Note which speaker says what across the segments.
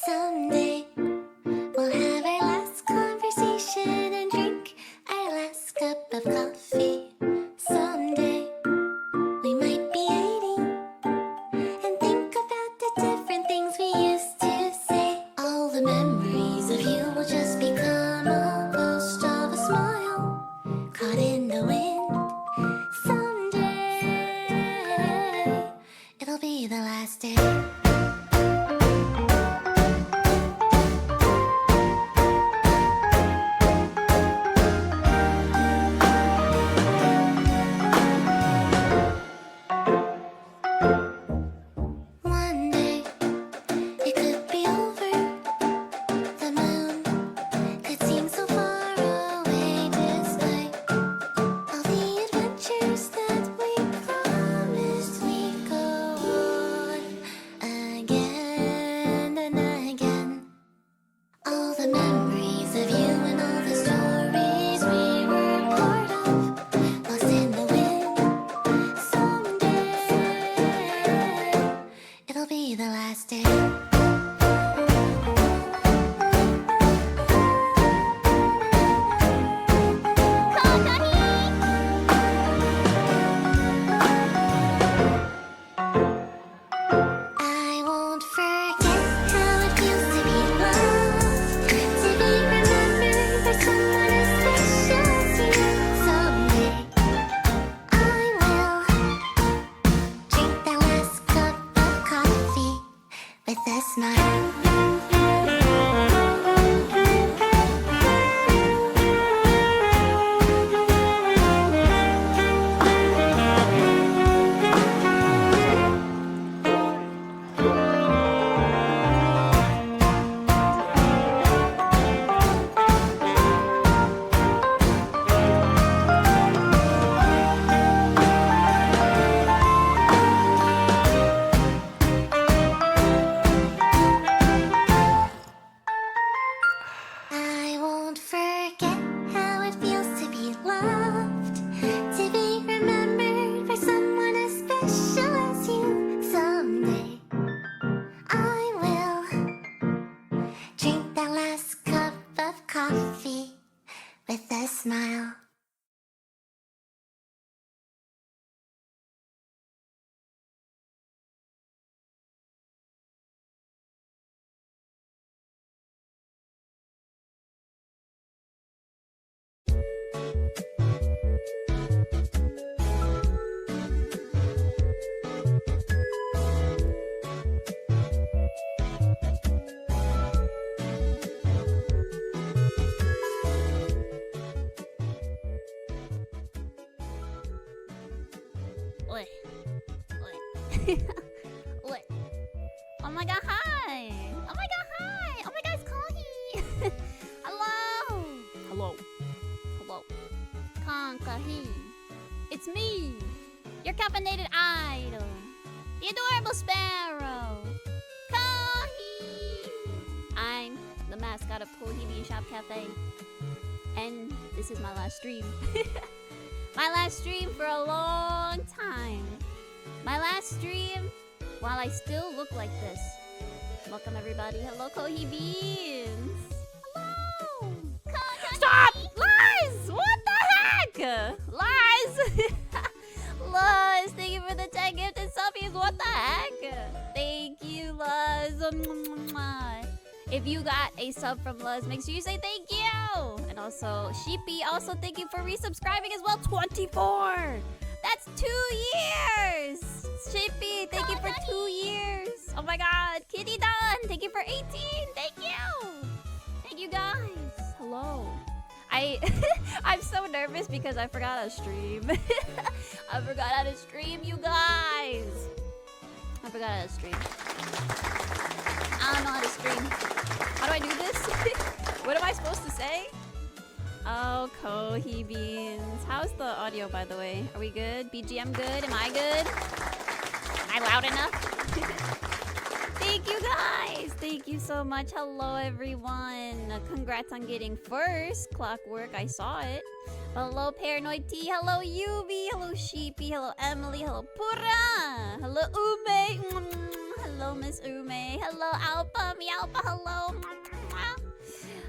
Speaker 1: Someday we'll have our last conversation and drink our last cup of coffee. Someday we might be 80 and think about the different things we used to say. All the memories of you will just become a ghost of a smile caught in the wind. Someday it'll be the last day. One day it could be over. The moon could seem so far away, despite all the adventures that we promised we'd go on again and again. All the memories of you and all the stories we were part of, lost in the wind. Someday it'll be the last day. I won't forget how it feels to be loved, to be remembered by someone as special as you. Someday I will drink that last cup of coffee with a smile. I won't forget how it feels to be loved, to be remembered by someone as special as you. Someday I will drink that last cup of coffee with a smile.
Speaker 2: Oi. Oi. Oi. Oh my god, hi! Oh my god, hi! Oh my god, it's Kahi! Hello! Hello. Hello. Kahi. It's me! Your caffeinated idol! The adorable sparrow! Kahi! I'm the mascot of Kohibi Shop Cafe. And this is my last stream. My last stream for a long time. My last stream while I still look like this. Welcome everybody. Hello Kohi Beans. Hello. Stop! Lies! What the heck? Lies! Lies, thank you for the 10 gifted subbies. What the heck? Thank you, Luz. If you got a sub from Luz, make sure you say thank you. And also, Sheepy, also thank you for resubscribing as well. 24! That's 2 years! Sheepy, thank you for 2 years. Oh my god. Kitty Dunn, thank you for 18. Thank you. Thank you guys. Hello. I'm so nervous because I forgot how to stream. I forgot how to stream, you guys. I forgot how to stream. I don't know how to stream. How do I do this? What am I supposed to say? Oh, Kohi Beans. How's the audio, by the way? Are we good? BGM good? Am I good? Am I loud enough? Thank you guys. Thank you so much. Hello, everyone. Congrats on getting first. Clockwork, I saw it. Hello, Paranoid T. Hello, Yubi. Hello, Sheepy. Hello, Emily. Hello, Pura. Hello, Ume. Hello. Hello, Miss Ume. Hello, Alpha. Meowpa. Hello.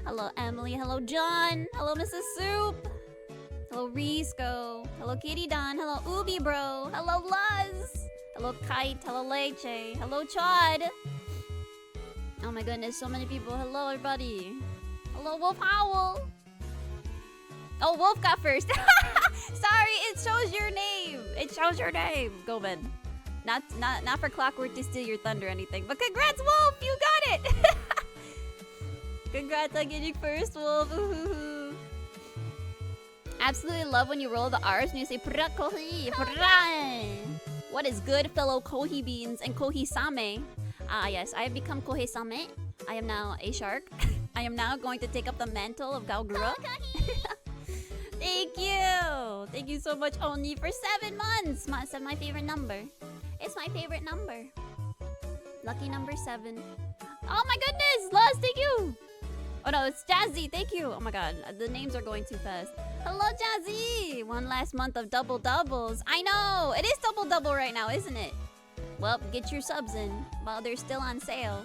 Speaker 2: Hello, Emily. Hello, John. Hello, Mrs. Soup. Hello, Risco. Hello, Kitty Don. Hello, Ubi Bro. Hello, Luz. Hello, Kite. Hello, Leche. Hello, Chad. Oh my goodness, so many people. Hello, everybody. Hello, Wolf Howl. Oh, Wolf got first. Sorry, it shows your name. It shows your name. Go, Ben. Not for Clockwork to steal your thunder or anything. But congrats, Wolf! You got it! Congrats on getting first, Wolf. Ooh. Absolutely love when you roll the R's and you say "Pra kohi, pra." What is good, fellow Kohi beans and Kohi Same? Ah, yes, I have become Kohi Same. I am now a shark. I am now going to take up the mantle of Galgura. Thank you! Thank you so much, Oni, for 7 months! My favorite number. It's my favorite number. Lucky number 7. Oh my goodness! Luz, thank you! Oh no, it's Jazzy, thank you! Oh my god, the names are going too fast. Hello, Jazzy! 1 last month of double doubles. I know! It is double double right now, isn't it? Well, get your subs in while they're still on sale.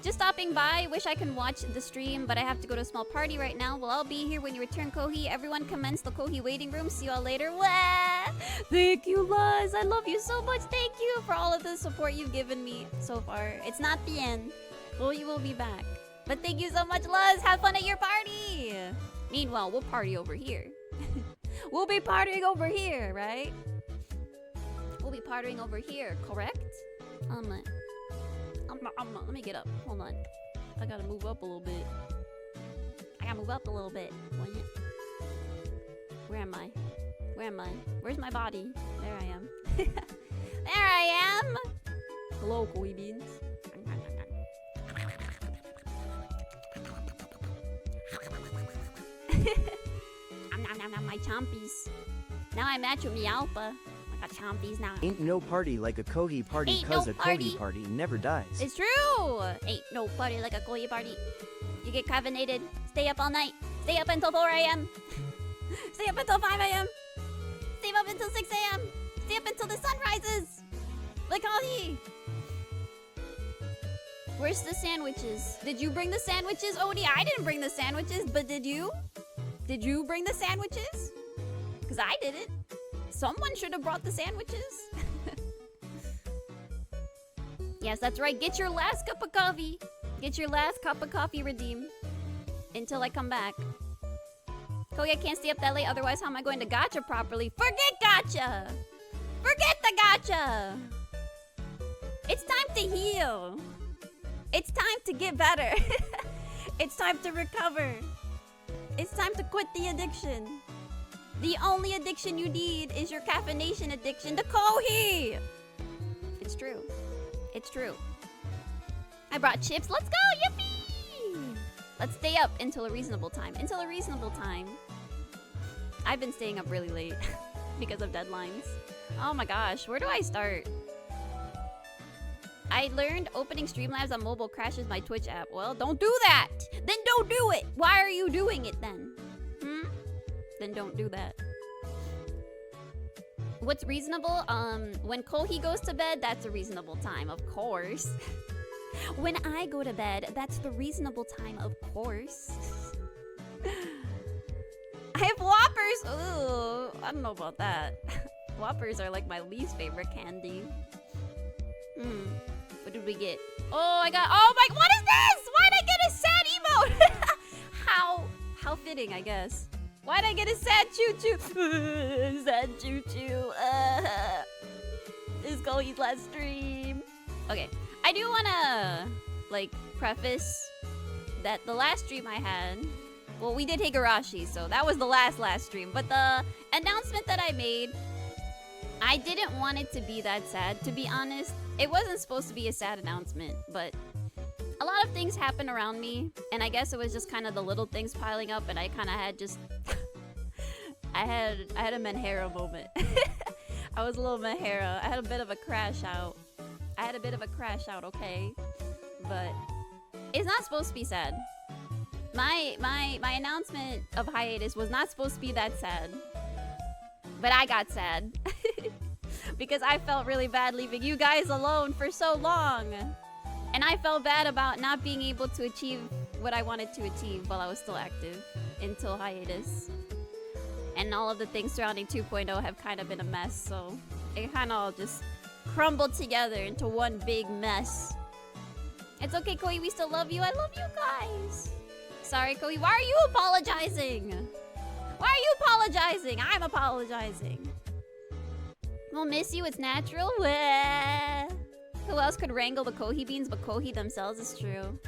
Speaker 2: Just stopping by. Wish I can watch the stream, but I have to go to a small party right now. Well, I'll be here when you return, Kohi. Everyone commence the Kohi waiting room. See you all later. Wah! Thank you, Luz. I love you so much. Thank you for all of the support you've given me so far. It's not the end. Kohi will be back. But thank you so much, Luz. Have fun at your party. Meanwhile, we'll party over here. We'll be partying over here, right? We'll be partying over here, correct? Let me get up. Hold on. I gotta move up a little bit. Where am I? Where's my body? There I am. There I am! Hello, Koi Beans. My chompies. Now I match with Meowpa. I got chompies now.
Speaker 3: Ain't no party like a Kohi party,
Speaker 2: Ain't
Speaker 3: cause
Speaker 2: no
Speaker 3: a
Speaker 2: party.
Speaker 3: Kohi party never dies.
Speaker 2: It's true! Ain't no party like a Kohi party. You get caffeinated, stay up all night, stay up until 4 a.m. Stay up until 5 a.m. Stay up until 6 a.m. Stay up until the sun rises. Like Kohi. Where's the sandwiches? Did you bring the sandwiches, Odie? I didn't bring the sandwiches, but did you? Did you bring the sandwiches? Because I didn't. Someone should have brought the sandwiches. Yes, that's right. Get your last cup of coffee. Get your last cup of coffee redeemed. Until I come back. Kogi, I can't stay up that late. Otherwise, how am I going to gacha properly? Forget gacha! Forget the gacha! It's time to heal. It's time to get better. It's time to recover. It's time to quit the addiction. The only addiction you need is your caffeination addiction to Kohi! It's true. It's true. I brought chips. Let's go! Yippee! Let's stay up until a reasonable time. Until a reasonable time. I've been staying up really late because of deadlines. Oh my gosh, where do I start? I learned opening Streamlabs on mobile crashes my Twitch app. Well, don't do that! Then don't do it! Why are you doing it then? Then don't do that. What's reasonable? When Kohi goes to bed, that's a reasonable time, of course. When I go to bed, that's the reasonable time, of course. I have Whoppers! Ooh, I don't know about that. Whoppers are like my least favorite candy. What did we get? Oh, I got, oh my, what is this? Why'd I get a sad emote? How fitting, I guess. Why'd I get a sad choo-choo? Sad choo-choo. This is Kohi's last stream. Okay, I do wanna, like, preface that the last stream I had, well, we did Higurashi, so that was the last stream. But the announcement that I made, I didn't want it to be that sad, to be honest. It wasn't supposed to be a sad announcement, but a lot of things happened around me, and I guess it was just kind of the little things piling up, and I kind of had just... I had a Menhera moment. I was a little Menhera. I had a bit of a crash out. Okay? But it's not supposed to be sad. My announcement of hiatus was not supposed to be that sad. But I got sad. because I felt really bad leaving you guys alone for so long. And I felt bad about not being able to achieve what I wanted to achieve while I was still active until hiatus. And all of the things surrounding 2.0 have kind of been a mess, so it kind of all just crumbled together into one big mess. It's okay, Koi, we still love you. I love you guys. Sorry, Koi, why are you apologizing? Why are you apologizing? I'm apologizing. We'll miss you, it's natural. Wah. Who else could wrangle the Kohi beans but Kohi themselves? Is true.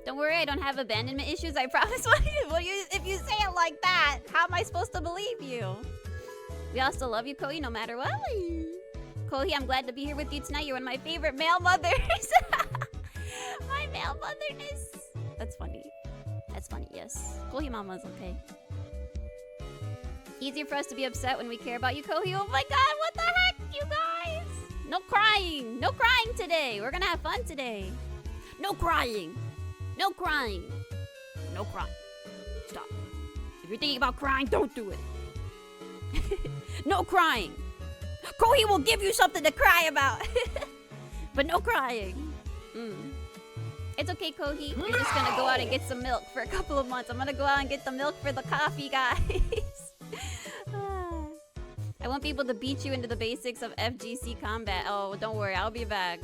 Speaker 2: Don't worry, I don't have abandonment issues, I promise. If you say it like that, how am I supposed to believe you? We all still love you, Kohi, no matter what. Kohi, I'm glad to be here with you tonight. You're one of my favorite male mothers. My male motherness. That's funny. That's funny, yes. Kohi Mama's okay. Easier for us to be upset when we care about you, Kohi. Oh my god, what the heck, you guys? No crying. No crying today. We're gonna have fun today. No crying. No crying. No crying. Stop. If you're thinking about crying, don't do it. No crying. Kohi will give you something to cry about. But no crying. It's okay, Kohi. You're just gonna go out and get some milk for a couple of months. I'm gonna go out and get the milk for the coffee, guys. I won't be able to beat you into the basics of FGC combat. Oh, don't worry. I'll be back.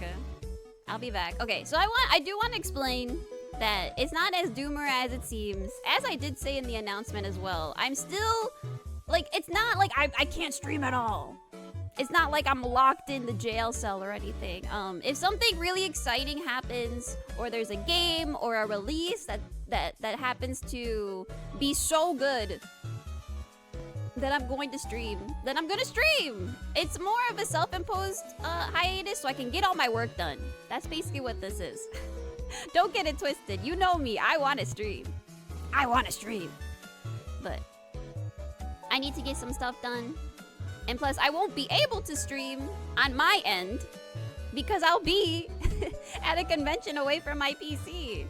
Speaker 2: I'll be back. Okay, so I do want to explain that it's not as doomer as it seems. As I did say in the announcement as well, I'm still... Like, it's not like I can't stream at all. It's not like I'm locked in the jail cell or anything. If something really exciting happens, or there's a game or a release that happens to be so good that I'm going to stream, then I'm gonna stream. It's more of a self-imposed hiatus so I can get all my work done. That's basically what this is. Don't get it twisted. You know me. I want to stream. I want to stream. But I need to get some stuff done. And plus, I won't be able to stream on my end because I'll be at a convention away from my PC.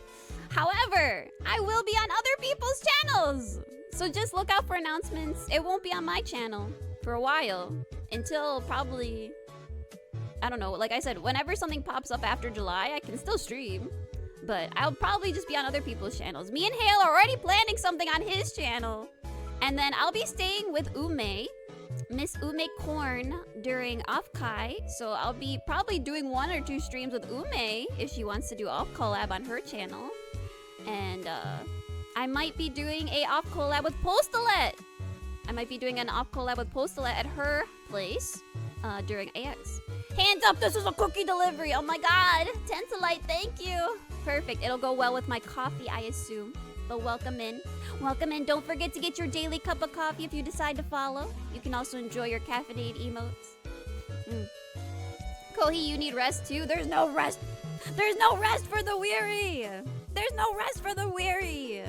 Speaker 2: However, I will be on other people's channels. So just look out for announcements. It won't be on my channel for a while. Until probably, I don't know, like I said, whenever something pops up after July, I can still stream. But I'll probably just be on other people's channels. Me and Hale are already planning something on his channel. And then I'll be staying with Ume, Miss Ume Korn, during Off-Kai. So I'll be probably doing 1 or 2 streams with Ume if she wants to do off collab on her channel. And I might be doing a off collab with Postalet. I might be doing an off collab with Postalet at her place during AX. Hands up, this is a cookie delivery. Oh my god. Tensolite, thank you. Perfect. It'll go well with my coffee, I assume. But welcome in. Welcome in. Don't forget to get your daily cup of coffee if you decide to follow. You can also enjoy your caffeinated emotes. Kohi, you need rest too? There's no rest. There's no rest for the weary. There's no rest for the weary.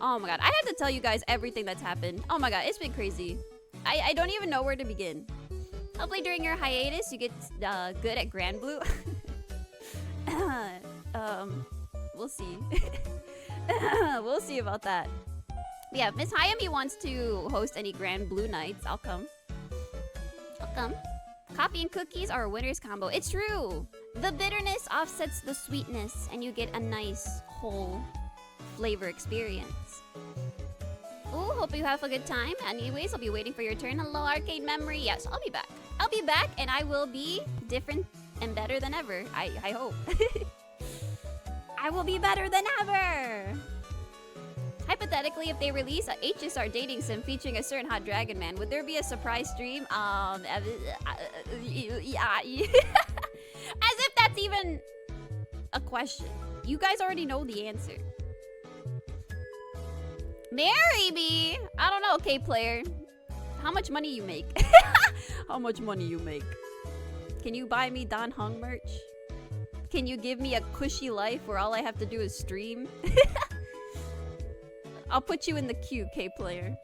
Speaker 2: Oh my god. I have to tell you guys everything that's happened. Oh my god. It's been crazy. I don't even know where to begin. Hopefully during your hiatus you get good at Grand Blue. We'll see. We'll see about that. But yeah, if Miss Hayami wants to host any Grand Blue nights, I'll come. I'll come. Coffee and cookies are a winner's combo. It's true. The bitterness offsets the sweetness, and you get a nice whole flavor experience. Ooh, hope you have a good time. Anyways, I'll be waiting for your turn. Hello, Arcade Memory. Yes, I'll be back. I'll be back, and I will be different and better than ever. I hope. I will be better than ever. Hypothetically, if they release a HSR dating sim featuring a certain hot dragon man, would there be a surprise stream? As if that's even a question. You guys already know the answer. Marry me? I don't know, okay, player. How much money you make? How much money you make? Can you buy me Don Hung merch? Can you give me a cushy life where all I have to do is stream? I'll put you in the queue, K-player.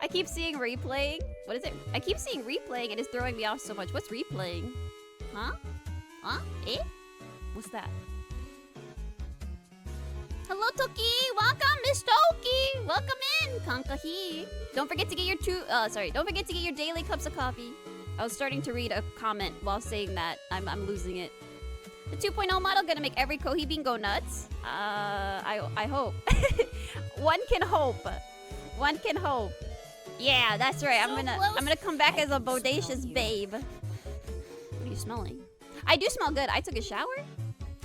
Speaker 2: I keep seeing replaying. What is it? I keep seeing replaying and it's throwing me off so much. What's replaying? Huh? Huh? Eh? What's that? Hello, Toki! Welcome, Miss Toki! Welcome in, Kankahi! Don't forget to get your don't forget to get your daily cups of coffee. I was starting to read a comment while saying that. I'm losing it. The 2.0 model gonna make every Kohi bean go nuts? I hope. One can hope. One can hope. Yeah, that's right. I'm gonna come back as a bodacious babe. What are you smelling? I do smell good. I took a shower.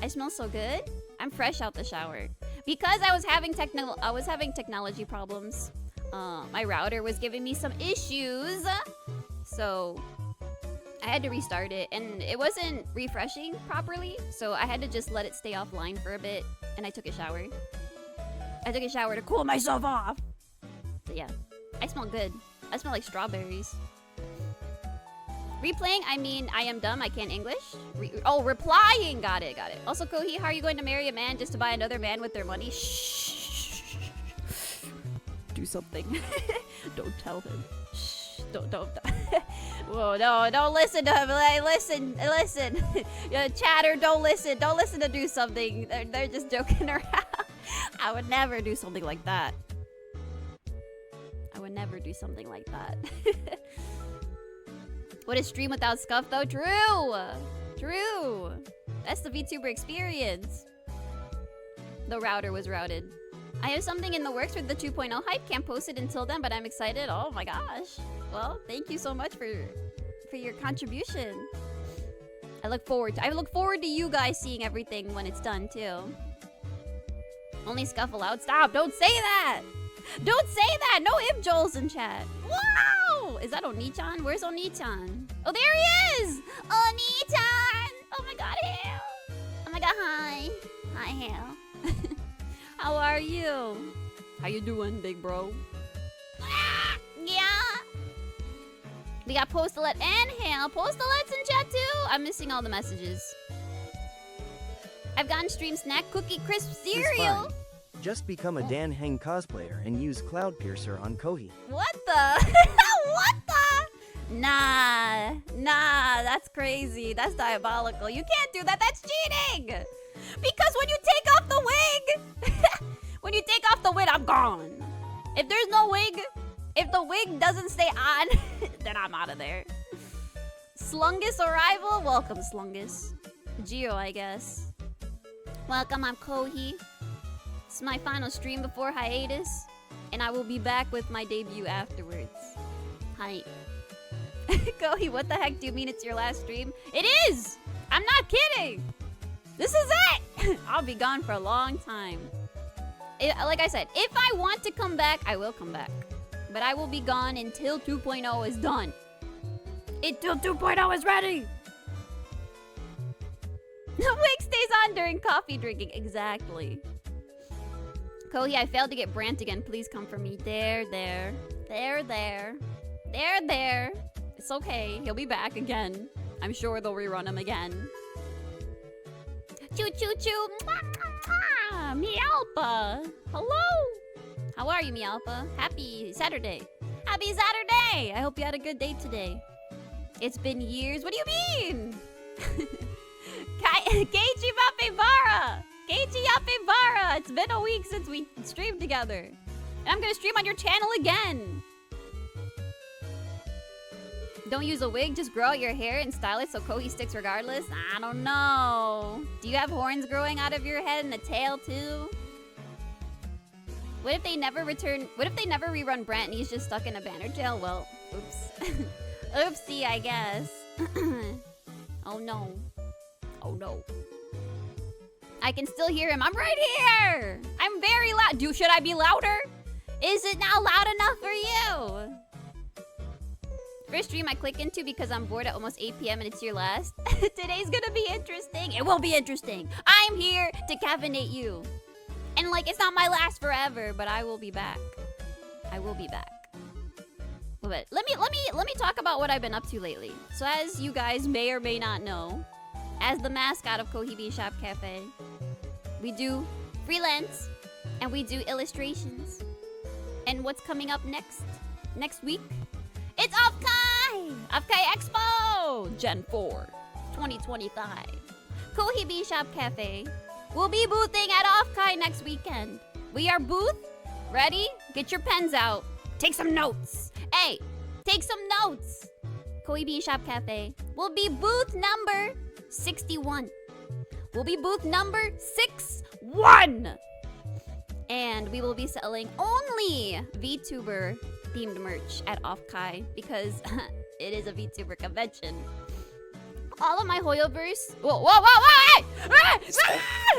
Speaker 2: I smell so good. I'm fresh out the shower. Because I was having technology problems. My router was giving me some issues. So I had to restart it and it wasn't refreshing properly. So I had to just let it stay offline for a bit and I took a shower. I took a shower to cool myself off. So yeah, I smell good. I smell like strawberries. Replaying, I mean, I am dumb, I can't English. Replying, got it. Also, Kohi, how are you going to marry a man just to buy another man with their money? Shh. Do something. Don't tell him. Shh. Don't. Whoa, no, don't listen to him. Listen. Chatter, don't listen. Don't listen to do something. They're just joking around. I would never do something like that. What is stream without scuff though? True. That's the VTuber experience. The router was routed. I have something in the works with the 2.0 hype. Can't post it until then, but I'm excited. Oh my gosh. Well, thank you so much for your contribution. I look forward to you guys seeing everything when it's done too. Only scuff allowed. Stop! Don't say that! Don't say that! No if Joel's in chat. Wow! Is that Oni-chan? Where's Oni-chan? Oh, there he is! Oni-chan! Oh my god, Hale! Oh my god, hi. Hi, Hale. How are you? How you doing, big bro? Yeah! We got Postalet and Hale. Postalet's in chat too! I'm missing all the messages. I've gotten stream snack cookie crisp cereal.
Speaker 3: Fine. Just become a Dan Heng cosplayer and use Cloudpiercer on Kohi.
Speaker 2: What the? What the? Nah, that's crazy. That's diabolical. You can't do that. That's cheating. Because when you take off the wig, I'm gone. If there's no wig, if the wig doesn't stay on, then I'm out of there. Slungus arrival? Welcome, Slungus. Geo, I guess. Welcome, I'm Kohi. This is my final stream before hiatus, and I will be back with my debut afterwards. Hi. Kohi, what the heck do you mean it's your last stream? It is! I'm not kidding! This is it! I'll be gone for a long time. Like I said, if I want to come back, I will come back. But I will be gone until 2.0 is done. Until 2.0 is ready! The wig stays on during coffee drinking. Exactly. Kohi, I failed to get Brant again. Please come for me. There. It's okay. He'll be back again. I'm sure they'll rerun him again. Choo. Meowpa. Hello. How are you, Meowpa? Happy Saturday. Happy Saturday. I hope you had a good day today. It's been years. What do you mean? Keiichi Mapevara. Keiichi Yapevara! It's been a week since we streamed together. And I'm gonna stream on your channel again. Don't use a wig, just grow out your hair and style it so Kohi sticks regardless? I don't know. Do you have horns growing out of your head and a tail too? What if they never rerun Brant and he's just stuck in a banner jail? Well, oops. Oopsie, I guess. Oh no. I can still hear him. I'm right here! I'm very loud. Should I be louder? Is it now loud enough for you? First stream I click into because I'm bored at almost 8 p.m. and it's your last. Today's gonna be interesting. It will be interesting. I'm here to caffeinate you. And like, it's not my last forever, but I will be back. But let me talk about what I've been up to lately. So as you guys may or may not know, as the mascot of Kohi Bean Shop Cafe, we do freelance and we do illustrations. And what's coming up next week? It's Offkai Expo Gen 4 2025. Kohi Bean Shop Cafe will be boothing at Offkai next weekend. We are booth ready. Get your pens out. Take some notes. Hey, take some notes. Koi Bean Shop Cafe will be booth number 61. Will be booth number 61. And we will be selling only VTuber themed merch at Offkai because it is a VTuber convention. All of my Hoyoverse. Whoa! Hey!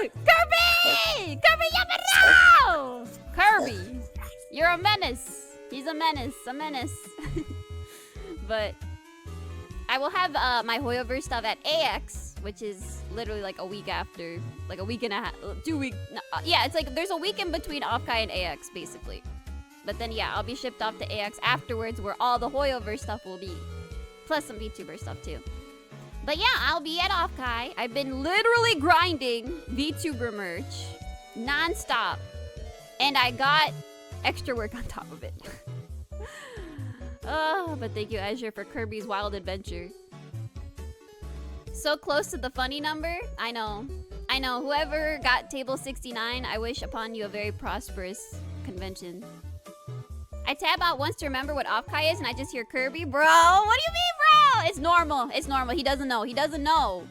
Speaker 2: Kirby! Kirby Yamaro! Kirby, you're a menace. He's a menace. But I will have my Hoyoverse stuff at AX, which is literally like a week after, like a week and a half, 2 weeks. No, yeah, it's like there's a week in between Offkai and AX basically. But then yeah, I'll be shipped off to AX afterwards, where all the Hoyoverse stuff will be, plus some VTuber stuff too. But yeah, I'll be at Offkai. I've been literally grinding VTuber merch non-stop. And I got extra work on top of it. Oh, but thank you, Azure, for Kirby's Wild Adventure. So close to the funny number. I know. Whoever got table 69, I wish upon you a very prosperous convention. I tab out once to remember what Offkai is, and I just hear Kirby. Bro, what do you mean, bro? It's normal. He doesn't know. He doesn't know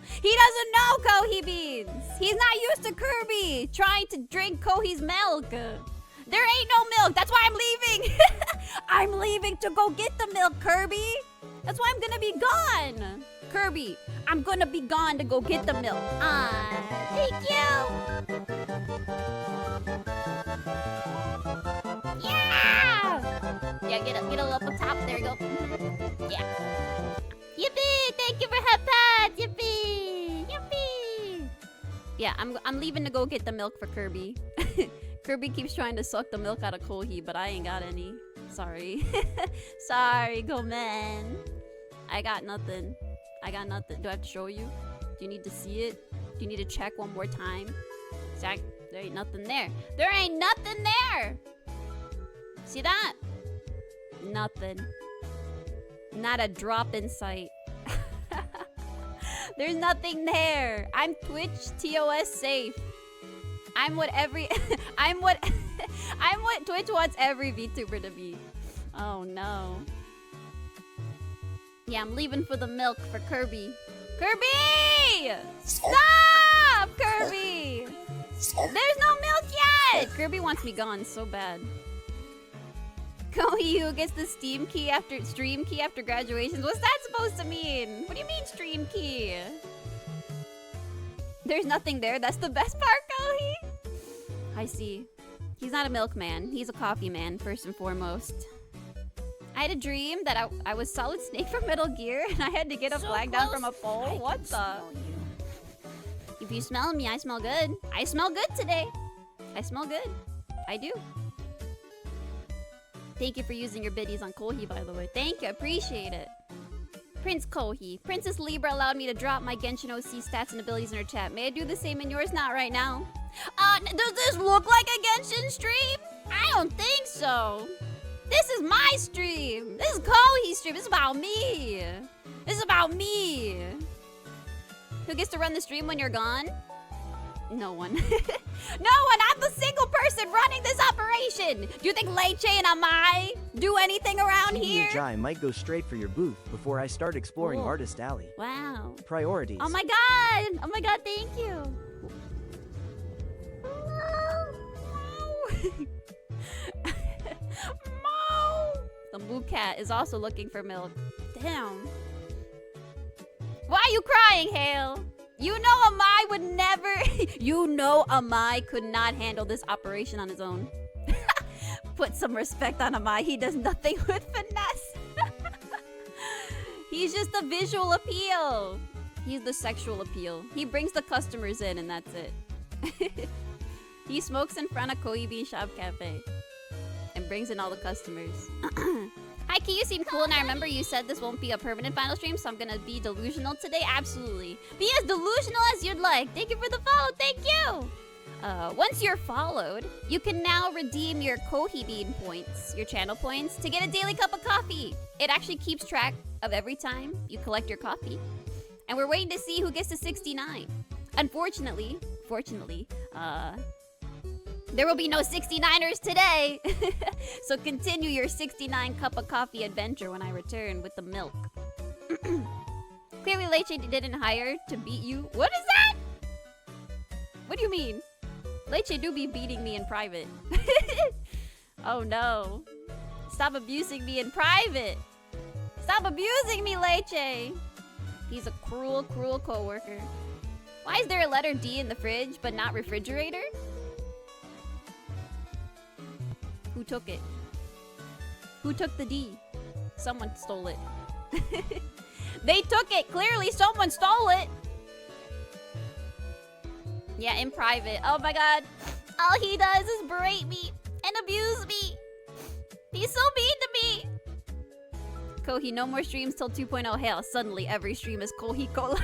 Speaker 2: Kohi Beans. He's not used to Kirby trying to drink Kohi's milk. There ain't no milk. That's why I'm leaving. I'm leaving to go get the milk, Kirby. That's why I'm gonna be gone. Kirby, I'm gonna be gone to go get the milk. Thank you. Yeah, get a little up on top. There you go. Yeah. Yippee! Thank you for Hep Pad. Yippee! Yeah, I'm leaving to go get the milk for Kirby. Kirby keeps trying to suck the milk out of Kohi, but I ain't got any. Sorry. Sorry, go man. I got nothing. Do I have to show you? Do you need to see it? Do you need to check one more time? Zach, there ain't nothing there. There ain't nothing there! See that? Nothing. Not a drop in sight. There's nothing there. I'm Twitch TOS safe. I'm what Twitch wants every VTuber to be. Oh no. Yeah, I'm leaving for the milk for Kirby. Kirby! Stop, Kirby! There's no milk yet! Kirby wants me gone so bad. Kohi who gets the stream key after graduations. What's that supposed to mean? What do you mean stream key? There's nothing there. That's the best part, Kohi. I see. He's not a milkman. He's a coffee man, first and foremost. I had a dream that I was Solid Snake from Metal Gear and I had to get a flag down from a pole. What the? If you smell me, I smell good. I smell good today. I smell good. I do. Thank you for using your biddies on Kohi, by the way. Thank you. Appreciate it. Prince Kohi. Princess Libra allowed me to drop my Genshin OC stats and abilities in her chat. May I do the same in yours? Not right now. Does this look like a Genshin stream? I don't think so. This is my stream. This is Kohi's stream. This is about me. This is about me. Who gets to run the stream when you're gone? No one. No one. I'm the single person running this operation. Do you think Leche and Amai do anything around here?
Speaker 3: Jai might go straight for your booth before I start exploring
Speaker 2: Cool.
Speaker 3: Artist Alley.
Speaker 2: Wow.
Speaker 3: Priorities.
Speaker 2: Oh my god. Oh my god, thank you. Mo! The Moo Cat is also looking for milk. Damn. Why are you crying, Hale? You know Amai would never... You know Amai could not handle this operation on his own. Put some respect on Amai. He does nothing with finesse. He's just the visual appeal. He's the sexual appeal. He brings the customers in and that's it. He smokes in front of Koi Bean Shop Cafe. And brings in all the customers. Hi, Key, you seem cool, and I remember you said this won't be a permanent final stream, so I'm gonna be delusional today. Absolutely. Be as delusional as you'd like. Thank you for the follow. Thank you. Once you're followed, you can now redeem your Kohi Bean points, your channel points, to get a daily cup of coffee. It actually keeps track of every time you collect your coffee. And we're waiting to see who gets to 69. Unfortunately, there will be no 69ers today. So continue your 69 cup of coffee adventure when I return with the milk. Clearly Leche didn't hire to beat you. What is that? What do you mean? Leche do be beating me in private. Oh no. Stop abusing me in private. Stop abusing me, Leche. He's a cruel, cruel coworker. Why is there a letter D in the fridge but not refrigerator? Who took it? Who took the D? Someone stole it. They took it! Clearly someone stole it! Yeah, in private. Oh my god. All he does is berate me and abuse me. He's so mean to me. Kohi, no more streams till 2.0. Hell, suddenly every stream is Kohi Cola.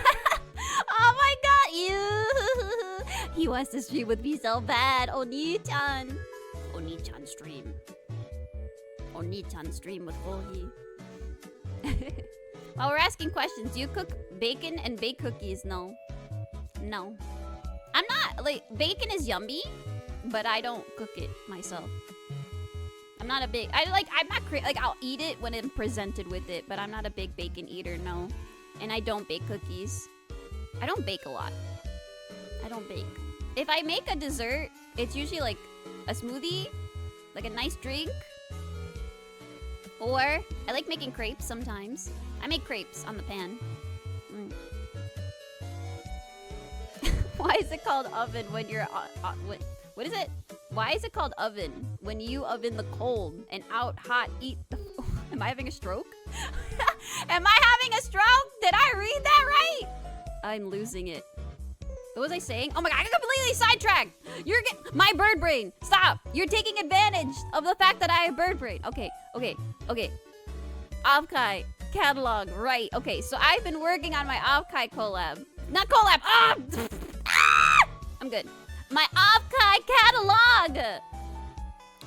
Speaker 2: Oh my god, you. He wants to stream with me so bad. Oni-chan. Oni-chan stream. Oni-chan stream with Kohi. While we're asking questions, do you cook bacon and bake cookies? No. No. I'm not, like, bacon is yummy, but I don't cook it myself. I'm not a big, I'm not, like, I'll eat it when I'm presented with it, but I'm not a big bacon eater, no. And I don't bake cookies. I don't bake a lot. I don't bake. If I make a dessert, it's usually, like, a smoothie, like a nice drink. Or, I like making crepes sometimes. I make crepes on the pan. Why is it called oven when you're what is it? Why is it called oven when you oven the cold and out hot eat the Am I having a stroke? Am I having a stroke? Did I read that right? I'm losing it. What was I saying? Oh my god, I got completely sidetracked. You're my bird brain. Stop. You're taking advantage of the fact that I have bird brain. Okay. Avkai catalog, right. Okay, so I've been working on my Avkai collab. Not collab. I'm good. My Avkai catalog.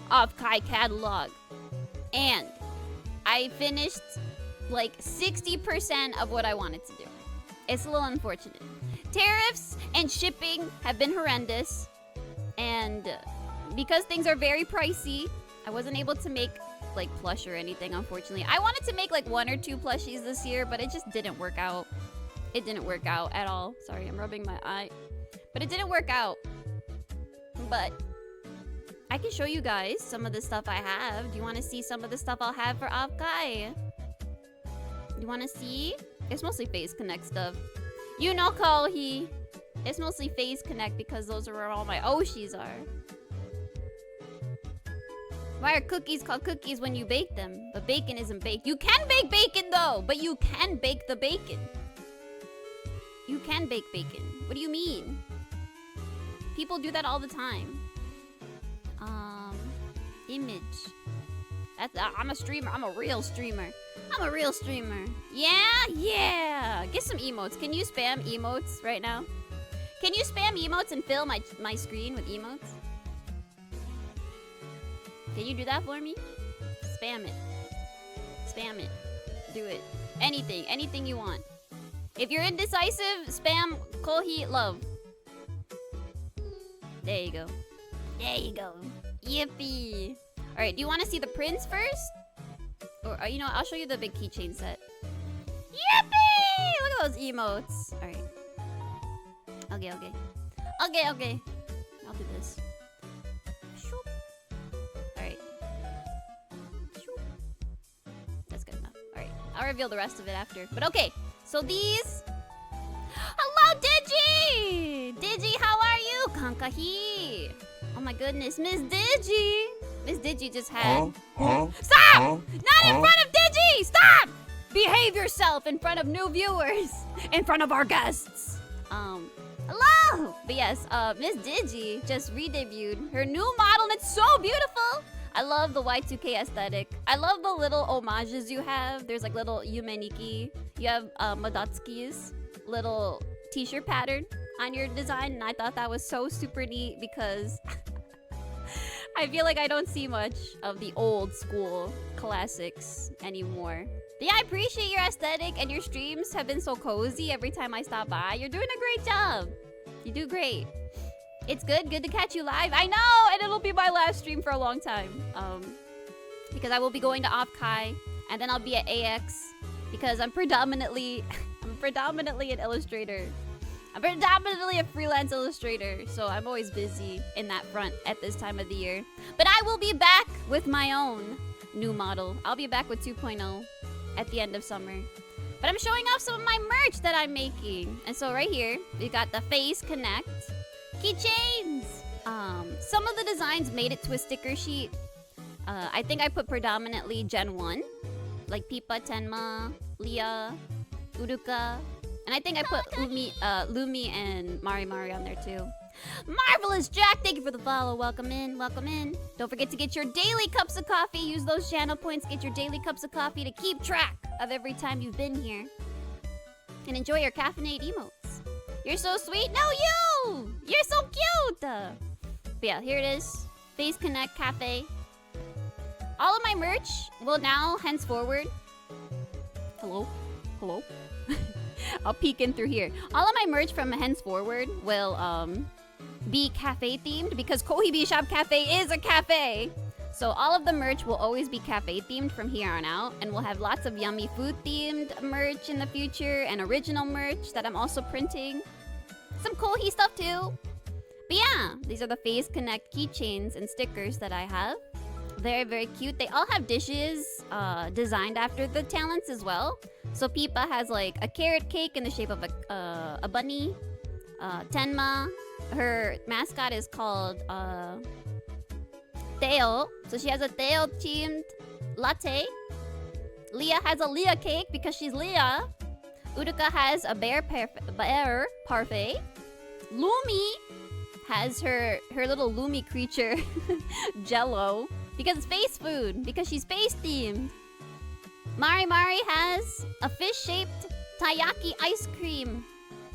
Speaker 2: Avkai catalog. And I finished like 60% of what I wanted to do. It's a little unfortunate. Tariffs and shipping have been horrendous. And because things are very pricey, I wasn't able to make like plush or anything, unfortunately. I wanted to make like 1 or 2 plushies this year, but it just didn't work out. It didn't work out at all. Sorry, I'm rubbing my eye. But it didn't work out. But I can show you guys some of the stuff I have. Do you want to see some of the stuff I'll have for Avkai? You want to see? It's mostly Phase Connect stuff. You know, Kohi. It's mostly Phase Connect because those are where all my Oshis are. Why are cookies called cookies when you bake them? But bacon isn't baked. You can bake bacon though, but you can bake the bacon. You can bake bacon. What do you mean? People do that all the time. Image. I'm a streamer. I'm a real streamer. I'm a real streamer. Yeah. Get some emotes. Can you spam emotes right now? Can you spam emotes and fill my screen with emotes? Can you do that for me? Spam it. Spam it. Do it. Anything you want. If you're indecisive, spam Kohi love. There you go. There you go. Yippee. Alright, do you want to see the prints first? Or, you know, I'll show you the big keychain set. Yippee! Look at those emotes. Alright. Okay. I'll do this. Alright. That's good enough. Alright. I'll reveal the rest of it after. But okay. So these... Hello, Digi! Digi, how are you? Kankahi. Oh my goodness, Miss Digi. Miss Digi just had... Stop! Not in front of Digi! Stop! Behave yourself in front of new viewers. In front of our guests. Hello! But yes, Miss Digi just re-debuted her new model and it's so beautiful! I love the Y2K aesthetic. I love the little homages you have. There's like little Yumeniki. You have Madatsuki's little t-shirt pattern on your design, and I thought that was so super neat because I feel like I don't see much of the old school classics anymore. But yeah, I appreciate your aesthetic, and your streams have been so cozy every time I stop by. You're doing a great job. You do great. It's good to catch you live. I know, and it'll be my last stream for a long time. Because I will be going to Avkai, and then I'll be at AX, because I'm predominantly an illustrator. I'm predominantly a freelance illustrator, so I'm always busy in that front at this time of the year. But I will be back with my own new model. I'll be back with 2.0 at the end of summer. But I'm showing off some of my merch that I'm making. And so right here, we got the Face Connect keychains. Some of the designs made it to a sticker sheet. I think I put predominantly Gen 1, like Pipa, Tenma, Leah, Uruka, and I think I put Lumi and Mari on there too. Marvelous Jack, thank you for the follow. Welcome in, welcome in. Don't forget to get your daily cups of coffee. Use those channel points. Get your daily cups of coffee to keep track of every time you've been here. And enjoy your caffeinated emotes. You're so sweet. No, you! You're so cute! But yeah, here it is. Face Connect Cafe. All of my merch will now, henceforward... Hello? Hello? I'll peek in through here. All of my merch from henceforward will be cafe themed because Kohibi Shop Cafe is a cafe. So all of the merch will always be cafe themed from here on out, and we'll have lots of yummy food themed merch in the future and original merch that I'm also printing. Some Kohi stuff too. But yeah, these are the Face Connect keychains and stickers that I have. Very, very cute. They all have dishes designed after the talents as well. So Pipa has like a carrot cake in the shape of a bunny. Tenma, her mascot is called Teo. So she has a Teo themed latte. Leah has a Leah cake because she's Leah. Uruka has a bear parfait. Lumi has her little Lumi creature Jello because it's space food, because she's space themed. Mari has a fish-shaped taiyaki ice cream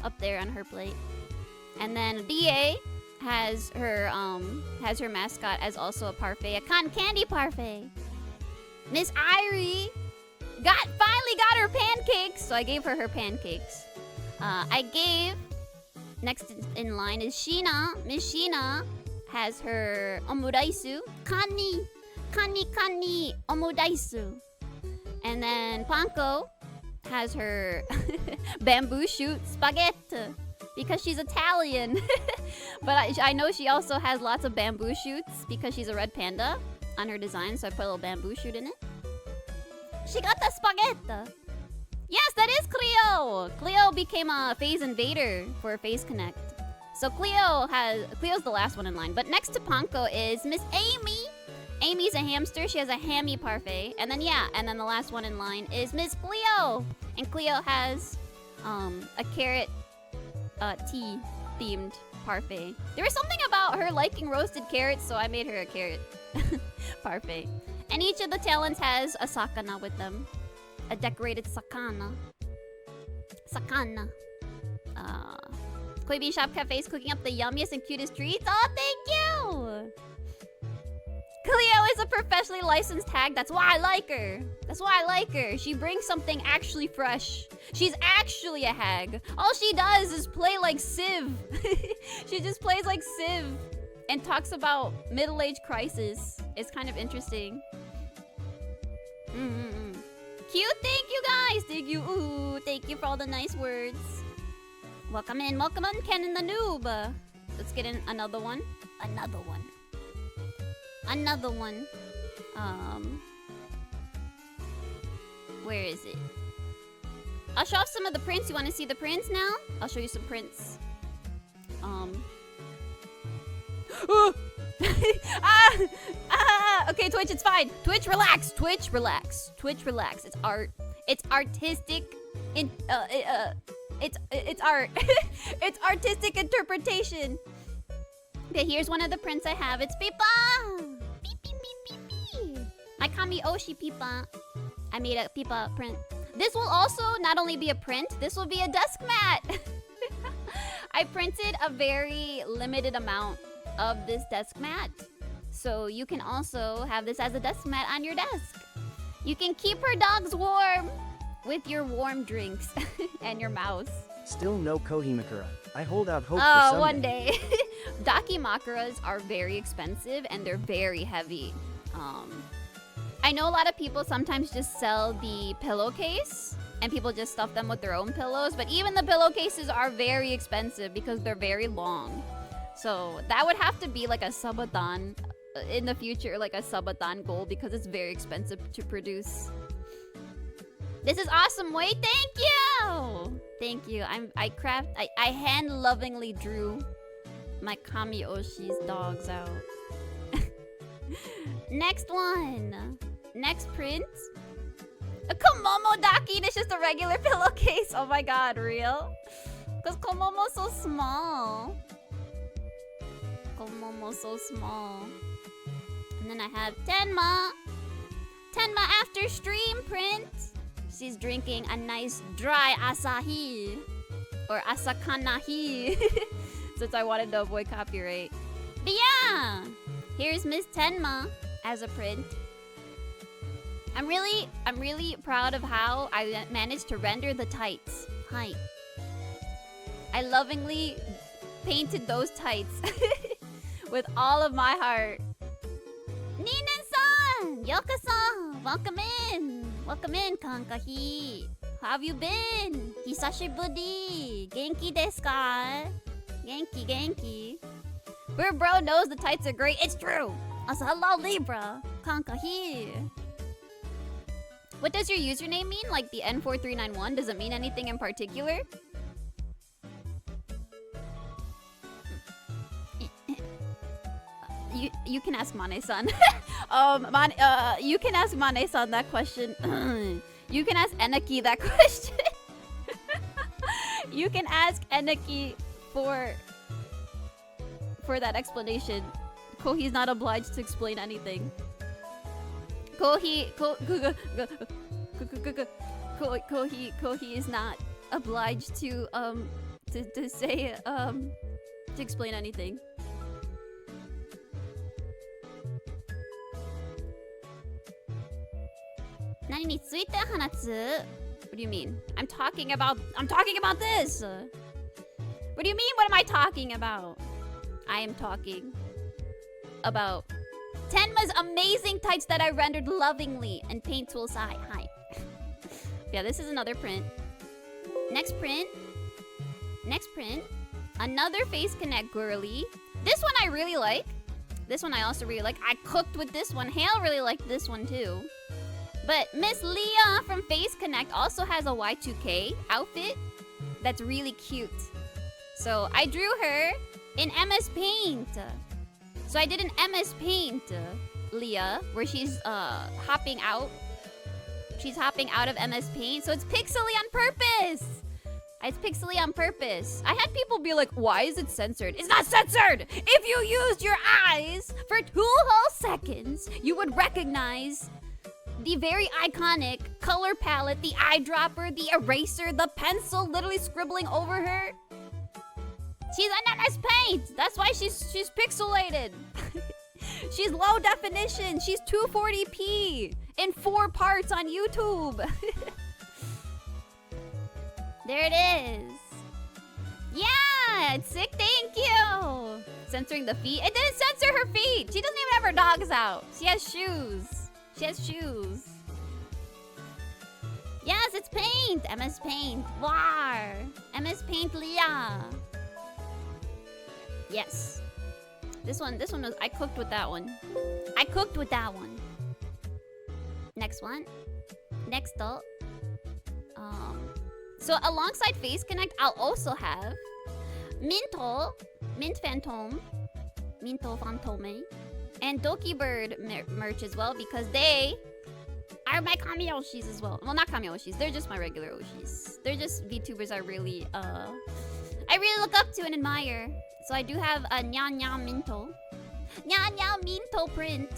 Speaker 2: up there on her plate. And then DA has her mascot as also a parfait, a cotton candy parfait. Miss Irie finally got her pancakes, so I gave her pancakes. Next in line is Sheena. Miss Sheena has her omuraisu. Kani omuraisu. And then Panko has her bamboo shoot spaghetti because she's Italian. But I know she also has lots of bamboo shoots because she's a red panda on her design, so I put a little bamboo shoot in it. She got the spaghetti. Yes, that is Cleo. Cleo became a Phase Invader for Face Connect. So Cleo's the last one in line. But next to Panko is Miss Amy. Amy's a hamster. She has a hammy parfait. And then the last one in line is Miss Cleo. And Cleo has a carrot tea themed parfait. There was something about her liking roasted carrots, so I made her a carrot parfait. And each of the talents has a sakana with them. A decorated sakana. Koibi Shop Cafe is cooking up the yummiest and cutest treats. Oh, thank you! Cleo is a professionally licensed hag. That's why I like her. She brings something actually fresh. She's actually a hag. All she does is play like Civ. She just plays like Civ and talks about middle-age crisis. It's kind of interesting. Cute, thank you guys. Thank you. Ooh, thank you for all the nice words. Welcome in, Ken and the noob. Let's get in another one. Where is it? I'll show off some of the prints. You want to see the prints now? I'll show you some prints. Okay, Twitch, it's fine. Twitch, relax. Twitch, relax. It's art. It's artistic. It's art. It's artistic interpretation. Okay, here's one of the prints I have. It's Pipa. My Kami Oshi Pipa. I made a Pipa print. This will also not only be a print, this will be a desk mat. I printed a very limited amount of this desk mat, so you can also have this as a desk mat on your desk. You can keep her dogs warm with your warm drinks and your mouse.
Speaker 3: Still no Kohimakura. I hold out hope for
Speaker 2: Oh,
Speaker 3: someday.
Speaker 2: one day. Dakimakuras are very expensive and they're very heavy. I know a lot of people sometimes just sell the pillowcase and people just stuff them with their own pillows. But even the pillowcases are very expensive because they're very long. So that would have to be like a subathon in the future, like a subathon goal, because it's very expensive to produce. This is awesome. Wait, thank you. Thank you. I hand lovingly drew my Kamioshi's dogs out. Next one. Next print. A Komomodaki. It's just a regular pillowcase. Oh my god, real? Because Komomo's so small. Komomo's so small. And then I have Tenma. Tenma after stream print. She's drinking a nice dry Asahi. Or Asakanahi. Since I wanted to avoid copyright. But yeah! Here's Miss Tenma as a print. I'm really proud of how I managed to render the tights. Hi. I lovingly painted those tights with all of my heart. Nina-san! Yoko-san! Welcome in! Welcome in, Kankahi! How have you been? Hisashiburi! Genki desu ka? Genki, genki. Bro knows the tights are great. It's true! Also, hello, Libra! Kankahi! What does your username mean? Like the N4391? Does it mean anything in particular? You can ask Mane-san. You can ask Mane-san that question. You can ask Eneki that question. You can ask Eneki for that explanation. Kohi's not obliged to explain anything. Kohi is not obliged to say to explain anything. Nani ni tsuite hanatsu? What do you mean? I'm talking about this. What do you mean? What am I talking about? I am talking about Tenma's amazing tights that I rendered lovingly and paint tool side. Hi. Yeah, this is another print. Next print. Another Face Connect girly. This one I really like. This one I also really like. I cooked with this one. Hale really liked this one too. But Miss Leah from Face Connect also has a Y2K outfit that's really cute. So I drew her in MS Paint. So I did an MS Paint, Leah, where she's hopping out. She's hopping out of MS Paint. So it's pixely on purpose. It's pixely on purpose. I had people be like, why is it censored? It's not censored! If you used your eyes for 2 whole seconds, you would recognize the very iconic color palette, the eyedropper, the eraser, the pencil literally scribbling over her. She's on MS Paint. That's why she's pixelated. She's low definition. She's 240p in 4 parts on YouTube. There it is. Yeah, it's sick. Thank you. Censoring the feet. It didn't censor her feet. She doesn't even have her dogs out. She has shoes. Yes, it's paint. MS Paint. War. MS Paint Leah. Yes. This one was, I cooked with that one. Next one. Next up. So alongside Face Connect, I'll also have Mint Phantom, Minto Fantome, and Doki Bird merch as well, because they are my Kami-Oshis as well. Well, not Kami-Oshis, they're just my regular Oshis. They're just VTubers I really look up to and admire. So I do have a Nya Nya Minto print.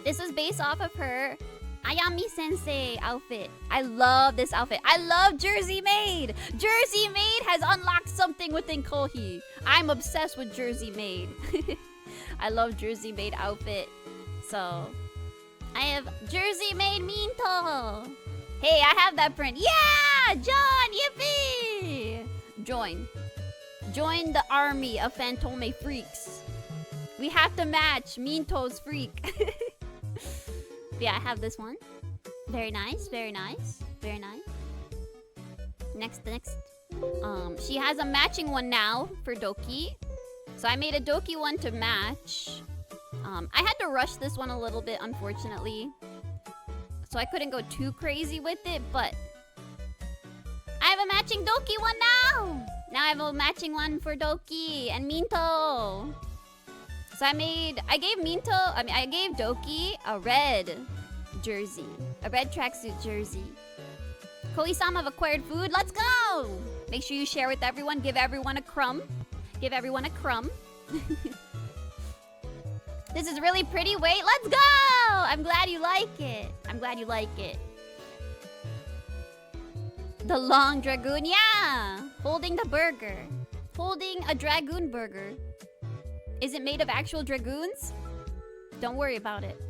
Speaker 2: This is based off of her Ayami Sensei outfit. I love this outfit. I love Jersey Maid. Jersey Maid has unlocked something within Kohi. I'm obsessed with Jersey Maid. I love Jersey Maid outfit. So I have Jersey Maid Minto. Hey, I have that print. Yeah, John, yippee! Join the army of Phantome freaks. We have to match Minto's freak. Yeah, I have this one. Very nice, very nice. Very nice. Next. She has a matching one now for Doki. So I made a Doki one to match. I had to rush this one a little bit, unfortunately. So I couldn't go too crazy with it, but I have a matching Doki one now! Now I have a matching one for Doki and Minto. So I gave Doki a red jersey. A red tracksuit jersey. Koi-sama have acquired food. Let's go! Make sure you share with everyone. Give everyone a crumb. Give everyone a crumb. This is really pretty. Wait, let's go! I'm glad you like it. I'm glad you like it. The long dragoon, yeah! Holding the burger. Holding a dragoon burger. Is it made of actual dragoons? Don't worry about it.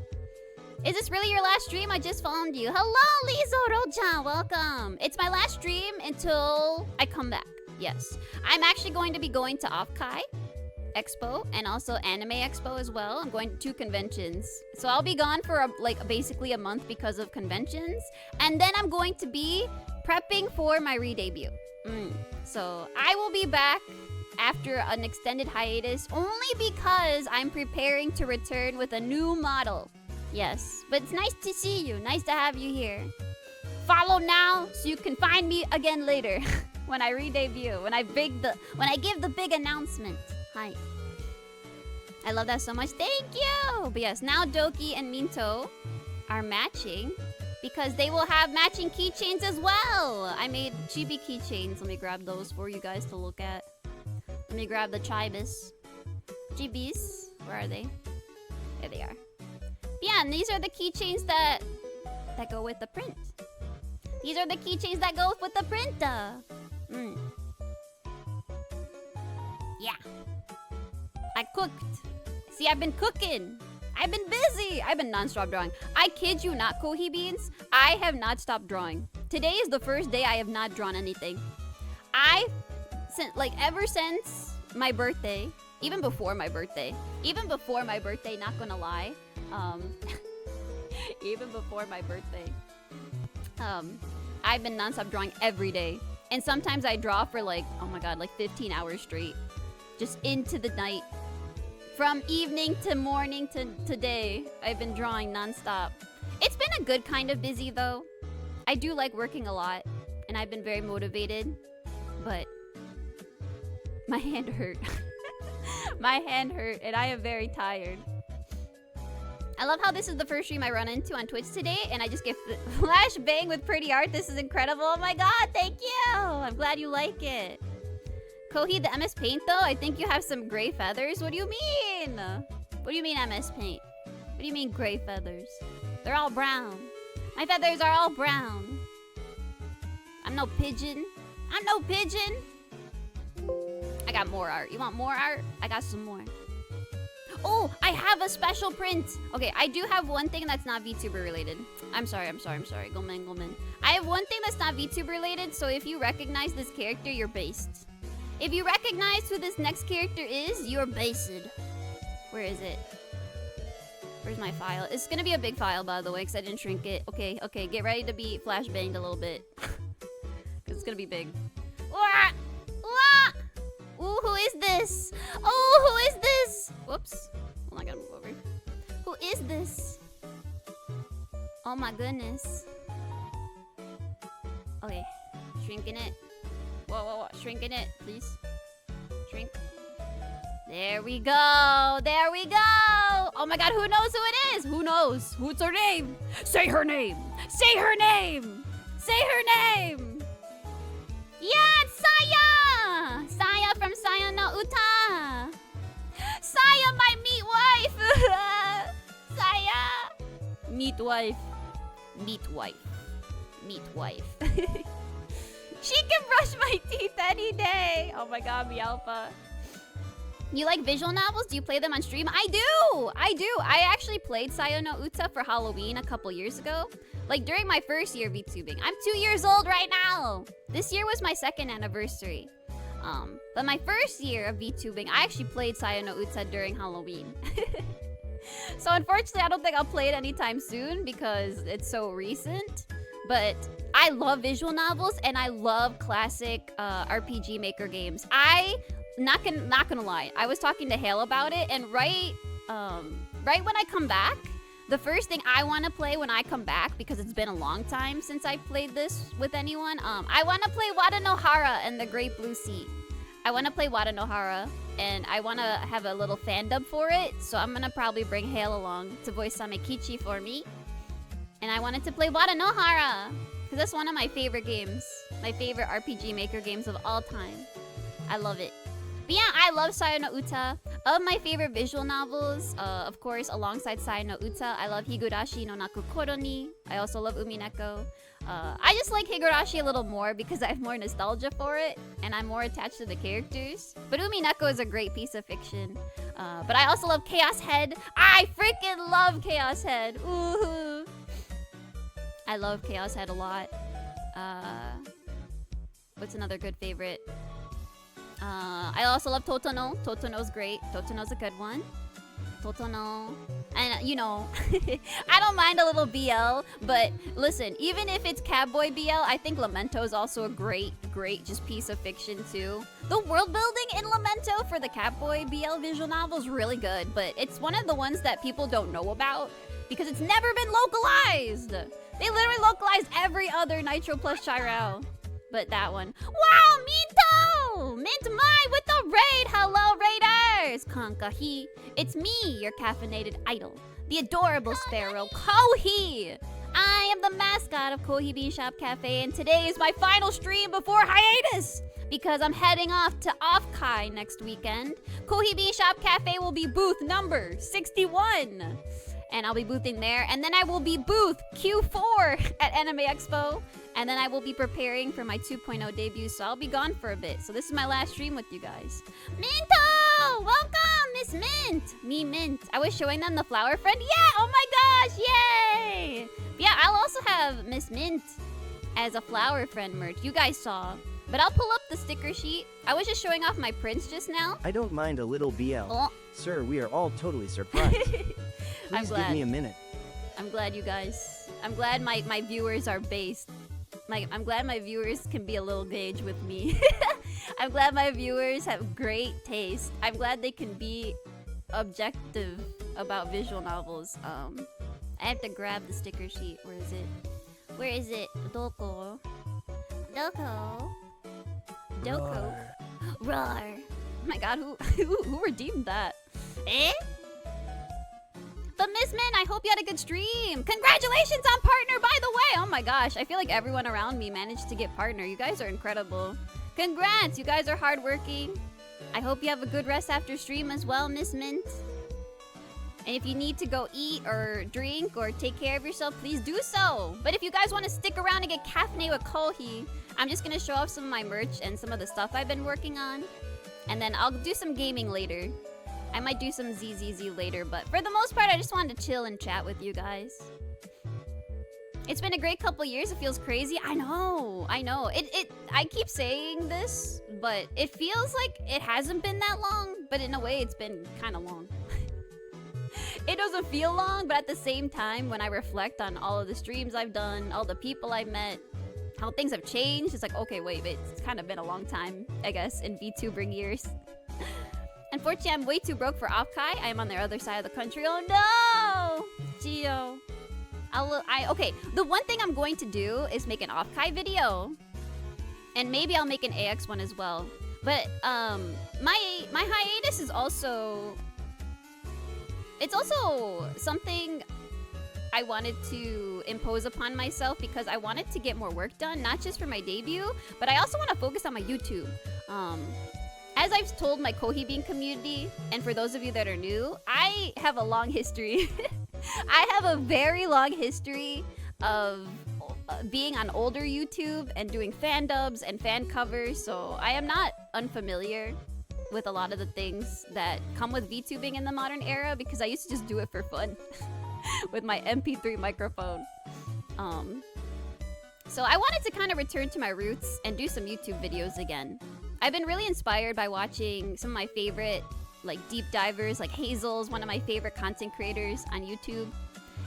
Speaker 2: Is this really your last stream? I just found you. Hello, Lizo Rocha. Welcome. It's my last stream until I come back. Yes. I'm actually going to be going to Offkai Expo and also Anime Expo as well. I'm going to 2 conventions. So I'll be gone for basically a month because of conventions. And then I'm going to be prepping for my re-debut. So I will be back after an extended hiatus only because I'm preparing to return with a new model. Yes, but it's nice to see you. Nice to have you here. Follow now so you can find me again later when I re-debut, when I give the big announcement. Hi. I love that so much. Thank you. But yes, now Doki and Minto are matching because they will have matching keychains as well. I made chibi keychains. Let me grab those for you guys to look at. Let me grab the chibis. Chibis. Where are they? There they are. Yeah, and these are the keychains that go with the print. These are the keychains that go with the print. Yeah. I cooked. See, I've been cooking. I've been busy. I've been non-stop drawing. I kid you not, Kohi Beans. I have not stopped drawing. Today is the first day I have not drawn anything. Ever since my birthday, even before my birthday, not gonna lie. Even before my birthday. I've been non-stop drawing every day. And sometimes I draw for oh my god, 15 hours straight. Just into the night. From evening to morning to today, I've been drawing non-stop. It's been a good kind of busy though. I do like working a lot. And I've been very motivated. But my hand hurt. My hand hurt and I am very tired. I love how this is the first stream I run into on Twitch today, and I just get flash bang with pretty art. This is incredible. Oh my god, thank you! I'm glad you like it. Kohi, the MS Paint though, I think you have some gray feathers. What do you mean? What do you mean MS Paint? What do you mean gray feathers? They're all brown. My feathers are all brown. I'm no pigeon. I'm no pigeon! I got more art. You want more art? I got some more. Oh, I have a special print. Okay, I do have one thing that's not VTuber related. I'm sorry. Gomen. I have one thing that's not VTuber related, so if you recognize this character, you're based. If you recognize who this next character is, you're based. Where is it? Where's my file? It's gonna be a big file, by the way, because I didn't shrink it. Okay, get ready to be flashbanged a little bit. Because it's gonna be big. Ooh, who is this? Oh, who is this? Whoops. Hold on, I gotta move over. Who is this? Oh my goodness. Okay, shrinking it. Whoa. Shrinking it, please. Shrink. There we go. Oh my god, who knows who it is? Who knows? What's her name? Say her name. Yeah, it's Saya! Saya from Saya no Uta! Saya, my meat wife! Saya! Meat wife. She can brush my teeth any day! Oh my god, Mialpa. You like visual novels? Do you play them on stream? I do! I actually played Saya no Uta for Halloween a couple years ago. During my first year of VTubing. I'm 2 years old right now! This year was my 2nd anniversary. But my first year of VTubing, I actually played Saya no Uta during Halloween. So unfortunately, I don't think I'll play it anytime soon because it's so recent. but I love visual novels and I love classic RPG Maker games. Not gonna lie, I was talking to Hale about it, and right when I come back, the first thing I want to play when I come back, because it's been a long time since I played this with anyone, I want to play Wada no Hara and the Great Blue Sea. I want to play Wada no Hara, and I want to have a little fandub for it, so I'm gonna probably bring Hale along to voice Samekichi for me. And I wanted to play Wada no Hara, because that's one of my favorite games. My favorite RPG Maker games of all time. I love it. But yeah, I love Sayo no Uta. Of my favorite visual novels, of course, alongside Sayo no Uta, I love Higurashi no Naku Koro ni. I also love Umineko. I just like Higurashi a little more because I have more nostalgia for it, and I'm more attached to the characters. But Umineko is a great piece of fiction. But I also love Chaos Head. I freaking love Chaos Head. Ooh. I love Chaos Head a lot. What's another good favorite? I also love Totono. Totono's great. Totono's a good one. Totono. And, you know, I don't mind a little BL, but listen, even if it's Catboy BL, I think Lamento is also a great just piece of fiction, too. The world building in Lamento for the Catboy BL visual novel is really good, but it's one of the ones that people don't know about because it's never been localized. They literally localized every other Nitro plus Chirao. But that one. Wow, Minto! Mint Mai with the raid! Hello, raiders! Kankahi. It's me, your caffeinated idol. The adorable sparrow, Kohi! I am the mascot of Kohi Bean Shop Cafe, and today is my final stream before hiatus! Because I'm heading off to Offkai next weekend. Kohi Bean Shop Cafe will be booth number 61. And I'll be boothing there. And then I will be booth Q4 at Anime Expo. And then I will be preparing for my 2.0 debut, so I'll be gone for a bit. So this is my last stream with you guys. Minto! Welcome, Miss Mint! Me Mint. I was showing them the flower friend. Yeah! Oh my gosh! Yay! Yeah, I'll also have Miss Mint as a flower friend merch. You guys saw. But I'll pull up the sticker sheet. I was just showing off my prints just now.
Speaker 3: I don't mind a little BL.
Speaker 2: Oh.
Speaker 3: Sir, we are all totally surprised.
Speaker 2: I'm
Speaker 3: Please
Speaker 2: glad.
Speaker 3: give me a minute.
Speaker 2: I'm glad you guys. I'm glad my viewers are based. I'm glad my viewers can be a little gauge with me. I'm glad my viewers have great taste. I'm glad they can be objective about visual novels. I have to grab the sticker sheet. Where is it? Where is it? Doko. Doko. Doko. Roar. Oh my god, who redeemed that? Eh? But Miss Min, I hope you had a good stream. Congratulations on partner, by the way. Oh my gosh, I feel like everyone around me managed to get partner. You guys are incredible. Congrats, you guys are hardworking. I hope you have a good rest after stream as well, Miss Mint. And if you need to go eat or drink or take care of yourself, please do so. But if you guys want to stick around and get caffeinated with Kohi, I'm just going to show off some of my merch and some of the stuff I've been working on. And then I'll do some gaming later. I might do some ZZZ later, but for the most part, I just wanted to chill and chat with you guys. It's been a great couple years. It feels crazy. I know. I keep saying this, but it feels like it hasn't been that long, but in a way, it's been kind of long. It doesn't feel long, but at the same time, when I reflect on all of the streams I've done, all the people I've met, how things have changed, it's like, okay, wait, it's kind of been a long time, I guess, in VTubering years. Unfortunately, I'm way too broke for Offkai. I am on the other side of the country. Oh no! Geo. Okay, the one thing I'm going to do is make an Offkai video. And maybe I'll make an AX one as well. But my hiatus is also... It's also something I wanted to impose upon myself because I wanted to get more work done, not just for my debut, but I also want to focus on my YouTube. As I've told my Kohi Bean community, and for those of you that are new, I have a long history. I have a very long history of being on older YouTube and doing fan dubs and fan covers, so I am not unfamiliar with a lot of the things that come with VTubing in the modern era because I used to just do it for fun with my MP3 microphone. So I wanted to kind of return to my roots and do some YouTube videos again. I've been really inspired by watching some of my favorite like deep divers, like Hazel's one of my favorite content creators on YouTube.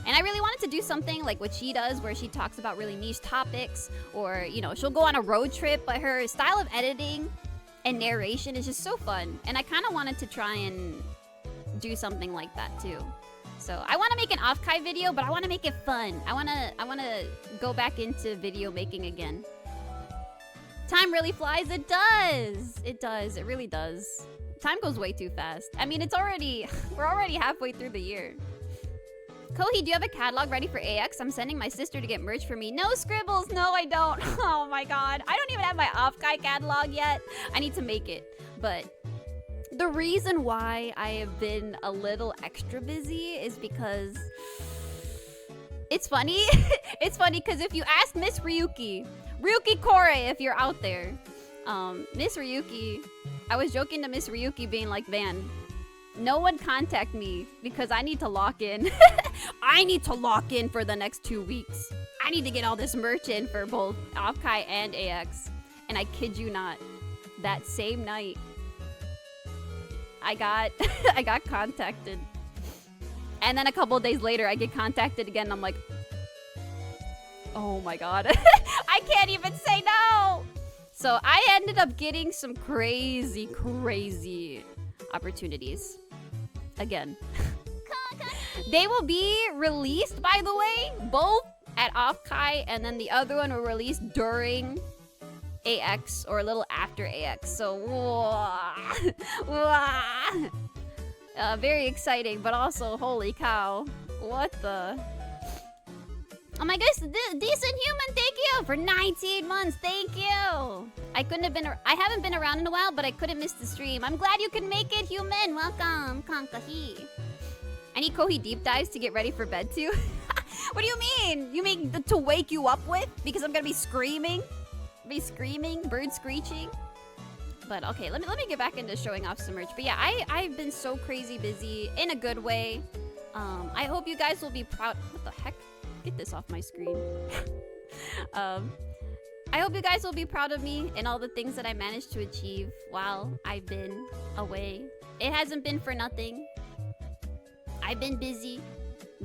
Speaker 2: And I really wanted to do something like what she does, where she talks about really niche topics, or, you know, she'll go on a road trip, but her style of editing and narration is just so fun. And I kind of wanted to try and do something like that too. So I want to make an off-Kai video, but I want to make it fun. I want to go back into video making again. Time really flies. It does. It does. It really does. Time goes way too fast. I mean, we're already halfway through the year. Kohi, do you have a catalog ready for AX? I'm sending my sister to get merch for me. No scribbles. No, I don't. Oh my god. I don't even have my off-Kai catalog yet. I need to make it. But the reason why I have been a little extra busy is because it's funny. It's funny because if you ask Miss Ryuki Kore, if you're out there, Miss Ryuki, I was joking to Miss Ryuki being like, Van, no one contact me because I need to lock in. I need to lock in for the next 2 weeks. I need to get all this merch in for both off-Kai and AX. And I kid you not, that same night, I got contacted. And then a couple days later, I get contacted again. And I'm like, oh my god. I can't even say no. So I ended up getting some crazy opportunities. Again. They will be released, by the way, both at off-Kai, and then the other one will release during AX or a little after AX. So, very exciting, but also, holy cow. What the? Oh my gosh, Decent Human, thank you for 19 months. Thank you. I haven't been around in a while, but I couldn't miss the stream. I'm glad you can make it, Human. Welcome, Kankahi. I need Kohi deep dives to get ready for bed too. What do you mean? You mean to wake you up with? Because I'm gonna be screaming? Bird screeching? But okay, let me get back into showing off some merch. But yeah, I've been so crazy busy in a good way. I hope you guys will be proud. What the heck? Get this off my screen. I hope you guys will be proud of me and all the things that I managed to achieve while I've been away. It hasn't been for nothing. I've been busy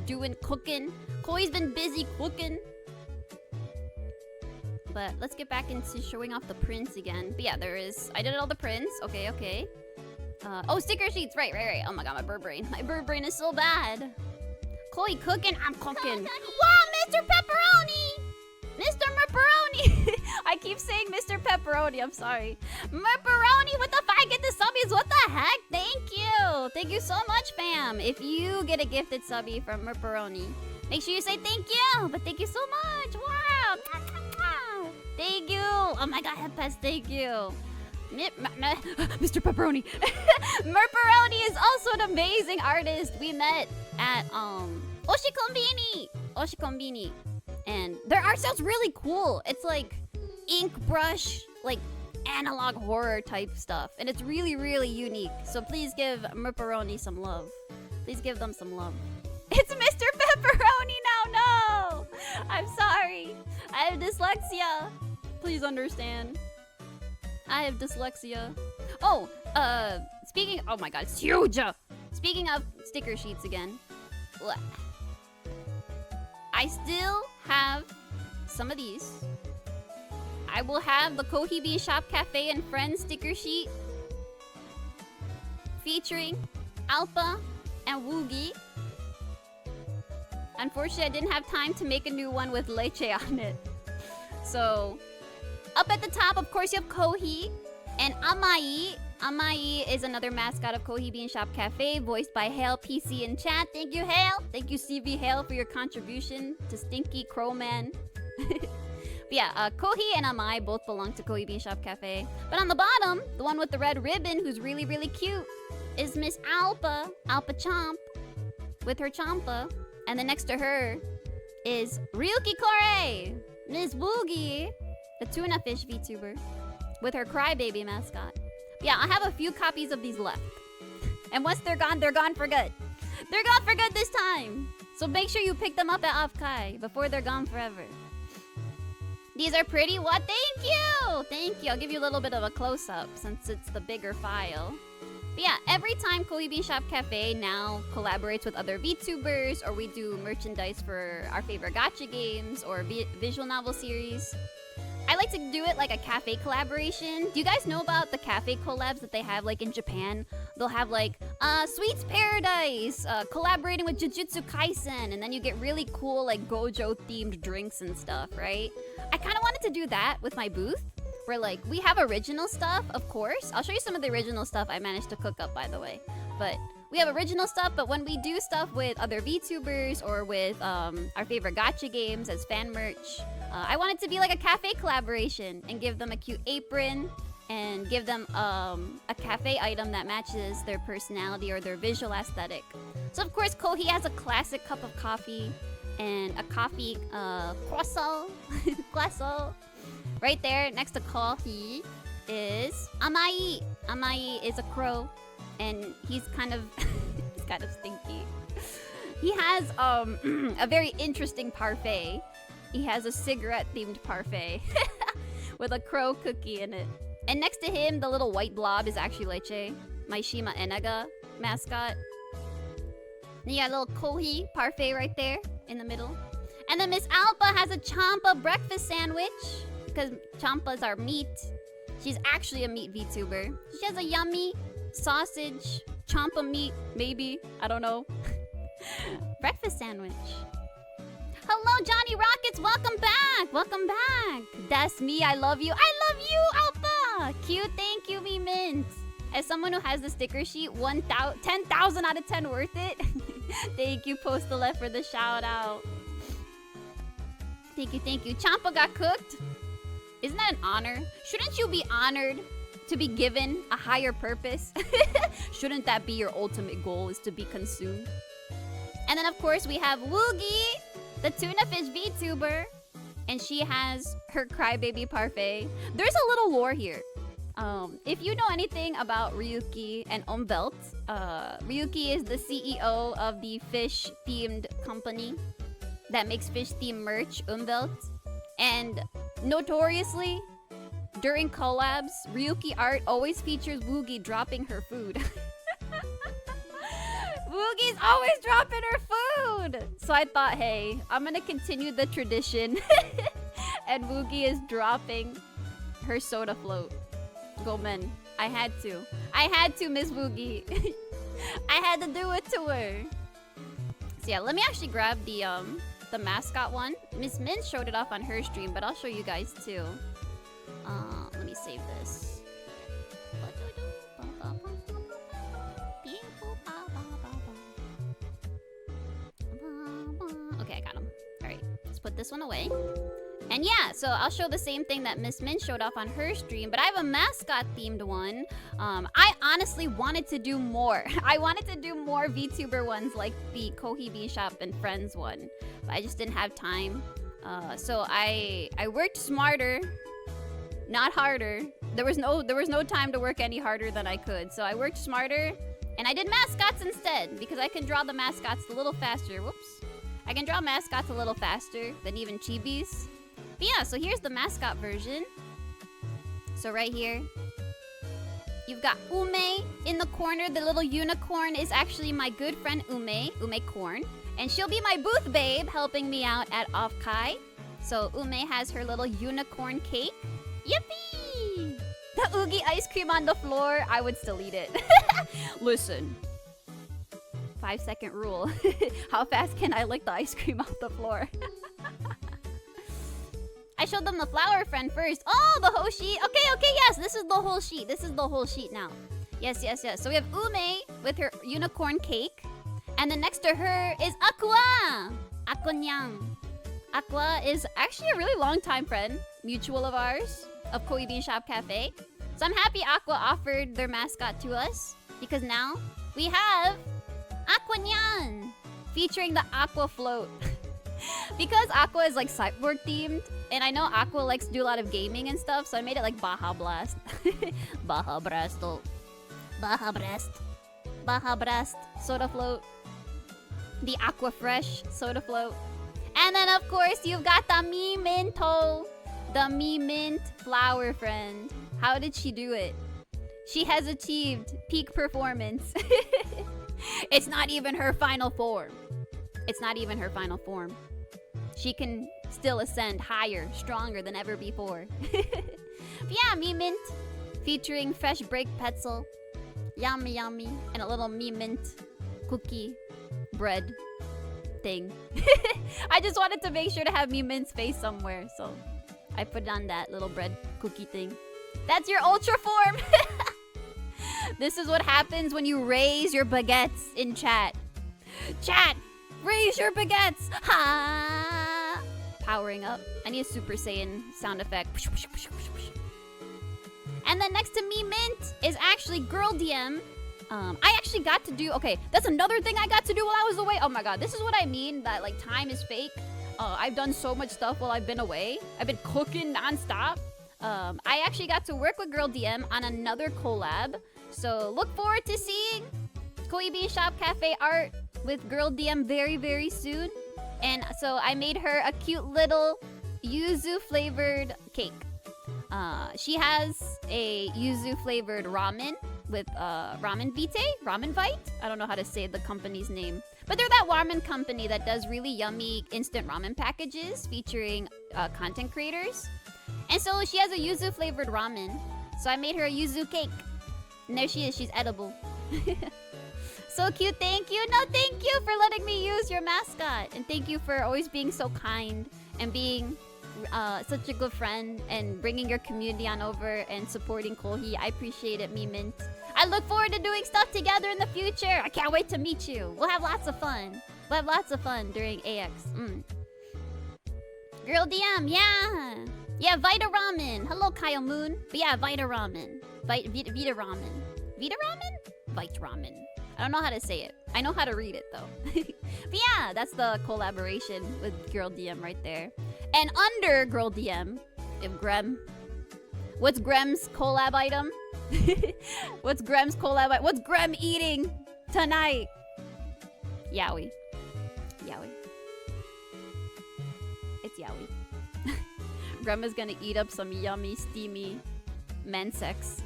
Speaker 2: doing cooking. Koi's been busy cooking. But let's get back into showing off the prints again. But yeah, I did all the prints. Okay. Oh, sticker sheets. Right. Oh my god, my bird brain. My bird brain is so bad. Koi cooking, I'm cooking. Wow, Mr. Pepperoni! Mr. Pepperoni! I keep saying Mr. Pepperoni, I'm sorry. Pepperoni with the 5 gifted subbies, what the heck? Thank you! Thank you so much, fam. If you get a gifted subby from Pepperoni, make sure you say thank you! But thank you so much! Wow! Thank you! Oh my god, Hepes, thank you! Mr. Pepperoni! Pepperoni is also an amazing artist. We met at Oshikombini. And their art style's really cool. It's like ink brush, like analog horror type stuff. And it's really, really unique. So please give Pepperoni some love. Please give them some love. It's Mr. Pepperoni now, no! I'm sorry. I have dyslexia. Please understand. I have dyslexia. Oh, oh my god, it's huge! Speaking of sticker sheets again. I still have some of these. I will have the Kohi Bean Shop Cafe and Friends sticker sheet featuring Alpha and Woogie. Unfortunately, I didn't have time to make a new one with Leche on it. So, up at the top, of course, you have Kohi and Amai. Amai is another mascot of Kohi Bean Shop Cafe, voiced by Hale PC in chat. Thank you, Hale. Thank you, CV Hale, for your contribution to Stinky Crowman. But yeah, Kohi and Amai both belong to Kohi Bean Shop Cafe. But on the bottom, the one with the red ribbon, who's really, really cute, is Miss Alpa Chomp, with her Chompa. And then next to her is Ryuki Kore, Miss Woogie, the tuna fish VTuber, with her Crybaby mascot. Yeah, I have a few copies of these left. And once they're gone for good. They're gone for good this time. So make sure you pick them up at off-Kai before they're gone forever. These are pretty. What? Thank you! Thank you. I'll give you a little bit of a close-up since it's the bigger file. But But yeah, every time Koei Bean Shop Cafe now collaborates with other VTubers, or we do merchandise for our favorite gacha games or visual novel series, I like to do it like a cafe collaboration. Do you guys know about the cafe collabs that they have like in Japan? They'll have like Sweets Paradise collaborating with Jujutsu Kaisen, and then you get really cool like Gojo themed drinks and stuff, right? I kind of wanted to do that with my booth, where like we have original stuff, of course. I'll show you some of the original stuff I managed to cook up, by the way. But we have original stuff, but when we do stuff with other VTubers or with our favorite gacha games as fan merch, I want it to be like a cafe collaboration and give them a cute apron and give them a cafe item that matches their personality or their visual aesthetic. So of course, Kohi has a classic cup of coffee and a coffee croissant. Croissant. Right there next to coffee is Amai. Amai is a crow, and he's kind of he's kind of stinky. He has a very interesting parfait. He has a cigarette-themed parfait with a crow cookie in it. And next to him, the little white blob is actually Leche, my Shima Enaga mascot. And you got a little Kohi parfait right there in the middle. And then Miss Alpa has a Champa breakfast sandwich, because Champas are meat. She's actually a meat VTuber. She has a yummy sausage, Champa meat, maybe, I don't know, breakfast sandwich. Hello, Johnny Rockets. Welcome back. Welcome back. That's me. I love you. I love you, Alpha. Cute. Thank you, me mint. As someone who has the sticker sheet, 10,000 out of 10 worth it. Thank you, Postal F, for the shout out. Thank you, thank you. Champa got cooked. Isn't that an honor? Shouldn't you be honored to be given a higher purpose? Shouldn't that be your ultimate goal, is to be consumed? And then, of course, we have Woogie, the tuna fish VTuber, and she has her crybaby parfait. There's a little lore here. If you know anything about Ryuki and Umwelt, Ryuki is the CEO of the fish-themed company that makes fish-themed merch, Umwelt. And notoriously, during collabs, Ryuki art always features Woogie dropping her food. Woogie's always dropping her food! So I thought, hey, I'm gonna continue the tradition. And Woogie is dropping her soda float. Go men. I had to. I had to, Miss Woogie. I had to do it to her. So yeah, let me actually grab the mascot one. Miss Min showed it off on her stream, but I'll show you guys too. Let me save this. Okay, I got him. Alright, let's put this one away. And yeah, so I'll show the same thing that Miss Min showed off on her stream, but I have a mascot-themed one. I honestly wanted to do more. I wanted to do more VTuber ones like the Kohi Bean Shop and Friends one, but I just didn't have time. So I worked smarter, not harder. There was no time to work any harder than I could. So I worked smarter, and I did mascots instead, because I can draw the mascots a little faster. Whoops. I can draw mascots a little faster than even chibis. But yeah, so here's the mascot version. So right here, you've got Ume in the corner. The little unicorn is actually my good friend Ume Corn. And she'll be my booth babe, helping me out at Offkai. So Ume has her little unicorn cake. Yippee! The Oogie ice cream on the floor, I would still eat it. Listen. 5-second rule. How fast can I lick the ice cream off the floor? I showed them the flower friend first. Oh, the whole sheet. Okay, yes, this is the whole sheet. This is the whole sheet now. Yes. So we have Ume with her unicorn cake. And then next to her is Aqua. Aquanyang. Aqua is actually a really long time friend, mutual of ours, of Koei Bean Shop Cafe. So I'm happy Aqua offered their mascot to us, because now we have Aquanyan, featuring the Aqua float. Because Aqua is like cyborg themed, and I know Aqua likes to do a lot of gaming and stuff, so I made it like Baja Blast. Baja Brasto. Baja Blast. Baja Blast soda float. The Aqua Fresh soda float. And then of course you've got the Mi Minto, the Mi Mint flower friend. How did she do it? She has achieved peak performance. It's not even her final form. It's not even her final form. She can still ascend higher, stronger than ever before. But yeah, Me Mint featuring fresh baked pretzel, yummy yummy, and a little Me Mint cookie bread thing. I just wanted to make sure to have Me Mint's face somewhere, so I put on that little bread cookie thing. That's your ultra form. This is what happens when you raise your baguettes in chat. Chat, raise your baguettes. Ha! Powering up. I need a Super Saiyan sound effect. And then next to Me Mint is actually Girl DM. I actually got to do, okay, that's another thing I got to do while I was away. Oh my god, this is what I mean that like time is fake. I've done so much stuff while I've been away. I've been cooking nonstop. I actually got to work with Girl DM on another collab. So look forward to seeing Koi Bean Shop Cafe art with Girl DM very, very soon. And so I made her a cute little yuzu flavored cake. She has a yuzu flavored ramen with Ramen Vite. I don't know how to say the company's name. But they're that ramen company that does really yummy instant ramen packages featuring content creators. And so she has a yuzu flavored ramen. So I made her a yuzu cake. And there she is, she's edible. So cute, thank you. No, thank you for letting me use your mascot. And thank you for always being so kind and being such a good friend and bringing your community on over and supporting Kohi. I appreciate it, Me Mint. I look forward to doing stuff together in the future. I can't wait to meet you. We'll have lots of fun. We'll have lots of fun during AX. Girl DM, yeah. Yeah, Vita Ramen. Hello, Kyle Moon. But yeah, Vita Ramen. Vita Ramen. Vita Ramen? Vita Ramen. I don't know how to say it. I know how to read it, though. But yeah, that's the collaboration with Girl DM right there. And under Girl DM, if Grem. What's Grem's collab item? What's Grem's collab item? What's Grem eating tonight? Yaoi. Yaoi. It's Yaoi. Grem is gonna eat up some yummy, steamy men sex.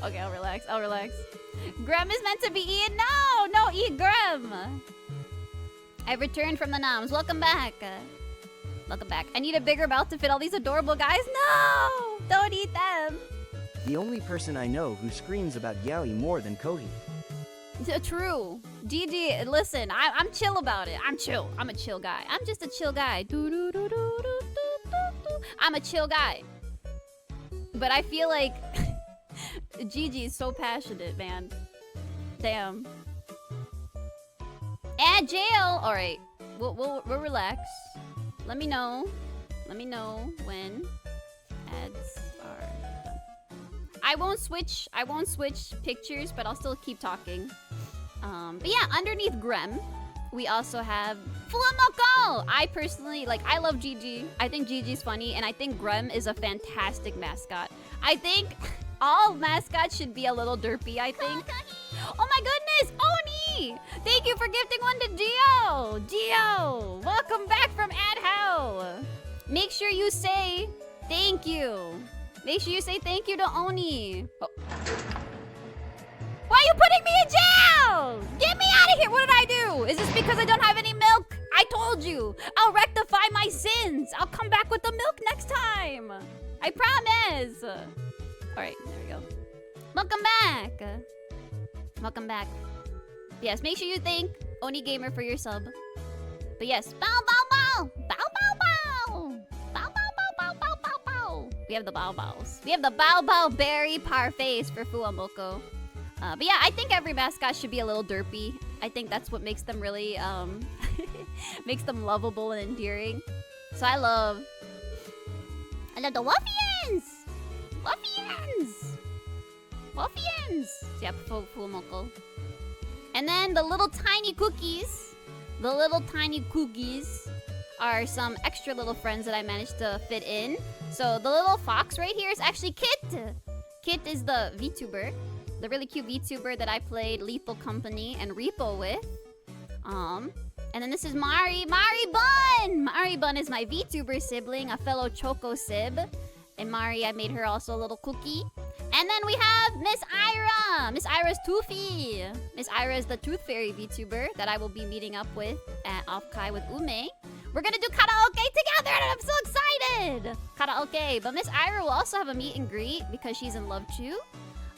Speaker 2: Okay, I'll relax. Grem is meant to be eaten. No, eat Grem. I returned from the noms. Welcome back. Welcome back. I need a bigger mouth to fit all these adorable guys. No, don't eat them.
Speaker 3: The only person I know who screams about yaoi more than Kohi.
Speaker 2: True. GG, listen, I'm chill about it. I'm chill. I'm a chill guy. I'm just a chill guy. I'm a chill guy. But I feel like GG is so passionate, man. Damn. And jail. All right, we'll relax. Let me know when ads are done. I won't switch pictures, but I'll still keep talking. But yeah, underneath Grem, we also have Fuamoko. I personally I love GG. I think GG's funny, and I think Grem is a fantastic mascot. I think all mascots should be a little derpy, I think. Oh my goodness, Oni! Thank you for gifting one to Dio! Dio! Welcome back from AdHow! Make sure you say thank you. Make sure you say thank you to Oni. Oh. Why are you putting me in jail? Get me out of here! What did I do? Is this because I don't have any milk? I told you! I'll rectify my sins! I'll come back with the milk next time! I promise! Alright, there we go. Welcome back! Welcome back. Yes, make sure you thank Oni Gamer for your sub. But yes, bow bow bow! Bow bow bow! Bow bow bow bow bow bow bow! We have the bow bows. We have the bow bow berry parfaits for Fuamoko. But yeah, I think every mascot should be a little derpy. I think that's what makes them really, makes them lovable and endearing. So I love the Wuffians! Wuffians! Wuffians! Yeah, Fuamoko. And then the little tiny cookies. The little tiny cookies are some extra little friends that I managed to fit in. So the little fox right here is actually Kit. Kit is the VTuber. The really cute VTuber that I played Lethal Company and Repo with. And then this is Mari Bun! Mari Bun is my VTuber sibling, a fellow Choco Sib. And Mari, I made her also a little cookie. And then we have Miss Ira! Miss Ira's Toofy! Miss Ira is the Tooth Fairy VTuber that I will be meeting up with at Offkai with Ume. We're gonna do karaoke together and I'm so excited! Karaoke. But Miss Ira will also have a meet and greet because she's in love too.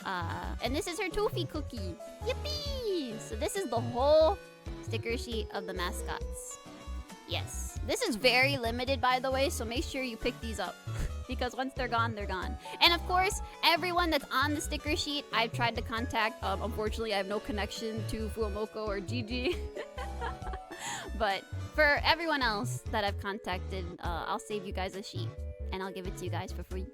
Speaker 2: And this is her Toofy cookie. Yippee! So this is the whole sticker sheet of the mascots. Yes. This is very limited, by the way, so make sure you pick these up. Because once they're gone, they're gone. And of course, everyone that's on the sticker sheet, I've tried to contact. Unfortunately, I have no connection to Fuomoko or Gigi. But for everyone else that I've contacted, I'll save you guys a sheet. And I'll give it to you guys for free.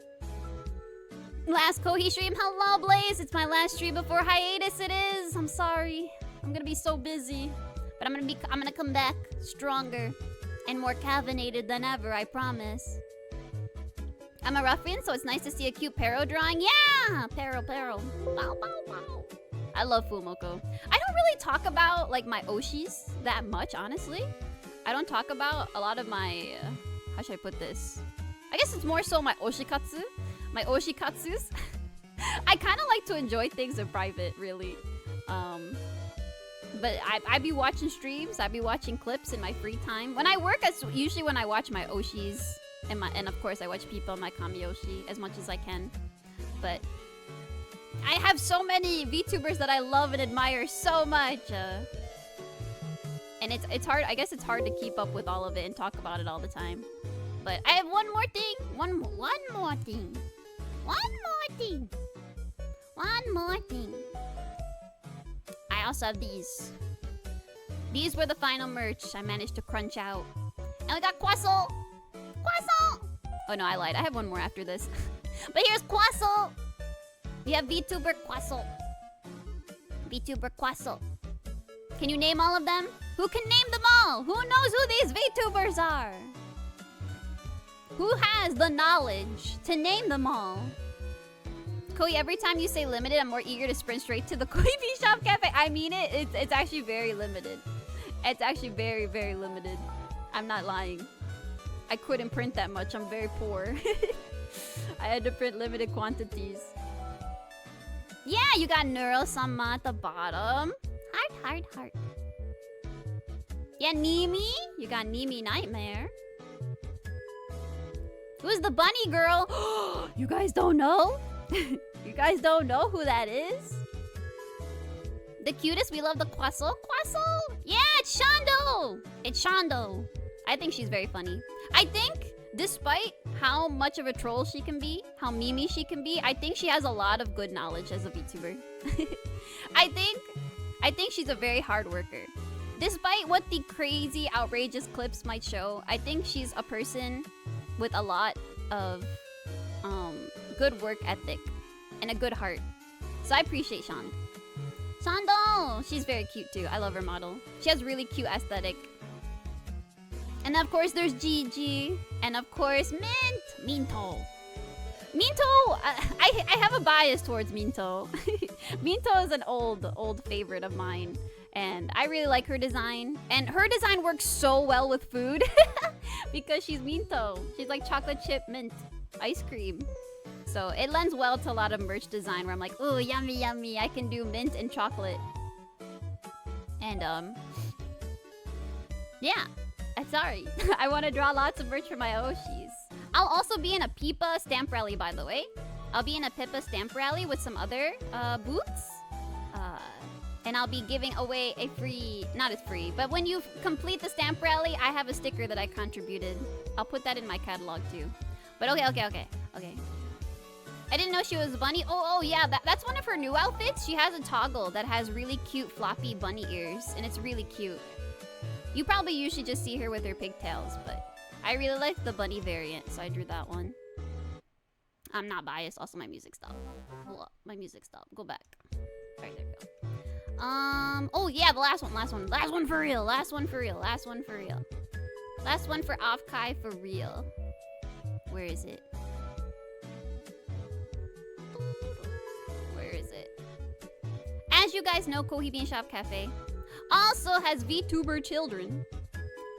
Speaker 2: Last Kohi stream. Hello, Blaze. It's my last stream before hiatus. It is. I'm sorry. I'm gonna be so busy. But I'm gonna come back stronger and more caffeinated than ever, I promise. I'm a ruffian, so it's nice to see a cute Pero drawing. Yeah! Pero. Bow, bow, bow. I love Fuomoko. I don't really talk about, like, my Oshis that much, honestly. I don't talk about a lot of my... how should I put this? I guess it's more so my Oshikatsu. My Oshikatsus. I kind of like to enjoy things in private, really. But I be watching streams. I be watching clips in my free time. When I work, it's usually when I watch my Oshis. And of course, I watch people on my Kamiyoshi as much as I can. But I have so many VTubers that I love and admire so much. And it's hard. I guess it's hard to keep up with all of it and talk about it all the time. But I have one more thing. One more thing. I also have these. These were the final merch I managed to crunch out. And we got Quassel! Oh no, I lied. I have one more after this. But here's Quassel! We have VTuber Quassel. Can you name all of them? Who can name them all? Who knows who these VTubers are? Who has the knowledge to name them all? Koi, every time you say limited, I'm more eager to sprint straight to the Koi Bee Shop Cafe. I mean it. It's actually very limited. It's actually very, very limited. I'm not lying. I couldn't print that much. I'm very poor. I had to print limited quantities. Yeah, you got Neuro-sama at the bottom. Heart. Yeah, Nimi. You got Nimi Nightmare. Who's the bunny girl? You guys don't know? You guys don't know who that is? The cutest, we love the Quassel. Yeah, it's Shondo. I think she's very funny. I think, despite how much of a troll she can be, how memey she can be, I think she has a lot of good knowledge as a VTuber. I think she's a very hard worker. Despite what the crazy, outrageous clips might show, I think she's a person with a lot of good work ethic and a good heart. So I appreciate Shondo. She's very cute too. I love her model. She has really cute aesthetic. And of course there's Gigi. And of course Minto. I have a bias towards Minto. Minto is an old favorite of mine. And I really like her design. And her design works so well with food. Because she's Minto. She's like chocolate chip mint ice cream. So it lends well to a lot of merch design where I'm like, ooh, yummy. I can do mint and chocolate. And yeah. I'm sorry. I want to draw lots of merch for my Oshis. I'll also be in a Pipa stamp rally, by the way. I'll be in a Pipa stamp rally with some other booths. And I'll be giving away a free... Not as free, but when you complete the stamp rally, I have a sticker that I contributed. I'll put that in my catalog too. But okay. I didn't know she was a bunny. Oh yeah, that's one of her new outfits. She has a toggle that has really cute floppy bunny ears. And it's really cute. You probably usually just see her with her pigtails, but I really like the bunny variant, so I drew that one. I'm not biased. Also, my music stopped. Hold up. My music stopped. Go back. Alright, there we go. Oh yeah, the last one. Last one for real. Last one for Offkai for real. Where is it? As you guys know, Kohi Bean Shop Cafe also has VTuber children.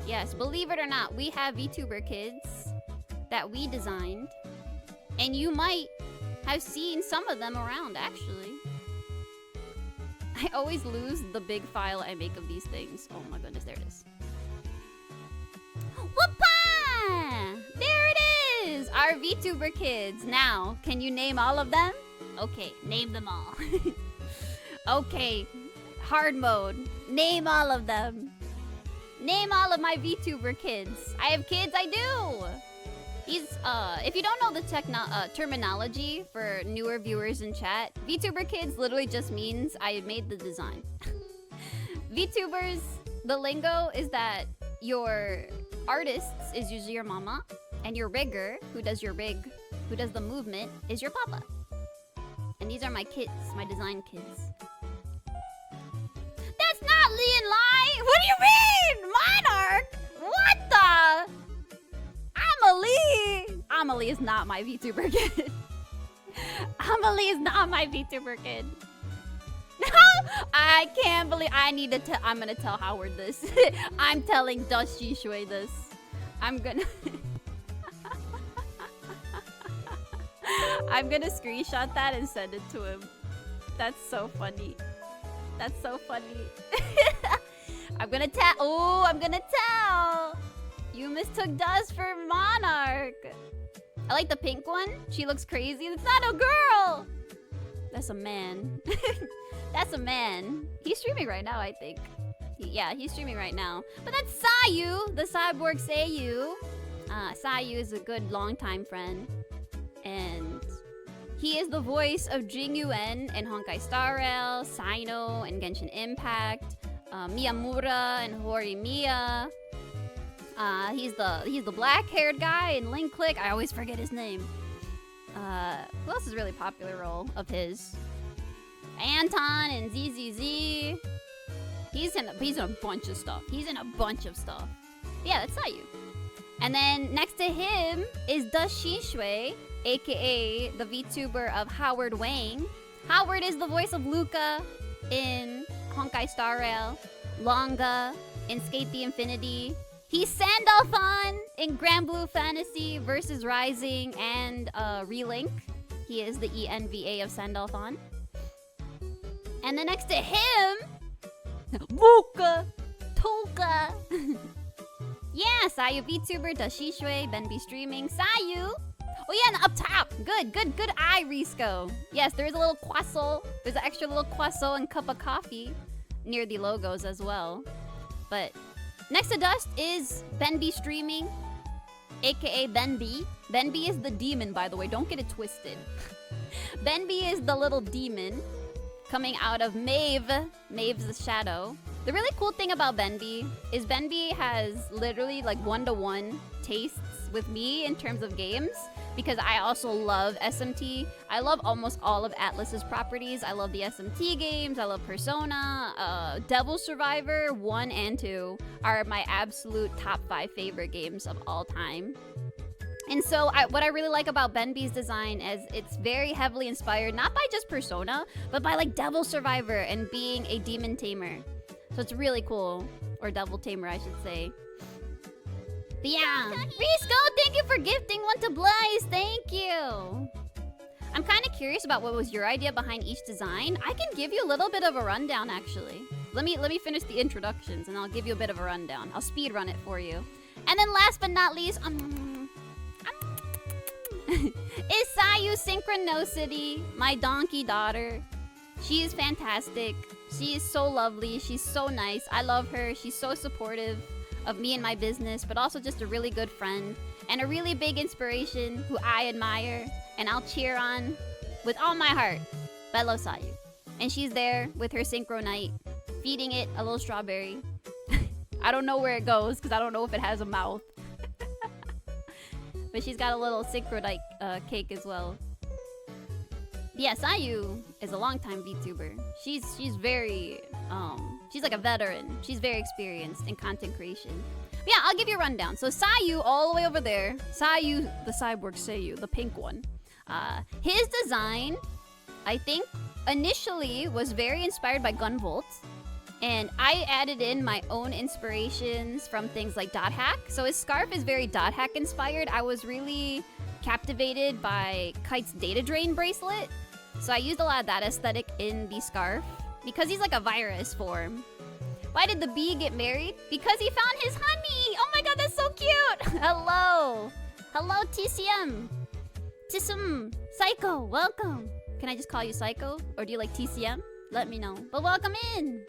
Speaker 2: Yes, believe it or not, we have VTuber kids that we designed. And you might have seen some of them around, actually. I always lose the big file I make of these things. Oh my goodness, there it is. Whoopah! There it is! Our VTuber kids. Now, can you name all of them? Okay, name them all. Okay, hard mode. Name all of them. Name all of my VTuber kids. I have kids, I do! If you don't know the terminology for newer viewers in chat, VTuber kids literally just means I made the design. VTubers, the lingo is that your artists is usually your mama, and your rigger, who does your rig, who does the movement, is your papa. And these are my kids, my design kids. That's not Lee and Lai! What do you mean? Monarch? What the? Amelie! Amelie is not my VTuber kid. Amelie is not my VTuber kid. I can't believe I'm gonna tell Howard this. I'm telling Dusty Shui this. I'm gonna screenshot that and send it to him. That's so funny. That's so funny. I'm gonna tell. You mistook Dust for Monarch. I like the pink one. She looks crazy. It's not a girl. That's a man. That's a man. He's streaming right now, I think. Yeah, he's streaming right now. But that's Sayu, the cyborg Seiyu. Sayu is a good longtime friend. And he is the voice of Jing Yuan in Honkai Star Rail, Sino in Genshin Impact, Miyamura and Horimiya. He's the black-haired guy in Link Click. I always forget his name. Who else is a really popular role of his? Anton and ZZZ. He's in a bunch of stuff. Yeah, that's Sayu. And then next to him is Dusty Shui, aka the VTuber of Howard Wang. Howard is the voice of Luca in Honkai Star Rail, Longa in Skate the Infinity. He's Sandalphon in Grand Blue Fantasy versus Rising and Relink. He is the ENVA of Sandalphon. And then next to him, Muka Toka. Yeah, Sayu VTuber, Dusty Shui, Benby streaming, Sayu. Oh yeah, and up top. Good eye, Risco. Yes, there is a little croissant. There's an extra little croissant and cup of coffee near the logos as well. But next to Dust is Benby streaming, aka Benby. Benby is the demon, by the way. Don't get it twisted. Benby is the little demon coming out of Maeve's shadow. The really cool thing about Benby is Benby has literally like one-to-one tastes with me in terms of games, because I also love SMT. I love almost all of Atlus's properties. I love the SMT games. I love Persona. Devil Survivor 1 and 2 are my absolute top 5 favorite games of all time. And so what I really like about Benby's design is it's very heavily inspired, not by just Persona, but by like Devil Survivor and being a demon tamer. So it's really cool. Or Devil Tamer, I should say. But yeah, Risco, thank you for gifting one to Blaze. Thank you. I'm kind of curious about what was your idea behind each design. I can give you a little bit of a rundown, actually. Let me finish the introductions, and I'll give you a bit of a rundown. I'll speed run it for you. And then last but not least, is Sayu Synchronicity, my donkey daughter. She is fantastic. She is so lovely. She's so nice. I love her. She's so supportive of me and my business, but also just a really good friend and a really big inspiration who I admire and I'll cheer on with all my heart. But I love Sayu. And she's there with her Synchronite, feeding it a little strawberry. I don't know where it goes because I don't know if it has a mouth. But she's got a little Synchronite cake as well. Yeah, Sayu is a longtime VTuber. She's very, she's like a veteran. She's very experienced in content creation. But yeah, I'll give you a rundown. So Sayu, all the way over there, Sayu, the cyborg Seiyu, the pink one. His design, I think, initially was very inspired by Gunvolt. And I added in my own inspirations from things like Dot Hack. So his scarf is very Dot Hack inspired. I was really captivated by Kite's data drain bracelet. So I used a lot of that aesthetic in the scarf because he's like a virus form. Why did the bee get married? Because he found his honey. Oh my god, that's so cute. Hello. Hello, TCM. Tissum. Psycho, welcome. Can I just call you Psycho? Or do you like TCM? Let me know. But welcome in.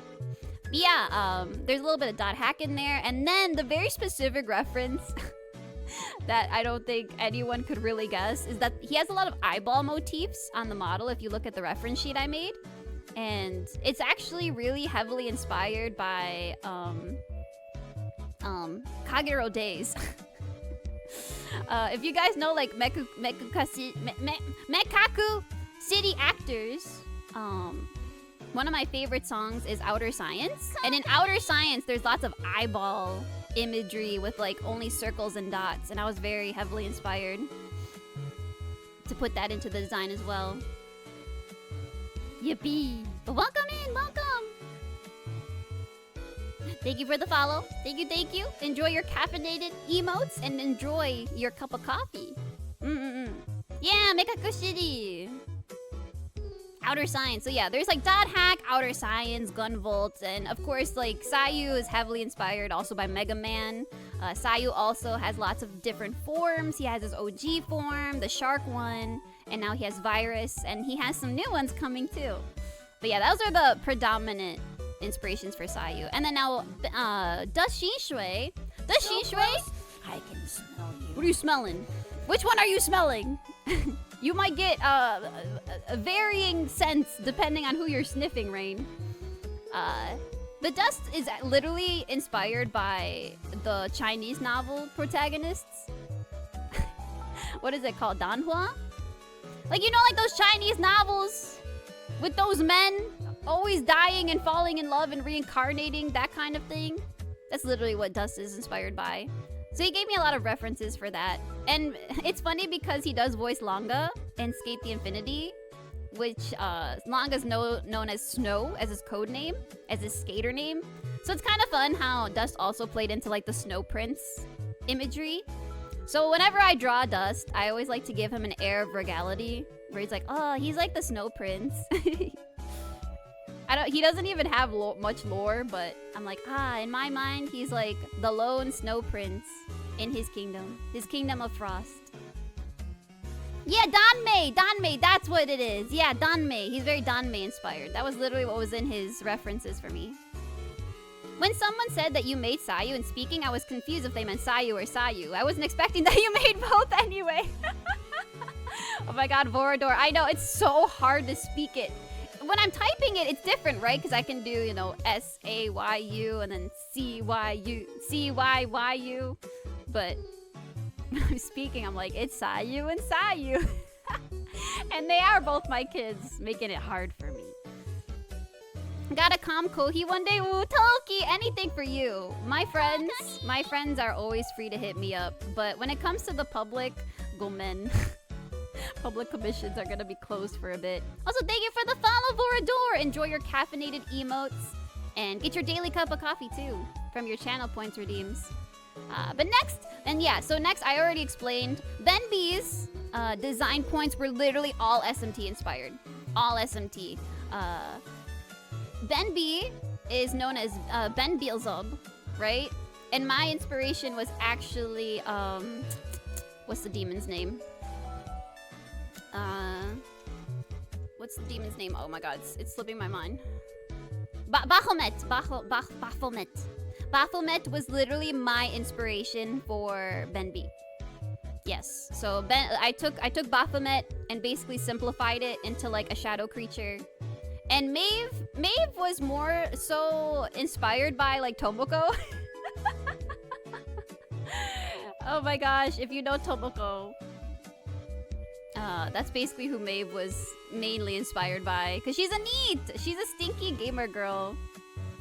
Speaker 2: But yeah, there's a little bit of dot hack in there. And then the very specific reference that I don't think anyone could really guess is that he has a lot of eyeball motifs on the model if you look at the reference sheet I made. And it's actually really heavily inspired by Kagero Days. If you guys know like Mekaku City actors, one of my favorite songs is Outer Science. And in Outer Science, there's lots of eyeball imagery with like only circles and dots. And I was very heavily inspired to put that into the design as well. Yippee! But welcome in, welcome! Thank you for the follow. Thank you. Enjoy your caffeinated emotes and enjoy your cup of coffee. Yeah, Mekaku City! Outer Science. So yeah, there's like Dot Hack, Outer Science, Gunvolt, and of course like Sayu is heavily inspired also by Mega Man. Sayu also has lots of different forms. He has his OG form, the shark one, and now he has Virus, and he has some new ones coming too. But yeah, those are the predominant inspirations for Sayu. And then now, Dust Shishui. Dust Shishui?
Speaker 4: I can smell you.
Speaker 2: What are you smelling? Which one are you smelling? You might get a varying sense depending on who you're sniffing, Rain. The dust is literally inspired by the Chinese novel protagonists. What is it called? Danhua? Like, you know, like those Chinese novels with those men always dying and falling in love and reincarnating, that kind of thing? That's literally what Dust is inspired by. So he gave me a lot of references for that. And it's funny because he does voice Langa in Skate the Infinity, which Langa's known as Snow as his code name, as his skater name. So it's kind of fun how Dust also played into like the Snow Prince imagery. So whenever I draw Dust, I always like to give him an air of regality, where he's like, oh, he's like the Snow Prince. He doesn't even have much lore, but I'm like, in my mind, he's like the lone Snow Prince in his kingdom of frost. Yeah, Danmei, that's what it is. Yeah, Danmei, he's very Danmei inspired. That was literally what was in his references for me. When someone said that you made Sayu in speaking, I was confused if they meant Sayu or Sayu. I wasn't expecting that you made both anyway. Oh my god, Vorador, I know, it's so hard to speak it. When I'm typing it, it's different, right? Because I can do, you know, S-A-Y-U and then C-Y-U, C-Y-Y-U. But when I'm speaking, I'm like, it's Sayu and Sayu. And they are both my kids, making it hard for me. Gotta calm Kohi one day. Ooh, Toki, anything for you. My friends are always free to hit me up. But when it comes to the public, gomen. Public commissions are gonna be closed for a bit. Also, thank you for the follow, Vorador! Enjoy your caffeinated emotes. And get your daily cup of coffee, too, from your channel points redeems. But next, next I already explained, Benby's design points were literally all SMT inspired. All SMT. Benby is known as Ben Beelzebub, right? And my inspiration was actually, what's the demon's name? What's the demon's name? Oh my god, it's slipping my mind. Baphomet. Baphomet was literally my inspiration for Benby. Yes, so I took Baphomet and basically simplified it into like a shadow creature. And Maeve was more so inspired by like Tomoko. Oh my gosh, if you know Tomoko. That's basically who Maeve was mainly inspired by. Because she's a stinky gamer girl.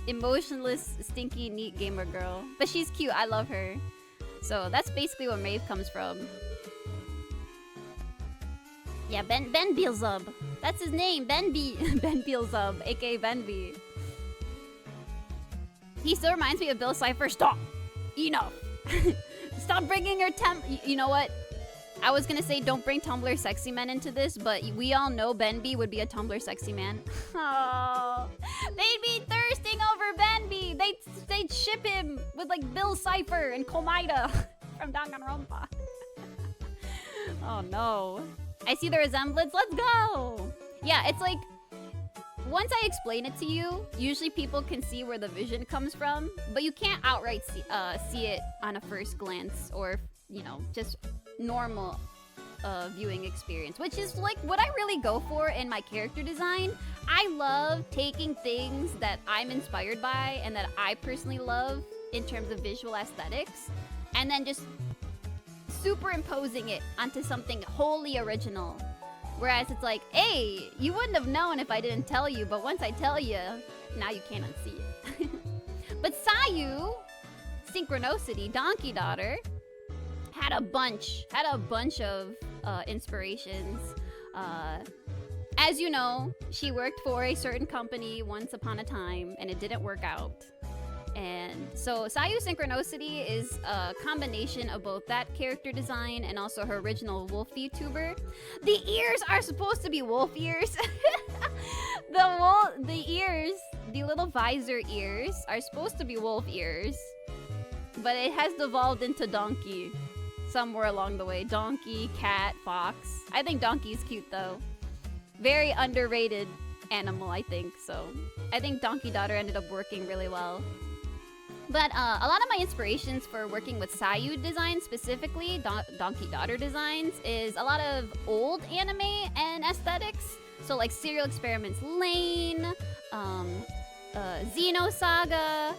Speaker 2: Emotionless, stinky, neat gamer girl. But she's cute, I love her. So that's basically where Maeve comes from. Yeah, Ben Beelzebub. That's his name, Ben Beelzebub, aka Benby. He still reminds me of Bill Cipher. Stop! Enough! Stop bringing your you know what? I was gonna say don't bring Tumblr sexy men into this, but we all know Benby would be a Tumblr sexy man. Oh, they'd be thirsting over Benby. They'd ship him with like Bill Cipher and Komaida from Danganronpa. Oh no. I see the resemblance. Let's go. Yeah, it's like once I explain it to you, usually people can see where the vision comes from, but you can't outright see it on a first glance or, you know, just normal viewing experience, which is like what I really go for in my character design. I love taking things that I'm inspired by and that I personally love in terms of visual aesthetics, and then just superimposing it onto something wholly original. Whereas it's like, hey, you wouldn't have known if I didn't tell you, but once I tell you, now you can't unsee it. But Sayu, Synchronicity, Donkey Daughter, had a bunch of inspirations. As you know, she worked for a certain company once upon a time, and it didn't work out. And so Sayu Synchronicity is a combination of both that character design and also her original wolf VTuber. The ears are supposed to be wolf ears. The ears, the little visor ears, are supposed to be wolf ears. But it has devolved into donkey somewhere along the way. Donkey, cat, fox. I think donkey's cute though. Very underrated animal, I think. So I think Donkey Daughter ended up working really well. But a lot of my inspirations for working with Sayu designs, specifically Donkey Daughter designs, is a lot of old anime and aesthetics. So like Serial Experiments Lane, Xenosaga,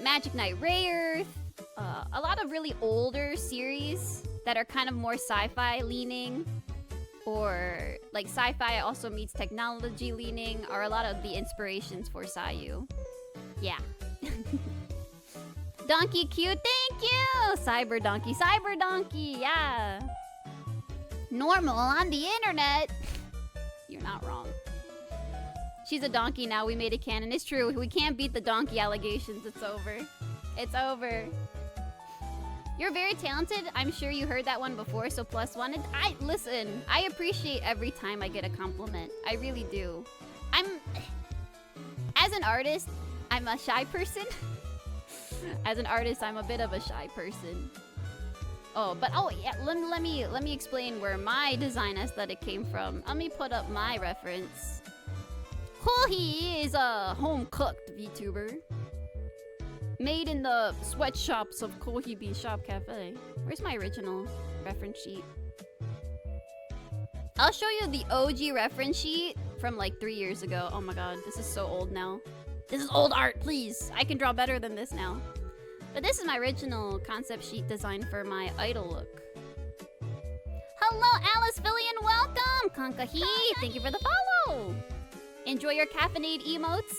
Speaker 2: Magic Knight Rayearth, a lot of really older series that are kind of more sci-fi leaning, or like sci-fi also meets technology leaning, are a lot of the inspirations for Sayu. Yeah. Donkey cute, thank you! Cyber Donkey, yeah. Normal on the internet. You're not wrong. She's a donkey now, we made it canon. It's true, we can't beat the donkey allegations, it's over. It's over. You're very talented, I'm sure you heard that one before, so +1. Listen, I appreciate every time I get a compliment. I really do. As an artist, I'm a shy person. As an artist, I'm a bit of a shy person. Let me explain where my design aesthetic came from. Let me put up my reference. Kohi is a home-cooked VTuber. Made in the sweatshops of Kohi Bee Shop Cafe. Where's my original reference sheet? I'll show you the OG reference sheet from like 3 years ago. Oh my god, this is so old now. This is old art, please. I can draw better than this now. But this is my original concept sheet design for my idol look. Hello, Alice Fillion, welcome! Kankahi, thank you for the follow! Enjoy your caffeinated emotes.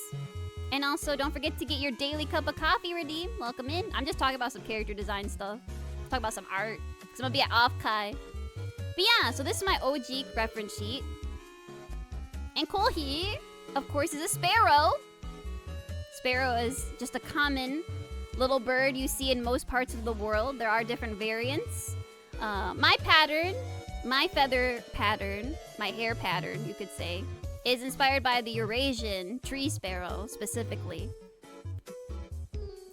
Speaker 2: And also, don't forget to get your daily cup of coffee redeemed. Welcome in. I'm just talking about some character design stuff. Talk about some art. Because I'm gonna be at Off-Kai. But yeah, so this is my OG reference sheet. And Kohi, of course, is a sparrow. Sparrow is just a common little bird you see in most parts of the world. There are different variants. My pattern, my feather pattern, my hair pattern, you could say, is inspired by the Eurasian tree sparrow, specifically.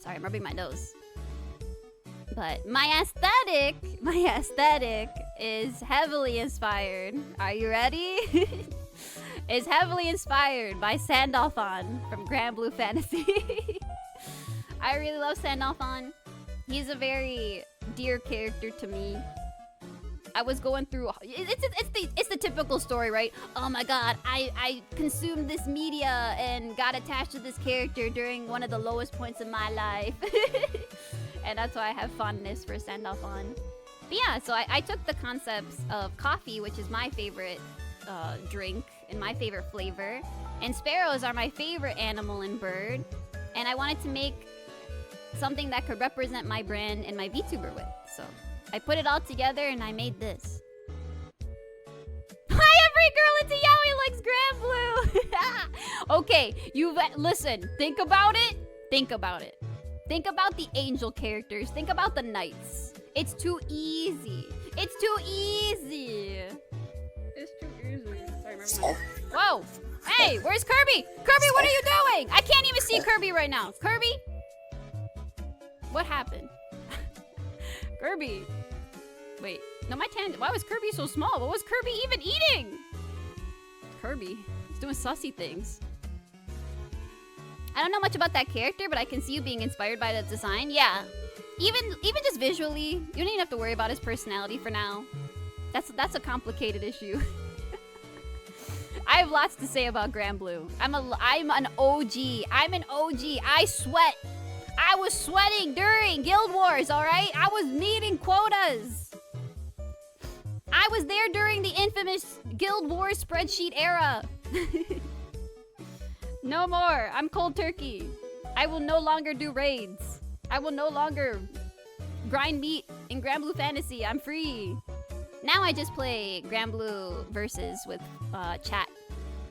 Speaker 2: Sorry, I'm rubbing my nose. But my aesthetic is heavily inspired. Are you ready? Is heavily inspired by Sandalphon from Grand Blue Fantasy. I really love Sandalphon. He's a very dear character to me. I was going through it's the typical story, right? Oh my god, I consumed this media and got attached to this character during one of the lowest points in my life. And that's why I have fondness for Sandalphon. But yeah, so I took the concepts of coffee, which is my favorite drink and my favorite flavor, and sparrows are my favorite animal and bird, and I wanted to make something that could represent my brand and my VTuber with. So I put it all together and I made this. Hi, every girl into Yaoi likes Grand Blue. Okay, listen. Think about it. Think about it. Think about the angel characters. Think about the knights. It's too easy. It's too easy. It's too easy. Sorry, whoa! Hey, where's Kirby? Kirby, what are you doing? I can't even see Kirby right now. Kirby? What happened? Kirby. Wait, no, my tan. Why was Kirby so small? What was Kirby even eating? Kirby, he's doing sussy things. I don't know much about that character, but I can see you being inspired by the design. Yeah, even just visually, you don't even have to worry about his personality for now. That's a complicated issue. I have lots to say about Granblue. I'm an OG. I'm an OG. I sweat. I was sweating during Guild Wars, all right? I was meeting quotas. I was there during the infamous Guild Wars spreadsheet era. No more. I'm cold turkey. I will no longer do raids. I will no longer grind meat in Granblue Fantasy. I'm free. Now I just play Granblue Versus with chat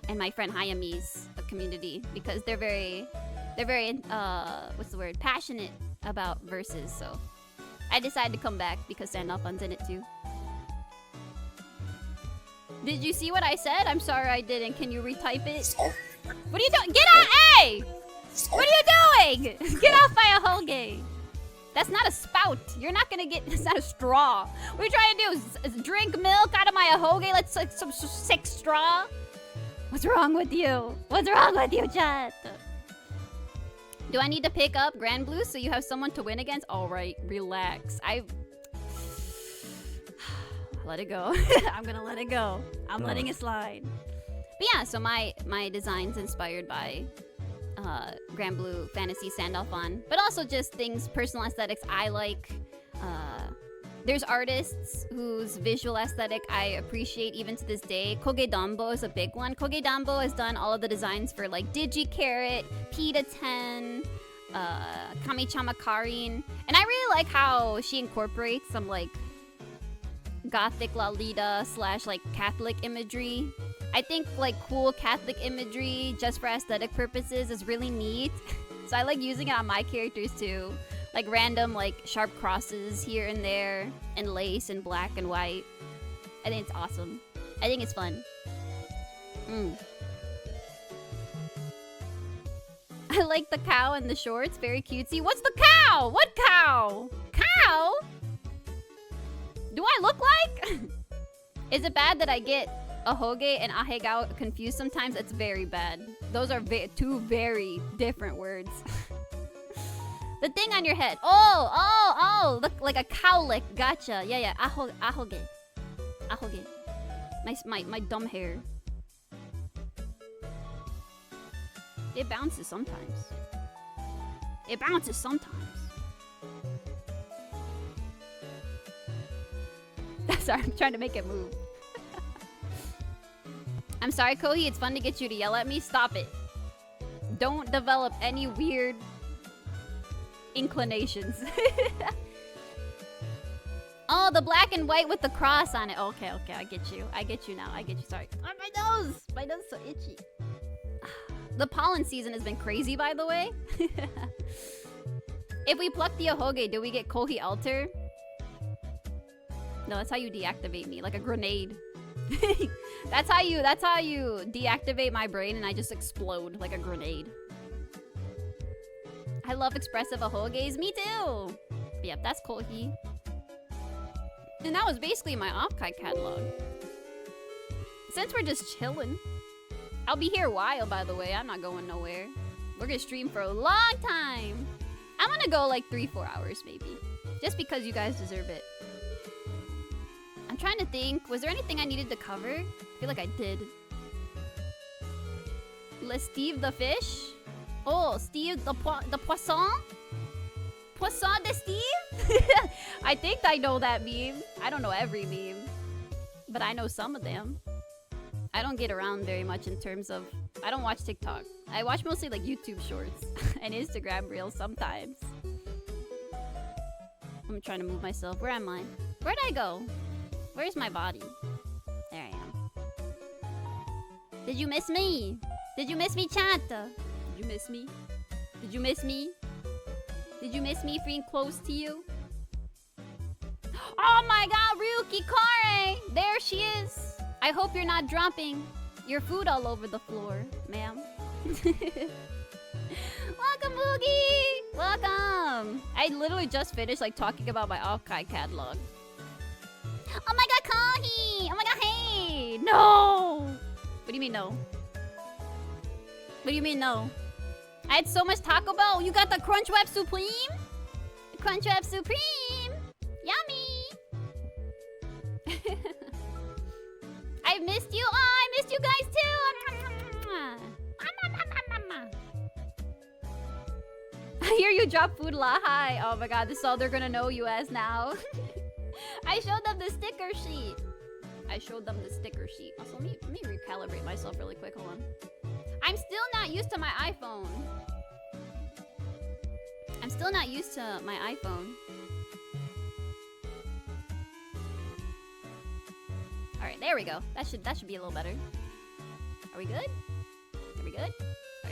Speaker 2: and my friend Hayame's community because they're very what's the word? Passionate about Versus. So I decided to come back because Sandalphon's in it too. Did you see what I said? I'm sorry I didn't. Can you retype it? What are you doing? Get out! Hey! What are you doing? Get off my Ahoge. That's not a spout. You're not gonna get. It's not a straw. What are you trying to do? Drink milk out of my Ahoge? Let's like some sick straw. What's wrong with you? What's wrong with you, chat? Do I need to pick up Granblue so you have someone to win against? All right, relax. Let it go. I'm gonna let it go. I'm letting it slide. But yeah, so my design's inspired by Granblue Fantasy Sandalphon, but also just things, personal aesthetics I like. There's artists whose visual aesthetic I appreciate even to this day. Koge is a big one. Koge has done all of the designs for like Digicarrot, Pita 10, Kamichama Karin, and I really like how she incorporates some like gothic Lolita / like Catholic imagery. I think like cool Catholic imagery just for aesthetic purposes is really neat. So I like using it on my characters too. Like random like sharp crosses here and there and lace and black and white. I think it's awesome. I think it's fun. I like the cow and the shorts, very cutesy. What's the cow? What cow? Cow? Do I look like? Is it bad that I get Ahoge and Ahegao confused sometimes? It's very bad. Those are two very different words. The thing on your head. Oh, look like a cowlick. Gotcha. Yeah. Ahoge. My dumb hair. It bounces sometimes. Sorry, I'm trying to make it move. I'm sorry, Kohi, it's fun to get you to yell at me. Stop it. Don't develop any weird inclinations. Oh, the black and white with the cross on it. Okay, I get you. I get you now. Sorry. Oh, my nose! My nose is so itchy. The pollen season has been crazy, by the way. If we pluck the Ahoge, do we get Kohi Alter? No, that's how you deactivate me, like a grenade. That's how you deactivate my brain and I just explode like a grenade. I love expressive Ahoges. Me too. But yep, that's Kohi. And that was basically my Offkai catalog. Since we're just chilling, I'll be here a while, by the way. I'm not going nowhere. We're gonna stream for a long time. I'm gonna go like 3-4 hours maybe. Just because you guys deserve it. I'm trying to think. Was there anything I needed to cover? I feel like I did. Le Steve the fish? Oh, Steve the poisson? Poisson de Steve? I think I know that meme. I don't know every meme. But I know some of them. I don't get around very much in terms of... I don't watch TikTok. I watch mostly like YouTube shorts and Instagram reels sometimes. I'm trying to move myself. Where am I? Where'd I go? Where's my body? There I am. Did you miss me? Did you miss me, chat? Did you miss me? Did you miss me? Did you miss me being close to you? Oh my god, Ryuki Kare! There she is. I hope you're not dropping your food all over the floor, ma'am. Welcome, Boogie! Welcome! I literally just finished like talking about my Akai catalog. Oh my god, Kahi! Oh my god, hey! No! What do you mean no? What do you mean no? I had so much Taco Bell. You got the Crunch Wrap Supreme? The Crunch Wrap Supreme! Yummy! I missed you. Oh, I missed you guys too. I hear you drop food la hi. Oh my god, this is all they're gonna know you as now. I showed them the sticker sheet. Also, let me recalibrate myself really quick. Hold on. I'm still not used to my iPhone. All right, there we go. That should be a little better. Are we good? Are we good? All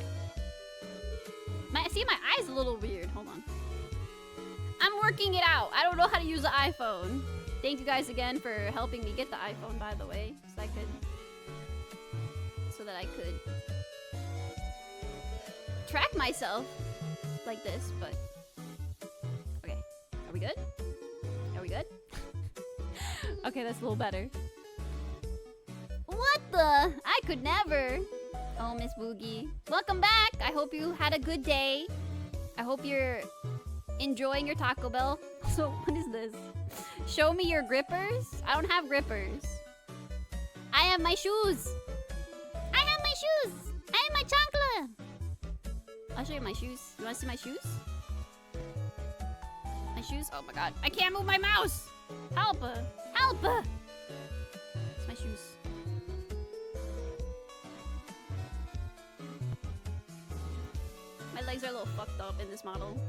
Speaker 2: right. See, my eye's a little weird. Hold on. I'm working it out. I don't know how to use the iPhone. Thank you guys again for helping me get the iPhone, by the way, so that I could track myself like this. But okay, are we good? Are we good? Okay, that's a little better. What the? I could never. Oh, Miss Boogie. Welcome back. I hope you had a good day. I hope you're enjoying your Taco Bell. So, what is this? Show me your grippers? I don't have grippers. I have my shoes. I have my shoes. I have my chancla. I'll show you my shoes. You want to see my shoes? My shoes? Oh my god. I can't move my mouse. Help. Help. It's my shoes. My legs are a little fucked up in this model.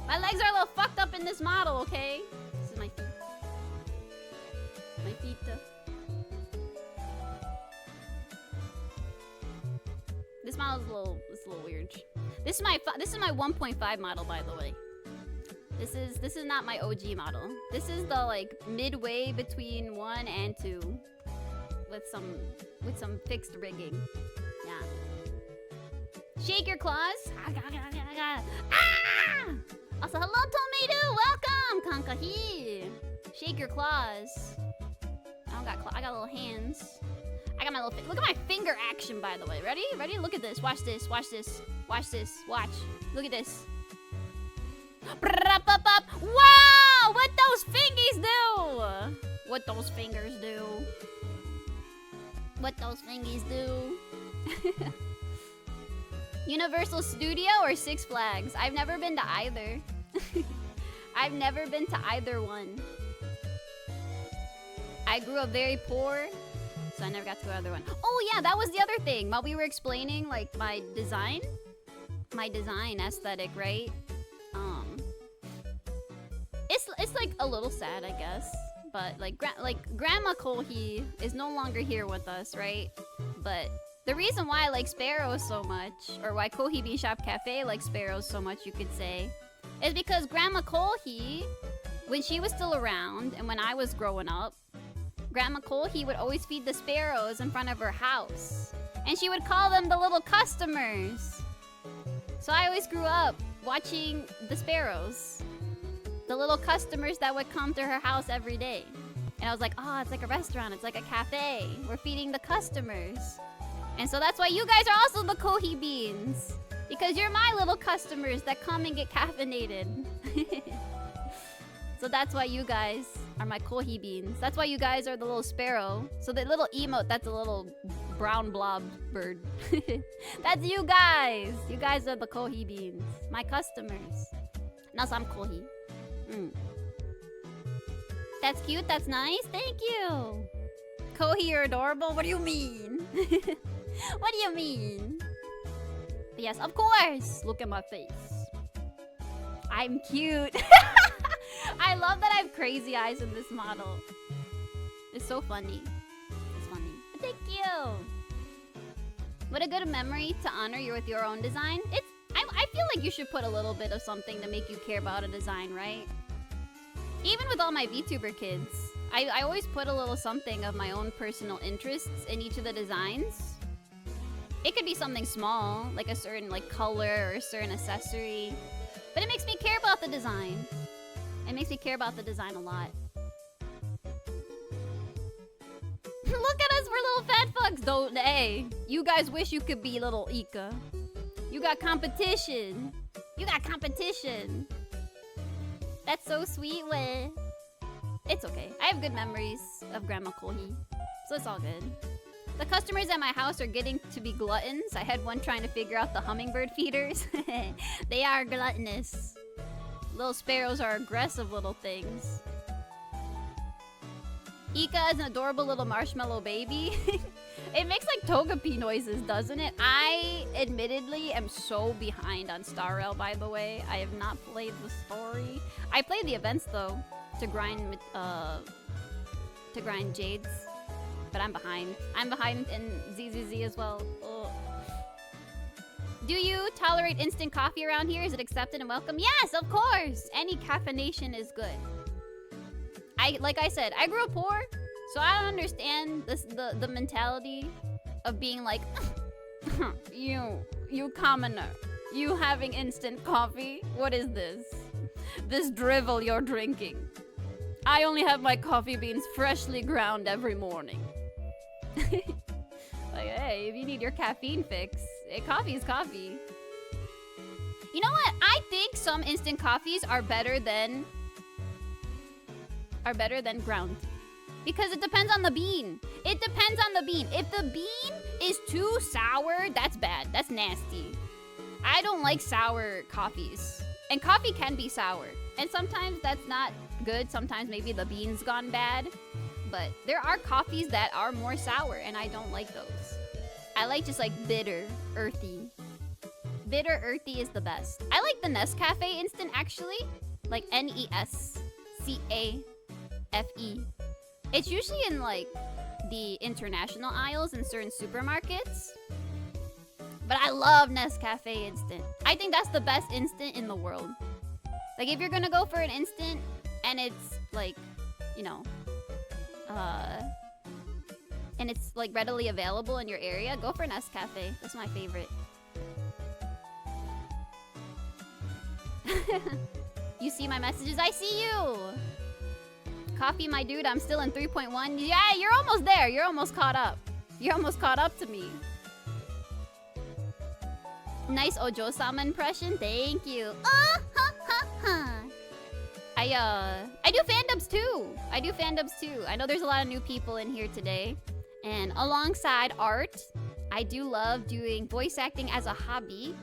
Speaker 2: My legs are a little fucked up in this model, okay? This is my feet. My feet. This model is a little weird. This is my 1.5 model, by the way. This is not my OG model. This is the like midway between 1 and 2, with some fixed rigging. Yeah. Shake your claws. Ah! Also, hello, Tomato. Welcome, Kankahi. Shake your claws. I got little hands. I got my little. Look at my finger action, by the way. Ready? Ready? Look at this. Watch this. Watch this. Watch this. Watch. Look at this. Wow! What those fingies do? What those fingers do? What those fingies do? Universal Studio or Six Flags? I've never been to either. I've never been to either one. I grew up very poor, so I never got to go to either one. Oh yeah, that was the other thing. While we were explaining like my design aesthetic, right? It's like a little sad, I guess. But like Grandma Kohi is no longer here with us, right? But the reason why I like sparrows so much, or why Kohi Bean Shop Cafe likes sparrows so much, you could say, is because Grandma Kohi, when she was still around and when I was growing up, Grandma Kohi would always feed the sparrows in front of her house. And she would call them the little customers. So I always grew up watching the sparrows. The little customers that would come to her house every day. And I was like, oh, it's like a restaurant. It's like a cafe. We're feeding the customers. And so that's why you guys are also the Kohi Beans. Because you're my little customers that come and get caffeinated. So that's why you guys are my Kohi Beans. That's why you guys are the little sparrow. So the little emote, that's a little brown blob bird. That's you guys. You guys are the Kohi Beans. My customers. Now I'm Kohi. That's cute. That's nice. Thank you. Kohi, you're adorable. What do you mean? What do you mean? But yes, of course. Look at my face. I'm cute. I love that I have crazy eyes in this model. It's so funny. It's funny. But thank you. What a good memory to honor you with your own design. I feel like you should put a little bit of something to make you care about a design, right? Even with all my VTuber kids, I always put a little something of my own personal interests in each of the designs. It could be something small, like a certain like color or a certain accessory, but it makes me care about the design. It makes me care about the design a lot. Look at us, we're little fat fucks, don't they? You guys wish you could be little Ika. You got competition. You got competition. That's so sweet, Weh. It's okay. I have good memories of Grandma Kohi, so it's all good. The customers at my house are getting to be gluttons. I had one trying to figure out the hummingbird feeders. They are gluttonous. Little sparrows are aggressive little things. Ika is an adorable little marshmallow baby. It makes like Togepi noises, doesn't it? I admittedly am so behind on Star Rail, by the way. I have not played the story. I played the events though to grind Jades, but I'm behind. I'm behind in ZZZ as well. Ugh. Do you tolerate instant coffee around here? Is it accepted and welcome? Yes, of course. Any caffeination is good. Like I said, I grew up poor, so I don't understand the mentality of being like, you commoner, you having instant coffee? What is this? This drivel you're drinking. I only have my coffee beans freshly ground every morning. Like, hey, if you need your caffeine fix, coffee is coffee. You know what? I think some instant coffees are better than ground. Because it depends on the bean. It depends on the bean. If the bean is too sour, that's bad. That's nasty. I don't like sour coffees. And coffee can be sour. And sometimes that's not good. Sometimes maybe the bean's gone bad. But there are coffees that are more sour, and I don't like those. I like just like bitter, earthy. Bitter, earthy is the best. I like the Nescafe instant, actually. Like Nescafe. It's usually in like the international aisles in certain supermarkets. But I love Nescafe instant. I think that's the best instant in the world. Like if you're gonna go for an instant and it's like, you know, and it's like readily available in your area, go for Nescafe. That's my favorite. You see my messages? I see you! Coffee, my dude, I'm still in 3.1. Yeah, you're almost there. You're almost caught up. You're almost caught up to me. Nice Ojo-sama impression. Thank you. I do fandubs too. I know there's a lot of new people in here today. And alongside art, I do love doing voice acting as a hobby.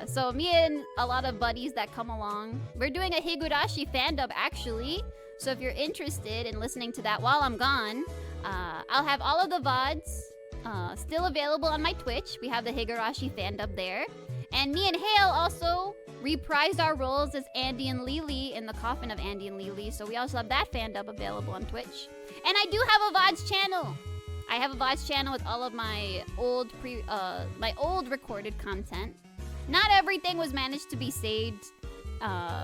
Speaker 2: So me and a lot of buddies that come along, we're doing a Higurashi fandub actually. So if you're interested in listening to that while I'm gone, I'll have all of the VODs still available on my Twitch. We have the Higurashi fandub there. And me and Hale also reprised our roles as Andy and Lily in the Coffin of Andy and Lily. So we also have that fandub available on Twitch. And I do have a VODs channel. I have a VODs channel with all of my old recorded content. Not everything was managed to be saved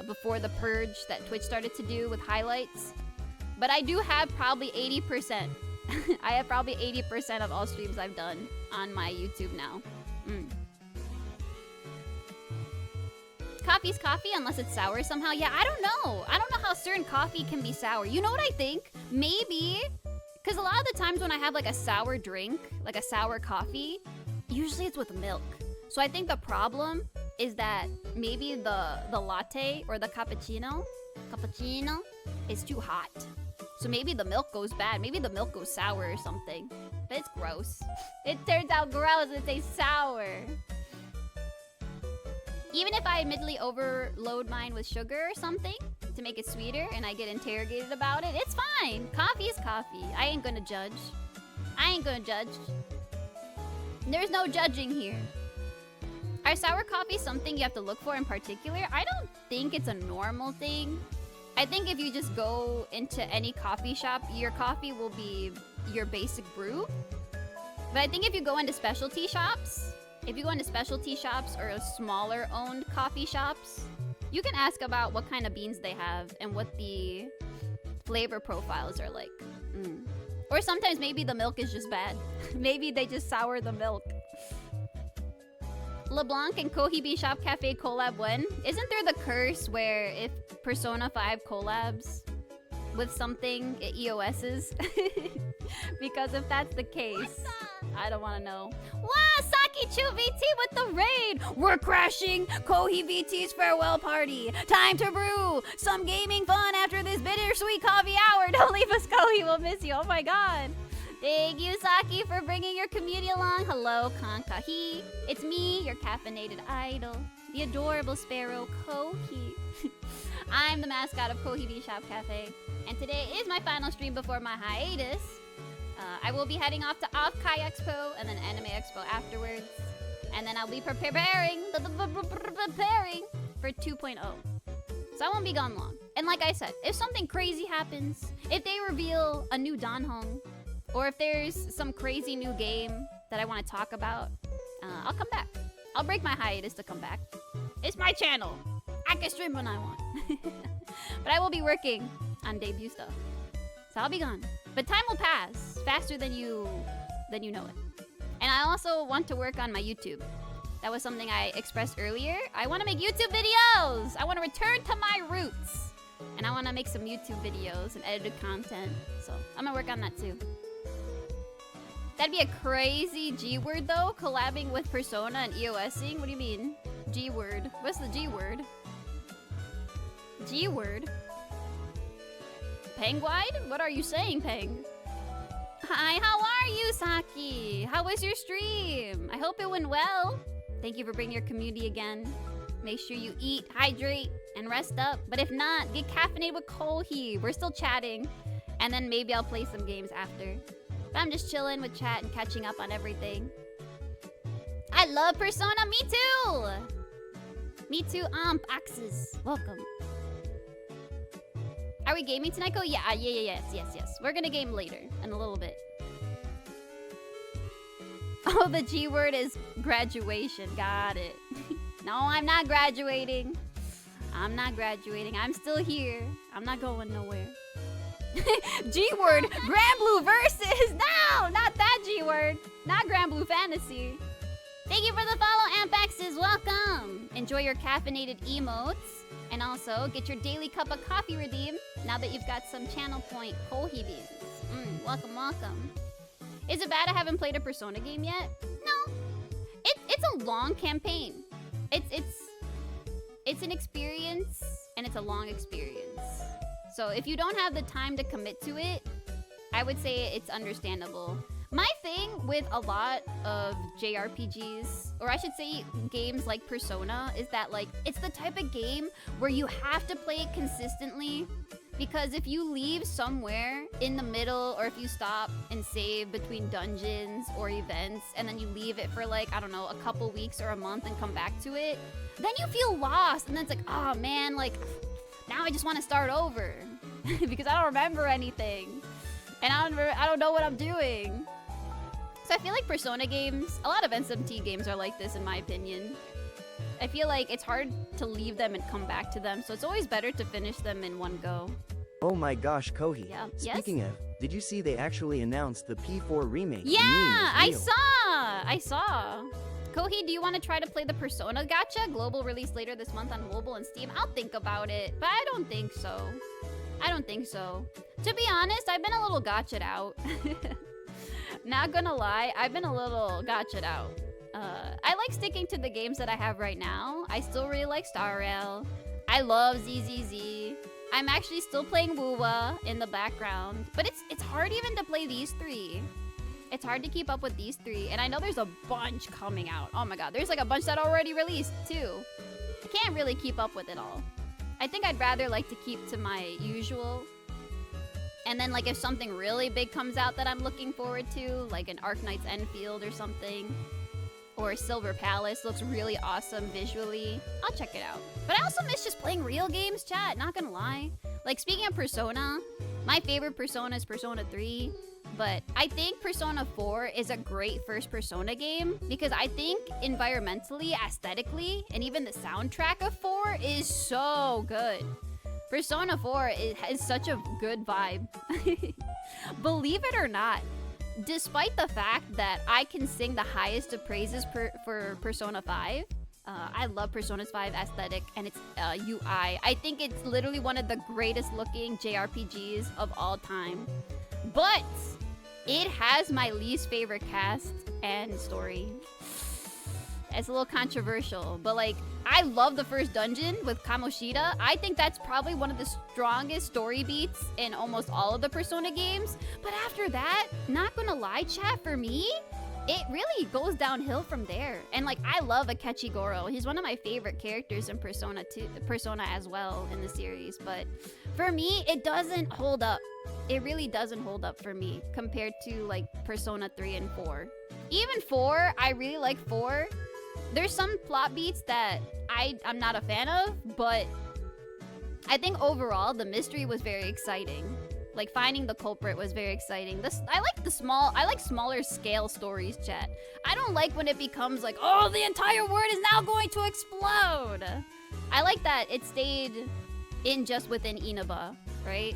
Speaker 2: before the purge that Twitch started to do with highlights. But I do have probably 80%. I have probably 80% of all streams I've done on my YouTube now. Coffee's coffee unless it's sour somehow. Yeah, I don't know. I don't know how certain coffee can be sour. You know what I think? Maybe, because a lot of the times when I have like a sour drink, like a sour coffee, usually it's with milk. So I think the problem is that maybe the latte or the cappuccino is too hot. So maybe the milk goes bad. Maybe the milk goes sour or something. But it's gross. It turns out gross. It tastes sour. Even if I admittedly overload mine with sugar or something to make it sweeter and I get interrogated about it, it's fine. Coffee is coffee. I ain't gonna judge. There's no judging here. Are sour coffee something you have to look for in particular? I don't think it's a normal thing. I think if you just go into any coffee shop, your coffee will be your basic brew. But I think if you go into specialty shops or smaller owned coffee shops, You can ask about what kind of beans they have and what the flavor profiles are like. Or sometimes maybe the milk is just bad. Maybe they just sour the milk. LeBlanc and Kohibi Shop Cafe collab when? Isn't there the curse where if Persona 5 collabs with something, it EOS's? Because if that's the case, I don't want to know. Wow, Saki Chu VT with the raid! We're crashing Kohi VT's farewell party. Time to brew some gaming fun after this bittersweet coffee hour. Don't leave us, Kohi. We'll miss you. Oh my god. Thank you, Saki, for bringing your community along. Hello, Kankahi. It's me, your caffeinated idol, the adorable sparrow, Kohi. I'm the mascot of Kohi B Shop Cafe, and today is my final stream before my hiatus. I will be heading off to Off-Kai Expo and then Anime Expo afterwards, and then I'll be preparing for 2.0. So I won't be gone long. And like I said, if something crazy happens, if they reveal a new Danhong, or if there's some crazy new game that I want to talk about, I'll come back. I'll break my hiatus to come back. It's my channel. I can stream when I want. But I will be working on debut stuff. So I'll be gone. But time will pass faster than you know it. And I also want to work on my YouTube. That was something I expressed earlier. I want to make YouTube videos. I want to return to my roots. And I want to make some YouTube videos and edited content. So I'm going to work on that too. That'd be a crazy G-word though, collabing with Persona and EOSing. What do you mean? G-word. What's the G-word? G-word? Penguide? What are you saying, Peng? Hi, how are you, Saki? How was your stream? I hope it went well. Thank you for bringing your community again. Make sure you eat, hydrate, and rest up. But if not, get caffeinated with Kohi. We're still chatting. And then maybe I'll play some games after. But I'm just chilling with chat and catching up on everything. I love Persona, me too! Me too, Axes. Welcome. Are we gaming tonight, Ko? Yes. We're gonna game later, in a little bit. Oh, the G word is graduation. Got it. No, I'm not graduating. I'm not graduating. I'm still here. I'm not going nowhere. G-word, Grand Blue Versus. No, not that G-word. Not Grand Blue Fantasy. Thank you for the follow, Ampaxes. Welcome. Enjoy your caffeinated emotes. And also, get your daily cup of coffee redeemed now that you've got some channel point Kohi beans. Welcome. Is it bad I haven't played a Persona game yet? No. It's a long campaign. It's an experience, and it's a long experience. So if you don't have the time to commit to it, I would say it's understandable. My thing with a lot of JRPGs, or I should say games like Persona, is that like it's the type of game where you have to play it consistently, because if you leave somewhere in the middle, or if you stop and save between dungeons or events, and then you leave it for like, I don't know, a couple weeks or a month and come back to it, then you feel lost, and then it's like, oh man, like now I just want to start over because I don't remember anything, and I don't know what I'm doing. So I feel like Persona games, a lot of SMT games are like this in my opinion. I feel like it's hard to leave them and come back to them, so it's always better to finish them in one go.
Speaker 3: Oh my gosh, Kohi.
Speaker 2: Yeah.
Speaker 3: Speaking of, did you see they actually announced the P4 remake?
Speaker 2: Yeah,
Speaker 3: The meme is real.
Speaker 2: I saw. Kohi, do you want to try to play the Persona gacha? Global release later this month on mobile and Steam. I'll think about it, but I don't think so. To be honest, I've been a little gotcha'd out. Not gonna lie, I've been a little gotcha'd out. I like sticking to the games that I have right now. I still really like Star Rail. I love ZZZ. I'm actually still playing Wuwa in the background. But it's hard even to play these three. It's hard to keep up with these three. And I know there's a bunch coming out. Oh my god, there's like a bunch that already released too. I can't really keep up with it all. I think I'd rather like to keep to my usual. And then like if something really big comes out that I'm looking forward to, like an Arknights Enfield or something, or Silver Palace looks really awesome visually, I'll check it out. But I also miss just playing real games, chat, not gonna lie. Like speaking of Persona, my favorite Persona is Persona 3. But I think Persona 4 is a great first Persona game because I think environmentally, aesthetically, and even the soundtrack of 4 is so good. Persona 4 has such a good vibe. Believe it or not, despite the fact that I can sing the highest of praises for Persona 5, I love Persona 5 aesthetic and its UI. I think it's literally one of the greatest looking JRPGs of all time. But it has my least favorite cast and story. It's a little controversial, but like, I love the first dungeon with Kamoshida. I think that's probably one of the strongest story beats in almost all of the Persona games. But after that, not gonna lie, chat, for me, it really goes downhill from there. And like, I love Akechi Goro. He's one of my favorite characters in Persona as well in the series. But for me, it doesn't hold up. It really doesn't hold up for me compared to like Persona 3 and 4. Even 4, I really like 4. There's some plot beats that I'm not a fan of, but I think overall the mystery was very exciting. Like finding the culprit was very exciting. I like smaller scale stories, chat. I don't like when it becomes like, oh, the entire world is now going to explode. I like that it stayed in just within Inaba, right?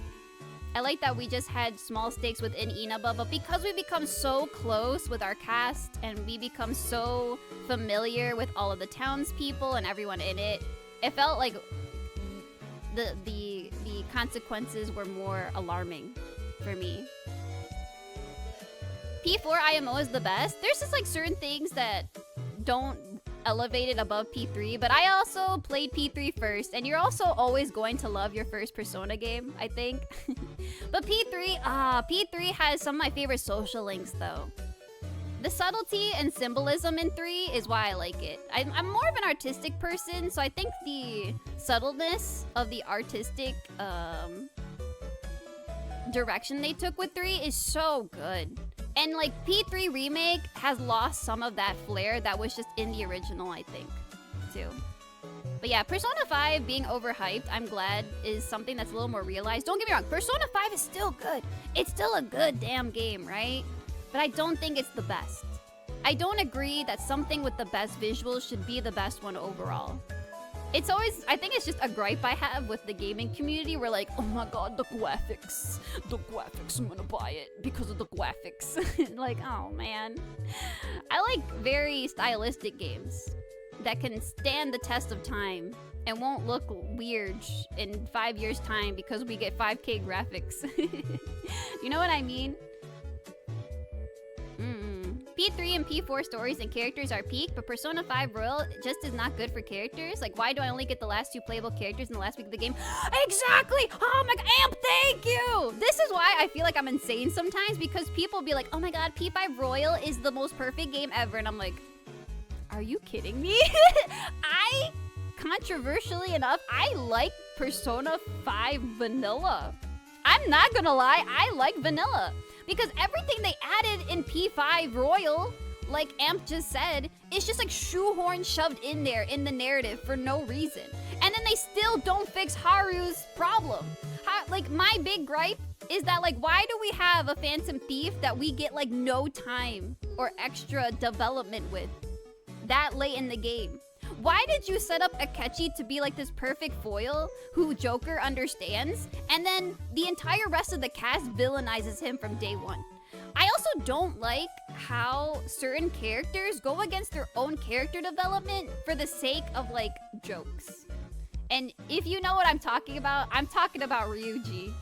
Speaker 2: I like that we just had small stakes within Inaba, but because we become so close with our cast and we become so familiar with all of the townspeople and everyone in it, it felt like the consequences were more alarming for me. P4 IMO is the best. There's just like certain things that don't elevate it above P3, but I also played P3 first, and you're also always going to love your first Persona game, I think. But P3 has some of my favorite social links though. The subtlety and symbolism in 3 is why I like it. I'm more of an artistic person, so I think the subtleness of the artistic direction they took with 3 is so good. And like P3 Remake has lost some of that flair that was just in the original, I think, too. But yeah, Persona 5 being overhyped, I'm glad, is something that's a little more realized. Don't get me wrong, Persona 5 is still good. It's still a good damn game, right? But I don't think it's the best. I don't agree that something with the best visuals should be the best one overall. It's always, I think it's just a gripe I have with the gaming community. We're like, oh my god, the graphics, I'm gonna buy it because of the graphics. Like, oh man. I like very stylistic games that can stand the test of time and won't look weird in 5 years' time because we get 5K graphics. You know what I mean? P3 and P4 stories and characters are peak, but Persona 5 Royal just is not good for characters. Like, why do I only get the last 2 playable characters in the last week of the game? Exactly! Oh my god, Amp, thank you! This is why I feel like I'm insane sometimes, because people be like, oh my god, P5 Royal is the most perfect game ever, and I'm like, are you kidding me? Controversially enough, I like Persona 5 Vanilla. I'm not gonna lie, I like Vanilla. Because everything they added in P5 Royal, like Amp just said, is just like shoehorn shoved in there in the narrative for no reason. And then they still don't fix Haru's problem. Like, my big gripe is that, like, why do we have a Phantom Thief that we get, like, no time or extra development with that late in the game? Why did you set up Akechi to be like this perfect foil who Joker understands, and then the entire rest of the cast villainizes him from day one? I also don't like how certain characters go against their own character development for the sake of like jokes. And if you know what I'm talking about Ryuji.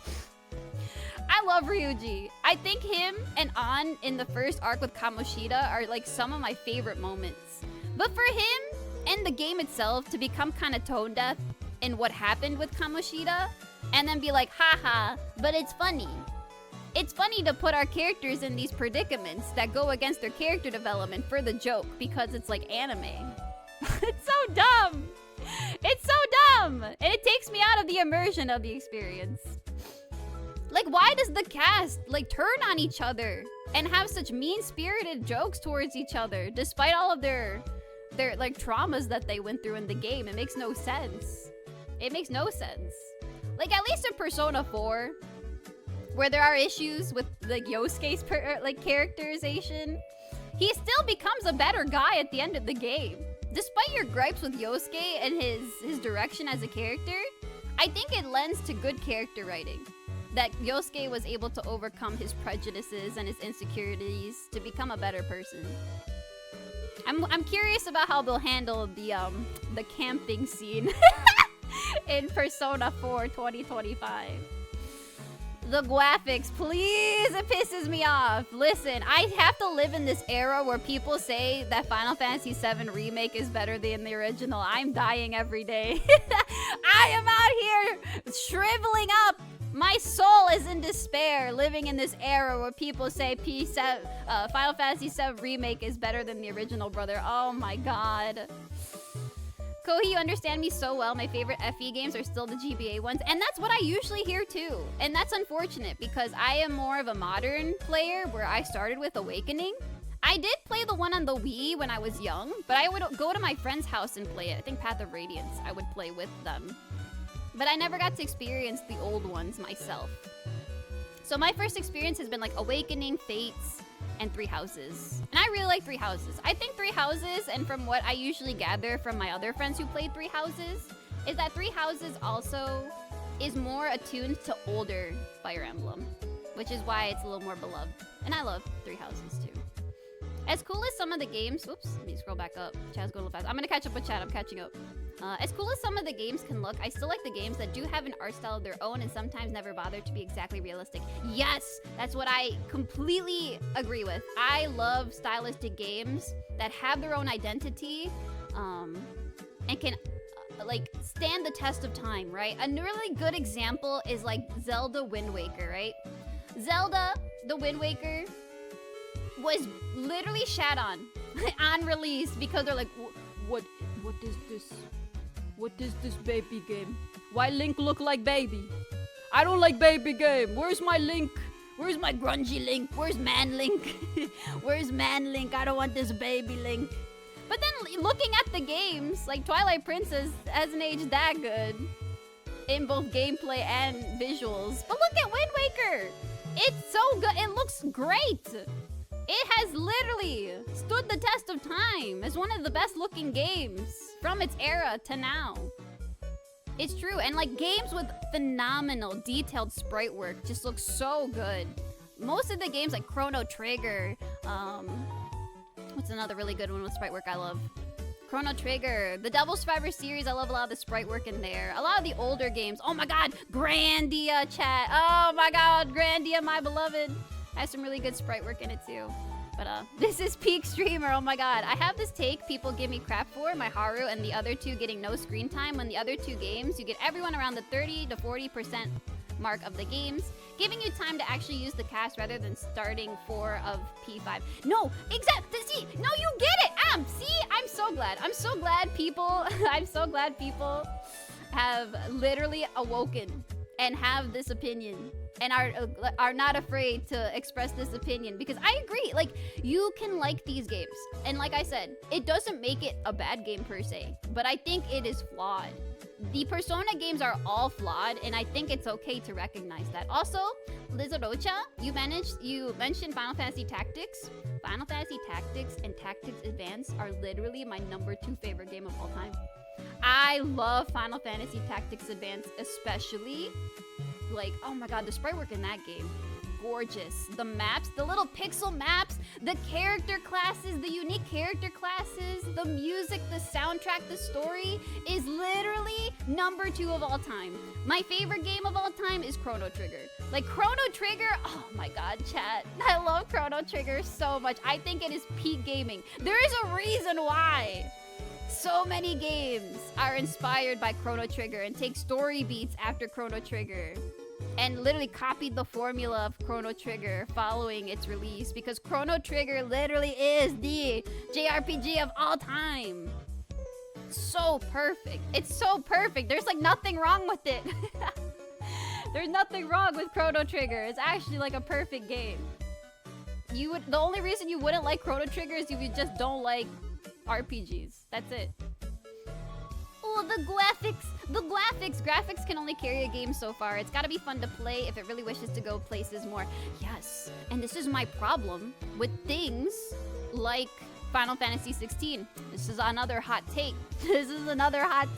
Speaker 2: I love Ryuji. I think him and An in the first arc with Kamoshida are like some of my favorite moments. But for him and the game itself to become kind of tone deaf in what happened with Kamoshida, and then be like, haha, but it's funny. It's funny to put our characters in these predicaments that go against their character development for the joke because it's like anime. It's so dumb. It's so dumb. And it takes me out of the immersion of the experience. Like, why does the cast like turn on each other and have such mean-spirited jokes towards each other despite all of their like traumas that they went through in the game? It makes no sense. It makes no sense. Like, at least in Persona 4, where there are issues with like Yosuke's like characterization, he still becomes a better guy at the end of the game. Despite your gripes with Yosuke and his direction as a character, I think it lends to good character writing. That Yosuke was able to overcome his prejudices and his insecurities to become a better person. I'm curious about how they'll handle the camping scene in Persona 4 2025. The graphics, please, it pisses me off. Listen, I have to live in this era where people say that Final Fantasy VII Remake is better than the original. I'm dying every day. I am out here shriveling up. My soul is in despair living in this era where people say Final Fantasy VII Remake is better than the original, brother. Oh my god. Kohi, you understand me so well. My favorite FE games are still the GBA ones. And that's what I usually hear too. And that's unfortunate because I am more of a modern player where I started with Awakening. I did play the one on the Wii when I was young, but I would go to my friend's house and play it. I think Path of Radiance, I would play with them. But I never got to experience the old ones myself. So my first experience has been like Awakening, Fates, and Three Houses. And I really like Three Houses. I think Three Houses, and from what I usually gather from my other friends who played Three Houses, is that Three Houses also is more attuned to older Fire Emblem, which is why it's a little more beloved. And I love Three Houses too. As cool as some of the games, whoops, let me scroll back up. Chat's going a little fast. I'm gonna catch up with chat, I'm catching up. As cool as some of the games can look, I still like the games that do have an art style of their own and sometimes never bother to be exactly realistic. Yes, that's what I completely agree with. I love stylistic games that have their own identity and can like stand the test of time, right? A really good example is like Zelda Wind Waker, right? Zelda, the Wind Waker, was literally shat on release because they're like, what is this? What is this baby game? Why Link look like baby? I don't like baby game. Where's my Link? Where's my grungy Link? Where's man Link? Where's man Link? I don't want this baby Link. But then looking at the games, like Twilight Princess hasn't aged that good in both gameplay and visuals. But look at Wind Waker. It's so good. It looks great. It has literally stood the test of time as one of the best looking games from its era to now. It's true, and like games with phenomenal detailed sprite work just look so good. Most of the games like Chrono Trigger, what's another really good one with sprite work I love? Chrono Trigger, the Devil Survivor series, I love a lot of the sprite work in there. A lot of the older games, oh my god, Grandia chat, oh my god, Grandia, my beloved. Has some really good sprite work in it too. But this is peak streamer, oh my god. I have this take people give me crap for, my Haru and the other two getting no screen time. When the other two games, you get everyone around the 30 to 40% mark of the games, giving you time to actually use the cast rather than starting 4 of P5. No, exactly, see, no, you get it, see, I'm so glad. I'm so glad people, I'm so glad people have literally awoken and have this opinion and are not afraid to express this opinion, because I agree, like, you can like these games, and like I said, it doesn't make it a bad game per se, but I think it is flawed. The Persona games are all flawed, and I think it's okay to recognize that. Also, Lizarocha, you mentioned Final Fantasy Tactics. Final Fantasy Tactics and Tactics Advance are literally my #2 favorite game of all time. I love Final Fantasy Tactics Advance, especially. Like, oh my god, the sprite work in that game, gorgeous. The maps, the little pixel maps, the character classes, the unique character classes, the music, the soundtrack, the story is literally #2 of all time. My favorite game of all time is Chrono Trigger. Like, Chrono Trigger, oh my god, chat. I love Chrono Trigger so much. I think it is peak gaming. There is a reason why so many games are inspired by Chrono Trigger and take story beats after Chrono Trigger and literally copied the formula of Chrono Trigger following its release, because Chrono Trigger literally is the JRPG of all time. So perfect. It's so perfect. There's like nothing wrong with it. There's nothing wrong with Chrono Trigger. It's actually like a perfect game. The only reason you wouldn't like Chrono Trigger is if you just don't like RPGs. That's it. Ooh, the graphics. Graphics can only carry a game so far. It's gotta be fun to play if it really wishes to go places more. Yes, and this is my problem with things like Final Fantasy 16. This is another hot take. This is another hard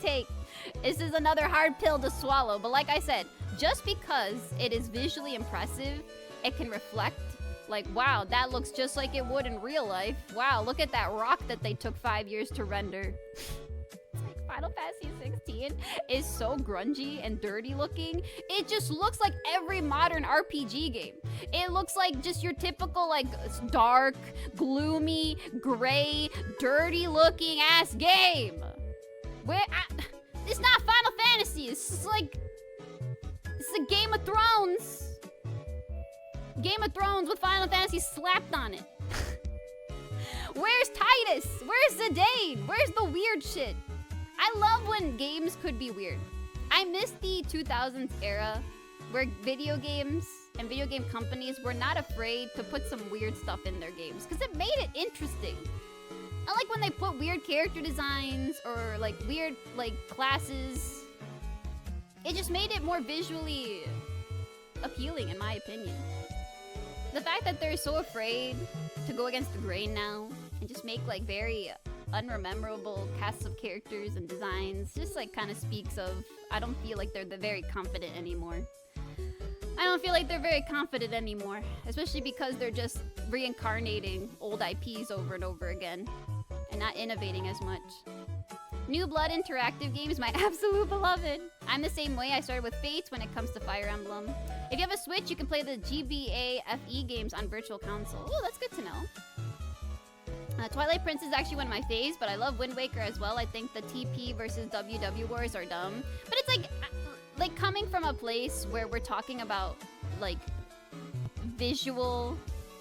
Speaker 2: pill to swallow. But like I said, just because it is visually impressive, it can reflect like, wow, that looks just like it would in real life. Wow, look at that rock that they took 5 years to render. It's like Final Fantasy 16 is so grungy and dirty looking. It just looks like every modern RPG game. It looks like just your typical like dark, gloomy, gray, dirty looking ass game. It's not Final Fantasy. It's just like, it's a Game of Thrones. Game of Thrones with Final Fantasy slapped on it. Where's Titus? Where's Zidane? Where's the weird shit? I love when games could be weird. I miss the 2000s era where video games and video game companies were not afraid to put some weird stuff in their games because it made it interesting. I like when they put weird character designs or like weird like classes. It just made it more visually appealing in my opinion. The fact that they're so afraid to go against the grain now and just make like very unrememberable casts of characters and designs just like kind of speaks of I don't feel like they're very confident anymore. Especially because they're just reincarnating old IPs over and over again and not innovating as much. New Blood interactive games, my absolute beloved. I'm the same way. I started with Fates when it comes to Fire Emblem. If you have a Switch, you can play the GBA FE games on Virtual Console. Oh, that's good to know. Twilight Princess is actually one of my faves, but I love Wind Waker as well. I think the TP versus WW wars are dumb. But it's like coming from a place where we're talking about like visual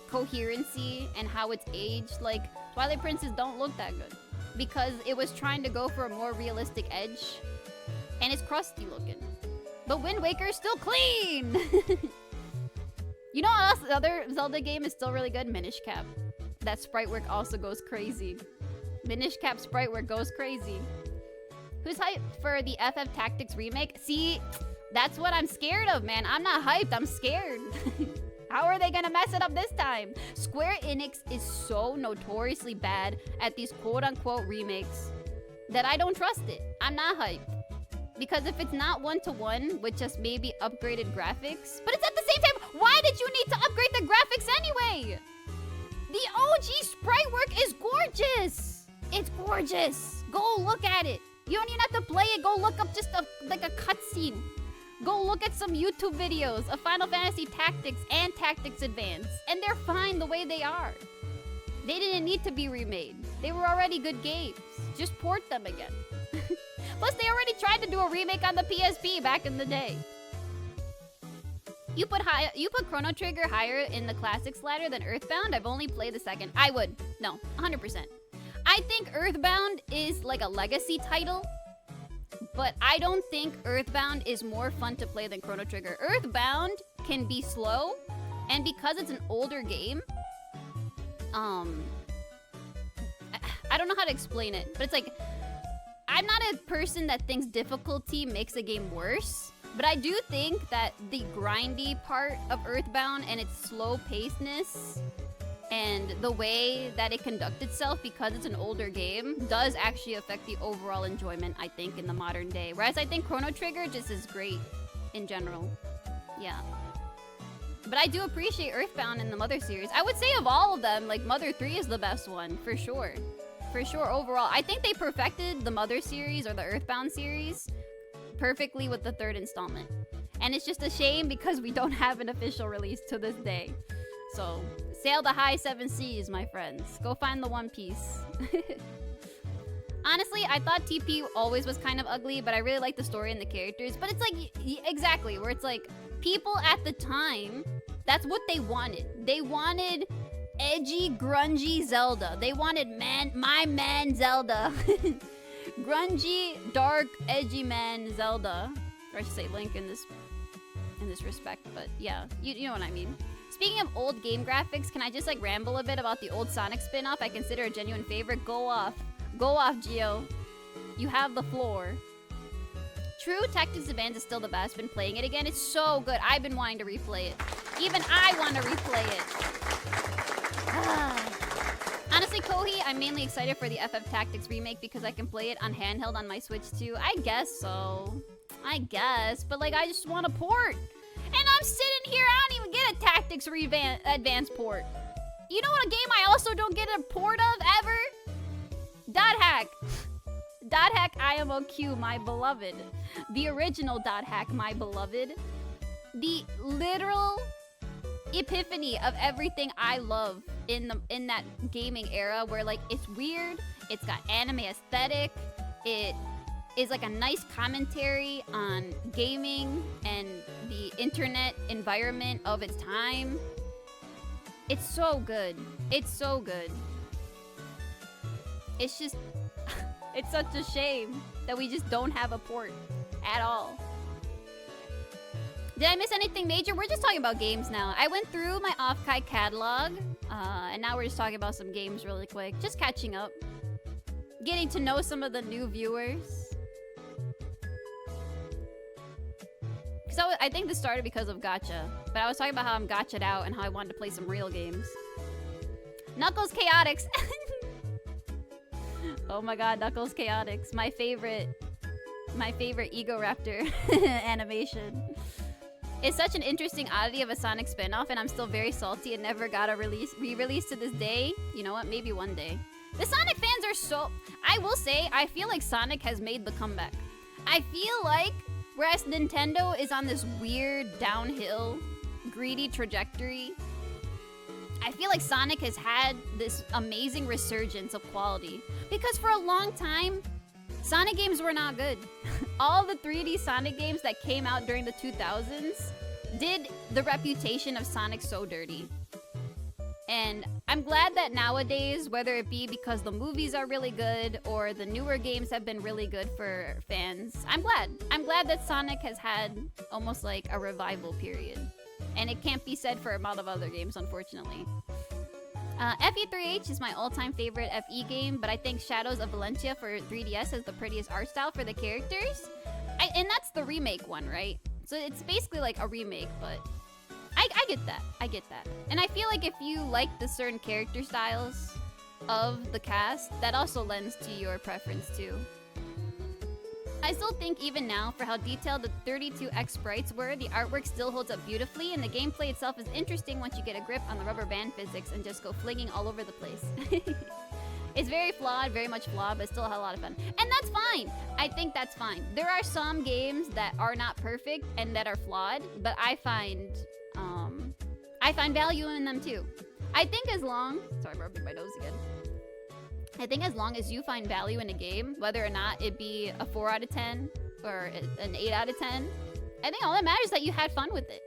Speaker 2: coherency and how it's aged, like Twilight Princess don't look that good. Because it was trying to go for a more realistic edge. And it's crusty looking. But Wind Waker is still clean! You know what else? The other Zelda game is still really good? Minish Cap. That sprite work also goes crazy. Minish Cap sprite work goes crazy. Who's hyped for the FF Tactics remake? See, that's what I'm scared of, man. I'm not hyped, I'm scared. How are they gonna mess it up this time? Square Enix is so notoriously bad at these quote-unquote remakes that I don't trust it. I'm not hyped. Because if it's not one-to-one with just maybe upgraded graphics... But it's at the same time, why did you need to upgrade the graphics anyway? The OG sprite work is gorgeous! It's gorgeous! Go look at it! You don't even have to play it, go look up just like a cutscene. Go look at some YouTube videos of Final Fantasy Tactics and Tactics Advance, and they're fine the way they are. They didn't need to be remade. They were already good games. Just port them again. Plus, they already tried to do a remake on the PSP back in the day. You put Chrono Trigger higher in the classics ladder than Earthbound? I've only played the second. I would. No, 100%. I think Earthbound is like a legacy title. But I don't think Earthbound is more fun to play than Chrono Trigger. Earthbound can be slow, and because it's an older game, I don't know how to explain it, but it's like, I'm not a person that thinks difficulty makes a game worse, but I do think that the grindy part of Earthbound and its slow pacedness and the way that it conducts itself because it's an older game does actually affect the overall enjoyment, I think, in the modern day. Whereas I think Chrono Trigger just is great in general. Yeah. But I do appreciate Earthbound in the Mother series. I would say of all of them, like, Mother 3 is the best one, for sure. For sure, overall. I think they perfected the Mother series or the Earthbound series perfectly with the third installment. And it's just a shame because we don't have an official release to this day. So, sail the high seven seas, my friends. Go find the One Piece. Honestly, I thought TP always was kind of ugly, but I really like the story and the characters. But it's like, exactly, where it's like, people at the time, that's what they wanted. They wanted edgy, grungy Zelda. They wanted my man Zelda. Grungy, dark, edgy man Zelda. Or I should say Link in this respect, but yeah, you know what I mean. Speaking of old game graphics, can I just like ramble a bit about the old Sonic spin-off I consider a genuine favorite? Go off. Go off, Gio. You have the floor. True Tactics Advance is still the best. Been playing it again. It's so good. I've been wanting to replay it. Even I want to replay it. Honestly, Kohi, I'm mainly excited for the FF Tactics remake because I can play it on handheld on my Switch too. I guess so. I guess. But like, I just want a port. And I'm sitting here, I don't even get a Tactics Advance port. You know what a game I also don't get a port of ever? Dot Hack. Dot Hack IMOQ, my beloved. The original Dot Hack, my beloved. The literal epiphany of everything I love in that gaming era, where like it's weird, it's got anime aesthetic, it is like a nice commentary on gaming and the internet environment of its time. It's so good. It's so good. It's just it's such a shame that we just don't have a port at all. Did I miss anything major? We're just talking about games now. I went through my Offkai catalog, and now we're just talking about some games really quick. Just catching up. Getting to know some of the new viewers. Because I think this started because of gacha. But I was talking about how I'm gacha'd out and how I wanted to play some real games. Knuckles Chaotix. Oh my god, Knuckles Chaotix. My favorite Ego Raptor animation. It's such an interesting oddity of a Sonic spinoff, and I'm still very salty and never got a re-release to this day. You know what? Maybe one day. The Sonic fans are so... I will say, I feel like Sonic has made the comeback. I feel like, whereas Nintendo is on this weird downhill, greedy trajectory, I feel like Sonic has had this amazing resurgence of quality. Because for a long time, Sonic games were not good. All the 3D Sonic games that came out during the 2000s did the reputation of Sonic so dirty. And I'm glad that nowadays, whether it be because the movies are really good or the newer games have been really good for fans, I'm glad. I'm glad that Sonic has had almost like a revival period. And it can't be said for a lot of other games, unfortunately. FE3H is my all-time favorite FE game, but I think Shadows of Valentia for 3DS has the prettiest art style for the characters. And that's the remake one, right? So it's basically like a remake, but I get that. I get that. And I feel like if you like the certain character styles of the cast, that also lends to your preference too. I still think even now, for how detailed the 32X sprites were, the artwork still holds up beautifully, and the gameplay itself is interesting once you get a grip on the rubber band physics and just go flinging all over the place. It's very flawed, very much flawed, but still a lot of fun. And that's fine! I think that's fine. There are some games that are not perfect and that are flawed, but I find value in them too. I think as long... Sorry, I'm rubbing my nose again. I think as long as you find value in a game, whether or not it be a 4 out of 10 or an 8 out of 10, I think all that matters is that you had fun with it.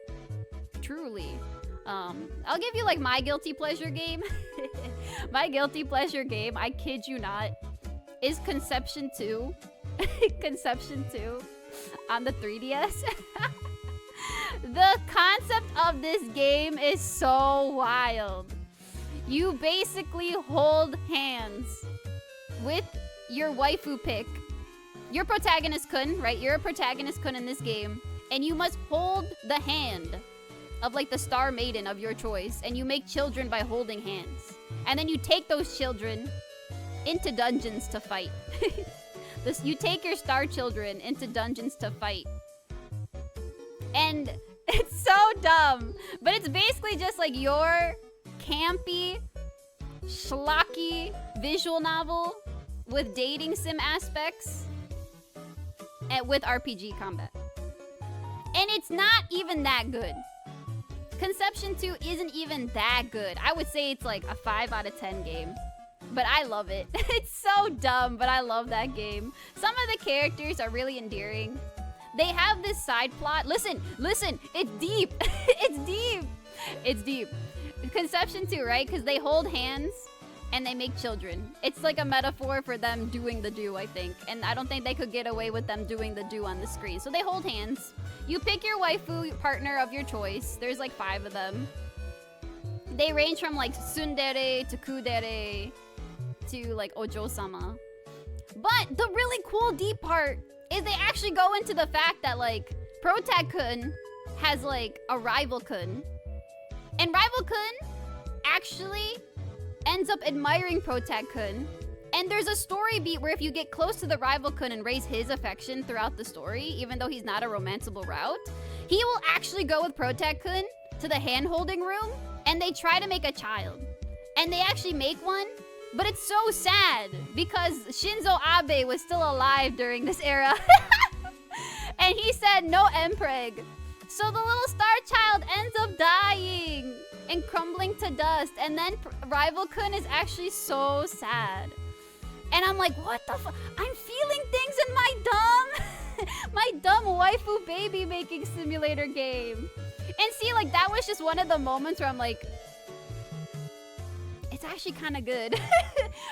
Speaker 2: Truly. I'll give you like my guilty pleasure game. My guilty pleasure game, I kid you not, is Conception 2. Conception 2 on the 3DS. The concept of this game is so wild. You basically hold hands with your waifu pick. Your protagonist Kun, right? You're a protagonist Kun in this game. And you must hold the hand of like the star maiden of your choice. And you make children by holding hands. And then you take those children into dungeons to fight. You take your star children into dungeons to fight. And it's so dumb. But it's basically just like your campy, schlocky visual novel with dating sim aspects and with RPG combat. And it's not even that good. Conception 2 isn't even that good. I would say it's like a 5 out of 10 game. But I love it. It's so dumb, but I love that game. Some of the characters are really endearing. They have this side plot. Listen, it's deep. It's deep. It's deep. Conception 2, right? Because they hold hands and they make children. It's like a metaphor for them doing the do, I think. And I don't think they could get away with them doing the do on the screen. So they hold hands. You pick your waifu partner of your choice. There's like 5 of them. They range from like tsundere to kudere to like ojo-sama. But the really cool deep part is they actually go into the fact that like Protag-kun has like a rival-kun. And rival-kun actually ends up admiring Protag-kun. And there's a story beat where if you get close to the rival-kun and raise his affection throughout the story, even though he's not a romanceable route, he will actually go with Protag-kun to the hand-holding room and they try to make a child. And they actually make one, but it's so sad because Shinzo Abe was still alive during this era. And he said no Mpreg. So the little star child ends up dying and crumbling to dust. And then rival-kun is actually so sad. And I'm like, what the fuck? I'm feeling things in my dumb waifu baby making simulator game. And see, like, that was just one of the moments where I'm like, it's actually kind of good.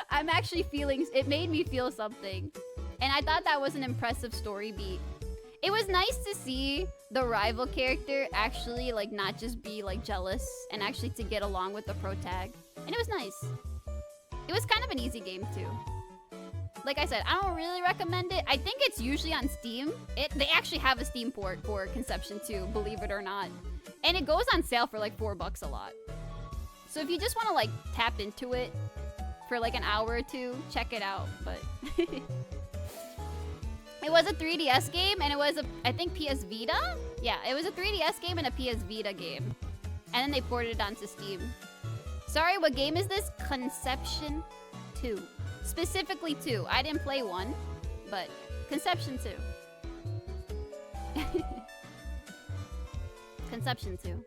Speaker 2: I'm actually feeling, it made me feel something. And I thought that was an impressive story beat. It was nice to see the rival character actually, like, not just be, like, jealous and actually to get along with the protag. And it was nice. It was kind of an easy game, too. Like I said, I don't really recommend it. I think it's usually on Steam. They actually have a Steam port for Conception 2, believe it or not. And it goes on sale for like $4 a lot. So if you just want to like tap into it for like an hour or two, check it out. But it was a 3DS game and it was I think PS Vita? Yeah, it was a 3DS game and a PS Vita game. And then they ported it onto Steam. Sorry, what game is this? Conception 2. Specifically 2. I didn't play 1, but Conception 2. Conception 2.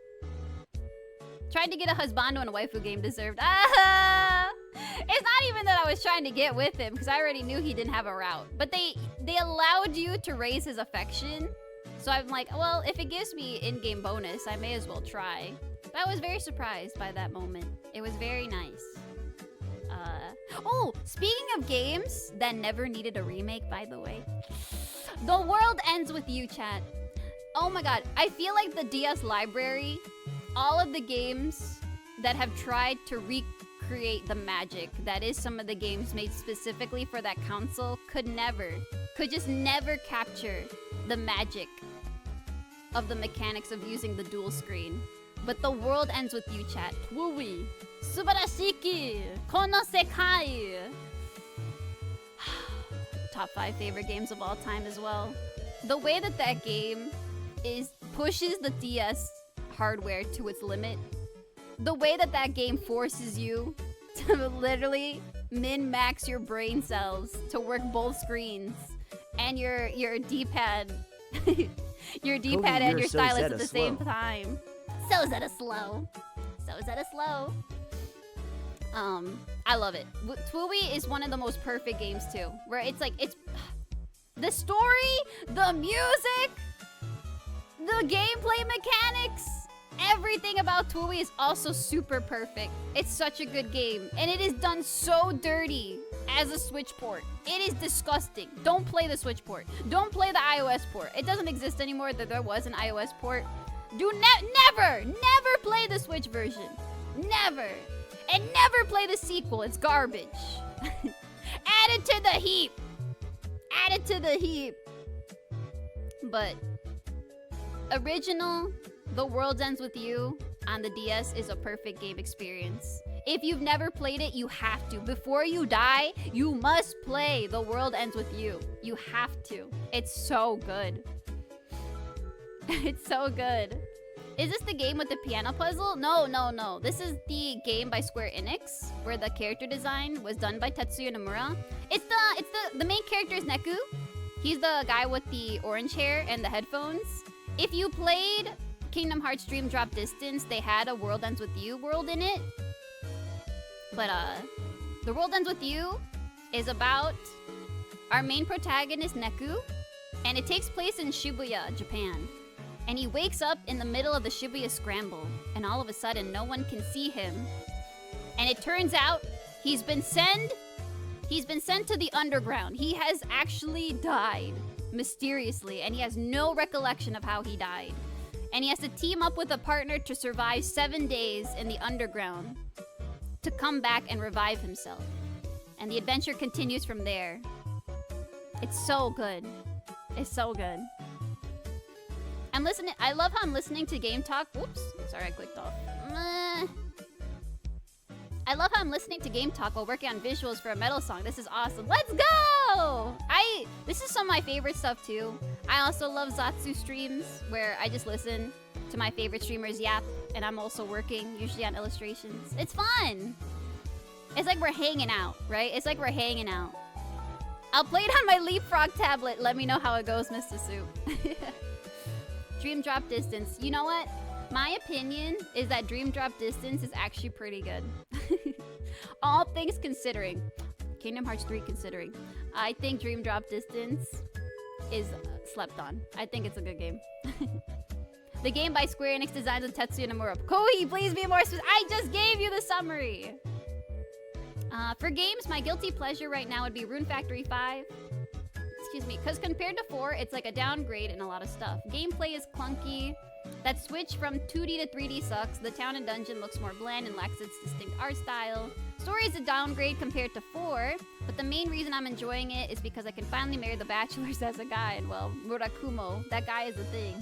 Speaker 2: Tried to get a husbando and a waifu game deserved. Ah! It's not even that I was trying to get with him, because I already knew he didn't have a route. But they allowed you to raise his affection. So I'm like, well, if it gives me in-game bonus, I may as well try. But I was very surprised by that moment. It was very nice. Oh, speaking of games that never needed a remake, by the way. The World Ends With You, chat. Oh my god, I feel like the DS library, all of the games that have tried to recreate the magic that is some of the games made specifically for that console could just never capture the magic of the mechanics of using the dual screen. But The World Ends With You, chat. Twooey. Subarashiki. Kono Sekai. Top 5 favorite games of all time as well. The way that game pushes the DS hardware to its limit. The way that game forces you to literally min-max your brain cells to work both screens. And your D-pad. Your D-pad and your stylus at the same time. So Zeta slow. I love it. Twooey is one of the most perfect games too. Where it's the story, the music, the gameplay mechanics, everything about Twooey is also super perfect. It's such a good game. And it is done so dirty as a Switch port. It is disgusting. Don't play the Switch port. Don't play the iOS port. It doesn't exist anymore that there was an iOS port. Never play the Switch version. Never. And never play the sequel. It's garbage. Add it to the heap. Add it to the heap. But original The World Ends With You on the DS is a perfect game experience. If you've never played it, you have to. Before you die, you must play The World Ends With You. You have to. It's so good. It's so good. Is this the game with the piano puzzle? No. This is the game by Square Enix, where the character design was done by Tetsuya Nomura. It's the main character is Neku. He's the guy with the orange hair and the headphones. If you played Kingdom Hearts Dream Drop Distance, they had a World Ends With You world in it. But The World Ends With You is about our main protagonist, Neku, and it takes place in Shibuya, Japan. And he wakes up in the middle of the Shibuya Scramble, and all of a sudden, no one can see him. And it turns out he's been sent to the underground. He has actually died mysteriously, and he has no recollection of how he died. And he has to team up with a partner to survive 7 days in the underground to come back and revive himself. And the adventure continues from there. It's so good. It's so good. I'm listening. I love how I'm listening to Game Talk. Whoops. Sorry, I clicked off. I love how I'm listening to Game Talk while working on visuals for a metal song. This is awesome. Let's go! This is some of my favorite stuff too. I also love Zatsu streams where I just listen to my favorite streamers yap, and I'm also working, usually on illustrations. It's fun! It's like we're hanging out, right? It's like we're hanging out. I'll play it on my Leapfrog tablet. Let me know how it goes, Mr. Soup. Dream Drop Distance. You know what? My opinion is that Dream Drop Distance is actually pretty good. All things considering. Kingdom Hearts 3 considering. I think Dream Drop Distance is slept on. I think it's a good game. The game by Square Enix designs with Tetsuya Nomura. Kohi, please be more specific. I just gave you the summary. For games, my guilty pleasure right now would be Rune Factory 5. Excuse me, because compared to 4, it's like a downgrade in a lot of stuff. Gameplay is clunky. That switch from 2D to 3D sucks. The town and dungeon looks more bland and lacks its distinct art style. Story is a downgrade compared to 4, but the main reason I'm enjoying it is because I can finally marry the bachelors as a guy, and well, Murakumo, that guy is a thing.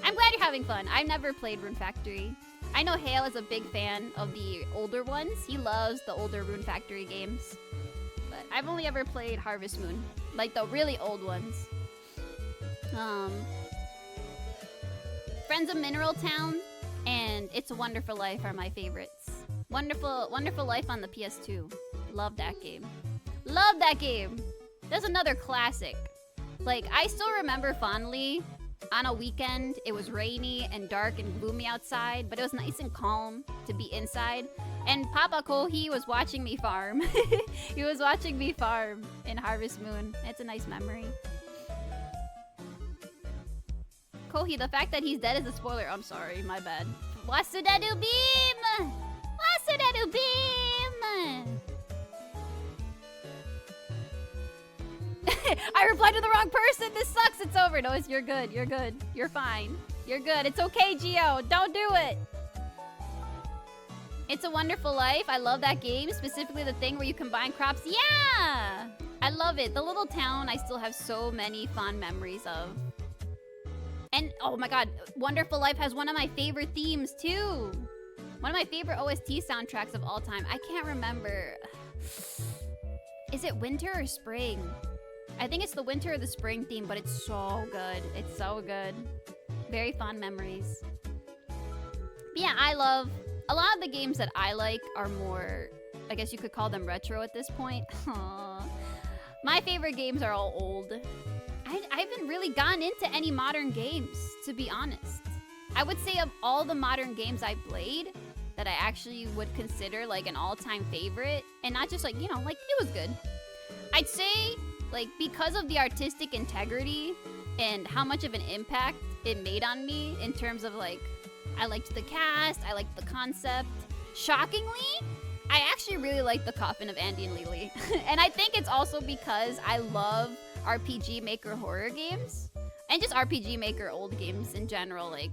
Speaker 2: I'm glad you're having fun. I've never played Rune Factory. I know Hale is a big fan of the older ones. He loves the older Rune Factory games. But I've only ever played Harvest Moon, like the really old ones. Friends of Mineral Town and It's a Wonderful Life are my favorites. Wonderful Life on the PS2. Love that game. Love that game. That's another classic. Like, I still remember fondly on a weekend, it was rainy and dark and gloomy outside, but it was nice and calm to be inside. And Papa Kohi was watching me farm. He was watching me farm in Harvest Moon. It's a nice memory. Kohi, the fact that he's dead is a spoiler. I'm sorry, my bad. Wasudadu Beam! Wasudadu Beam! I replied to the wrong person. This sucks. It's over. No, you're good. You're good. You're fine. You're good. It's okay, Gio. Don't do it. It's a Wonderful Life. I love that game. Specifically the thing where you combine crops. Yeah! I love it. The little town I still have so many fond memories of. And, oh my god, Wonderful Life has one of my favorite themes, too. One of my favorite OST soundtracks of all time. I can't remember. Is it winter or spring? I think it's the winter or the spring theme, but it's so good. It's so good. Very fond memories. But yeah, I love... A lot of the games that I like are more... I guess you could call them retro at this point. Aww. My favorite games are all old. I haven't really gone into any modern games, to be honest. I would say of all the modern games I played, that I actually would consider like an all-time favorite, and not just like, you know, like it was good. I'd say, like, because of the artistic integrity and how much of an impact it made on me in terms of like, I liked the cast, I liked the concept. Shockingly, I actually really liked the Coffin of Andy and Lily. And I think it's also because I love RPG Maker horror games. And just RPG Maker old games in general, like,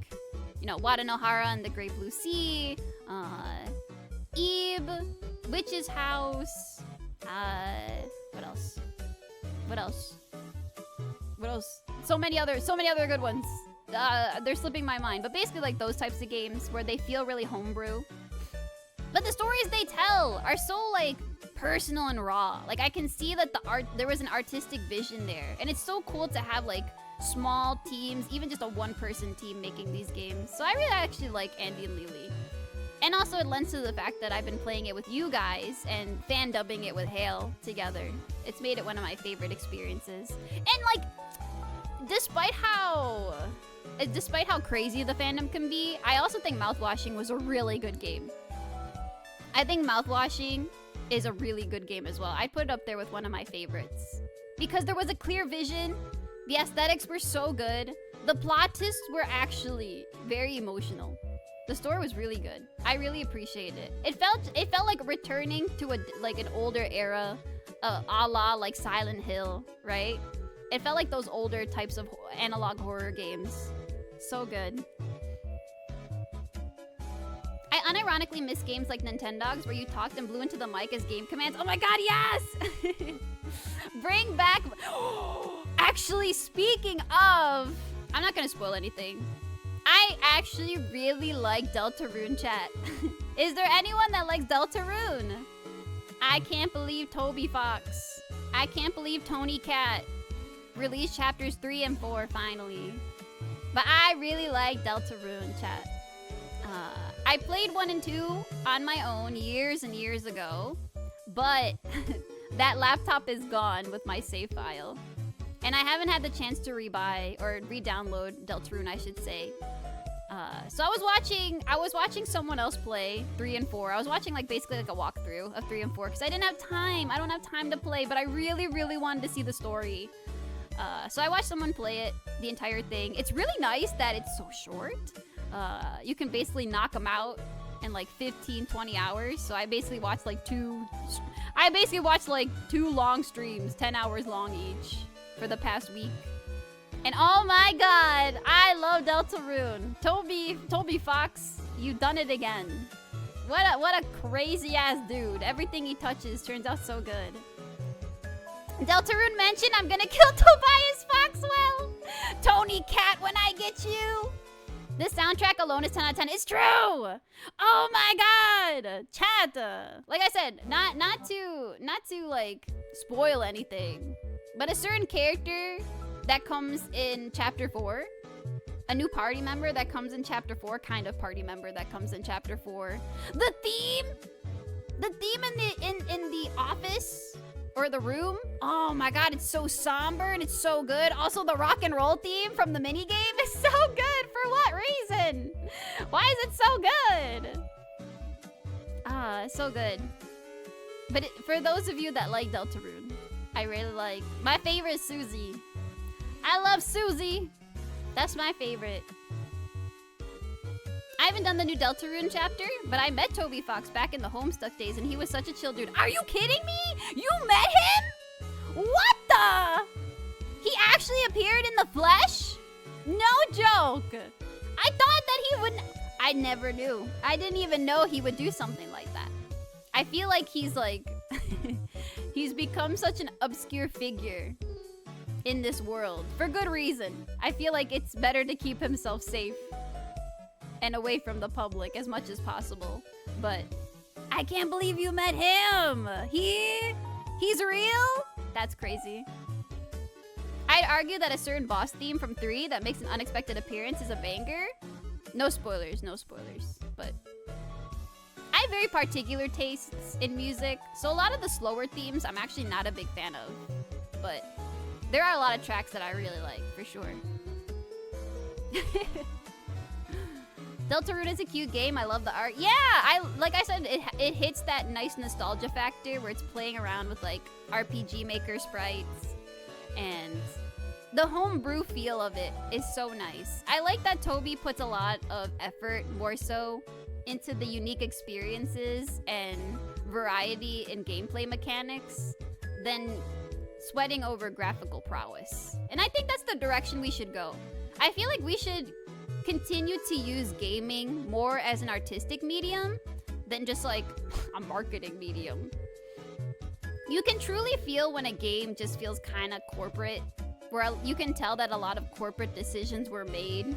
Speaker 2: you know, Wadanohara and the Great Blue Sea, Eve, Witch's House, what else? What else? What else? So many other good ones. They're slipping my mind. But basically like those types of games where they feel really homebrew. But the stories they tell are so like personal and raw. Like I can see that there was an artistic vision there. And it's so cool to have like small teams, even just a one-person team making these games. So I really actually like Andy and Lily. And also it lends to the fact that I've been playing it with you guys and fan dubbing it with Hale together. It's made it one of my favorite experiences. And like, despite how crazy the fandom can be, I also think Mouthwashing was a really good game. I think Mouthwashing is a really good game as well. I'd put it up there with one of my favorites. Because there was a clear vision, the aesthetics were so good, the plot twists were actually very emotional. The story was really good. I really appreciated it. It felt like returning to an older era, a la like Silent Hill, right? It felt like those older types of analog horror games. So good. I unironically miss games like Nintendogs where you talked and blew into the mic as game commands. Oh my god, yes! Bring back... Actually, speaking of, I'm not gonna spoil anything. I actually really like Deltarune, chat. Is there anyone that likes Deltarune? I can't believe Toby Fox. I can't believe Tony Cat released chapters 3 and 4 finally. But I really like Deltarune, chat. I played 1 and 2 on my own years and years ago, but that laptop is gone with my save file. And I haven't had the chance to rebuy or re-download Deltarune, I should say. So I was watching someone else play 3 and 4. I was watching like basically like a walkthrough of 3 and 4 because I didn't have time. I don't have time to play, but I really, really wanted to see the story. So I watched someone play it, the entire thing. It's really nice that it's so short. You can basically knock them out in like 15, 20 hours. So I basically watched like two long streams, 10 hours long each for the past week. And oh my god, I love Deltarune. Toby Fox, you done it again. What a crazy ass dude. Everything he touches turns out so good. Deltarune mentioned I'm gonna kill Tobias Foxwell. Tony Cat when I get you. This soundtrack alone is 10 out of 10. It's true. Oh my god, chat. Like I said, not to like spoil anything, but a certain character that comes in chapter 4, a new party member that comes in chapter 4, kind of party member that comes in chapter 4. The theme in the office or the room. Oh my god, it's so somber and it's so good. Also, the rock and roll theme from the minigame is so good. For what reason? Why is it so good? So good. But for those of you that like Deltarune, I really like. My favorite is Susie. I love Susie. That's my favorite. I haven't done the new Deltarune chapter, but I met Toby Fox back in the Homestuck days, and he was such a chill dude. Are you kidding me? You met him? What the? He actually appeared in the flesh? No joke. I thought that he would... I never knew. I didn't even know he would do something like that. I feel like he's like... he's become such an obscure figure in this world. For good reason. I feel like it's better to keep himself safe and away from the public as much as possible. But I can't believe you met him. He's real? That's crazy. I'd argue that a certain boss theme from 3 that makes an unexpected appearance is a banger. No spoilers, no spoilers. But I have very particular tastes in music, so a lot of the slower themes I'm actually not a big fan of. But there are a lot of tracks that I really like, for sure. Deltarune is a cute game. I love the art. Yeah, like I said, it hits that nice nostalgia factor where it's playing around with like RPG Maker sprites, and the homebrew feel of it is so nice. I like that Toby puts a lot of effort, more so, into the unique experiences and variety in gameplay mechanics than sweating over graphical prowess. And I think that's the direction we should go. I feel like we should continue to use gaming more as an artistic medium than just like a marketing medium. You can truly feel when a game just feels kind of corporate, where you can tell that a lot of corporate decisions were made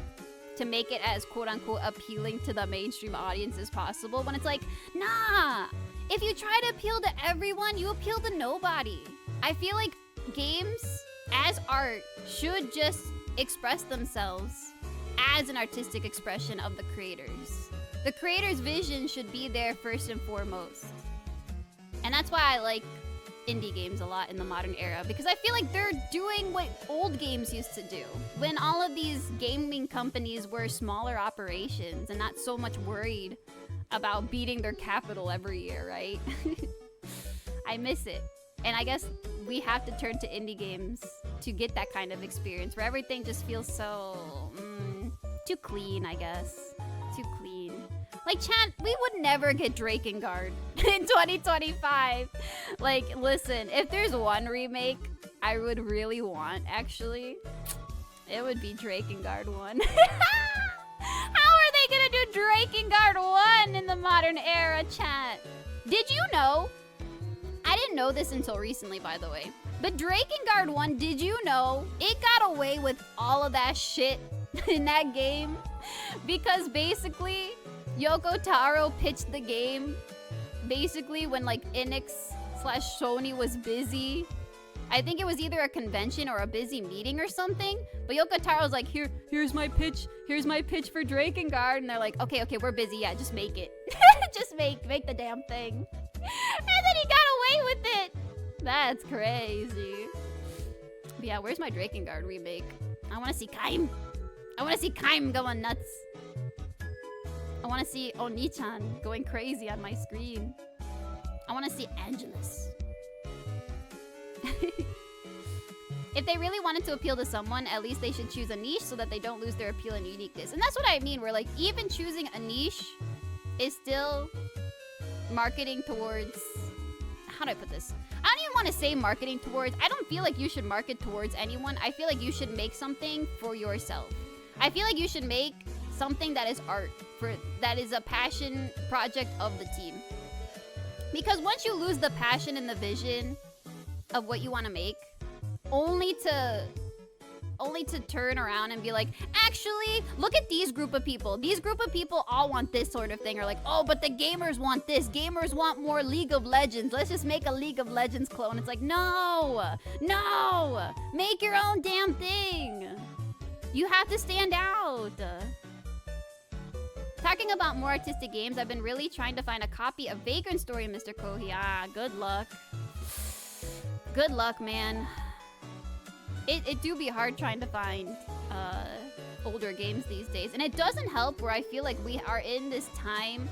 Speaker 2: to make it as quote-unquote appealing to the mainstream audience as possible, when it's like, nah, if you try to appeal to everyone, you appeal to nobody. I feel like games as art should just express themselves as an artistic expression of the creators. The creator's vision should be there first and foremost. And that's why I like indie games a lot in the modern era, because I feel like they're doing what old games used to do, when all of these gaming companies were smaller operations and not so much worried about beating their capital every year, right? I miss it. And I guess we have to turn to indie games to get that kind of experience where everything just feels so too clean, I guess. Too clean. Like, chat, we would never get Drakengard in 2025. Like, listen, if there's one remake I would really want, actually, it would be Drakengard 1. How are they gonna do Drakengard 1 in the modern era, chat? Did you know? I I didn't know this until recently, by the way. But Drakengard 1, did you know it got away with all of that shit in that game? Because basically, Yoko Taro pitched the game basically when like Enix/Sony was busy. I think it was either a convention or a busy meeting or something. But Yoko Taro's like, here's my pitch. Here's my pitch for Drakengard. And they're like, okay, we're busy. Yeah, just make it. Just make the damn thing. And then he got away with it. That's crazy. But yeah, where's my Drakengard remake? I want to see Kaim. I want to see Kaim going nuts. I want to see Oni-chan going crazy on my screen. I want to see Angelus. If they really wanted to appeal to someone, at least they should choose a niche so that they don't lose their appeal and uniqueness. And that's what I mean, where like even choosing a niche is still marketing towards... How do I put this? I don't even want to say marketing towards... I don't feel like you should market towards anyone. I feel like you should make something for yourself. I feel like you should make something that is art, that is a passion project of the team. Because once you lose the passion and the vision of what you want to make, only to turn around and be like, actually, look at these group of people. These group of people all want this sort of thing. Or like, oh, but the gamers want this. Gamers want more League of Legends. Let's just make a League of Legends clone. It's like, no, make your own damn thing. You have to stand out. Talking about more artistic games, I've been really trying to find a copy of Vagrant Story, Mr. Kohi. Ah, good luck. Good luck, man. It do be hard trying to find older games these days. And it doesn't help where I feel like we are in this time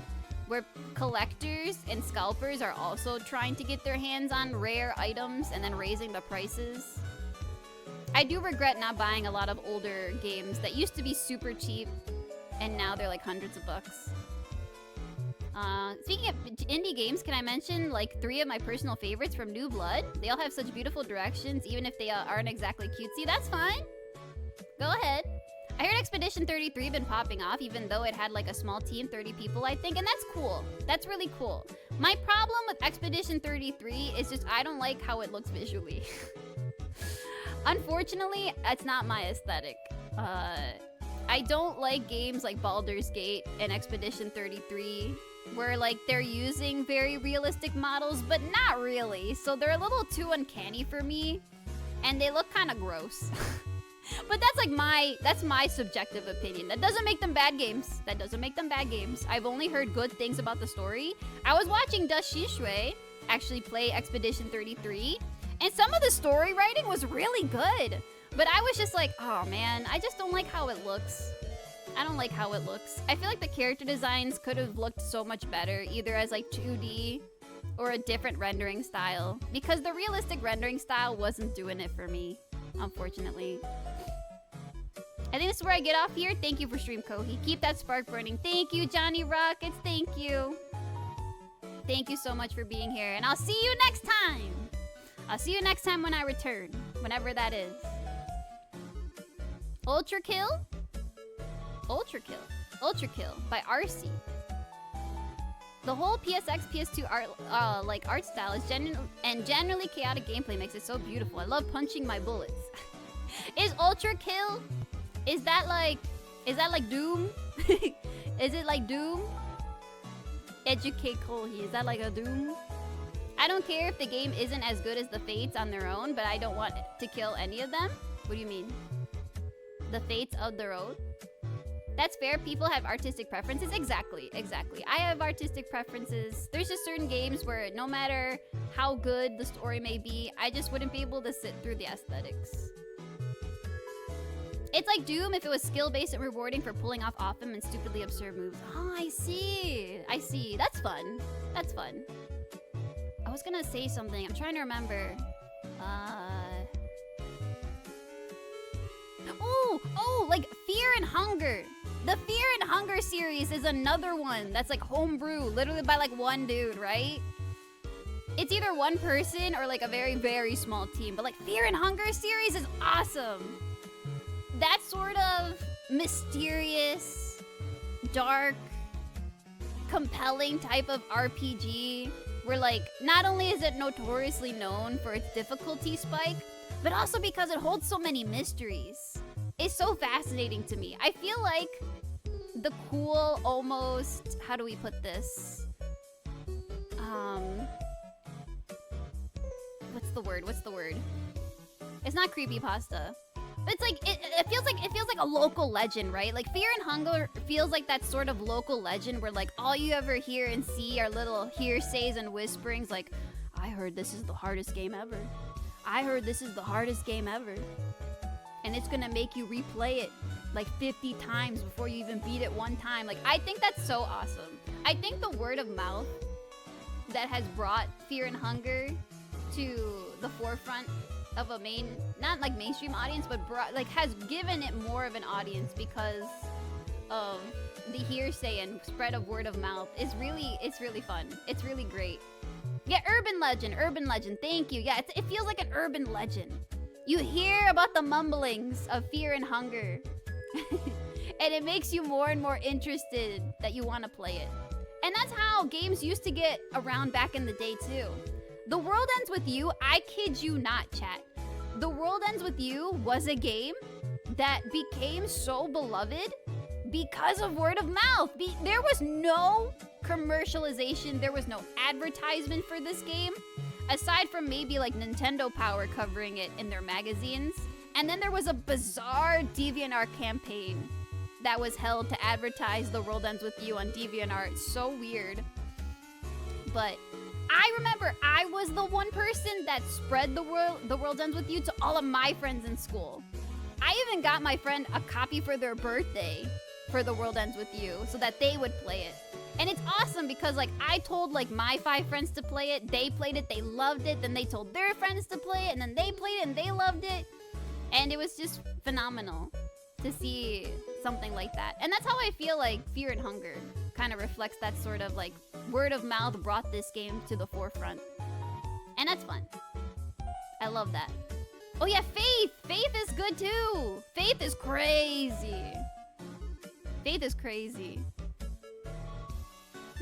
Speaker 2: where collectors and scalpers are also trying to get their hands on rare items and then raising the prices. I do regret not buying a lot of older games that used to be super cheap and now they're like hundreds of bucks. Speaking of indie games, can I mention like 3 of my personal favorites from New Blood? They all have such beautiful directions, even if they aren't exactly cutesy. That's fine. Go ahead. I heard Expedition 33 been popping off, even though it had like a small team, 30 people, I think, and that's cool. That's really cool. My problem with Expedition 33 is just I don't like how it looks visually. Unfortunately, it's not my aesthetic. I don't like games like Baldur's Gate and Expedition 33 where like they're using very realistic models, but not really. So they're a little too uncanny for me, and they look kind of gross. But that's my subjective opinion. That doesn't make them bad games. That doesn't make them bad games. I've only heard good things about the story. I was watching Dust Shishui actually play Expedition 33, and some of the story writing was really good. But I was just like, oh man, I just don't like how it looks. I don't like how it looks. I feel like the character designs could have looked so much better, either as like 2D or a different rendering style. Because the realistic rendering style wasn't doing it for me, unfortunately. I think this is where I get off here. Thank you for stream, Kohi. Keep that spark burning. Thank you, Johnny Rockets. Thank you. Thank you so much for being here. And I'll see you next time. I'll see you next time when I return. Whenever that is. Ultra Kill by RC. The whole PSX, PS2 art style is generally chaotic gameplay makes it so beautiful. I love punching my bullets. Is Ultra Kill? Is that like Doom? Is it like Doom? Educate Kohi. Is that like a Doom? I don't care if the game isn't as good as the Fates on their own, but I don't want to kill any of them. What do you mean? The Fates of the Road? That's fair. People have artistic preferences. Exactly. I have artistic preferences. There's just certain games where no matter how good the story may be, I just wouldn't be able to sit through the aesthetics. It's like Doom if it was skill-based and rewarding for pulling off awesome and stupidly absurd moves. Oh, I see. That's fun. I was gonna say something. I'm trying to remember. Oh, like Fear and Hunger. The Fear and Hunger series is another one that's like homebrew, literally by like one dude, right? It's either one person or like a very, very small team, but like Fear and Hunger series is awesome. That sort of mysterious, dark, compelling type of RPG where like not only is it notoriously known for its difficulty spike, but also because it holds so many mysteries. It's so fascinating to me. I feel like the cool, almost, how do we put this? What's the word? It's not creepypasta. But it's like it feels like a local legend, right? Like Fear and Hunger feels like that sort of local legend where like all you ever hear and see are little hearsays and whisperings like, I heard this is the hardest game ever. I heard this is the hardest game ever. And it's gonna make you replay it like 50 times before you even beat it one time. Like, I think that's so awesome. I think the word of mouth that has brought Fear and Hunger to the forefront of a not like mainstream audience, but like has given it more of an audience because of the hearsay and spread of word of mouth. It's really fun. It's really great. Yeah, urban legend. Thank you. Yeah, it feels like an urban legend. You hear about the mumblings of Fear and Hunger, and it makes you more and more interested that you want to play it. And that's how games used to get around back in the day too. The World Ends With You, I kid you not, chat. The World Ends With You was a game that became so beloved because of word of mouth. There was no commercialization, there was no advertisement for this game, aside from maybe like Nintendo Power covering it in their magazines. And then there was a bizarre DeviantArt campaign that was held to advertise The World Ends With You on DeviantArt. It's so weird. But I remember I was the one person that spread The World Ends With You to all of my friends in school. I even got my friend a copy for their birthday for The World Ends With You so that they would play it. And it's awesome because like I told like my 5 friends to play it, they played it, they loved it, then they told their friends to play it, and then they played it and they loved it. And it was just phenomenal to see something like that. And that's how I feel like Fear and Hunger kind of reflects that sort of like word of mouth brought this game to the forefront. And that's fun. I love that. Oh yeah, Faith! Faith is good too! Faith is crazy. Faith is crazy.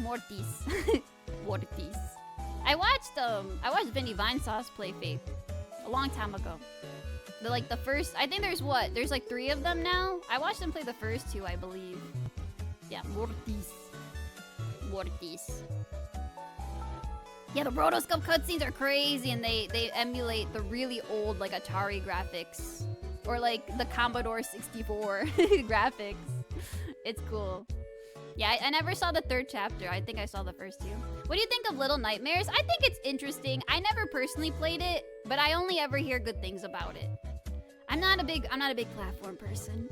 Speaker 2: Mortis. Mortis. I watched Vinny Vinesauce play Faith a long time ago. The first, I think there's like 3 of them now? I watched them play the first 2, I believe. Yeah, Mortis. Yeah, the rotoscope cutscenes are crazy, and they emulate the really old like Atari graphics or like the Commodore 64 graphics. It's cool. Yeah, I never saw the 3rd chapter. I think I saw the first 2. What do you think of Little Nightmares? I think it's interesting. I never personally played it, but I only ever hear good things about it. I'm not a big platform person.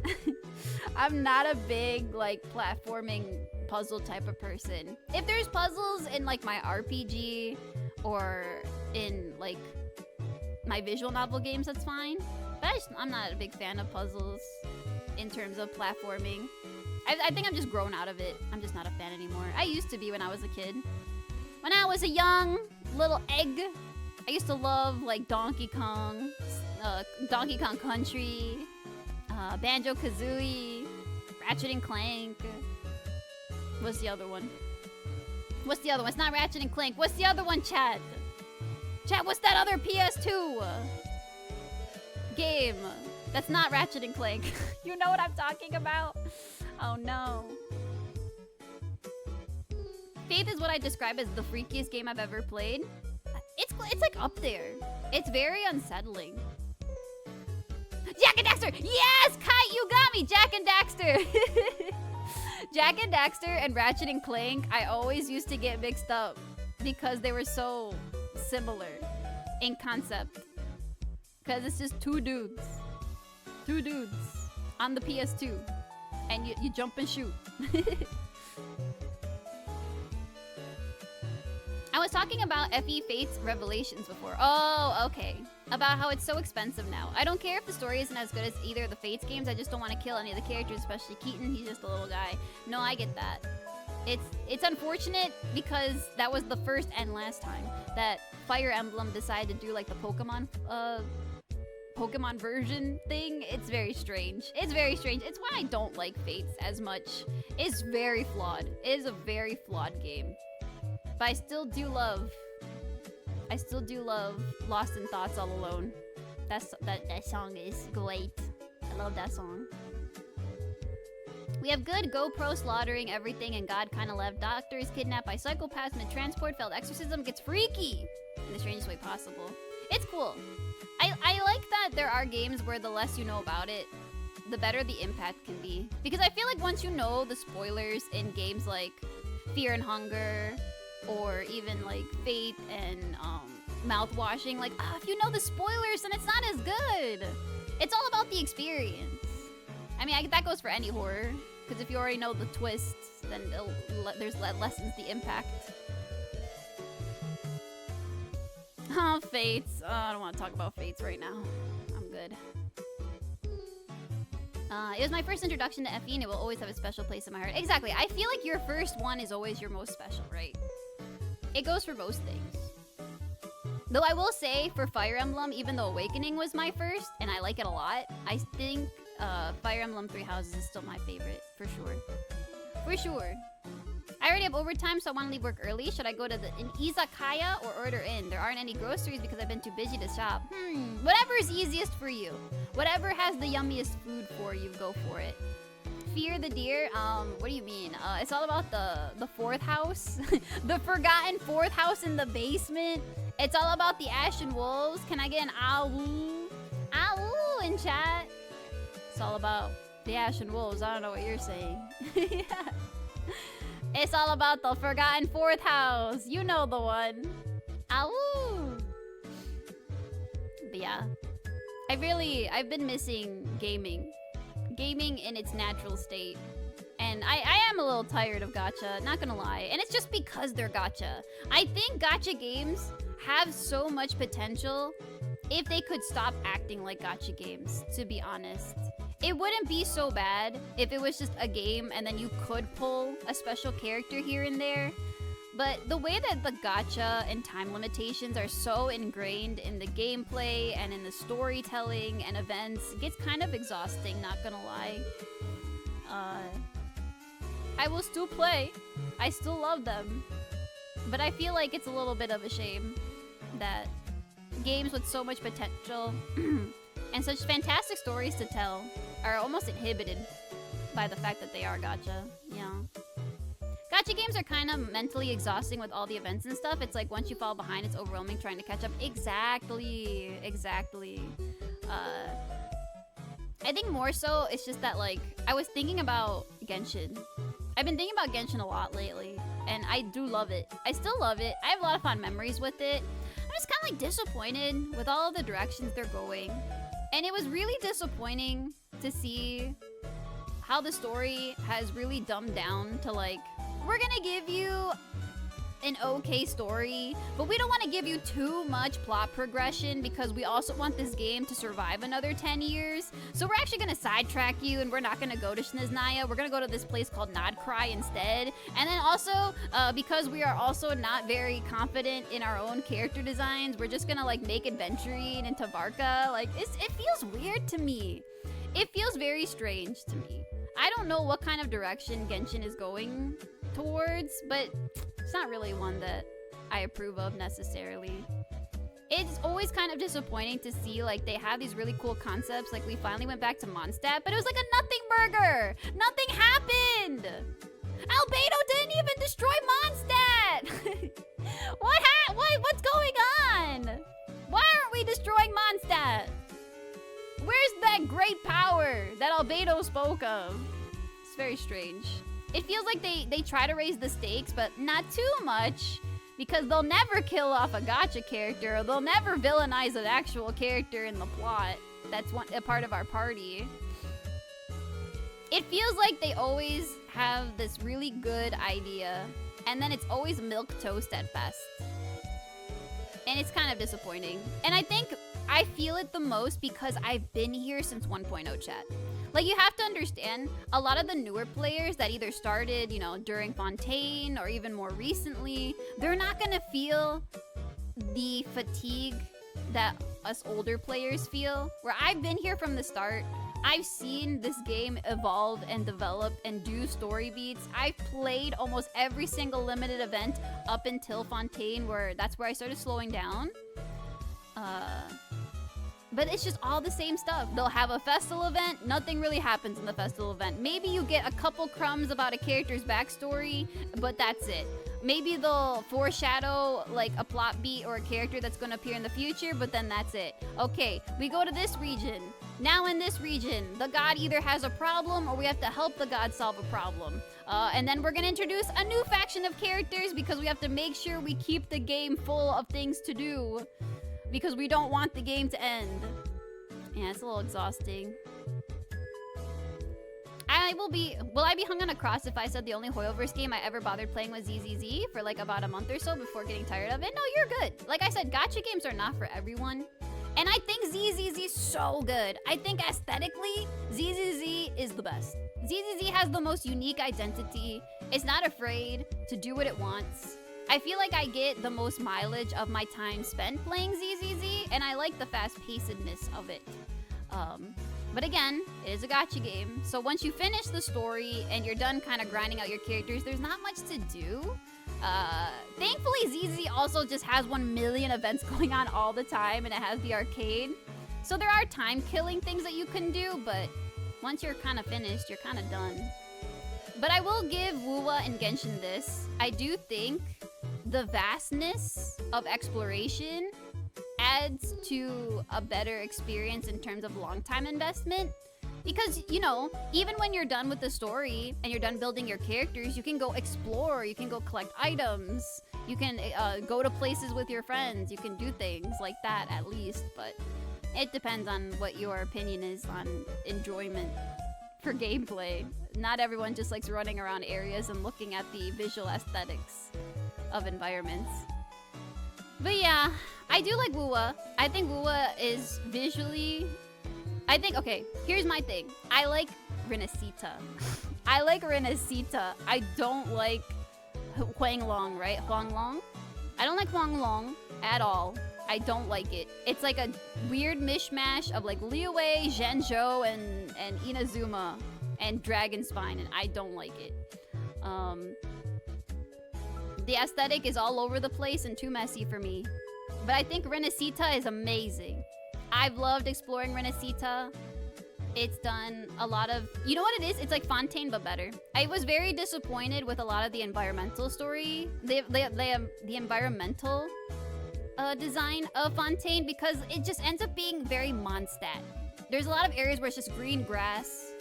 Speaker 2: I'm not a big like platforming puzzle type of person. If there's puzzles in like my RPG or in like my visual novel games, that's fine. But I'm not a big fan of puzzles in terms of platforming. I think I'm just grown out of it. I'm just not a fan anymore. I used to be when I was a kid. When I was a young little egg, I used to love like Donkey Kong Country, Banjo-Kazooie, Ratchet and Clank. What's the other one? It's not Ratchet and Clank. What's the other one, chat? Chat, what's that other PS2 game that's not Ratchet and Clank? You know what I'm talking about? Oh no. Faith is what I describe as the freakiest game I've ever played. It's like up there. It's very unsettling. Jak and Daxter! Yes! Kite, you got me! Jak and Daxter! Jak and Daxter and Ratchet and Clank, I always used to get mixed up because they were so similar in concept. Because it's just 2 dudes. 2 dudes on the PS2. And you jump and shoot. I was talking about FE Fate's Revelations before. Oh, okay. About how it's so expensive now. I don't care if the story isn't as good as either of the Fates games. I just don't want to kill any of the characters, especially Keaton. He's just a little guy. No, I get that. It's unfortunate because that was the first and last time that Fire Emblem decided to do like the Pokemon version thing. It's very strange. It's very strange. It's why I don't like Fates as much. It's very flawed. It is a very flawed game. But I still do love Lost in Thoughts All Alone. That song is great. I love that song. We have good GoPro slaughtering everything and God kinda left. Doctors kidnapped by psychopaths mid-transport. Failed exorcism gets freaky in the strangest way possible. It's cool. I like that there are games where the less you know about it, the better the impact can be. Because I feel like once you know the spoilers in games like Fear and Hunger, or even like Fate and Mouthwashing, like, if you know the spoilers, then it's not as good. It's all about the experience. I mean, that goes for any horror, because if you already know the twists, then lessens the impact. Oh, Fates. Oh, I don't want to talk about Fates right now. I'm good. It was my first introduction to FE, and it will always have a special place in my heart. Exactly. I feel like your first one is always your most special, right? It goes for most things. Though I will say, for Fire Emblem, even though Awakening was my first, and I like it a lot, I think Fire Emblem Three Houses is still my favorite, for sure. For sure. I already have overtime, so I want to leave work early. Should I go to an izakaya or order in? There aren't any groceries because I've been too busy to shop. Whatever is easiest for you. Whatever has the yummiest food for you, go for it. Fear the Deer? What do you mean? It's all about the fourth house. The forgotten fourth house in the basement. It's all about the Ashen Wolves. Can I get an ow? Ow in chat? It's all about the Ashen Wolves. I don't know what you're saying. Yeah. It's all about the forgotten fourth house. You know the one. Ow! But yeah. I've been missing gaming. Gaming in its natural state. And I am a little tired of gacha, not gonna lie. And it's just because they're gacha. I think gacha games have so much potential if they could stop acting like gacha games, to be honest. It wouldn't be so bad if it was just a game and then you could pull a special character here and there. But the way that the gacha and time limitations are so ingrained in the gameplay and in the storytelling and events, it gets kind of exhausting, not gonna lie. I will still play. I still love them. But I feel like it's a little bit of a shame that games with so much potential and such fantastic stories to tell are almost inhibited by the fact that they are gacha. Yeah. Gacha games are kind of mentally exhausting with all the events and stuff. It's like once you fall behind, it's overwhelming trying to catch up. Exactly. I think more so, it's just that, like, I was thinking about Genshin. I've been thinking about Genshin a lot lately, and I do love it. I still love it. I have a lot of fond memories with it. I'm just kind of, like, disappointed with all of the directions they're going. And it was really disappointing to see how the story has really dumbed down to, like, we're gonna give you an okay story, but we don't want to give you too much plot progression because we also want this game to survive another 10 years. So we're actually going to sidetrack you, and we're not going to go to Snezhnaya. We're going to go to this place called Nodcry instead. And then also, because we are also not very confident in our own character designs, we're just going to, like, make Adventurine into Varka. Like, it feels weird to me. It feels very strange to me. I don't know what kind of direction Genshin is going towards, but it's not really one that I approve of necessarily. It's always kind of disappointing to see, like, they have these really cool concepts. Like, we finally went back to Mondstadt, but it was like a nothing burger. Nothing happened. Albedo didn't even destroy Mondstadt. What's going on? Why aren't we destroying Mondstadt? Where's that great power that Albedo spoke of? It's very strange. It feels like they try to raise the stakes, but not too much, because they'll never kill off a gacha character, or they'll never villainize an actual character in the plot that's a part of our party. It feels like they always have this really good idea, and then it's always milquetoast at best. And it's kind of disappointing. And I think I feel it the most because I've been here since 1.0 chat. Like, you have to understand, a lot of the newer players that either started, you know, during Fontaine or even more recently, they're not gonna feel the fatigue that us older players feel. Where I've been here from the start, I've seen this game evolve and develop and do story beats. I've played almost every single limited event up until Fontaine, where that's where I started slowing down. But it's just all the same stuff. They'll have a festival event, nothing really happens in the festival event. Maybe you get a couple crumbs about a character's backstory, but that's it. Maybe they'll foreshadow like a plot beat or a character that's gonna appear in the future, but then that's it. Okay, we go to this region. Now in this region, the god either has a problem or we have to help the god solve a problem. And then we're gonna introduce a new faction of characters because we have to make sure we keep the game full of things to do. Because we don't want the game to end. Yeah, it's a little exhausting. Will I be hung on a cross if I said the only Hoyoverse game I ever bothered playing was ZZZ for like about a month or so before getting tired of it? No, you're good. Like I said, gacha games are not for everyone. And I think ZZZ is so good. I think aesthetically, ZZZ is the best. ZZZ has the most unique identity. It's not afraid to do what it wants. I feel like I get the most mileage of my time spent playing ZZZ, and I like the fast-pacedness of it. But again, it is a gacha game, so once you finish the story and you're done kind of grinding out your characters, there's not much to do. Thankfully, ZZZ also just has 1 million events going on all the time, and it has the arcade. So there are time-killing things that you can do, but once you're kind of finished, you're kind of done. But I will give Wuwa and Genshin this. I do think the vastness of exploration adds to a better experience in terms of long time investment. Because, you know, even when you're done with the story and you're done building your characters, you can go explore, you can go collect items, you can go to places with your friends, you can do things like that at least. But it depends on what your opinion is on enjoyment for gameplay. Not everyone just likes running around areas and looking at the visual aesthetics of environments. But yeah, I do like Wuwa. I think Wuwa is visually... okay, here's my thing. I like Renacita. I like Renacita. I don't like Huanglong, right? Huanglong? I don't like Huanglong at all. I don't like it. It's like a weird mishmash of like Liyue, Zhenzhou, and Inazuma and Dragonspine, and I don't like it. The aesthetic is all over the place and too messy for me. But I think Renacita is amazing. I've loved exploring Renacita. It's done a lot of... You know what it is? It's like Fontaine, but better. I was very disappointed with a lot of the environmental story. The environmental design of Fontaine, because it just ends up being very Mondstadt. There's a lot of areas where it's just green grass,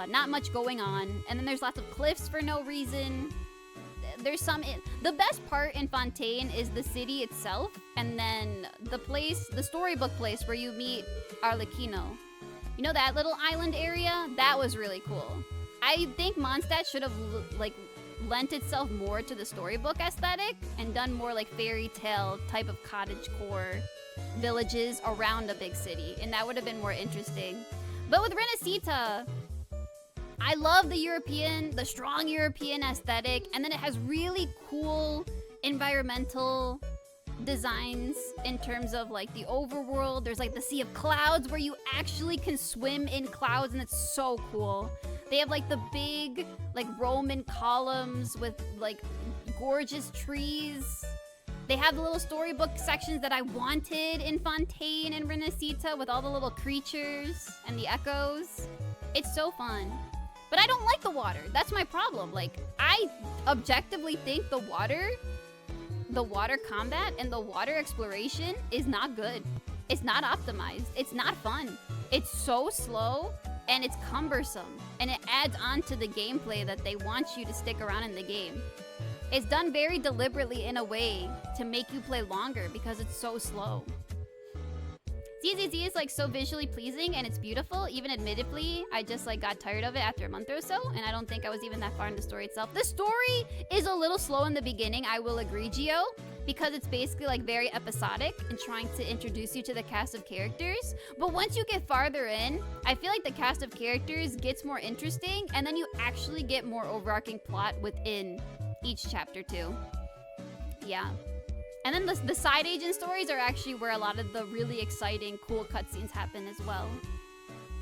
Speaker 2: not much going on, and then there's lots of cliffs for no reason. There's some... The best part in Fontaine is the city itself, and then the storybook place where you meet Arlecchino. You know that little island area? That was really cool. I think Mondstadt should have lent itself more to the storybook aesthetic and done more like fairy tale type of cottagecore villages around a big city, and that would have been more interesting. But with Renacita, I love the strong European aesthetic, and then it has really cool environmental designs in terms of like the overworld. There's like the Sea of Clouds where you actually can swim in clouds, and it's so cool. They have like the big like Roman columns with like gorgeous trees. They have the little storybook sections that I wanted in Fontaine and Renacita with all the little creatures and the echoes. It's so fun. But I don't like the water. That's my problem. Like, I objectively think the water combat and the water exploration is not good. It's not optimized. It's not fun. It's so slow and it's cumbersome. And it adds on to the gameplay that they want you to stick around in the game. It's done very deliberately in a way to make you play longer because it's so slow. ZZZ is like so visually pleasing and it's beautiful. Even admittedly, I just like got tired of it after a month or so, and I don't think I was even that far in the story itself. The story is a little slow in the beginning, I will agree, Gio, because it's basically like very episodic and trying to introduce you to the cast of characters. But once you get farther in, I feel like the cast of characters gets more interesting, and then you actually get more overarching plot within each chapter too. Yeah. And then the side agent stories are actually where a lot of the really exciting, cool cutscenes happen as well.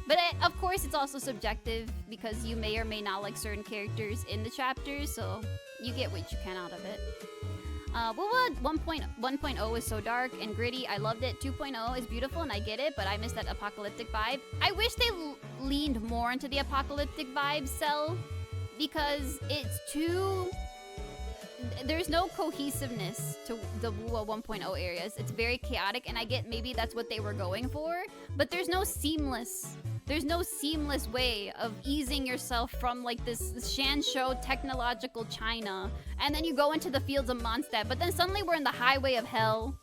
Speaker 2: But of course, it's also subjective because you may or may not like certain characters in the chapters, so you get what you can out of it. Wuwa 1.0 is so dark and gritty. I loved it. 2.0 is beautiful and I get it, but I miss that apocalyptic vibe. I wish they leaned more into the apocalyptic vibe, Cell, because it's too... There's no cohesiveness to the Wuwa 1.0 areas. It's very chaotic, and I get maybe that's what they were going for, but there's no seamless way of easing yourself from like this Shansho technological China, and then you go into the fields of Mondstadt, but then suddenly we're in the highway of hell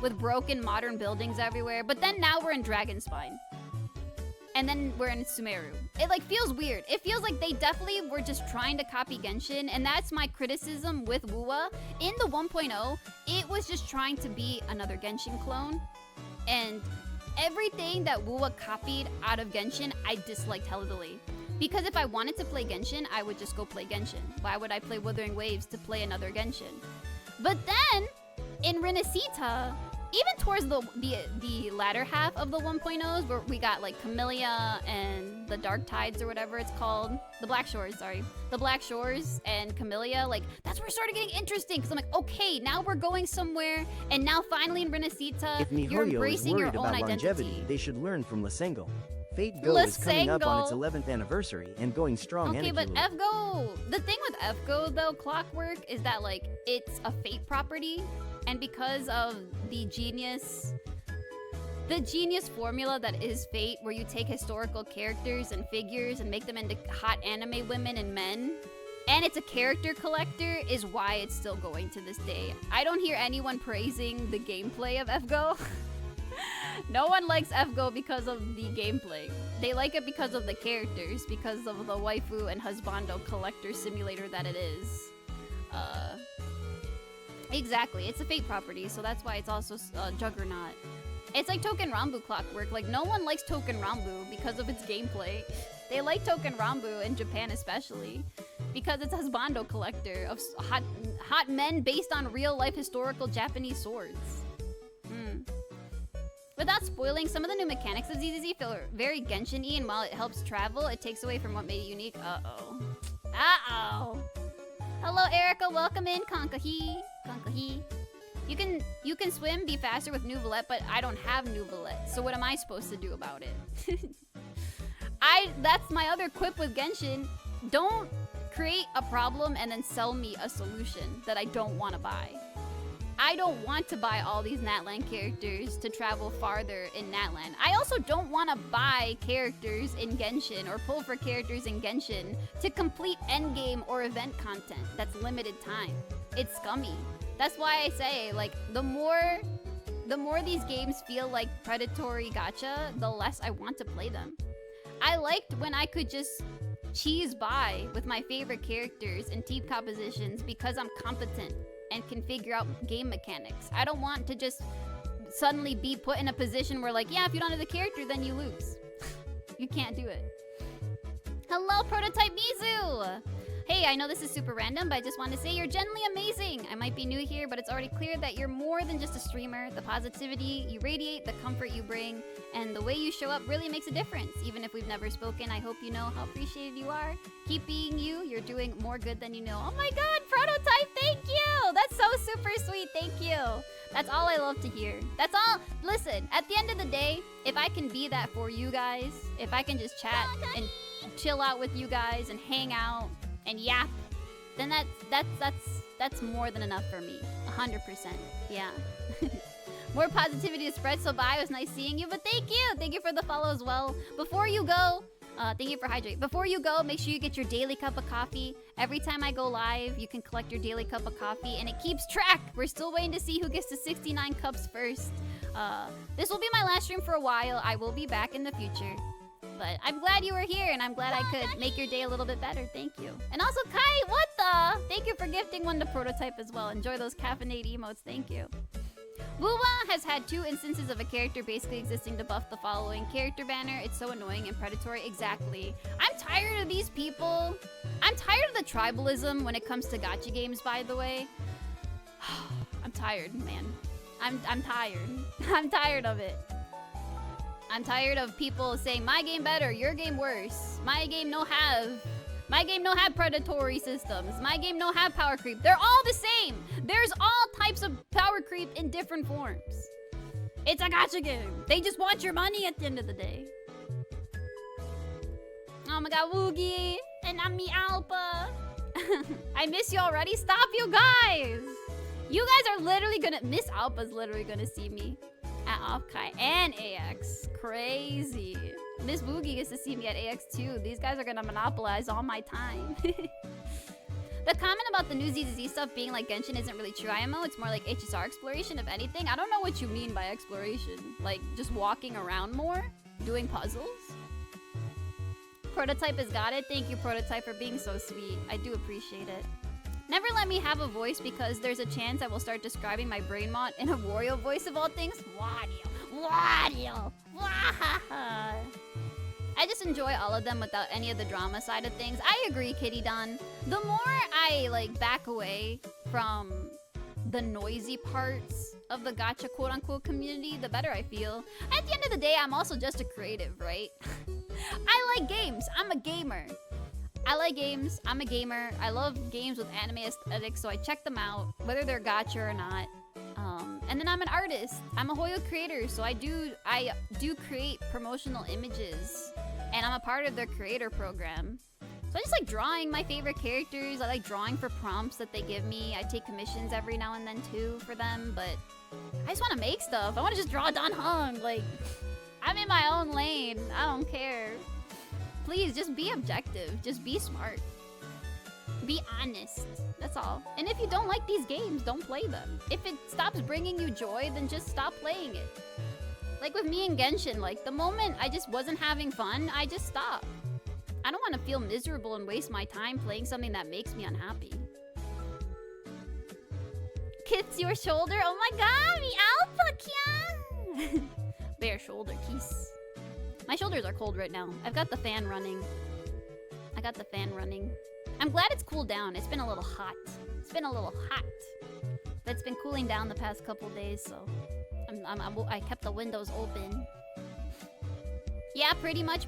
Speaker 2: with broken modern buildings everywhere, but then now we're in Dragonspine. And then we're in Sumeru. It like feels weird. It feels like they definitely were just trying to copy Genshin, and that's my criticism with Wuwa. In the 1.0, it was just trying to be another Genshin clone, and everything that Wuwa copied out of Genshin, I disliked heavily. Because if I wanted to play Genshin, I would just go play Genshin. Why would I play Wuthering Waves to play another Genshin? But then, in Renacita, even towards the latter half of the 1.0s, where we got like Camellia and the Dark Tides or whatever it's called, the Black Shores, sorry, the Black Shores and Camellia, like that's where it started getting interesting because I'm like, okay, now we're going somewhere, and now finally in Renacita,
Speaker 3: If
Speaker 2: you're
Speaker 3: MiHoYo is
Speaker 2: embracing your
Speaker 3: worried
Speaker 2: own
Speaker 3: about longevity,
Speaker 2: identity.
Speaker 3: they should learn from Lysengo. Fate Go is coming up on its
Speaker 2: Lysengo.
Speaker 3: 11th anniversary and going strong.
Speaker 2: Okay, but
Speaker 3: Anikulu.
Speaker 2: FGO, the thing with FGO though, Clockwork, is that like it's a Fate property, and because of the genius formula that is Fate, where you take historical characters and figures and make them into hot anime women and men, and it's a character collector, is why it's still going to this day. I don't hear anyone praising the gameplay of FGO. No one likes FGO because of the gameplay. They like it because of the characters, because of the waifu and husbando collector simulator that it is. Exactly, it's a Fate property, so that's why it's also Juggernaut. It's like Token Rambu Clockwork. Like, no one likes Token Rambu because of its gameplay. They like Token Rambu in Japan especially because it's a husbando collector of hot men based on real-life historical Japanese swords. Without spoiling, some of the new mechanics of ZZZ feel very Genshin-y, and while it helps travel, it takes away from what made it unique. Uh-oh. Uh-oh. Hello, Erica. Welcome in, Konkahi. Konkahi. You can swim, be faster with Nuvolette, but I don't have Nuvolette. So what am I supposed to do about it? That's my other quip with Genshin. Don't create a problem and then sell me a solution that I don't want to buy. I don't want to buy all these Natlan characters to travel farther in Natlan. I also don't want to buy characters in Genshin or pull for characters in Genshin to complete endgame or event content that's limited time. It's scummy. That's why I say, like, the more these games feel like predatory gacha, the less I want to play them. I liked when I could just cheese by with my favorite characters and team compositions because I'm competent and can figure out game mechanics. I don't want to just suddenly be put in a position where like, yeah, if you don't have the character, then you lose. You can't do it. Hello, Prototype Mizu! Hey, I know this is super random, but I just want to say you're genuinely amazing. I might be new here, but it's already clear that you're more than just a streamer. The positivity you radiate, the comfort you bring, and the way you show up really makes a difference. Even if we've never spoken, I hope you know how appreciated you are. Keep being you. You're doing more good than you know. Oh my god, Prototype, thank you! That's so super sweet, thank you. That's all I love to hear. That's all. Listen, at the end of the day, if I can be that for you guys, if I can just chat and chill out with you guys and hang out and yap, then that's more than enough for me. 100%. Yeah. More positivity to spread, so bye. It was nice seeing you, but thank you. Thank you for the follow as well. Before you go, thank you for hydrate. Before you go, make sure you get your daily cup of coffee. Every time I go live, you can collect your daily cup of coffee, and it keeps track. We're still waiting to see who gets to 69 cups first. This will be my last stream for a while. I will be back in the future. But I'm glad you were here, and I'm glad I could make your day a little bit better. Thank you. And also, Kai, what the? Thank you for gifting one to Prototype as well. Enjoy those caffeinated emotes. Thank you. Wuwa has had 2 instances of a character basically existing to buff the following character banner. It's so annoying and predatory. Exactly. I'm tired of these people. I'm tired of the tribalism when it comes to gacha games, by the way. I'm tired, man. I'm tired. I'm tired of it. I'm tired of people saying my game better, your game worse. My game no have predatory systems. My game no have power creep. They're all the same. There's all types of power creep in different forms. It's a gacha game. They just want your money at the end of the day. Oh my god, Woogie and Ami Alpha. I miss you already. Stop, you guys. You guys are literally gonna... Miss Alpha's literally gonna see me at Offkai and AX. Crazy. Miss Boogie gets to see me at AX too. These guys are gonna monopolize all my time. The comment about the new ZZZ stuff being like Genshin isn't really true IMO. It's more like HSR exploration, if anything. I don't know what you mean by exploration. Like, just walking around more? Doing puzzles? Prototype has got it. Thank you, Prototype, for being so sweet. I do appreciate it. Never let me have a voice because there's a chance I will start describing my brain mont in a Wario voice of all things. Wario. Wario. Wahaha. I just enjoy all of them without any of the drama side of things. I agree, Kitty Don. The more I, like, back away from the noisy parts of the gacha quote-unquote community, the better I feel. At the end of the day, I'm also just a creative, right? I like games. I'm a gamer. I like games. I'm a gamer. I love games with anime aesthetics, so I check them out, whether they're gacha or not. And then I'm an artist. I'm a Hoyo creator, so I do create promotional images, and I'm a part of their creator program. So I just like drawing my favorite characters. I like drawing for prompts that they give me. I take commissions every now and then too for them, but I just want to make stuff. I want to just draw Dan Heng. Like, I'm in my own lane. I don't care. Please, just be objective. Just be smart. Be honest. That's all. And if you don't like these games, don't play them. If it stops bringing you joy, then just stop playing it. Like with me and Genshin, like the moment I just wasn't having fun, I just stopped. I don't want to feel miserable and waste my time playing something that makes me unhappy. Kiss your shoulder? Oh my god, me alpha kya! Bare shoulder kiss. My shoulders are cold right now. I've got the fan running. I'm glad it's cooled down. It's been a little hot. But it's been cooling down the past couple days, so I kept the windows open. Yeah, pretty much.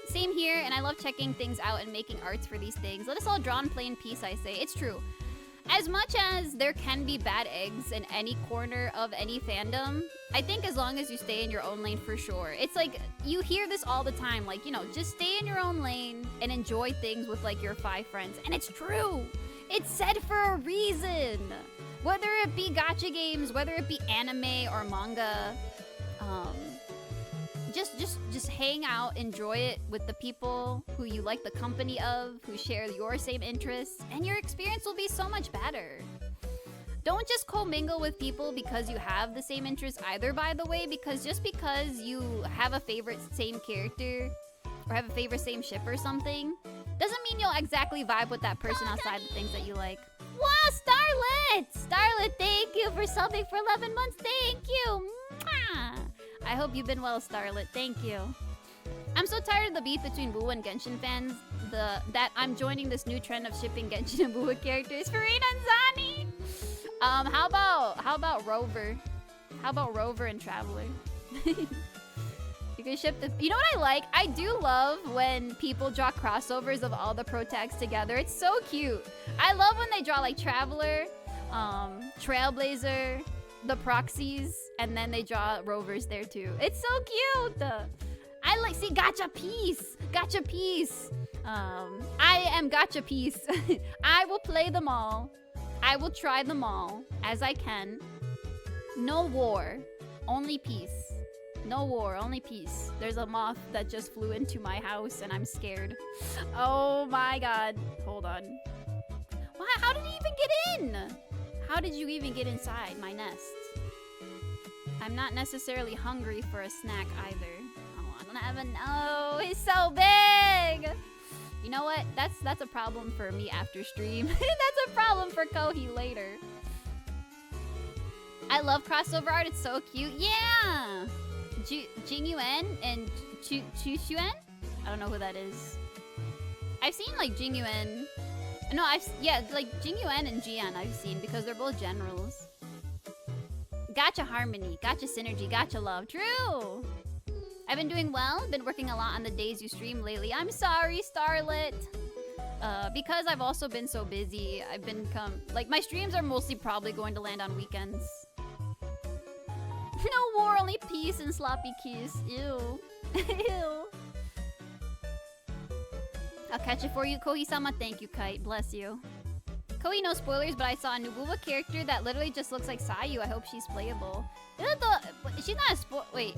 Speaker 2: Same here, and I love checking things out and making arts for these things. Let us all draw and play in peace, I say. It's true. As much as there can be bad eggs in any corner of any fandom, I think as long as you stay in your own lane, for sure. It's like, you hear this all the time, like, you know, just stay in your own lane and enjoy things with, like, your 5 friends. And it's true! It's said for a reason! Whether it be gacha games, whether it be anime or manga, just hang out, enjoy it with the people who you like the company of, who share your same interests, and your experience will be so much better. Don't just commingle with people because you have the same interests either, by the way, because just because you have a favorite same character or have a favorite same ship or something doesn't mean you'll exactly vibe with that person outside the things that you like. Wow, Starlet! Starlet, thank you for subbing for 11 months. Thank you! Mwah! I hope you've been well, Starlet. Thank you. I'm so tired of the beef between Boo and Genshin fans that I'm joining this new trend of shipping Genshin and Boo characters for Reina and Zani. How about Rover? How about Rover and Traveler? You can ship the... You know what I like? I do love when people draw crossovers of all the pro tags together. It's so cute. I love when they draw like Traveler, Trailblazer, the proxies, and then they draw Rovers there too. It's so cute. I like... See, Gacha Piece. Gacha Piece. I am Gacha Piece. I will play them all. I will try them all as I can. No war, only peace. No war, only peace. There's a moth that just flew into my house and I'm scared. Oh my god. Hold on. Why? How did he even get in? How did you even get inside my nest? I'm not necessarily hungry for a snack either. Oh, I don't even know. He's so big. You know what? That's a problem for me after stream. That's a problem for Kohi later. I love crossover art. It's so cute. Yeah. Jing Yuan and Chu Xuan? I don't know who that is. I've seen like Jing Yuan. No, like Jing Yuan and Jian I've seen because they're both generals. Gacha harmony, gacha synergy, gacha love. True. I've been doing well. Been working a lot on the days you stream lately. I'm sorry, Starlet. Because I've also been so busy, I've been like my streams are mostly probably going to land on weekends. No war, only peace and sloppy kiss. Ew. Ew. I'll catch it for you, Kohi-sama. Thank you, Kite. Bless you. Kohi, no spoilers, but I saw a Nubuwa character that literally just looks like Sayu. I hope she's playable. Isn't the... She's not a wait.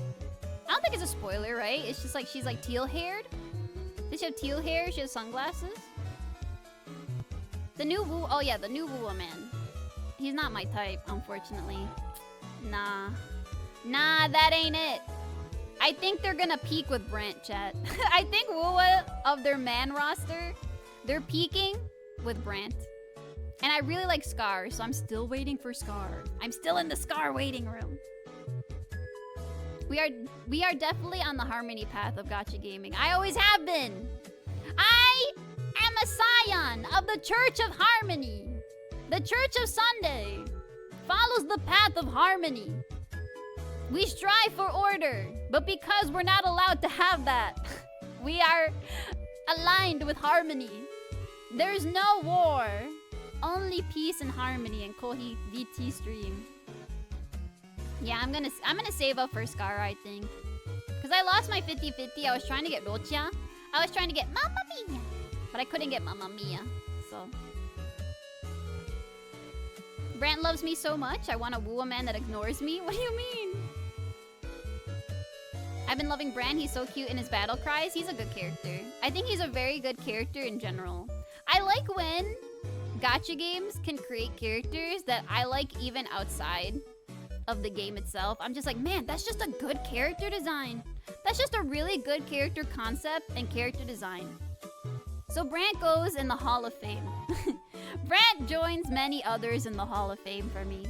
Speaker 2: I don't think it's a spoiler, right? It's just like she's like teal-haired. Does she have teal hair? She has sunglasses? The new Wu... Oh, yeah, the new Wuwa man. He's not my type, unfortunately. Nah. Nah, that ain't it. I think they're gonna peak with Brant, chat. I think Wuwa, of their man roster, they're peaking with Brant. And I really like Scar, so I'm still waiting for Scar. I'm still in the Scar waiting room. We are definitely on the Harmony path of gacha gaming. I always have been. I am a scion of the Church of Harmony. The Church of Sunday follows the path of harmony. We strive for order, but because we're not allowed to have that, we are aligned with harmony. There's no war, only peace and harmony in Kohi VT stream. Yeah, I'm gonna save up for Scar, I think. Because I lost my 50-50. I was trying to get Rocha. I was trying to get Mamma Mia. But I couldn't get Mamma Mia. So. Brant loves me so much. I want to woo a man that ignores me. What do you mean? I've been loving Brant. He's so cute in his battle cries. He's a good character. I think he's a very good character in general. I like when gacha games can create characters that I like even outside of the game itself. I'm just like, man, that's just a good character design. That's just a really good character concept and character design. So Brant goes in the Hall of Fame. Brant joins many others in the Hall of Fame for me.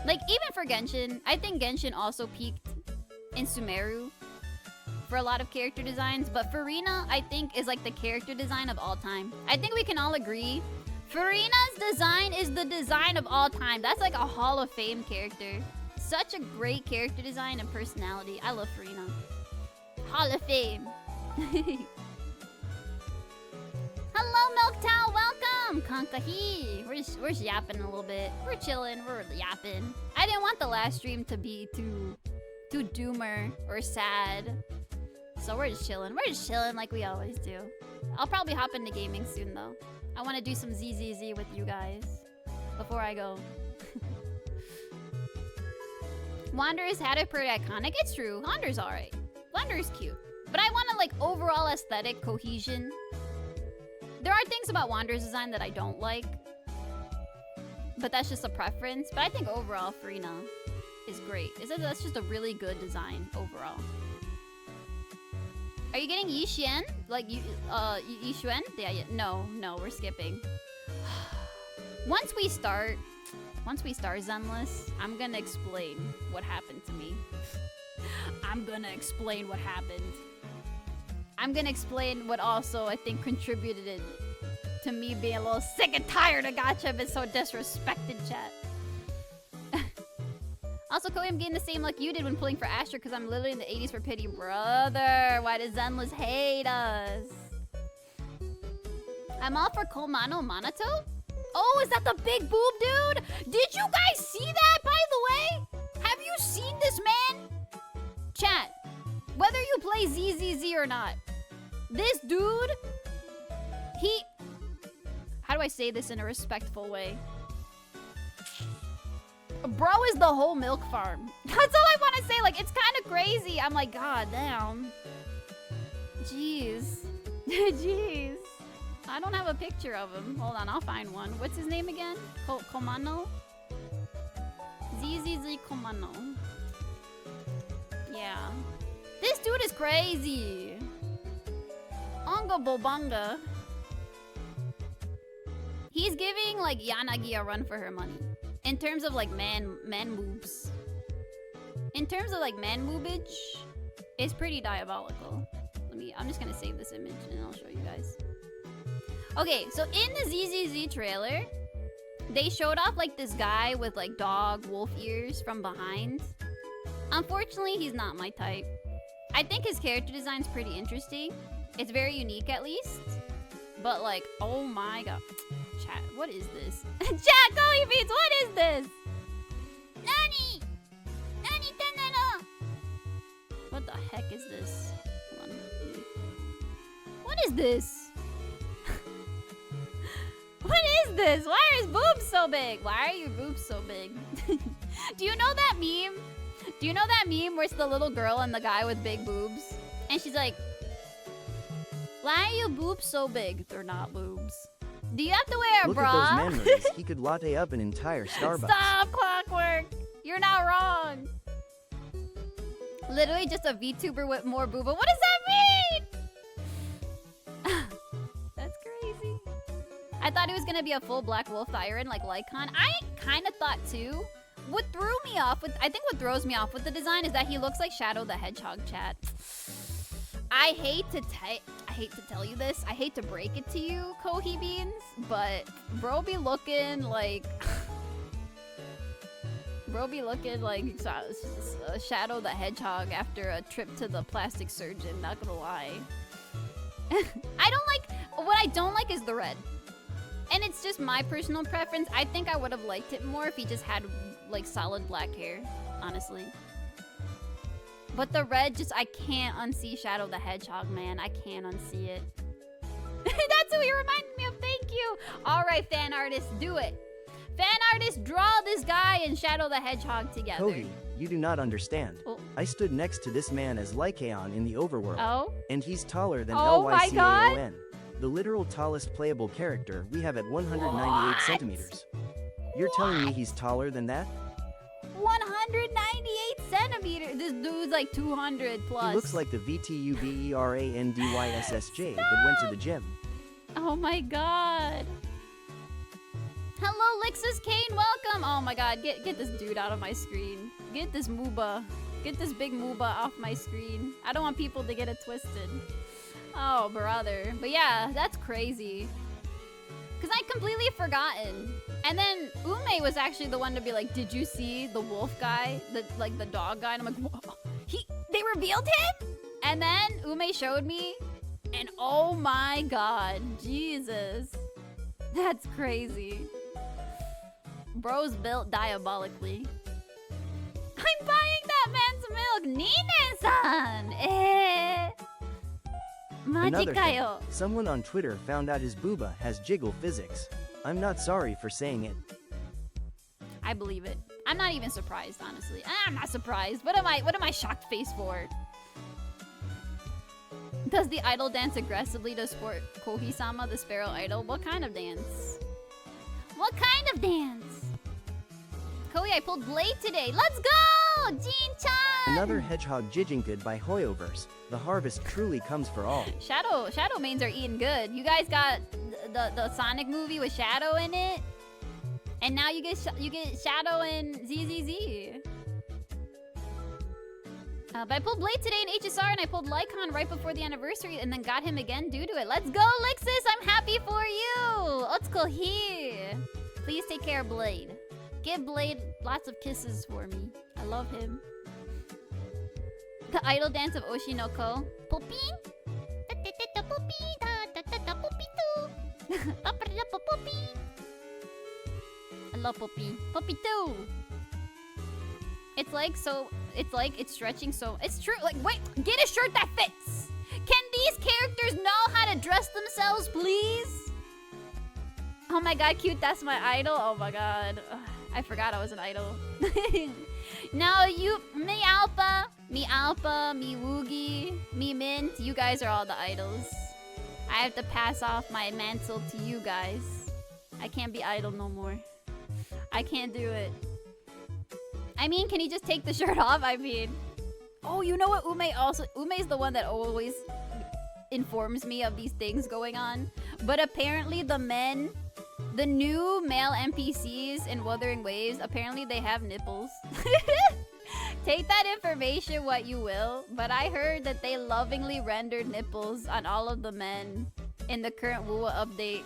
Speaker 2: Like, even for Genshin, I think Genshin also peaked in Sumeru for a lot of character designs, but Furina, I think, is like the character design of all time. I think we can all agree Furina's design is the design of all time. That's like a Hall of Fame character. Such a great character design and personality. I love Furina. Hall of Fame. Hello, Milktown. Welcome. Kankahi. We're yapping a little bit. We're chilling. We're yapping. I didn't want the last stream to be too doomer or sad. So we're just chilling. We're just chilling like we always do. I'll probably hop into gaming soon, though. I want to do some ZZZ with you guys before I go. Wanderer's hat is pretty iconic. It's true. Wanderer's alright. Wanderer's cute. But I want to, like, overall aesthetic cohesion. There are things about Wanderer's design that I don't like. But that's just a preference. But I think overall, Furina is great. That's just a really good design overall. Are you getting Yixuan? Like, Yixuan? Yeah, no, we're skipping. Once we start Zenless, I'm gonna explain what happened to me. I'm gonna explain what happened. I'm gonna explain what also, I think, contributed to me being a little sick and tired of gacha being so disrespected, chat. Also, Koei, I'm getting the same luck you did when pulling for Asher because I'm literally in the 80s for pity. Brother, why does Zenless hate us? I'm all for Komano Manato? Oh, is that the big boob dude? Did you guys see that, by the way? Have you seen this man? Chat, whether you play ZZZ or not, this dude, how do I say this in a respectful way? Bro is the whole milk farm. That's all I want to say. Like, it's kind of crazy. I'm like, god damn. Jeez. Jeez. I don't have a picture of him. Hold on, I'll find one. What's his name again? Komano? ZZZ Komano. Yeah. This dude is crazy. Onga Bobanga. He's giving, like, Yanagi a run for her money. In terms of, like, man moves. In terms of, like, man movage, it's pretty diabolical. I'm just gonna save this image and I'll show you guys. Okay, so in the ZZZ trailer, they showed off, like, this guy with, like, dog wolf ears from behind. Unfortunately, he's not my type. I think his character design's pretty interesting. It's very unique, at least. But like, oh my god. Chat, what is this? Chat, Koey Beats, what is this? Nani? Nani Tenero? What the heck is this? Hold on. What is this? What is this? Why are his boobs so big? Why are your boobs so big? Do you know that meme? Do you know that meme where it's the little girl and the guy with big boobs? And she's like, why are your boobs so big? They're not boobs. Do you have to wear a
Speaker 3: Look
Speaker 2: bra?
Speaker 3: at those memories. He could latte up an entire Starbucks.
Speaker 2: Stop, Clockwork. You're not wrong. Literally just a VTuber with more booba. What does that mean? That's crazy. I thought he was gonna be a full Black Wolf Iron like Lycon. I kind of thought too. What threw me off with, I think what throws me off with the design is that he looks like Shadow the Hedgehog, chat. I hate to tell you this. I hate to break it to you, Kohi Beans, but bro be looking like Shadow the Hedgehog after a trip to the plastic surgeon, not gonna lie. What I don't like is the red. And it's just my personal preference. I think I would have liked it more if he just had like solid black hair, honestly. But the red, just, I can't unsee Shadow the Hedgehog, man. I can't unsee it. That's who he reminded me of, thank you. All right, fan artists, do it. Fan artists, draw this guy and Shadow the Hedgehog together.
Speaker 3: Kohi, you do not understand.
Speaker 2: Oh.
Speaker 3: I stood next to this man as Lycaon in the overworld.
Speaker 2: Oh?
Speaker 3: And he's taller than
Speaker 2: Oh my God.
Speaker 3: LYCAON. The literal tallest playable character we have at 198 centimeters. You're telling me he's taller than that?
Speaker 2: 198 centimeters. This dude's like 200 plus.
Speaker 3: He looks like the VTUBERANDYSSJ, but went to the gym.
Speaker 2: Oh my god. Hello, Lixus Kane, welcome. Oh my god, get this dude out of my screen. Get this mooba. Get this big mooba off my screen. I don't want people to get it twisted. Oh, brother. But yeah, that's crazy. Because I'd completely forgotten. And then Ume was actually the one to be like, did you see the wolf guy? The dog guy? And I'm like, whoa, they revealed him? And then Ume showed me. And oh my god, Jesus. That's crazy. Bro's built diabolically. I'm buying that man's milk! Nine-san!
Speaker 3: Another thing,
Speaker 2: Majikayo.
Speaker 3: someone on Twitter found out his booba has jiggle physics. I'm not sorry for saying it.
Speaker 2: I believe it. I'm not even surprised, honestly. I'm not surprised. What am I shocked face for? Does the idol dance aggressively to sport Kohi-sama, the sparrow idol? What kind of dance? What kind of dance? Kohi, I pulled Blade today. Let's go! Jin-chan!
Speaker 3: Another hedgehog jijinked by Hoyoverse. The harvest truly comes for all.
Speaker 2: Shadow mains are eating good. You guys got the Sonic movie with Shadow in it, and now you get Shadow and ZZZ. But I pulled Blade today in HSR, and I pulled Lycon right before the anniversary, and then got him again due to it. Let's go, Lixus! I'm happy for you. Let's go here. Please take care of Blade. Give Blade lots of kisses for me. I love him. The idol dance of Oshinoko. Poppy? I love Poppy. Poppy too. It's stretching so. It's true. Like, wait, get a shirt that fits. Can these characters know how to dress themselves, please? Oh my god, cute. That's my idol. Oh my god. Ugh, I forgot I was an idol. Now you, me Alpha, me Woogie, me Mint, you guys are all the idols. I have to pass off my mantle to you guys. I can't be idol no more. I can't do it. I mean, can he just take the shirt off? I mean, oh, you know what? Ume's the one that always informs me of these things going on. But apparently the new male NPCs in Wuthering Waves, apparently they have nipples. Take that information what you will, but I heard that they lovingly rendered nipples on all of the men in the current WUA update.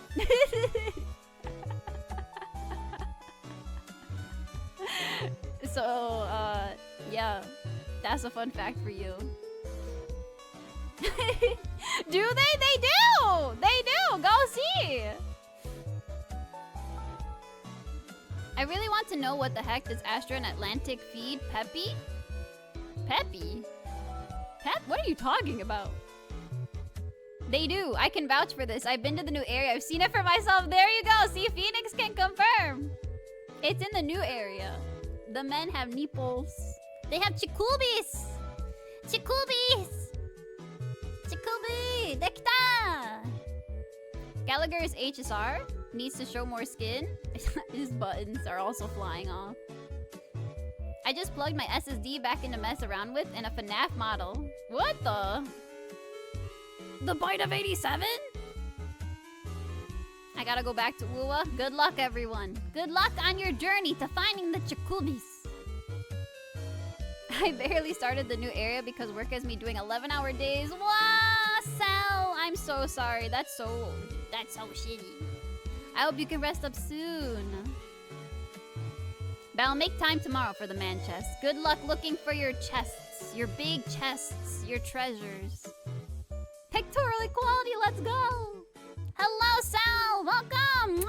Speaker 2: So, yeah. That's a fun fact for you. Do they? They do! They do! Go see! I really want to know what the heck does Astro and Atlantic feed Peppy? Peppy? Pep? What are you talking about? They do. I can vouch for this. I've been to the new area. I've seen it for myself. There you go. See, Phoenix can confirm. It's in the new area. The men have nipples. They have chikubis. Chikubis. Chikubi. Dekita. Gallagher's HSR needs to show more skin. His buttons are also flying off. I just plugged my SSD back in to mess around with in a FNAF model. What the? The Bite of 87? I gotta go back to Wuwa. Good luck, everyone. Good luck on your journey to finding the Chikubis. I barely started the new area because work has me doing 11-hour days. Wow, Sal! I'm so sorry. That's so shitty. I hope you can rest up soon. But I'll make time tomorrow for the man chest. Good luck looking for your chests. Your big chests. Your treasures. Pictorial equality, let's go! Hello, Sal! Welcome!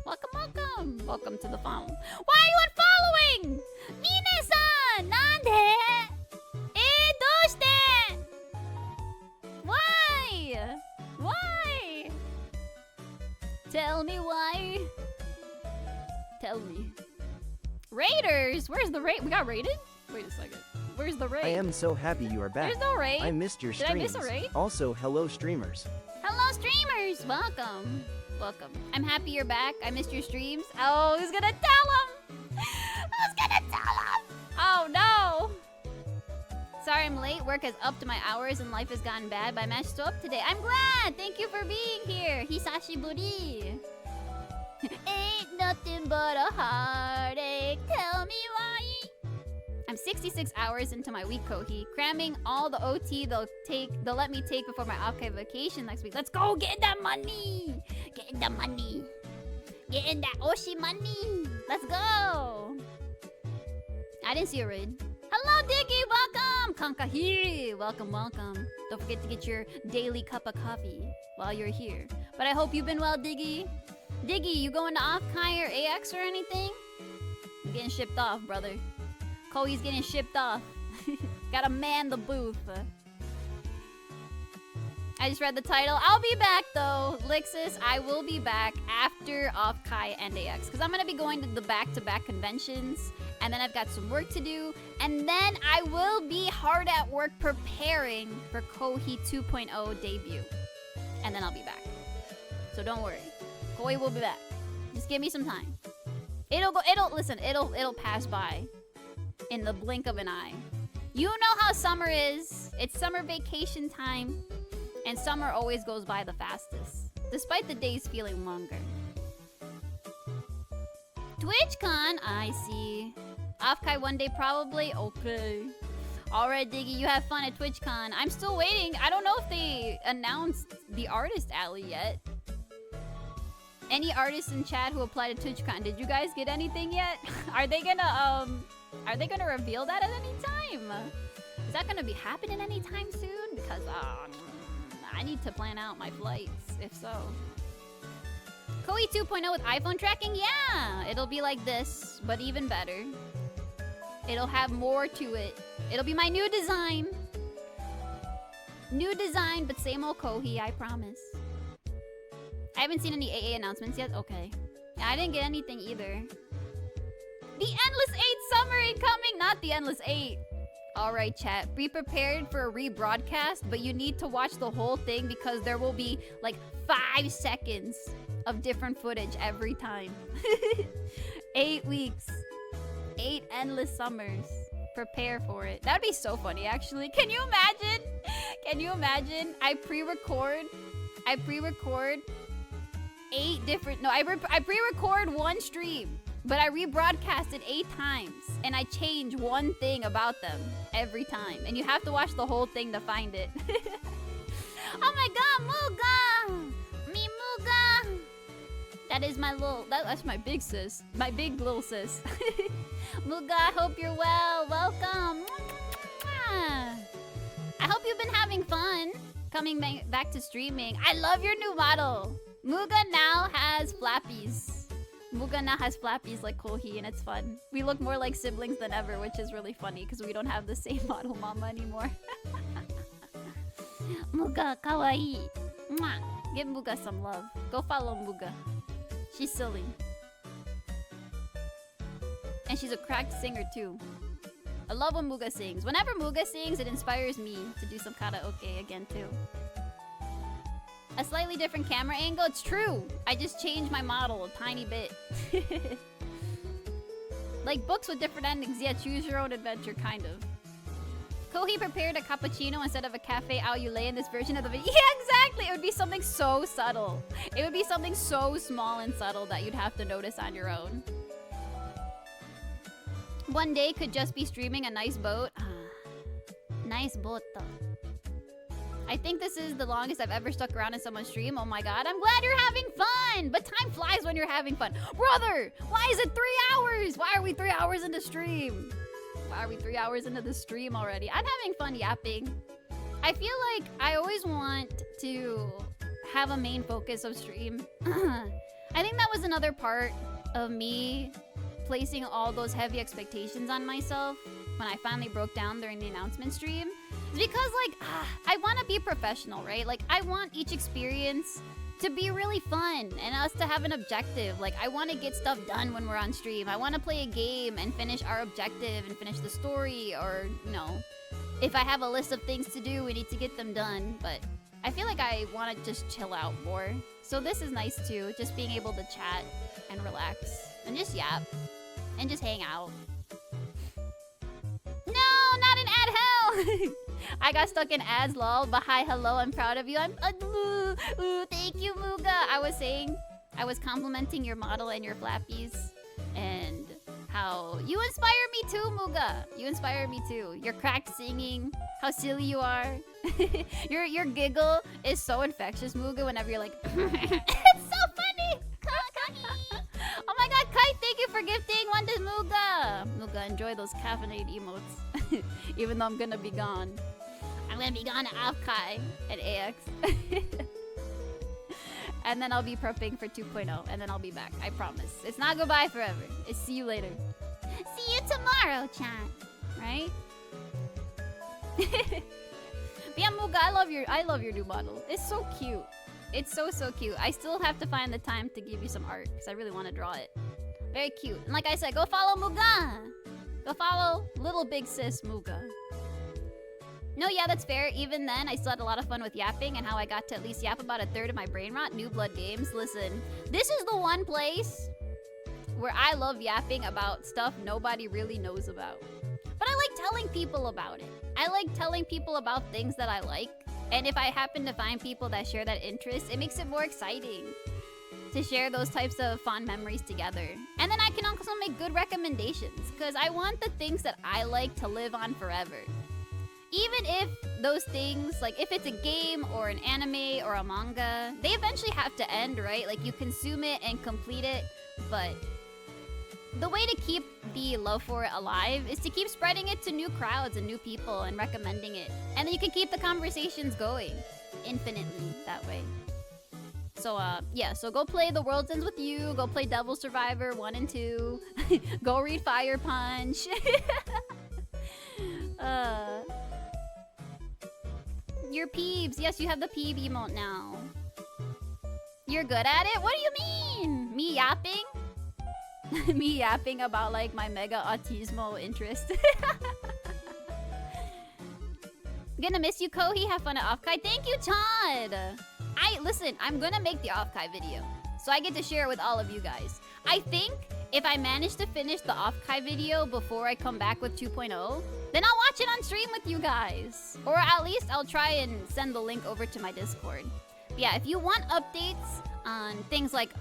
Speaker 2: Welcome, welcome! Welcome to the phone. Why are you unfollowing? Nine-san! Nande? Doushite? Why? Why? Tell me why. Tell me. Raiders! Where's the raid? We got raided? Wait a second. Where's the raid?
Speaker 3: I am so happy you are back.
Speaker 2: There's no raid.
Speaker 3: I missed your
Speaker 2: Did
Speaker 3: streams.
Speaker 2: I miss a raid?
Speaker 3: Also, hello streamers.
Speaker 2: Hello streamers! Welcome. Welcome. I'm happy you're back. I missed your streams. Oh, who's gonna tell him? Who's gonna tell him? Oh no! Sorry I'm late. Work has upped my hours and life has gotten bad, but I managed to up today. I'm glad! Thank you for being here. Hisashiburi. Ain't nothing but a heartache. Tell me why. I'm 66 hours into my week, Kohi, cramming all the OT they'll let me take before my Akai vacation next week. Let's go get that money! Get the money! Getting that Oshi money! Let's go! I didn't see a raid. Hello, Diggy! Welcome! Kankahiri! Welcome, welcome. Don't forget to get your daily cup of coffee while you're here. But I hope you've been well, Diggy. Diggy, you going to Offkai or AX or anything? I'm getting shipped off, brother. Kohi's getting shipped off. Gotta man the booth. I just read the title. I'll be back though. Lixus, I will be back after Offkai and AX. Because I'm going to be going to the back-to-back conventions. And then I've got some work to do. And then I will be hard at work preparing for Kohi 2.0 debut. And then I'll be back. So don't worry. Kohi will be back. Just give me some time. It'll pass by. In the blink of an eye. You know how summer is. It's summer vacation time. And summer always goes by the fastest. Despite the days feeling longer. TwitchCon, I see. Offkai one day probably? Okay. Alright, Diggy, you have fun at TwitchCon. I'm still waiting. I don't know if they announced the artist alley yet. Any artists in chat who applied to TwitchCon, did you guys get anything yet? Are they gonna reveal that at any time? Is that gonna be happening anytime soon? Because I need to plan out my flights, if so. Kohi 2.0 with iPhone tracking? Yeah! It'll be like this, but even better. It'll have more to it. It'll be my new design. New design, but same old Kohi, I promise. I haven't seen any AA announcements yet. Okay. Yeah, I didn't get anything either. The Endless 8 summer incoming! Not the Endless 8. Alright, chat. Be prepared for a rebroadcast, but you need to watch the whole thing because there will be like 5 seconds of different footage every time. 8 weeks. 8 endless summers. Prepare for it. That'd be so funny, actually. Can you imagine? Can you imagine? I pre-record 8 different... No, I pre-record one stream. But I rebroadcast it 8 times. And I change one thing about them every time. And you have to watch the whole thing to find it. Oh my god, Muga! Me Muga! That is my little... That's my big sis. My big little sis. Muga, I hope you're well. Welcome. I hope you've been having fun coming back to streaming. I love your new model. Muga now has flappies. Muga now has flappies like Kohi, and it's fun. We look more like siblings than ever, which is really funny because we don't have the same model mama anymore. Muga, kawaii. Mwah. Give Muga some love. Go follow Muga. She's silly. And she's a cracked singer too. I love when Muga sings. Whenever Muga sings, it inspires me to do some karaoke again too. A slightly different camera angle? It's true! I just changed my model a tiny bit. Like books with different endings. Yeah, choose your own adventure, kind of. Kohi prepared a cappuccino instead of a cafe au lait in this version of the video. Yeah, exactly! It would be something so subtle. It would be something so small and subtle that you'd have to notice on your own. One day could just be streaming a nice boat. Nice boat though. I think this is the longest I've ever stuck around in someone's stream. Oh my god, I'm glad you're having fun! But time flies when you're having fun. Brother, why is it 3 hours? Why are we 3 hours into stream? Why are we 3 hours into the stream already? I'm having fun yapping. I feel like I always want to have a main focus of stream. I think that was another part of me placing all those heavy expectations on myself when I finally broke down during the announcement stream. It's because, like, I want to be professional, right? Like, I want each experience to be really fun and us to have an objective. Like, I want to get stuff done when we're on stream. I want to play a game and finish our objective and finish the story, or, you know, if I have a list of things to do, we need to get them done. But I feel like I want to just chill out more. So this is nice too, just being able to chat and relax and just yap and just hang out. No, not an ad hell! I got stuck in ads, lol, but hi, hello, I'm proud of you. I'm thank you, Muga. I was complimenting your model and your flappies and how you inspire me too, Muga. You inspire me too. Your cracked singing, how silly you are. Your giggle is so infectious, Muga, whenever you're like it's so funny. Oh my god, Kai, thank you for gifting one to Muga. Muga, enjoy those caffeinated emotes. Even though I'm gonna be gone. I'm gonna be gone at Afkai at AX. And then I'll be prepping for 2.0, and then I'll be back. I promise. It's not goodbye forever. It's see you later. See you tomorrow, chat. Right? But yeah, Muga, I love your new model. It's so cute. It's so cute. I still have to find the time to give you some art because I really want to draw it. Very cute. And like I said, go follow Muga. Go follow little big sis Muga. No, yeah, that's fair. Even then, I still had a lot of fun with yapping and how I got to at least yap about a third of my brain rot. New Blood Games. Listen, this is the one place where I love yapping about stuff nobody really knows about. But I like telling people about it. I like telling people about things that I like. And if I happen to find people that share that interest, it makes it more exciting to share those types of fond memories together. And then I can also make good recommendations because I want the things that I like to live on forever. Even if those things, like if it's a game or an anime or a manga, they eventually have to end, right? Like you consume it and complete it, but the way to keep the love for it alive is to keep spreading it to new crowds and new people and recommending it. And then you can keep the conversations going infinitely that way. So, yeah, so go play The World's Ends with You, go play Devil Survivor 1 and 2, go read Fire Punch. Your peebs. Yes, you have the peeb emote now. You're good at it? What do you mean? Me yapping? Me yapping about like my mega autismo interest. Gonna miss you, Kohi. Have fun at Offkai. Thank you, Todd. Listen, I'm gonna make the Offkai video, so I get to share it with all of you guys. I think if I manage to finish the Offkai video before I come back with 2.0, then I'll watch it on stream with you guys. Or at least I'll try and send the link over to my Discord. But yeah, if you want updates on things like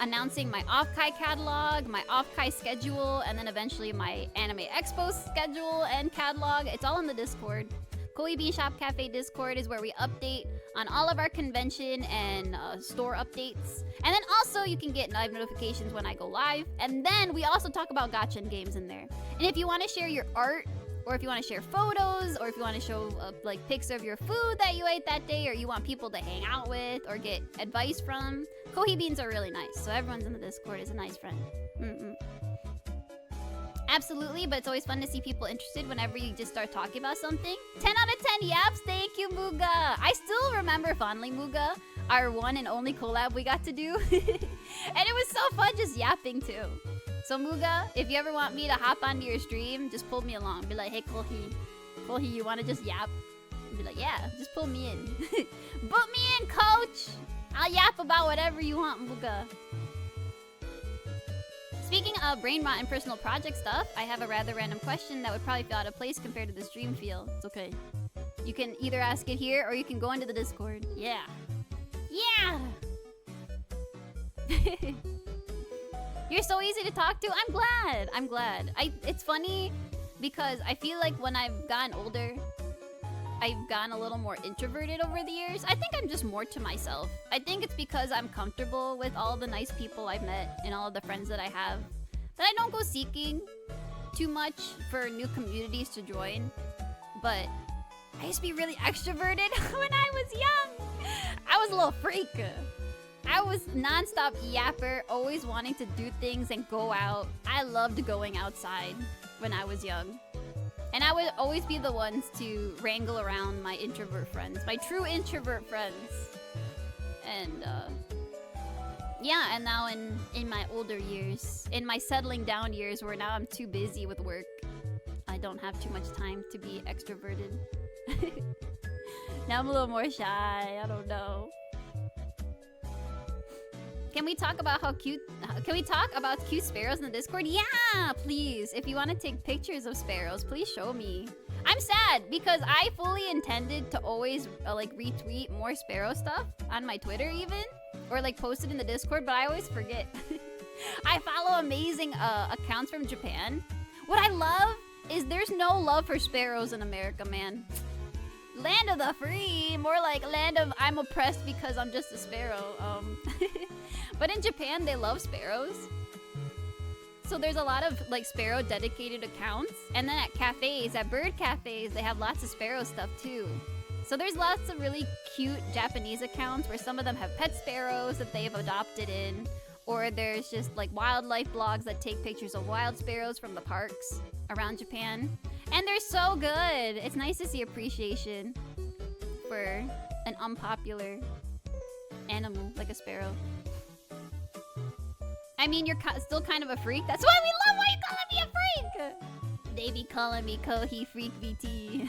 Speaker 2: announcing my Offkai catalog, my Offkai schedule, and then eventually my Anime Expo schedule and catalog, it's all in the Discord. Koi Bean Shop Cafe Discord is where we update on all of our convention and store updates. And then also you can get live notifications when I go live. And then we also talk about gacha and games in there. And if you want to share your art, or if you want to share photos, or if you want to show like pics of your food that you ate that day, or you want people to hang out with or get advice from, Kohi Beans are really nice. So everyone's in the Discord is a nice friend. Absolutely, but it's always fun to see people interested whenever you just start talking about something. 10 out of 10 yaps, thank you, Muga. I still remember fondly, Muga, our one and only collab we got to do. And it was so fun just yapping too. So Muga, if you ever want me to hop onto your stream, just pull me along. Be like, hey, Kohi, you want to just yap? Be like, yeah, just pull me in. Put me in, coach. I'll yap about whatever you want, Muga. Speaking of brain rot and personal project stuff, I have a rather random question that would probably feel out of place compared to the stream feel. It's okay. You can either ask it here or you can go into the Discord. Yeah. Yeah! You're so easy to talk to. I'm glad. It's funny because I feel like when I've gotten older, I've gotten a little more introverted over the years. I think I'm just more to myself. I think it's because I'm comfortable with all the nice people I've met and all of the friends that I have, that I don't go seeking too much for new communities to join. But I used to be really extroverted when I was young. I was a little freak. I was non-stop yapper, always wanting to do things and go out. I loved going outside when I was young. And I would always be the ones to wrangle around my introvert friends, my true introvert friends. And yeah, and now in my older years, in my settling down years where now I'm too busy with work, I don't have too much time to be extroverted. Now I'm a little more shy, I don't know. Can we talk about cute sparrows in the Discord? Yeah, please. If you want to take pictures of sparrows, please show me. I'm sad because I fully intended to always like retweet more sparrow stuff on my Twitter even, or like post it in the Discord, but I always forget. I follow amazing accounts from Japan. What I love is there's no love for sparrows in America, man. Land of the free, more like land of I'm oppressed because I'm just a sparrow. But in Japan, they love sparrows. So there's a lot of like sparrow dedicated accounts. And then at cafes, at bird cafes, they have lots of sparrow stuff too. So there's lots of really cute Japanese accounts where some of them have pet sparrows that they've adopted in. Or there's just like wildlife blogs that take pictures of wild sparrows from the parks around Japan. And they're so good. It's nice to see appreciation for an unpopular animal like a sparrow. I mean, you're still kind of a freak. That's why we love why you calling me a freak. They be calling me Kohi Freak VT.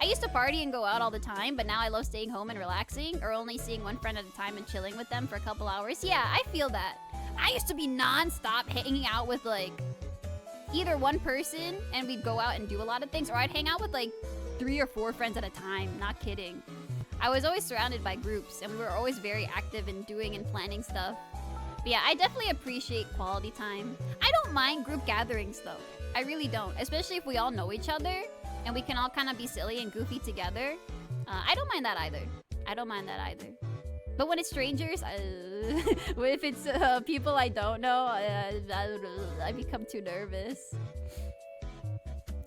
Speaker 2: I used to party and go out all the time, but now I love staying home and relaxing, or only seeing one friend at a time and chilling with them for a couple hours. Yeah, I feel that. I used to be non-stop hanging out with like either one person and we'd go out and do a lot of things, or I'd hang out with like 3 or 4 friends at a time. Not kidding. I was always surrounded by groups and we were always very active in doing and planning stuff. But yeah, I definitely appreciate quality time. I don't mind group gatherings though. I really don't. Especially if we all know each other and we can all kind of be silly and goofy together. I don't mind that either. But when it's strangers, if it's people I don't know, I become too nervous.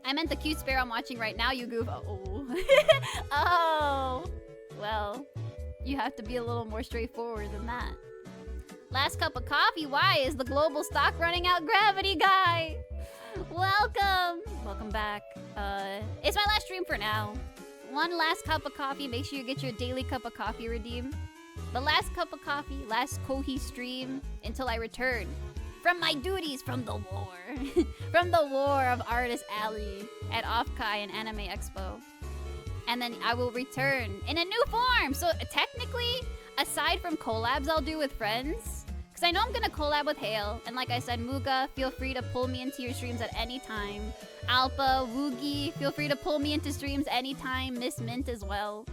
Speaker 2: I meant the cute sparrow I'm watching right now, you goof. Oh. Oh. Well, you have to be a little more straightforward than that. Last cup of coffee. Why is the global stock running out, Gravity Guy? Welcome. Welcome back. It's my last stream for now. One last cup of coffee. Make sure you get your daily cup of coffee redeemed. The last cup of coffee, last Kohi stream until I return from my duties from the war. From the war of Artist Alley at Offkai and Anime Expo. And then I will return in a new form. So technically, aside from collabs I'll do with friends, because I know I'm going to collab with Hale. And like I said, Muga, feel free to pull me into your streams at any time. Alpha, Woogie, feel free to pull me into streams anytime. Miss Mint as well.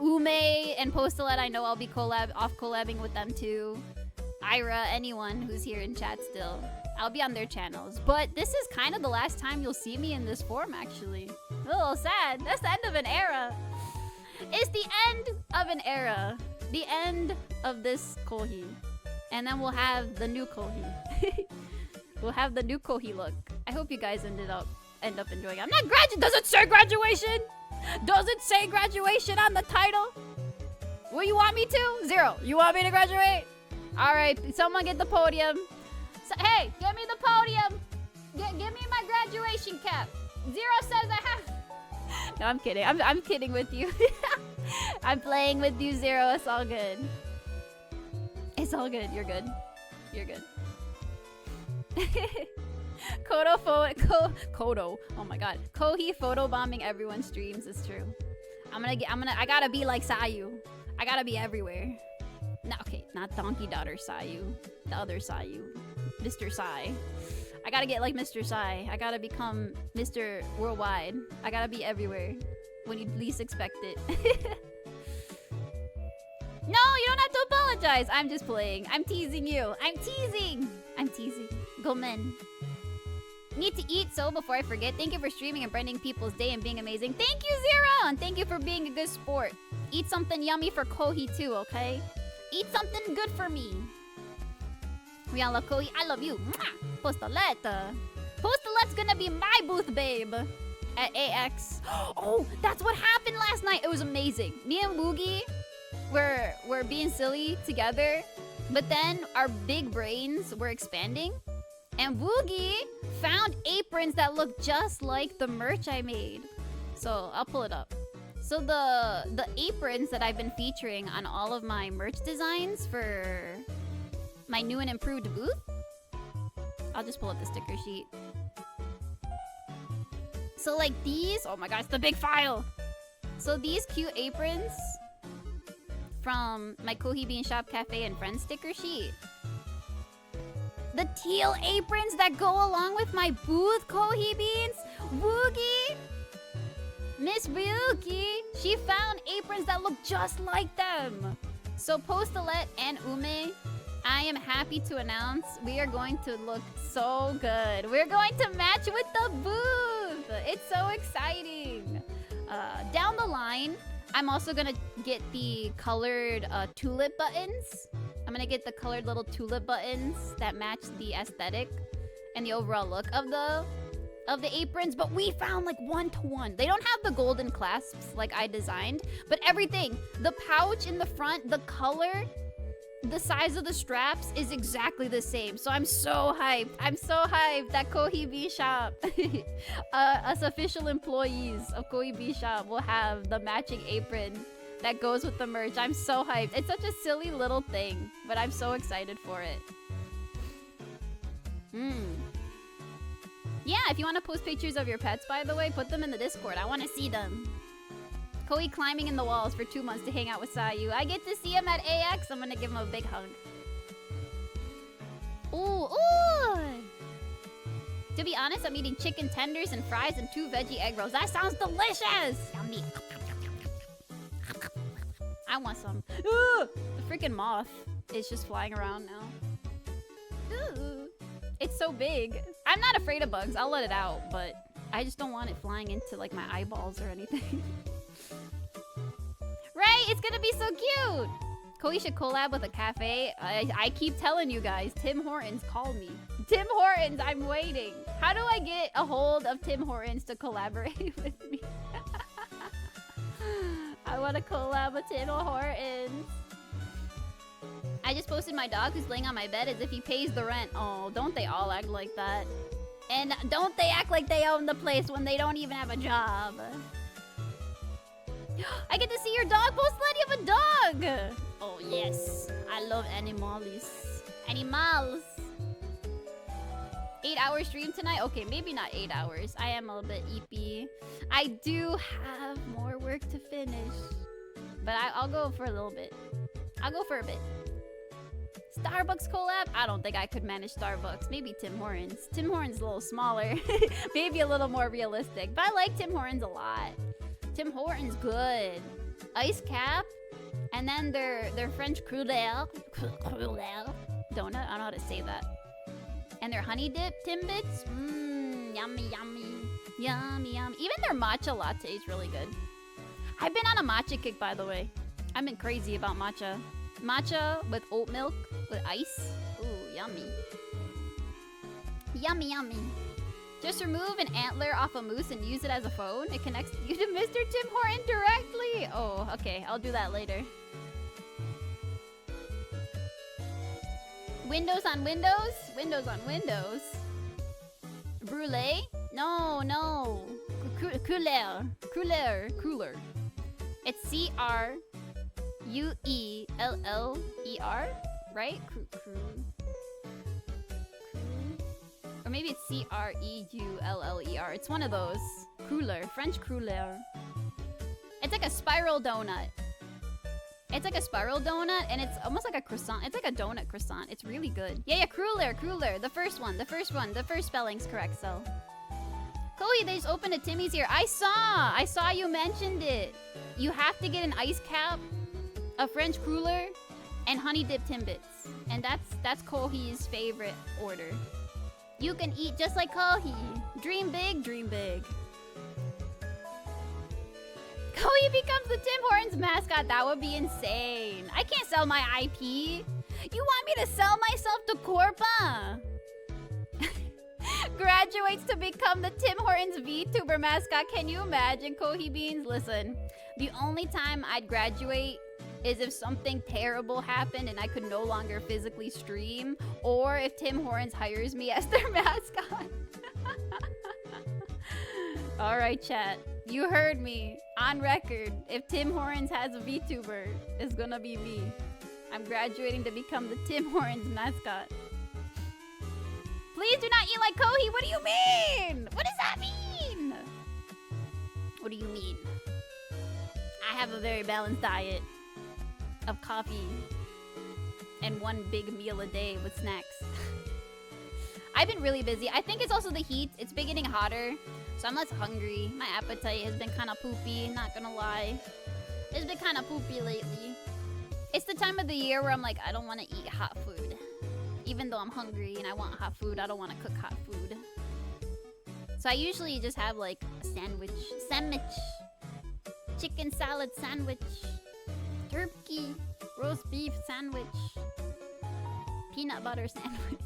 Speaker 2: Ume and Postalet, I know I'll be collabing with them too. Ira, anyone who's here in chat still. I'll be on their channels. But this is kind of the last time you'll see me in this form, actually. A little sad. That's the end of an era. It's the end of an era. The end of this Kohi. And then we'll have the new Kohi. We'll have the new Kohi look. I hope you guys end up enjoying it. I'm not graduating. Does it say graduation? Does it say graduation on the title? What you want me to? 0. You want me to graduate? Alright, someone get the podium. So, hey, give me the podium. Give me my graduation cap. 0 says I have. No, I'm kidding. I'm kidding with you. I'm playing with you, 0. It's all good. It's all good. You're good. You're good. Kodo. Oh my god. Kohi photobombing everyone's streams is true. I gotta be like Sayu. I gotta be everywhere. No, okay, not Donkey Daughter Sayu. The other Sayu. Mr. Sai. I gotta get like Mr. Sai. I gotta become Mr. Worldwide. I gotta be everywhere when you least expect it. No, you don't have to apologize. I'm just playing. I'm teasing you. I'm teasing. Go men. Need to eat, so before I forget, thank you for streaming and brightening people's day and being amazing. Thank you, 0! And thank you for being a good sport. Eat something yummy for Kohi too, okay? Eat something good for me. We all love Kohi. I love you. Mwah! Postolette. Postolette's gonna be my booth, babe. At AX. Oh, that's what happened last night. It was amazing. Me and Woogie were being silly together. But then our big brains were expanding. And Woogie found aprons that look just like the merch I made. So I'll pull it up. So the aprons that I've been featuring on all of my merch designs for my new and improved booth. I'll just pull up the sticker sheet. So like these, oh my god, it's the big file. So these cute aprons from my Kohi Bean Shop Cafe and Friends sticker sheet. The teal aprons that go along with my booth, Kohi Beans. Woogie. Miss Ryuki, she found aprons that look just like them. So Postolette and Ume, I am happy to announce we are going to look so good. We're going to match with the booth. It's so exciting. Down the line, I'm also gonna get the colored tulip buttons. I'm gonna get the colored little tulip buttons that match the aesthetic and the overall look of the aprons, but we found like 1-to-1. They don't have the golden clasps like I designed, but everything, the pouch in the front, the color, the size of the straps is exactly the same. So I'm so hyped. I'm so hyped that Kohi B Shop, us official employees of Kohi B Shop will have the matching apron that goes with the merch. I'm so hyped. It's such a silly little thing, but I'm so excited for it. Yeah, if you want to post pictures of your pets, by the way, put them in the Discord. I want to see them. Kohi climbing in the walls for 2 months to hang out with Sayu. I get to see him at AX. I'm going to give him a big hug. Ooh, ooh! To be honest, I'm eating chicken tenders and fries and 2 veggie egg rolls. That sounds delicious! Yummy. I want some. Ooh, the freaking moth is just flying around now. Ooh, it's so big. I'm not afraid of bugs. I'll let it out, but I just don't want it flying into like my eyeballs or anything. Right? It's gonna be so cute. Kohi should collab with a cafe. I keep telling you guys, Tim Hortons, call me. Tim Hortons, I'm waiting. How do I get a hold of Tim Hortons to collaborate with me? I want to collab with Tim Hortons. I just posted my dog who's laying on my bed as if he pays the rent. Oh, don't they all act like that? And don't they act like they own the place when they don't even have a job? I get to see your dog. Postolette, you have a dog. Oh, yes. I love animals. Animals. 8-hour stream tonight? Okay, maybe not 8 hours. I am a little bit eepy. I do have more work to finish. But I'll go for a little bit. I'll go for a bit. Starbucks collab? I don't think I could manage Starbucks. Maybe Tim Hortons. Tim Hortons a little smaller. Maybe a little more realistic. But I like Tim Hortons a lot. Tim Hortons good. Ice cap. And then their French crudel. Donut? I don't know how to say that. And their honey dip Timbits, yummy, yummy, yummy, yummy. Even their matcha latte is really good. I've been on a matcha kick, by the way. I've been crazy about matcha. Matcha with oat milk with ice. Ooh, yummy. Yummy, yummy. Just remove an antler off a moose and use it as a phone. It connects you to Mr. Tim Horton directly. Oh, okay. I'll do that later. Windows on Windows? Windows on Windows? Brulee? No, no. Cooler. Cooler. Cooler. It's C-R-U-E-L-L-E-R, right? Or maybe it's C-R-E-U-L-L-E-R. It's one of those. Cooler. French crouler. It's like a spiral donut. It's like a spiral donut, and it's almost like a croissant. It's like a donut croissant. It's really good. Yeah, cruller. The first one. The first spelling's correct, so. Chloe, they just opened a Timmy's here. I saw you mentioned it. You have to get an ice cap, a French cruller, and honey dip Timbits. And that's Kohi's favorite order. You can eat just like Kohi. Dream big, dream big. Kohi becomes the Tim Hortons mascot. That would be insane. I can't sell my IP. You want me to sell myself to Corpa? Graduates to become the Tim Hortons VTuber mascot. Can you imagine, Kohi Beans? Listen, the only time I'd graduate is if something terrible happened and I could no longer physically stream, or if Tim Hortons hires me as their mascot. Alright, chat. You heard me. On record. If Tim Hortons has a VTuber, it's gonna be me. I'm graduating to become the Tim Hortons mascot. Please do not eat like Kohi. What do you mean? What does that mean? What do you mean? I have a very balanced diet of coffee and one big meal a day with snacks. I've been really busy. I think it's also the heat. It's been getting hotter, so I'm less hungry. My appetite has been kind of poopy, not gonna lie. It's been kind of poopy lately. It's the time of the year where I'm like, I don't want to eat hot food. Even though I'm hungry and I want hot food, I don't want to cook hot food. So I usually just have like a sandwich. Chicken salad sandwich. Turkey roast beef sandwich. Peanut butter sandwich.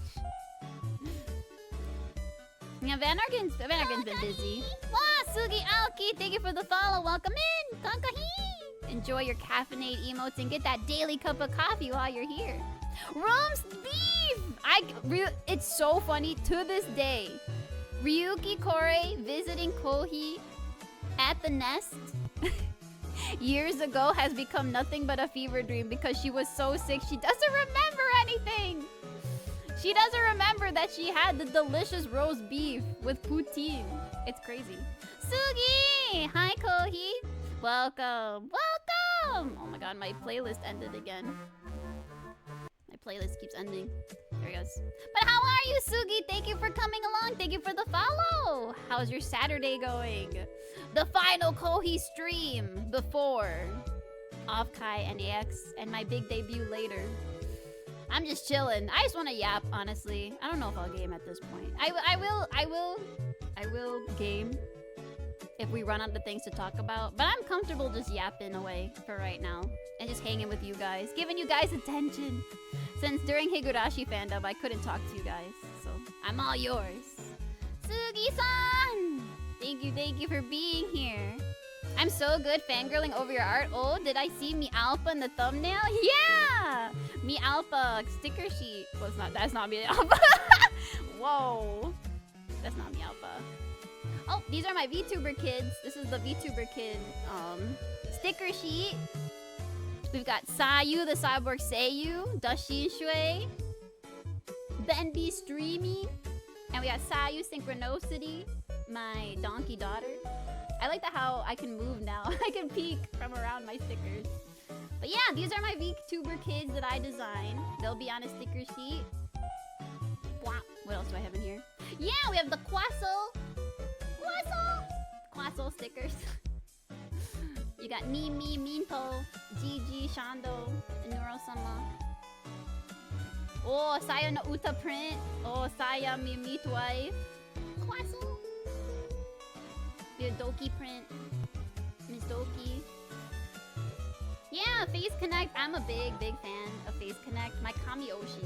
Speaker 2: Yeah, Van Arken's been busy. Wow, Sugi Aoki, thank you for the follow. Welcome in. Kankahi. Enjoy your caffeinated emotes and get that daily cup of coffee while you're here. Roast beef! It's so funny to this day. Ryuki Kore visiting Kohi at the nest years ago has become nothing but a fever dream because she was so sick she doesn't remember anything. She doesn't remember that she had the delicious roast beef with poutine. It's crazy. Sugi! Hi, Kohi. Welcome. Welcome! Oh my god, my playlist ended again. My playlist keeps ending. There he goes. But how are you, Sugi? Thank you for coming along. Thank you for the follow. How's your Saturday going? The final Kohi stream before Offkai and EX and my big debut later. I'm just chilling. I just want to yap, honestly. I don't know if I'll game at this point. I will game if we run out of things to talk about. But I'm comfortable just yapping away for right now and just hanging with you guys, giving you guys attention. Since during Higurashi fandom, I couldn't talk to you guys, so I'm all yours. Sugi-san! Thank you for being here. I'm so good fangirling over your art. Oh, did I see Mi Alpha in the thumbnail? Yeah! Mi Alpha sticker sheet. Well, it's not. That's not Mi Alpha. Whoa. That's not Mi Alpha. Oh, these are my VTuber kids. This is the VTuber kid sticker sheet. We've got Sayu, the cyborg Seiyu, Dashi Shui, Ben B streaming, and we got Sayu Synchronicity, my donkey daughter. I like that how I can move now. I can peek from around my stickers. But yeah, these are my VTuber kids that I designed. They'll be on a sticker sheet. Wow. What else do I have in here? Yeah, we have the Quassel stickers. You got Mimi, Minto, Gigi, Shando, and Nuro-sama. Oh, Saya no Uta print. Oh, Saya mi meat wife. Kwasu. The Doki print. Miss Doki. Yeah, Phase Connect. I'm a big fan of Phase Connect. My Kami Oshi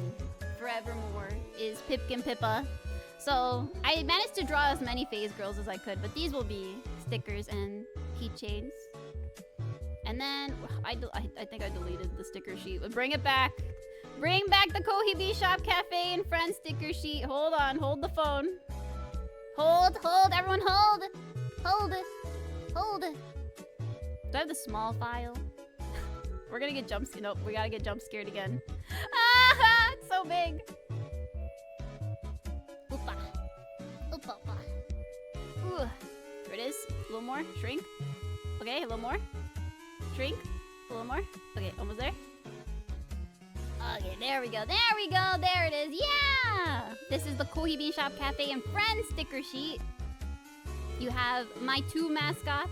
Speaker 2: forevermore is Pipkin Pippa. So I managed to draw as many Phase girls as I could, but these will be stickers and keychains. And then I think I deleted the sticker sheet. But bring it back. Bring back the Kohibi Shop Cafe and Friends sticker sheet. Hold on, hold the phone. Hold, everyone hold. Hold it. Hold it. Do I have the small file? We're gonna get jump scared. Nope, we gotta get jump scared again. Ah, it's so big. Oopa. Oopa. Ooh. There it is. A little more. Shrink. Okay, a little more. Shrink. A little more. Okay, almost there. Okay, there we go. There we go. There it is. Yeah! This is the Kohibi Shop Cafe and Friends sticker sheet. You have my 2 mascots.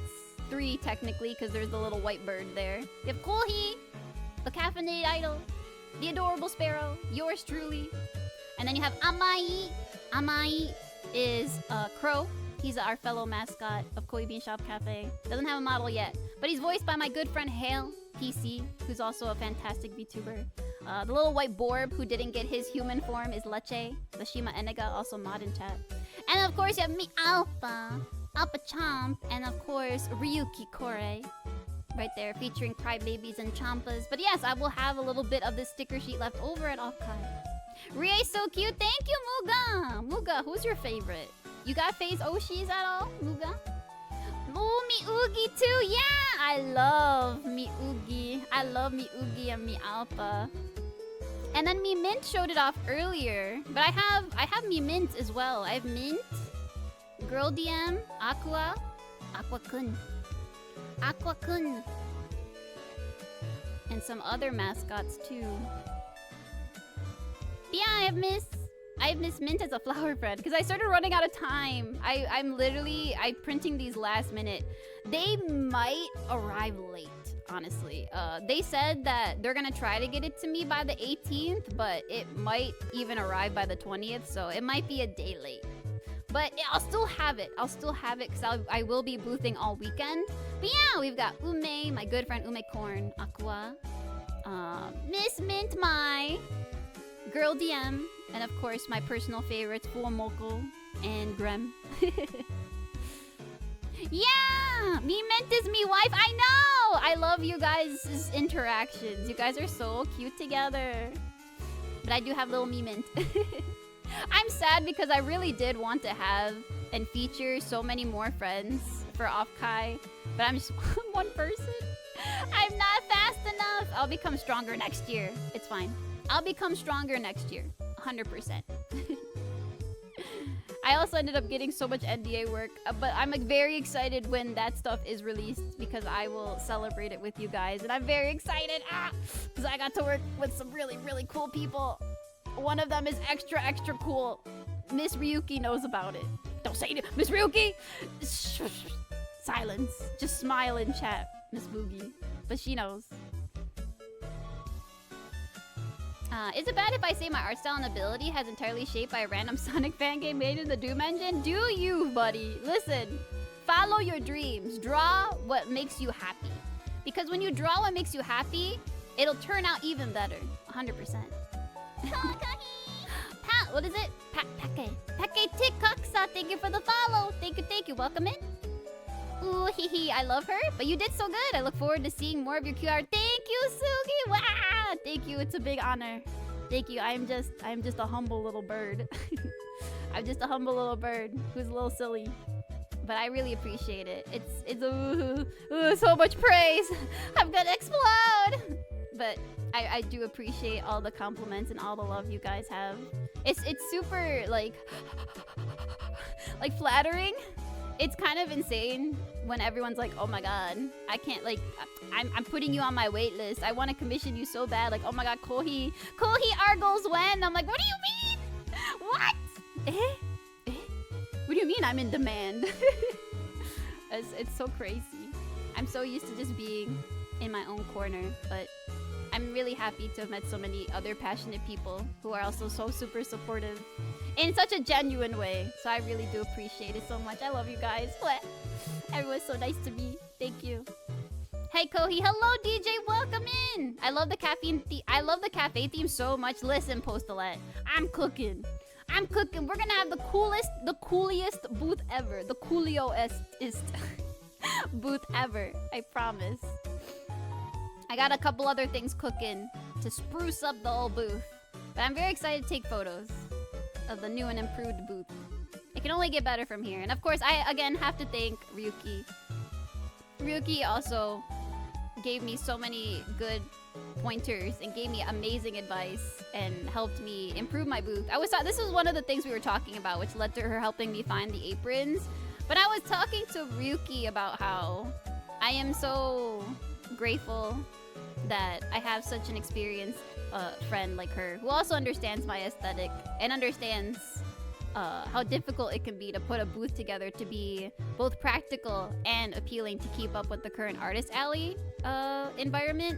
Speaker 2: 3 technically, because there's the little white bird there. You have Kohi, the caffeinated idol, the adorable sparrow, yours truly. And then you have Amai. Amai is Crow. He's our fellow mascot of Koi Bean Shop Cafe. Doesn't have a model yet, but he's voiced by my good friend Hale PC, who's also a fantastic VTuber. The little white Borb who didn't get his human form is Leche, the Shima Enega, also mod in chat. And of course you have me, Alpha Chomp, and of course Ryuki Kore. Right there, featuring crybabies and champas. But yes, I will have a little bit of this sticker sheet left over at Offkai. Rie's so cute. Thank you, Muga. Muga, who's your favorite? You got Phase Oshis at all, Muga? Oh, Miugi too. Yeah, I love Miugi. I love Miugi and Mi Alpha. And then Mi Mint showed it off earlier, but I have Mi Mint as well. I have Mint, Girl DM, Aqua, Aqua-kun, and some other mascots too. But yeah, I have Miss Mint as a flower friend because I started running out of time. I'm printing these last minute. They might arrive late, honestly. They said that they're gonna try to get it to me by the 18th, but it might even arrive by the 20th, so it might be a day late. But I'll still have it. Because I will be boothing all weekend. But yeah, we've got Ume, my good friend Ume Corn, Aqua, Miss Mint Mai, Girl DM, and of course my personal favorites, Fuomoko and Grem. Yeah! Me Mint is me wife. I know! I love you guys' interactions. You guys are so cute together. But I do have little Me Mint. I'm sad because I really did want to have and feature so many more friends for Offkai, but I'm just one person. I'm not fast enough. I'll become stronger next year. It's fine. I'll become stronger next year. 100%. I also ended up getting so much NDA work, but I'm very excited when that stuff is released because I will celebrate it with you guys, and I'm very excited because I got to work with some really, really cool people. One of them is extra cool. Miss Ryuki knows about it. Don't say it, Miss Ryuki! Silence. Just smile in chat, Miss Boogie. But she knows. Is it bad if I say my art style and ability has entirely shaped by a random Sonic fan game made in the Doom engine? Do you, buddy? Listen, follow your dreams. Draw what makes you happy. Because when you draw what makes you happy, it'll turn out even better. 100%. What is it? Pake Tikkaksa, thank you for the follow. Thank you. Welcome in. Ooh, hee, I love her. But you did so good. I look forward to seeing more of your QR. Thank you, Sugi. Wow. Thank you. It's a big honor. Thank you. I'm just a humble little bird. I'm just a humble little bird who's a little silly. But I really appreciate it. It's so much praise. I'm gonna explode. But I do appreciate all the compliments and all the love you guys have. It's super like flattering. It's kind of insane when everyone's like, "Oh my god, I can't like I'm putting you on my wait list. I want to commission you so bad. Like, oh my god, Kohi Argos when?" I'm like, "What do you mean? What? What do you mean I'm in demand?" It's so crazy. I'm so used to just being in my own corner, but I'm really happy to have met so many other passionate people who are also so super supportive in such a genuine way. So I really do appreciate it so much. I love you guys. What? Everyone's so nice to me. Thank you. Hey Kohi, hello DJ, welcome in. I love the cafe theme so much. Listen, Postulette, I'm cooking. We're gonna have the coolest booth ever. The coolioest booth ever. I promise. I got a couple other things cooking to spruce up the old booth. But I'm very excited to take photos of the new and improved booth. It can only get better from here. And of course, I again have to thank Ryuki. Ryuki also gave me so many good pointers and gave me amazing advice and helped me improve my booth. This was one of the things we were talking about, which led to her helping me find the aprons. But I was talking to Ryuki about how I am so grateful that I have such an experienced friend like her who also understands my aesthetic and understands how difficult it can be to put a booth together to be both practical and appealing to keep up with the current Artist Alley environment.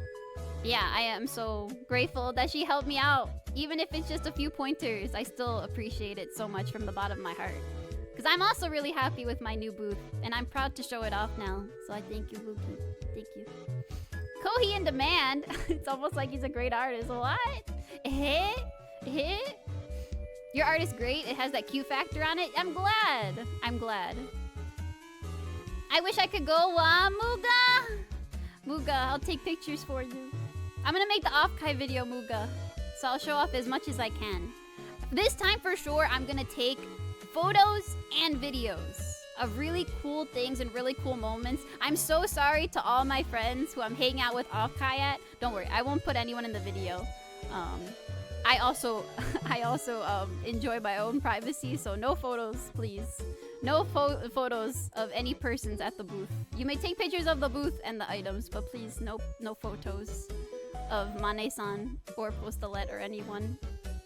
Speaker 2: Yeah, I am so grateful that she helped me out. Even if it's just a few pointers, I still appreciate it so much from the bottom of my heart. Because I'm also really happy with my new booth, and I'm proud to show it off now. So I thank you, Luki. Thank you. Kohi in demand. It's almost like he's a great artist. What? Your art is great. It has that Q factor on it. I'm glad. I wish I could go. Muga, I'll take pictures for you. I'm gonna make the off-kai video, Muga. So I'll show off as much as I can. This time for sure, I'm gonna take photos and videos of really cool things and really cool moments. I'm so sorry to all my friends who I'm hanging out with off-kai at. Don't worry, I won't put anyone in the video. I also enjoy my own privacy, so no photos, please. No photos of any persons at the booth. You may take pictures of the booth and the items, but please, no photos of Mane-san or Postulette or anyone.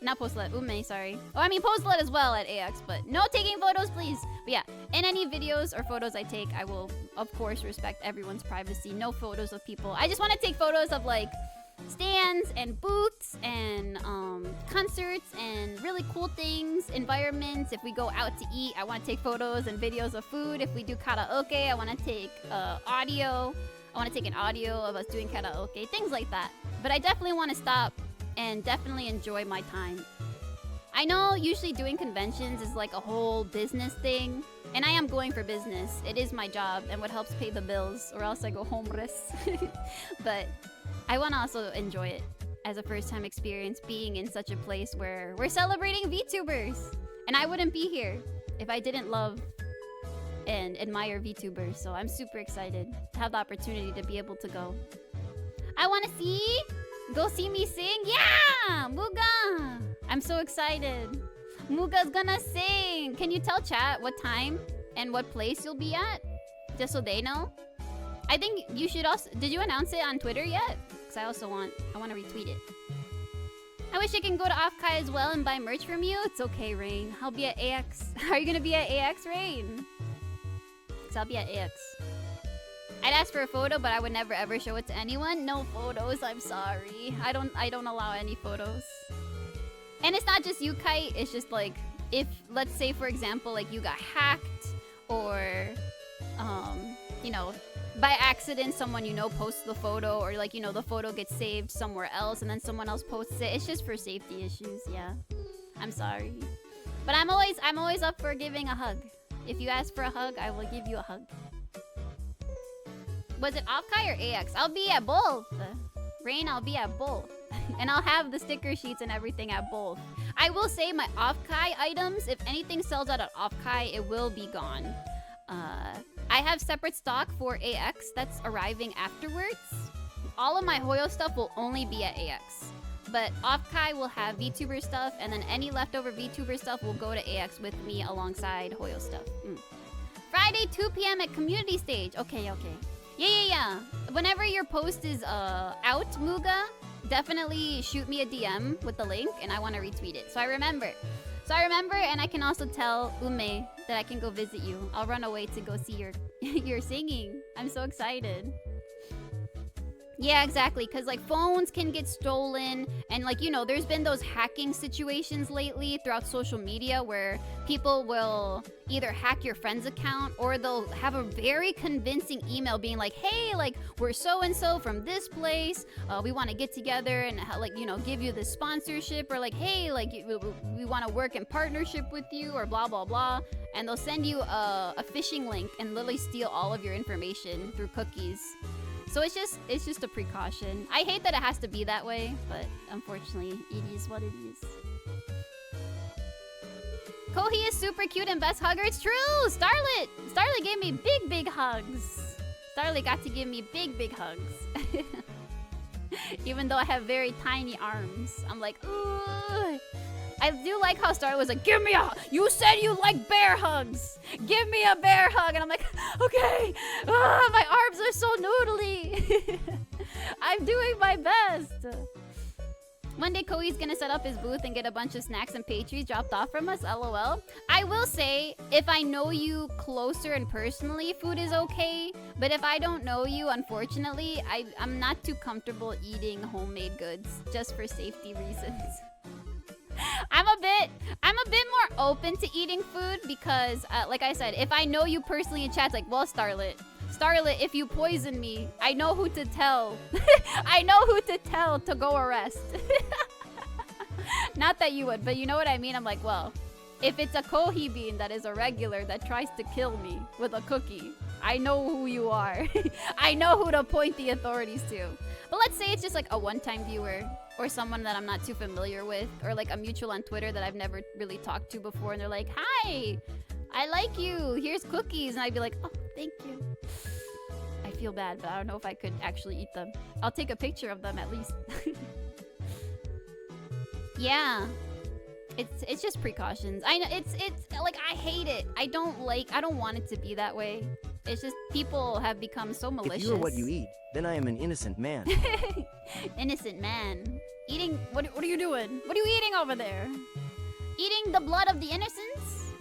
Speaker 2: Not Postulette, Ume, sorry. Oh, I mean Postulette as well at AX, but no taking photos, please. But yeah, in any videos or photos I take, I will, of course, respect everyone's privacy. No photos of people. I just want to take photos of, like, stands and booths and concerts and really cool things, environments. If we go out to eat, I want to take photos and videos of food. If we do karaoke, I want to take audio. I want to take an audio of us doing karaoke, things like that. But I definitely want to stop and definitely enjoy my time. I know usually doing conventions is like a whole business thing, and I am going for business. It is my job and what helps pay the bills, or else I go homeless. But I want to also enjoy it as a first-time experience, being in such a place where we're celebrating VTubers. And I wouldn't be here if I didn't love and admire VTubers. So I'm super excited to have the opportunity to be able to go. I want to go see me sing. Yeah, Muga. I'm so excited. Muga's gonna sing. Can you tell chat what time and what place you'll be at? Just so they know. I think you should also... Did you announce it on Twitter yet? Because I want to retweet it. I wish I can go to off-kai as well and buy merch from you. It's okay, Rain. I'll be at AX. Are you going to be at AX, Rain? Because I'll be at AX. I'd ask for a photo, but I would never ever show it to anyone. No photos, I'm sorry. I don't allow any photos. And it's not just you, Kite. It's just like, if, let's say, for example, like you got hacked or, you know, by accident someone you know posts the photo, or like, you know, the photo gets saved somewhere else and then someone else posts it. It's just for safety issues, yeah. I'm sorry. But I'm always up for giving a hug. If you ask for a hug, I will give you a hug. Was it off-kai or AX? I'll be at both. Rain, I'll be at both. And I'll have the sticker sheets and everything at both. I will say my off-kai items, if anything sells out at off-kai, it will be gone. I have separate stock for AX that's arriving afterwards. All of my Hoyo stuff will only be at AX. But off-kai will have VTuber stuff, and then any leftover VTuber stuff will go to AX with me alongside Hoyo stuff. Friday, 2 p.m. at Community Stage. Okay. Yeah. Whenever your post is out, Muga, definitely shoot me a DM with the link, and I want to retweet it. So I remember, and I can also tell Ume that I can go visit you. I'll run away to go see your singing. I'm so excited. Yeah, exactly. Because, like, phones can get stolen. And, like, you know, there's been those hacking situations lately throughout social media where people will either hack your friend's account or they'll have a very convincing email being like, hey, like, we're so-and-so from this place. We want to get together and, like, you know, give you this sponsorship. Or, like, hey, like, we want to work in partnership with you or blah, blah, blah. And they'll send you a phishing link and literally steal all of your information through cookies. So it's just a precaution. I hate that it has to be that way, but unfortunately, it is what it is. Kohi is super cute and best hugger. It's true! Starlet gave me big hugs. Starlet got to give me big hugs. Even though I have very tiny arms. I'm like, ooh. I do like how Starlet was like, give me a... You said you like bear hugs. Give me a bear hug. And I'm like, okay. My arms are so noodly. I'm doing my best. One day, Koi's gonna set up his booth and get a bunch of snacks and pastries dropped off from us, LOL. I will say, if I know you closer and personally, food is okay. But if I don't know you, unfortunately, I'm not too comfortable eating homemade goods just for safety reasons. I'm a bit more open to eating food because, like I said, if I know you personally in chat, it's like, well, Starlet, if you poison me, I know who to tell. I know who to tell to go arrest. Not that you would, but you know what I mean? I'm like, well, if it's a Kohi bean that is a regular that tries to kill me with a cookie, I know who you are. I know who to point the authorities to. But let's say it's just like a one-time viewer or someone that I'm not too familiar with, or like a mutual on Twitter that I've never really talked to before, and they're like, hi, I like you, here's cookies. And I'd be like, oh, thank you. I feel bad, but I don't know if I could actually eat them. I'll take a picture of them at least. Yeah. It's just precautions. I know it's like, I hate it. I don't want it to be that way. It's just people have become so malicious.
Speaker 3: If you are what you eat, then I am an innocent man.
Speaker 2: Innocent man. Eating, what are you doing? What are you eating over there? Eating the blood of the innocents?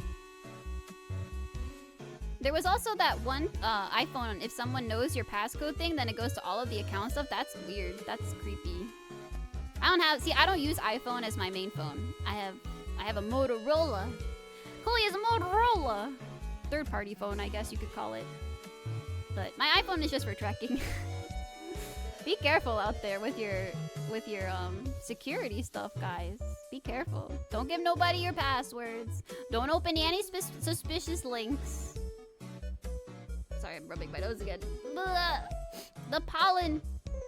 Speaker 2: There was also that one iPhone, if someone knows your passcode thing, then it goes to all of the account stuff. That's weird. That's creepy. I don't use iPhone as my main phone. I have a Motorola. Cooley is a Motorola. Third-party phone, I guess you could call it. But my iPhone is just for trekking. Be careful out there with your security stuff, guys. Be careful. Don't give nobody your passwords. Don't open any suspicious links. Sorry, I'm rubbing my nose again. Blah. The pollen.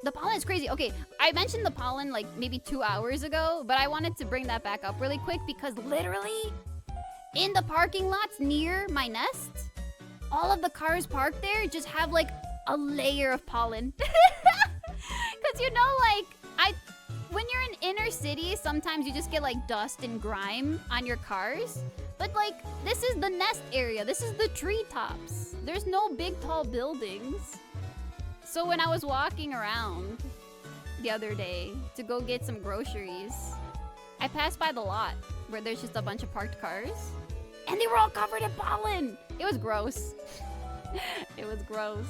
Speaker 2: The pollen is crazy. Okay, I mentioned the pollen like maybe 2 hours ago, but I wanted to bring that back up really quick because literally in the parking lots near my nest, all of the cars parked there just have like a layer of pollen. Because you know, like, when you're in inner city, sometimes you just get like dust and grime on your cars. But like, this is the nest area. This is the treetops. There's no big tall buildings. So when I was walking around the other day to go get some groceries, I passed by the lot where there's just a bunch of parked cars. And they were all covered in pollen. It was gross. It was gross.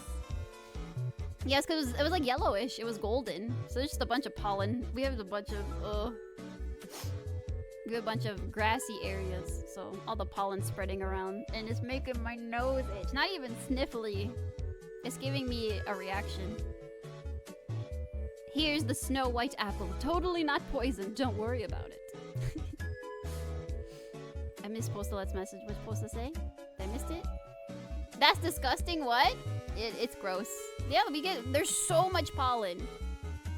Speaker 2: Yes, because it was like yellowish. It was golden. So there's just a bunch of pollen. We have a bunch of grassy areas. So all the pollen spreading around. And it's making my nose itch. Not even sniffly. It's giving me a reaction. Here's the snow white apple. Totally not poison. Don't worry about it. I missed Postalet's message. What's supposed to say? I missed it? That's disgusting. What? It's gross. Yeah, there's so much pollen.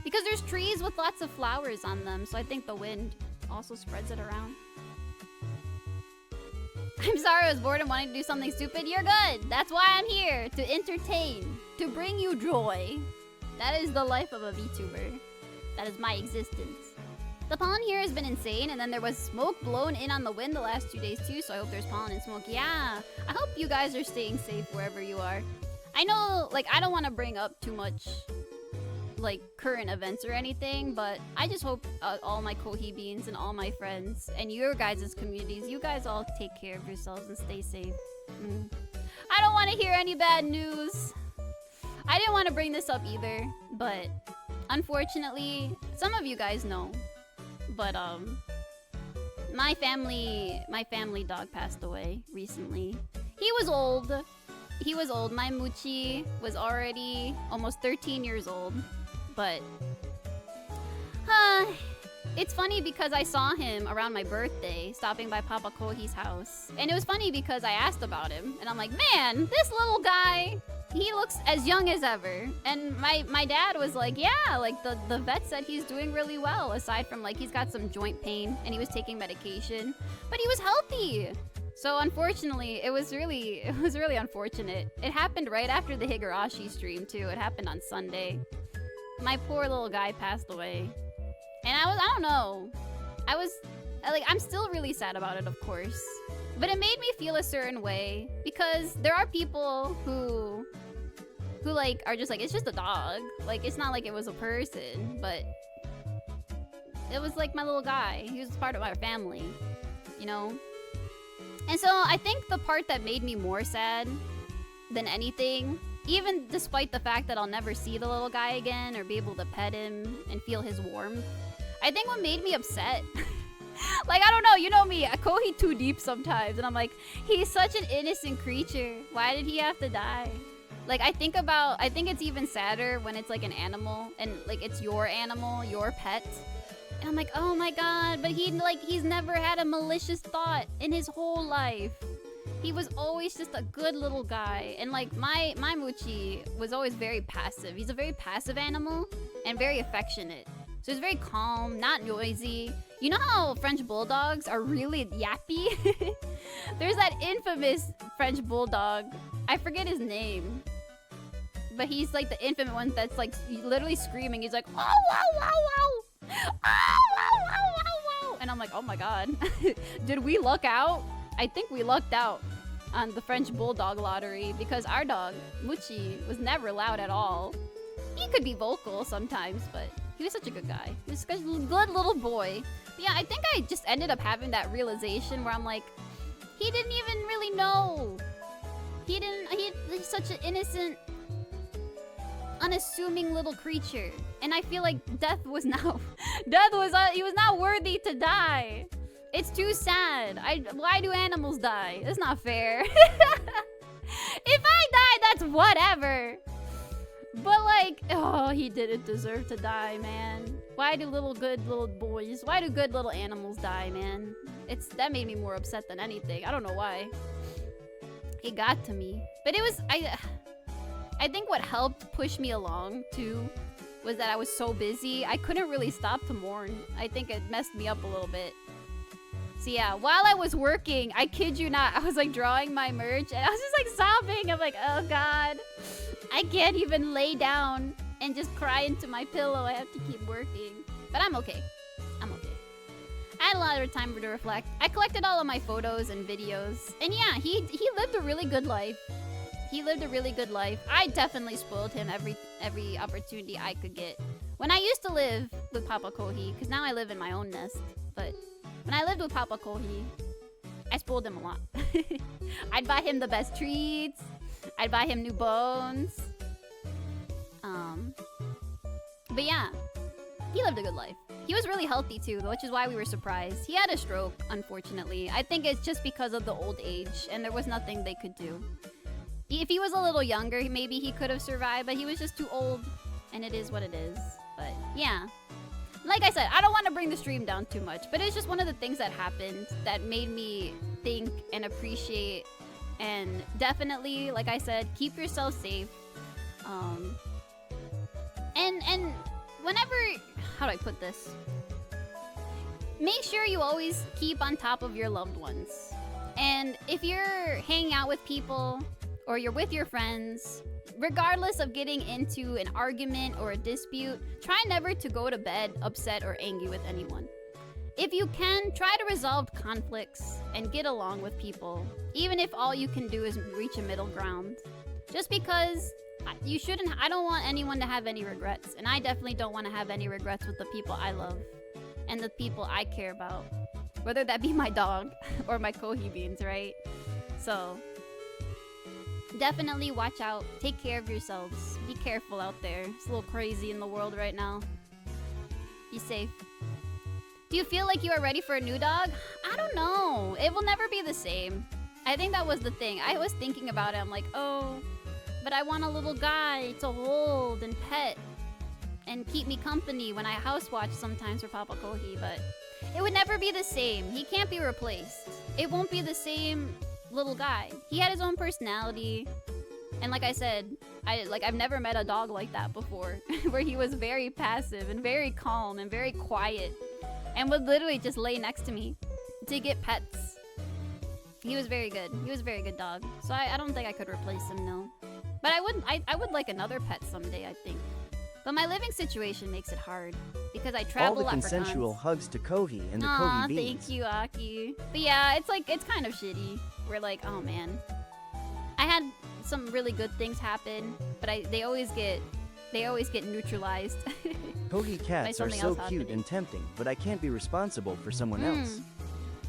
Speaker 2: Because there's trees with lots of flowers on them, so I think the wind also spreads it around. I'm sorry I was bored and wanted to do something stupid. You're good. That's why I'm here. To entertain. To bring you joy. That is the life of a VTuber. That is my existence. The pollen here has been insane, and then there was smoke blown in on the wind the last 2 days too, so I hope there's pollen and smoke. Yeah, I hope you guys are staying safe wherever you are. I know, like, I don't want to bring up too much, like, current events or anything, but I just hope all my Kohi beans and all my friends and your guys' communities, you guys all take care of yourselves and stay safe. I don't want to hear any bad news. I didn't want to bring this up either, but unfortunately, some of you guys know. But my family dog passed away recently. He was old. He was old. My Muchi was already almost 13 years old. But it's funny because I saw him around my birthday, stopping by Papa Kohi's house. And it was funny because I asked about him, and I'm like, man, this little guy, he looks as young as ever. And my dad was like, yeah, like the vet said he's doing really well, aside from like he's got some joint pain and he was taking medication, but he was healthy. So unfortunately, it was really unfortunate. It happened right after the Higurashi stream too. It happened on Sunday. My poor little guy passed away. And I don't know. I'm still really sad about it, of course. But it made me feel a certain way because there are people who like are just like, it's just a dog. Like, it's not like it was a person, but it was like my little guy. He was part of our family, you know? And so I think the part that made me more sad than anything, even despite the fact that I'll never see the little guy again or be able to pet him and feel his warmth, I think what made me upset, like, I don't know, you know me, I Kohi too deep sometimes, and I'm like, he's such an innocent creature. Why did he have to die? Like, I think it's even sadder when it's like an animal, and like it's your animal, your pet. And I'm like, oh my god, but he's never had a malicious thought in his whole life. He was always just a good little guy. And like my Muchi was always very passive. He's a very passive animal and very affectionate. So he's very calm, not noisy. You know how French bulldogs are really yappy? There's that infamous French bulldog. I forget his name. But he's like the infamous one that's like literally screaming. He's like, oh, wow, wow, wow. Oh, wow, wow, wow, wow. And I'm like, oh my god. Did we luck out? I think we lucked out on the French bulldog lottery because our dog, Muchi, was never loud at all. He could be vocal sometimes, but he was such a good guy. He was a good little boy. But yeah, I think I just ended up having that realization where I'm like, he didn't even really know. He's such an innocent, unassuming little creature. And I feel like he was not worthy to die. It's too sad. Why do animals die? It's not fair. If I die, that's whatever. But like, oh, he didn't deserve to die, man. Why do good little boys, why do good little animals die, man? That made me more upset than anything. I don't know why. It got to me. But it was, I think what helped push me along too was that I was so busy, I couldn't really stop to mourn. I think it messed me up a little bit. So yeah, while I was working, I kid you not, I was like drawing my merch and I was just like sobbing. I'm like, oh god, I can't even lay down and just cry into my pillow. I have to keep working. But I'm okay. I'm okay. I had a lot of time to reflect. I collected all of my photos and videos. And yeah, he lived a really good life. He lived a really good life. I definitely spoiled him every opportunity I could get. When I used to live with Papa Kohi, because now I live in my own nest, but when I lived with Papa Kohi, I spoiled him a lot. I'd buy him the best treats. I'd buy him new bones. But yeah, he lived a good life. He was really healthy too, which is why we were surprised. He had a stroke, unfortunately. I think it's just because of the old age, and there was nothing they could do. If he was a little younger, maybe he could have survived, but he was just too old, and it is what it is. But yeah. Like I said, I don't want to bring the stream down too much, but it's just one of the things that happened that made me think and appreciate, and definitely, like I said, keep yourself safe. And whenever, how do I put this? Make sure you always keep on top of your loved ones. And if you're hanging out with people or you're with your friends, regardless of getting into an argument or a dispute, try never to go to bed upset or angry with anyone. If you can, try to resolve conflicts and get along with people, even if all you can do is reach a middle ground. Just because I don't want anyone to have any regrets, and I definitely don't want to have any regrets with the people I love and the people I care about, whether that be my dog or my Kohi beans, right? So Definitely watch out. Take care of yourselves. Be careful out there. It's a little crazy in the world right now. Be safe. Do you feel like you are ready for a new dog? I don't know. It will never be the same. I think that was the thing. I was thinking about it. I'm like, oh, but I want a little guy to hold and pet and keep me company when I house watch sometimes for Papa Kohi, but it would never be the same. He can't be replaced. It won't be the same little guy. He had his own personality. And like I said, I've never met a dog like that before, where he was very passive and very calm and very quiet and would literally just lay next to me to get pets. He was very good. He was a very good dog. So I don't think I could replace him, no. But I would like another pet someday, I think. But my living situation makes it hard because I travel
Speaker 3: All the
Speaker 2: a lot for
Speaker 3: consensual
Speaker 2: cons.
Speaker 3: hugs to Kohi and the
Speaker 2: Aw,
Speaker 3: Kohi beans.
Speaker 2: thank you, Aki. But yeah, it's kind of shitty. We're like, oh man. I had some really good things happen, but they always get neutralized.
Speaker 3: Kohi cats are
Speaker 2: something
Speaker 3: so
Speaker 2: else
Speaker 3: cute
Speaker 2: happening.
Speaker 3: and tempting, but I can't be responsible for someone else.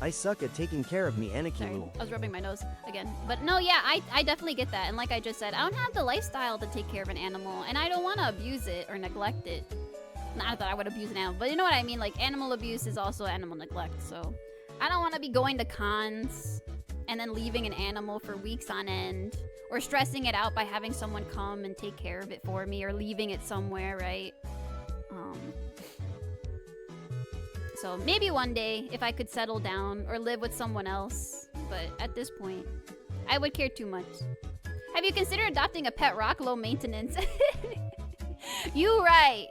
Speaker 3: I suck at taking care of me,
Speaker 2: Sorry,
Speaker 3: Anakilu.
Speaker 2: I was rubbing my nose again. But no, yeah, I definitely get that. And like I just said, I don't have the lifestyle to take care of an animal, and I don't want to abuse it or neglect it. Not that I would abuse an animal, but you know what I mean? Like, animal abuse is also animal neglect, so I don't want to be going to cons and then leaving an animal for weeks on end, or stressing it out by having someone come and take care of it for me, or leaving it somewhere, right? So maybe one day, if I could settle down or live with someone else, but at this point, I would care too much. Have you considered adopting a pet rock? Low maintenance. You right.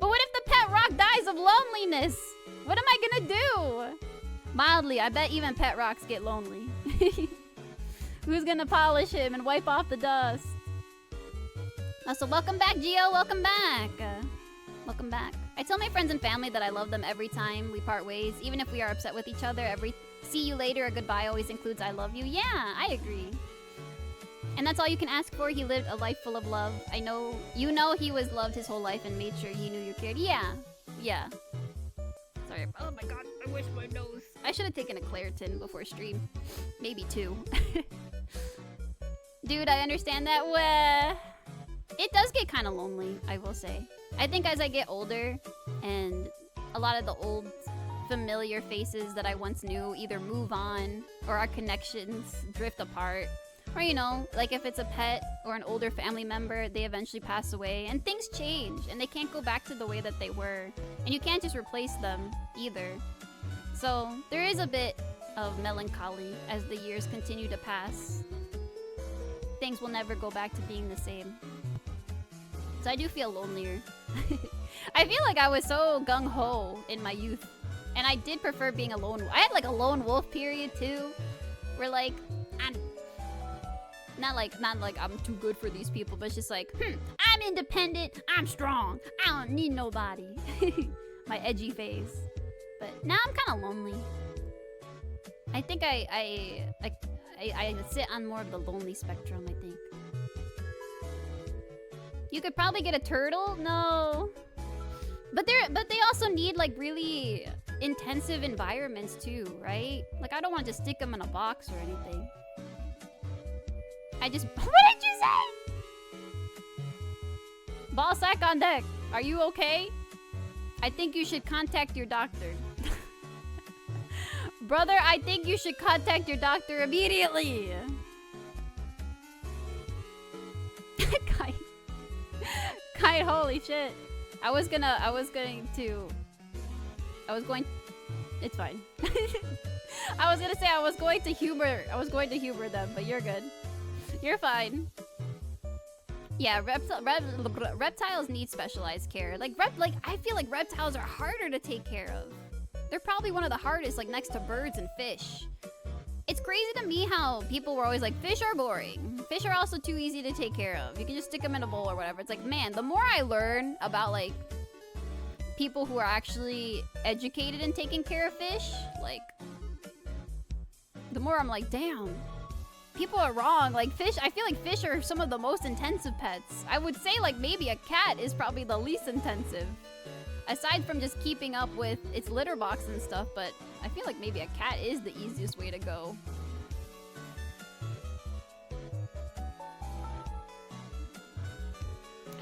Speaker 2: But what if the pet rock dies of loneliness? What am I gonna do? Mildly, I bet even pet rocks get lonely. Who's gonna polish him and wipe off the dust? So welcome back, Gio. Welcome back. Welcome back. I tell my friends and family that I love them every time we part ways, even if we are upset with each other. Every see you later or goodbye always includes I love you. Yeah, I agree. And that's all you can ask for. He lived a life full of love. I know, you know, he was loved his whole life and made sure he knew you cared. Yeah. Sorry. Oh my god, I wish my nose. I should have taken a Claritin before stream. Maybe 2. Dude, I understand that. Well, it does get kind of lonely, I will say. I think as I get older and a lot of the old familiar faces that I once knew either move on or our connections drift apart. Or, you know, like if it's a pet or an older family member, they eventually pass away and things change and they can't go back to the way that they were. And you can't just replace them either. So there is a bit of melancholy as the years continue to pass. Things will never go back to being the same. So I do feel lonelier. I feel like I was so gung-ho in my youth. And I did prefer being a lone wolf. I had like a lone wolf period too. Where like, I'm not like I'm too good for these people, but it's just like, I'm independent, I'm strong, I don't need nobody. My edgy phase. But now I'm kind of lonely. I think I sit on more of the lonely spectrum, I think. You could probably get a turtle? No. But they also need like really intensive environments too, right? Like I don't want to just stick them in a box or anything. What did you say? Ball sack on deck. Are you okay? I think you should contact your doctor. Brother, I think you should contact your immediately. Kite, holy shit. It's fine. I was gonna say I was going to humor them, but you're good. You're fine. Yeah, reptiles need specialized care. I feel like reptiles are harder to take care of. They're probably one of the hardest, like next to birds and fish. It's crazy to me how people were always like, fish are boring. Fish are also too easy to take care of. You can just stick them in a bowl or whatever. It's like, man, the more I learn about like people who are actually educated in taking care of fish, like, the more I'm like, damn. People are wrong. Like fish, I feel like fish are some of the most intensive pets. I would say like maybe a cat is probably the least intensive. Aside from just keeping up with its litter box and stuff, but I feel like maybe a cat is the easiest way to go.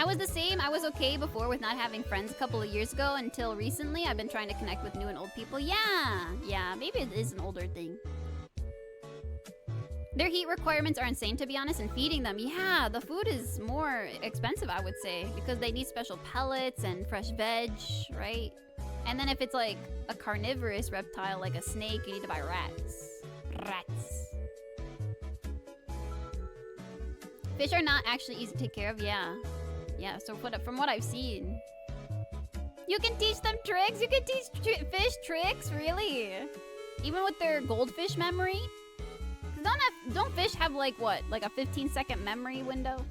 Speaker 2: was the same. I was okay before with not having friends a couple of years ago until recently. I've been trying to connect with new and old people. Yeah, maybe it is an older thing. Their heat requirements are insane, to be honest, and feeding them, yeah, the food is more expensive, I would say, because they need special pellets and fresh veg, right? And then if it's like a carnivorous reptile, like a snake, you need to buy rats. Rats. Fish are not actually easy to take care of, yeah. Yeah, so from what I've seen. You can teach them tricks? You can teach fish tricks? Really? Even with their goldfish memory? Don't fish have like what? Like a 15-second memory window?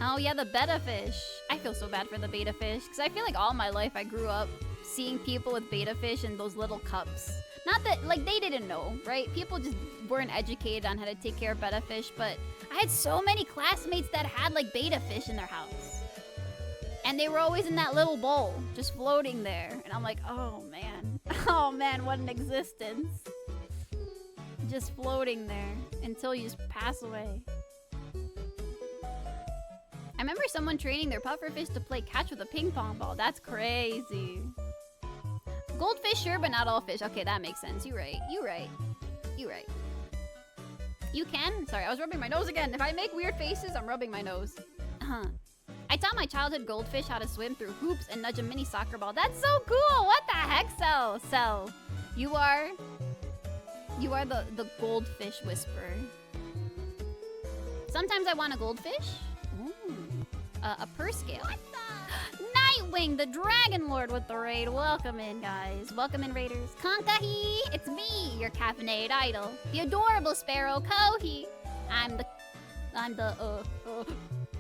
Speaker 2: Oh yeah, the betta fish. I feel so bad for the betta fish because I feel like all my life I grew up seeing people with betta fish in those little cups. Not that, like, they didn't know, right? People just weren't educated on how to take care of betta fish, but I had so many classmates that had like betta fish in their house. And they were always in that little bowl, just floating there. And I'm like, oh man. Oh man, what an existence. Just floating there until you just pass away. I remember someone training their pufferfish to play catch with a ping pong ball. That's crazy. Goldfish, sure, but not all fish. Okay, that makes sense. You right. You can? Sorry, I was rubbing my nose again. If I make weird faces, I'm rubbing my nose. I taught my childhood goldfish how to swim through hoops and nudge a mini soccer ball. That's so cool! What the heck, Cell? You are the goldfish whisperer. Sometimes I want a goldfish. Ooh. A purr scale. Nightwing, the Dragon Lord with the raid. Welcome in, guys. Welcome in, raiders. Konkahi, it's me, your caffeinated idol. The adorable sparrow, Kohi. I'm the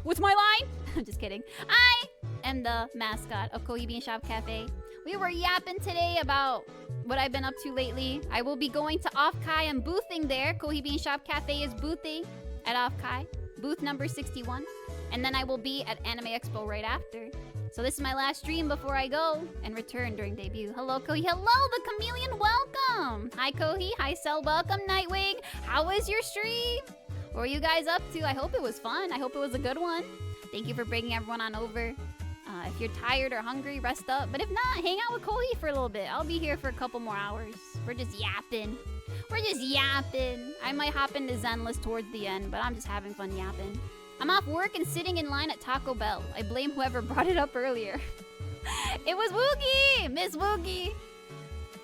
Speaker 2: what's my line? I'm just kidding. I am the mascot of Kohi Bean Shop Cafe. We were yapping today about what I've been up to lately. I will be going to Off-Kai. I'm boothing there. Kohi Bean Shop Cafe is boothing at Off-Kai. Booth number 61. And then I will be at Anime Expo right after. So this is my last stream before I go and return during debut. Hello, Kohi. Hello, the chameleon. Welcome. Hi, Kohi. Hi, Cell. Welcome, Nightwing. How was your stream? What were you guys up to? I hope it was fun. I hope it was a good one. Thank you for bringing everyone on over. If you're tired or hungry, rest up. But if not, hang out with Kohi for a little bit. I'll be here for a couple more hours. We're just yapping. I might hop into Zenless towards the end, but I'm just having fun yapping. I'm off work and sitting in line at Taco Bell. I blame whoever brought it up earlier. It was Woogie! Miss Woogie!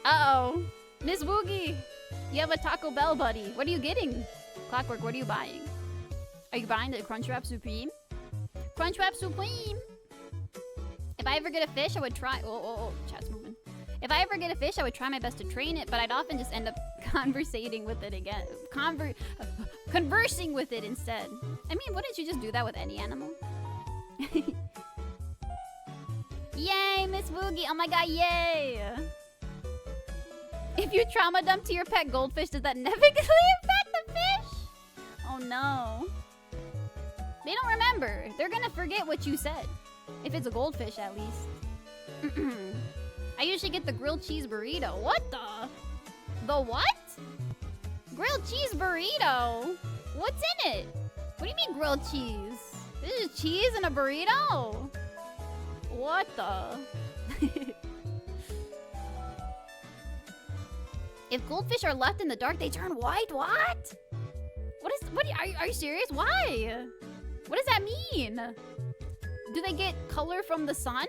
Speaker 2: Uh-oh. Miss Woogie! You have a Taco Bell buddy. What are you getting? Clockwork, what are you buying? Are you buying the Crunchwrap Supreme? Crunchwrap Supreme! If I ever get a fish, I would try... Oh, chat's moving. If I ever get a fish, I would try my best to train it, but I'd often just end up conversing with it again. Conversing with it instead. I mean, wouldn't you just do that with any animal? Yay, Miss Woogie! Oh my god, yay! If you trauma dump to your pet goldfish, does that negatively affect the fish? Oh no. They don't remember. They're gonna forget what you said. If it's a goldfish, at least. I usually get the grilled cheese burrito. What the? The what? Grilled cheese burrito? What's in it? What do you mean grilled cheese? This is cheese in a burrito? What the? If goldfish are left in the dark, they turn white? What? Are you serious? Why? What does that mean? Do they get color from the sun?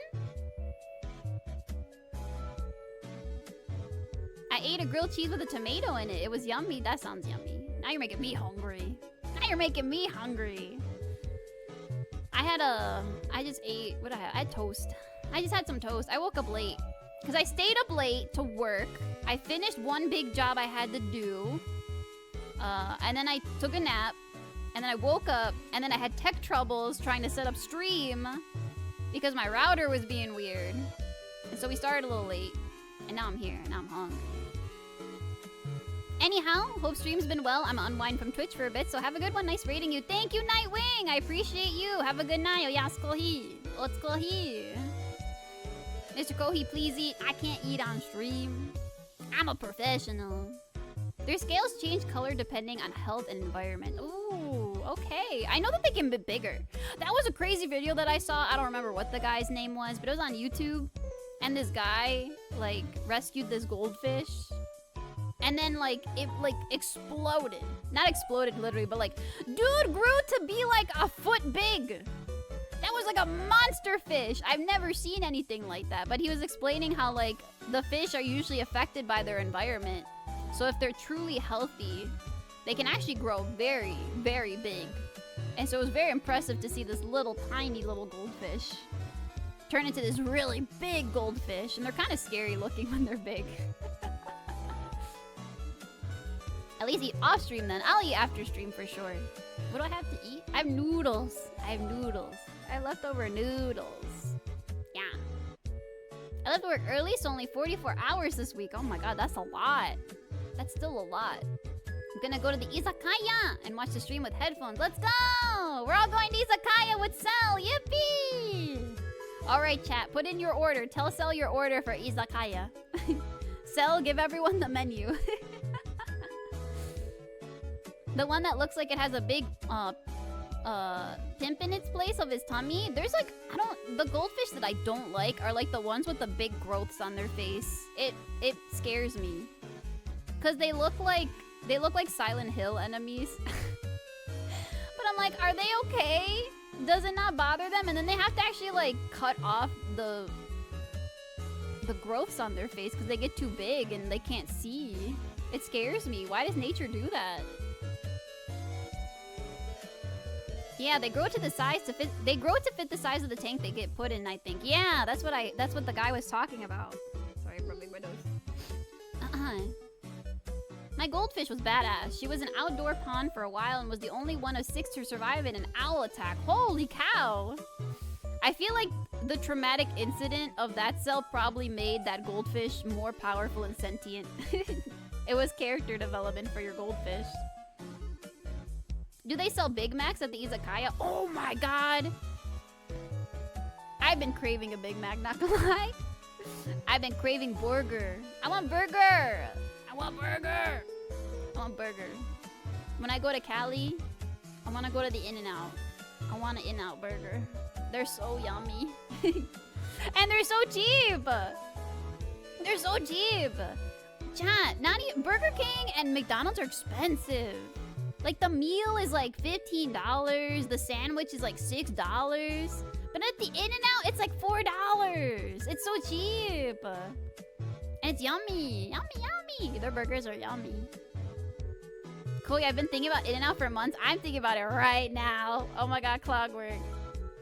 Speaker 2: I ate a grilled cheese with a tomato in it. It was yummy. That sounds yummy. Now you're making me hungry. I just ate, what did I have? I had toast. I just had some toast. I woke up late. Because I stayed up late to work. I finished one big job I had to do. And then I took a nap. And then I woke up. And then I had tech troubles trying to set up stream. Because my router was being weird. And so we started a little late. And now I'm here. And now I'm hungry. Anyhow, hope stream's been well. I'm unwind from Twitch for a bit, so have a good one. Nice rating you. Thank you, Nightwing. I appreciate you. Have a good night. Oyas Kohi. Let's go here. Mr. Kohi, please eat. I can't eat on stream. I'm a professional. Their scales change color depending on health and environment. Ooh, Okay. I know that they can be bigger. That was a crazy video that I saw. I don't remember what the guy's name was, but it was on YouTube. And this guy, like, rescued this goldfish. And then, like, it, like, exploded. Not exploded, literally, but, like, dude grew to be, like, a foot big. That was, like, a monster fish. I've never seen anything like that. But he was explaining how, like, the fish are usually affected by their environment. So if they're truly healthy, they can actually grow very, very big. And so it was very impressive to see this little, tiny little goldfish turn into this really big goldfish. And they're kind of scary looking when they're big. At least eat off stream then. I'll eat after stream for sure. What do I have to eat? I have noodles. I have leftover noodles. Yeah. I left work early, so only 44 hours this week. Oh my god, that's a lot. That's still a lot. I'm gonna go to the izakaya and watch the stream with headphones. Let's go! We're all going to izakaya with Cell. Yippee! Alright, chat. Put in your order. Tell Cell your order for izakaya. Cell, give everyone the menu. The one that looks like it has a big pimp in its place of his tummy. There's like, the goldfish that I don't like are like the ones with the big growths on their face. It scares me. Cause they look like Silent Hill enemies. But I'm like, are they okay? Does it not bother them? And then they have to actually like cut off the growths on their face because they get too big and they can't see. It scares me. Why does nature do that? Yeah, they grow to the size to fit. They grow to fit the size of the tank they get put in. I think. Yeah, that's what the guy was talking about. Sorry, I'm rubbing my nose. My goldfish was badass. She was an outdoor pond for a while and was the only one of 6 to survive in an owl attack. Holy cow! I feel like the traumatic incident of that cell probably made that goldfish more powerful and sentient. It was character development for your goldfish. Do they sell Big Macs at the izakaya? Oh my god! I've been craving a Big Mac, not gonna lie. I've been craving burger. I want burger! I want burger! I want burger. When I go to Cali, I want to go to the In-N-Out. I want an In-N-Out burger. They're so yummy. And they're so cheap! They're so cheap! Chat, not even Burger King and McDonald's are expensive. Like, the meal is like $15. The sandwich is like $6. But at the In-N-Out, it's like $4. It's so cheap. And it's yummy. Yummy, yummy. Their burgers are yummy. Cool, I've been thinking about In-N-Out for months. I'm thinking about it right now. Oh my god, Clockwork.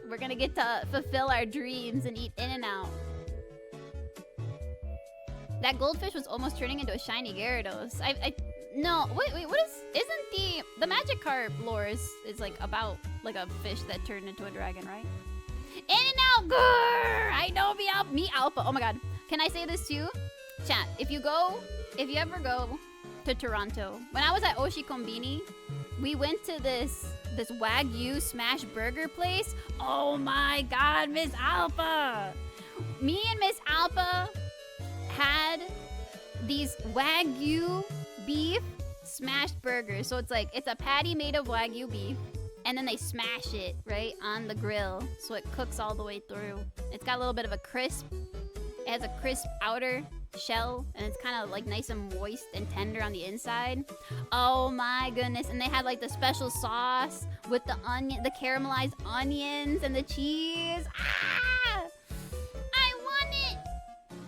Speaker 2: We're gonna get to fulfill our dreams and eat In-N-Out. That goldfish was almost turning into a shiny Gyarados. No, wait, what isn't the Magikarp lore is like about like a fish that turned into a dragon, right? In-N-Out, grrr! I know me Alpha. Oh my god. Can I say this too? Chat, if you ever go to Toronto, when I was at Oshikombini, we went to this Wagyu smash burger place. Oh my god, Miss Alpha! Me and Miss Alpha had these Wagyu beef smashed burgers. So it's a patty made of Wagyu beef, and then they smash it right on the grill so it cooks all the way through. It's got a little bit of a crisp. It has a crisp outer shell, and it's kind of like nice and moist and tender on the inside. Oh my goodness. And they had like the special sauce with the caramelized onions and the cheese. Ah! I want it!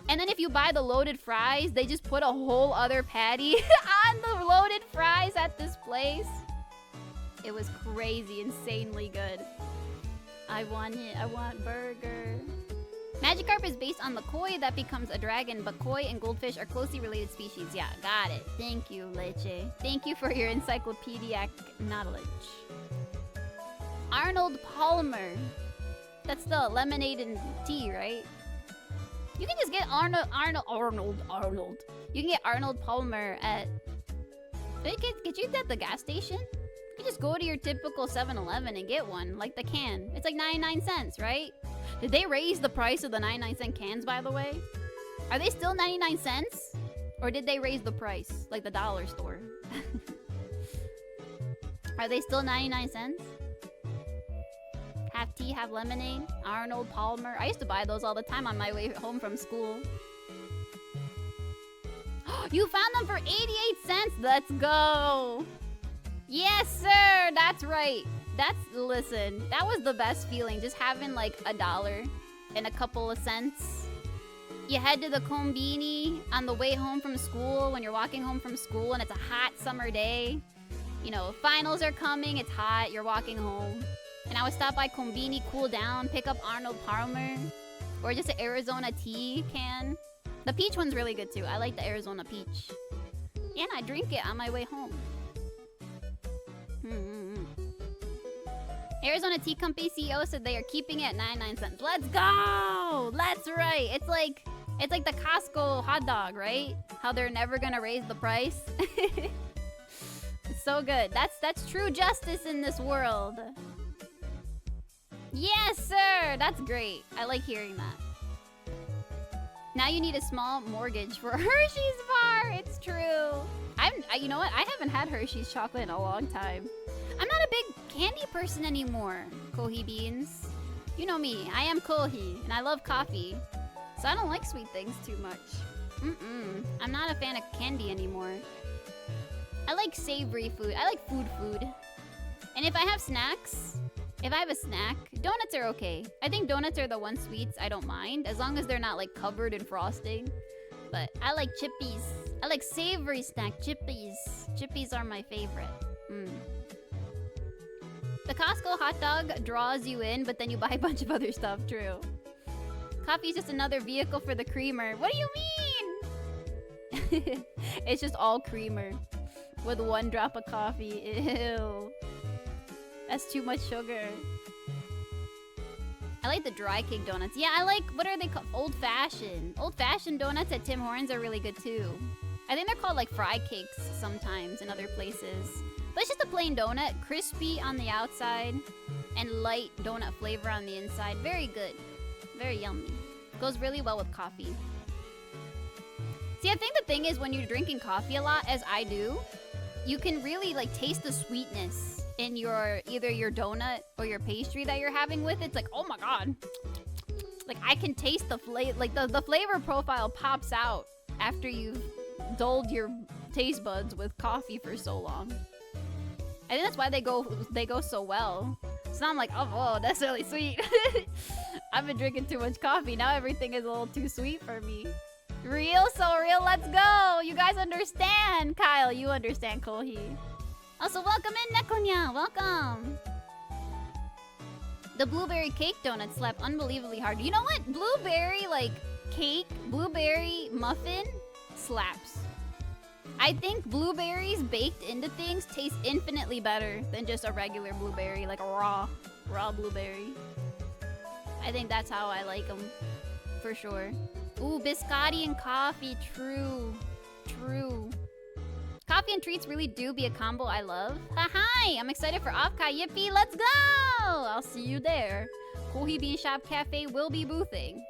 Speaker 2: And then if you buy the loaded fries, they just put a whole other patty on the loaded fries at this place. It was crazy, insanely good. I want it. I want burger. Magikarp is based on the koi that becomes a dragon, but koi and goldfish are closely related species. Yeah, got it. Thank you, Leche. Thank you for your encyclopedic knowledge. Arnold Palmer. That's the lemonade and tea, right? You can just get Arnold. You can get Arnold Palmer at... Get you at the gas station? You just go to your typical 7-Eleven and get one, like the can. It's like 99 cents, right? Did they raise the price of the 99-cent cans, by the way? Are they still 99 cents? Or did they raise the price, like the dollar store? Are they still 99 cents? Half tea, half lemonade. Arnold Palmer. I used to buy those all the time on my way home from school. You found them for 88 cents. Let's go. Yes, sir. That's right. Listen, that was the best feeling. Just having like $1 and a couple of cents. You head to the Konbini on the way home from school when you're walking home from school and it's a hot summer day. You know, finals are coming, it's hot, you're walking home. And I would stop by Konbini, cool down, pick up Arnold Palmer, or just an Arizona tea can. The peach one's really good too. I like the Arizona peach. Yeah, and I drink it on my way home. Arizona Tea Company CEO said they are keeping it at 99 cents. Let's go! That's right. It's like the Costco hot dog, right? How they're never gonna raise the price. It's so good. That's true justice in this world. Yes, sir. That's great. I like hearing that. Now you need a small mortgage for a Hershey's bar. It's true. You know what? I haven't had Hershey's chocolate in a long time. I'm not a big candy person anymore, Kohi Beans. You know me. I am Kohi, and I love coffee. So I don't like sweet things too much. I'm not a fan of candy anymore. I like savory food. I like food. And if I have snacks, if I have a snack, donuts are okay. I think donuts are the one sweets I don't mind, as long as they're not like covered in frosting. But I like chippies. I like savory snack chippies. Chippies are my favorite. The Costco hot dog draws you in, but then you buy a bunch of other stuff. True. Coffee is just another vehicle for the creamer. What do you mean? It's just all creamer with 1 drop of coffee. Ew. That's too much sugar. I like the dry cake donuts. Yeah, I like, what are they called? Old-fashioned. Old-fashioned donuts at Tim Hortons are really good too. I think they're called like fry cakes sometimes in other places. But it's just a plain donut, crispy on the outside, and light donut flavor on the inside. Very good. Very yummy. Goes really well with coffee. See, I think the thing is when you're drinking coffee a lot, as I do, you can really like taste the sweetness in either your donut or your pastry that you're having with it. It's like, oh my god. Like I can taste the flavor, like the flavor profile pops out after you've dulled your taste buds with coffee for so long. I think that's why they go so well. So now I'm like, oh, whoa, that's really sweet. I've been drinking too much coffee. Now everything is a little too sweet for me. Real, so real, let's go. You guys understand. Kyle, you understand, Kohi. Also, welcome in, Nekonya. Welcome. The blueberry cake donut slept unbelievably hard. You know what? Blueberry, like, cake, blueberry muffin slaps. I think blueberries baked into things taste infinitely better than just a regular blueberry, like a raw blueberry. I think that's how I like them, for sure. Ooh, biscotti and coffee, true. Coffee and treats really do be a combo I love. Hi, I'm excited for Offkai, yippee, let's go! I'll see you there. Kohi Bean Shop Cafe will be boothing.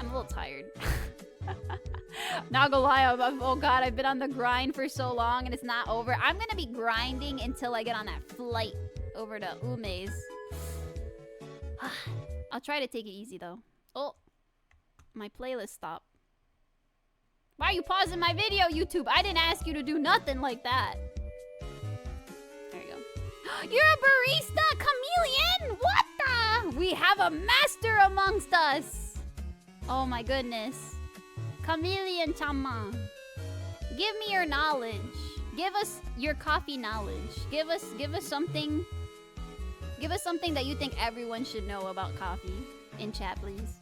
Speaker 2: I'm a little tired. Not gonna lie, oh god, I've been on the grind for so long and it's not over. I'm gonna be grinding until I get on that flight over to Ume's. I'll try to take it easy though. Oh, my playlist stopped. Why are you pausing my video, YouTube? I didn't ask you to do nothing like that. There you go. You're a barista, chameleon? What the? We have a master amongst us. Oh my goodness. Chameleon Chama. Give me your knowledge. Give us your coffee knowledge. Give us something. Give us something that you think everyone should know about coffee in chat, please.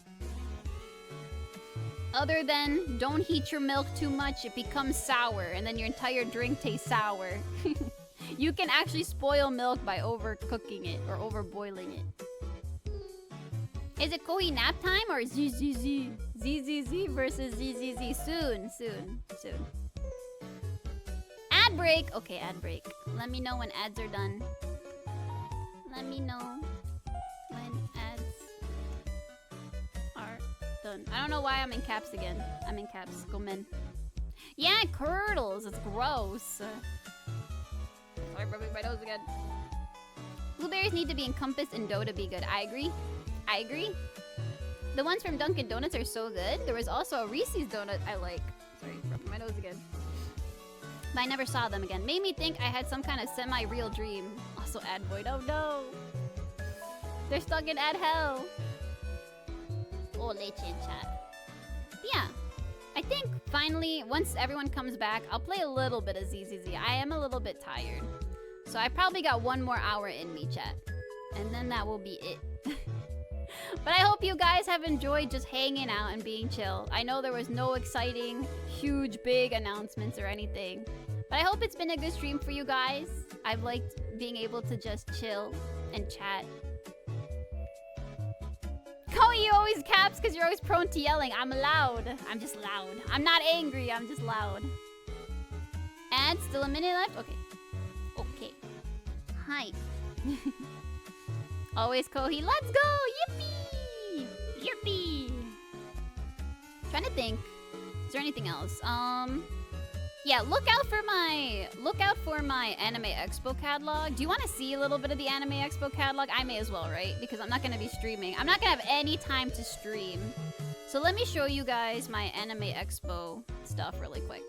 Speaker 2: Other than don't heat your milk too much, it becomes sour, and then your entire drink tastes sour. You can actually spoil milk by overcooking it or overboiling it. Is it Kohi nap time or ZZZ? ZZZ versus ZZZ. Soon. Ad break. Okay, ad break. Let me know when ads are done. Let me know when ads are done. I don't know why I'm in caps again. I'm in caps. Go men. Yeah, it curdles. It's gross. Sorry, rubbing my nose again. Blueberries need to be encompassed in dough to be good. I agree. I agree. The ones from Dunkin' Donuts are so good. There was also a Reese's donut I like. Sorry, rubbing my nose again. But I never saw them again. Made me think I had some kind of semi-real dream. Also ad void. Oh no. They're stuck in ad hell. Oh, leche in chat. Yeah. I think finally, once everyone comes back, I'll play a little bit of ZZZ. I am a little bit tired. So I probably got 1 more hour in me, chat. And then that will be it. But I hope you guys have enjoyed just hanging out and being chill. I know there was no exciting, huge, big announcements or anything. But I hope it's been a good stream for you guys. I've liked being able to just chill and chat. Koei, you always caps because you're always prone to yelling. I'm loud. I'm just loud. I'm not angry. I'm just loud. And still a minute left? Okay. Okay. Hi. Always Kohi. Let's go! Yippee! Yippee! Trying to think. Is there anything else? Yeah, look out for my Anime Expo catalog. Do you want to see a little bit of the Anime Expo catalog? I may as well, right? Because I'm not going to be streaming. I'm not going to have any time to stream. So let me show you guys my Anime Expo stuff really quick.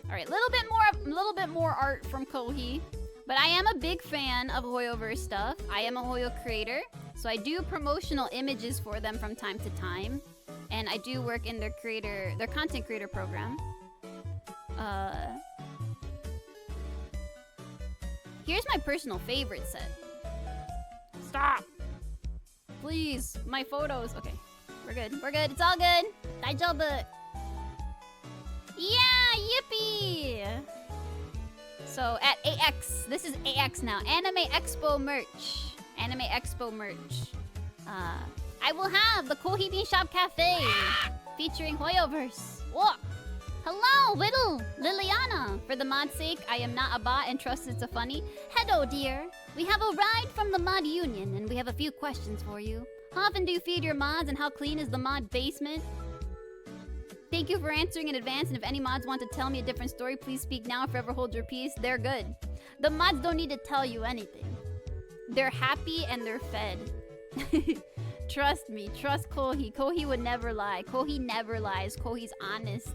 Speaker 2: All right, little bit more art from Kohi. But I am a big fan of Hoyoverse stuff. I am a Hoyo creator, so I do promotional images for them from time to time. And I do work in their content creator program. Here's my personal favorite set. Stop! Please, my photos. Okay, we're good. We're good. It's all good. Daijoubu. Yeah, yippee! So at AX, this is AX now. Anime Expo merch. Anime Expo merch. I will have the Kohi Bean Shop Cafe featuring Hoyoverse. Whoa! Hello, little Liliana. For the mod's sake, I am not a bot and trust it's a funny. Hello, dear. We have a ride from the mod union, and we have a few questions for you. How often do you feed your mods, and how clean is the mod basement? Thank you for answering in advance, and if any mods want to tell me a different story, please speak now or forever hold your peace. They're good. The mods don't need to tell you anything. They're happy and they're fed. Trust me. Trust Kohi. Kohi would never lie. Kohi never lies. Kohi's honest.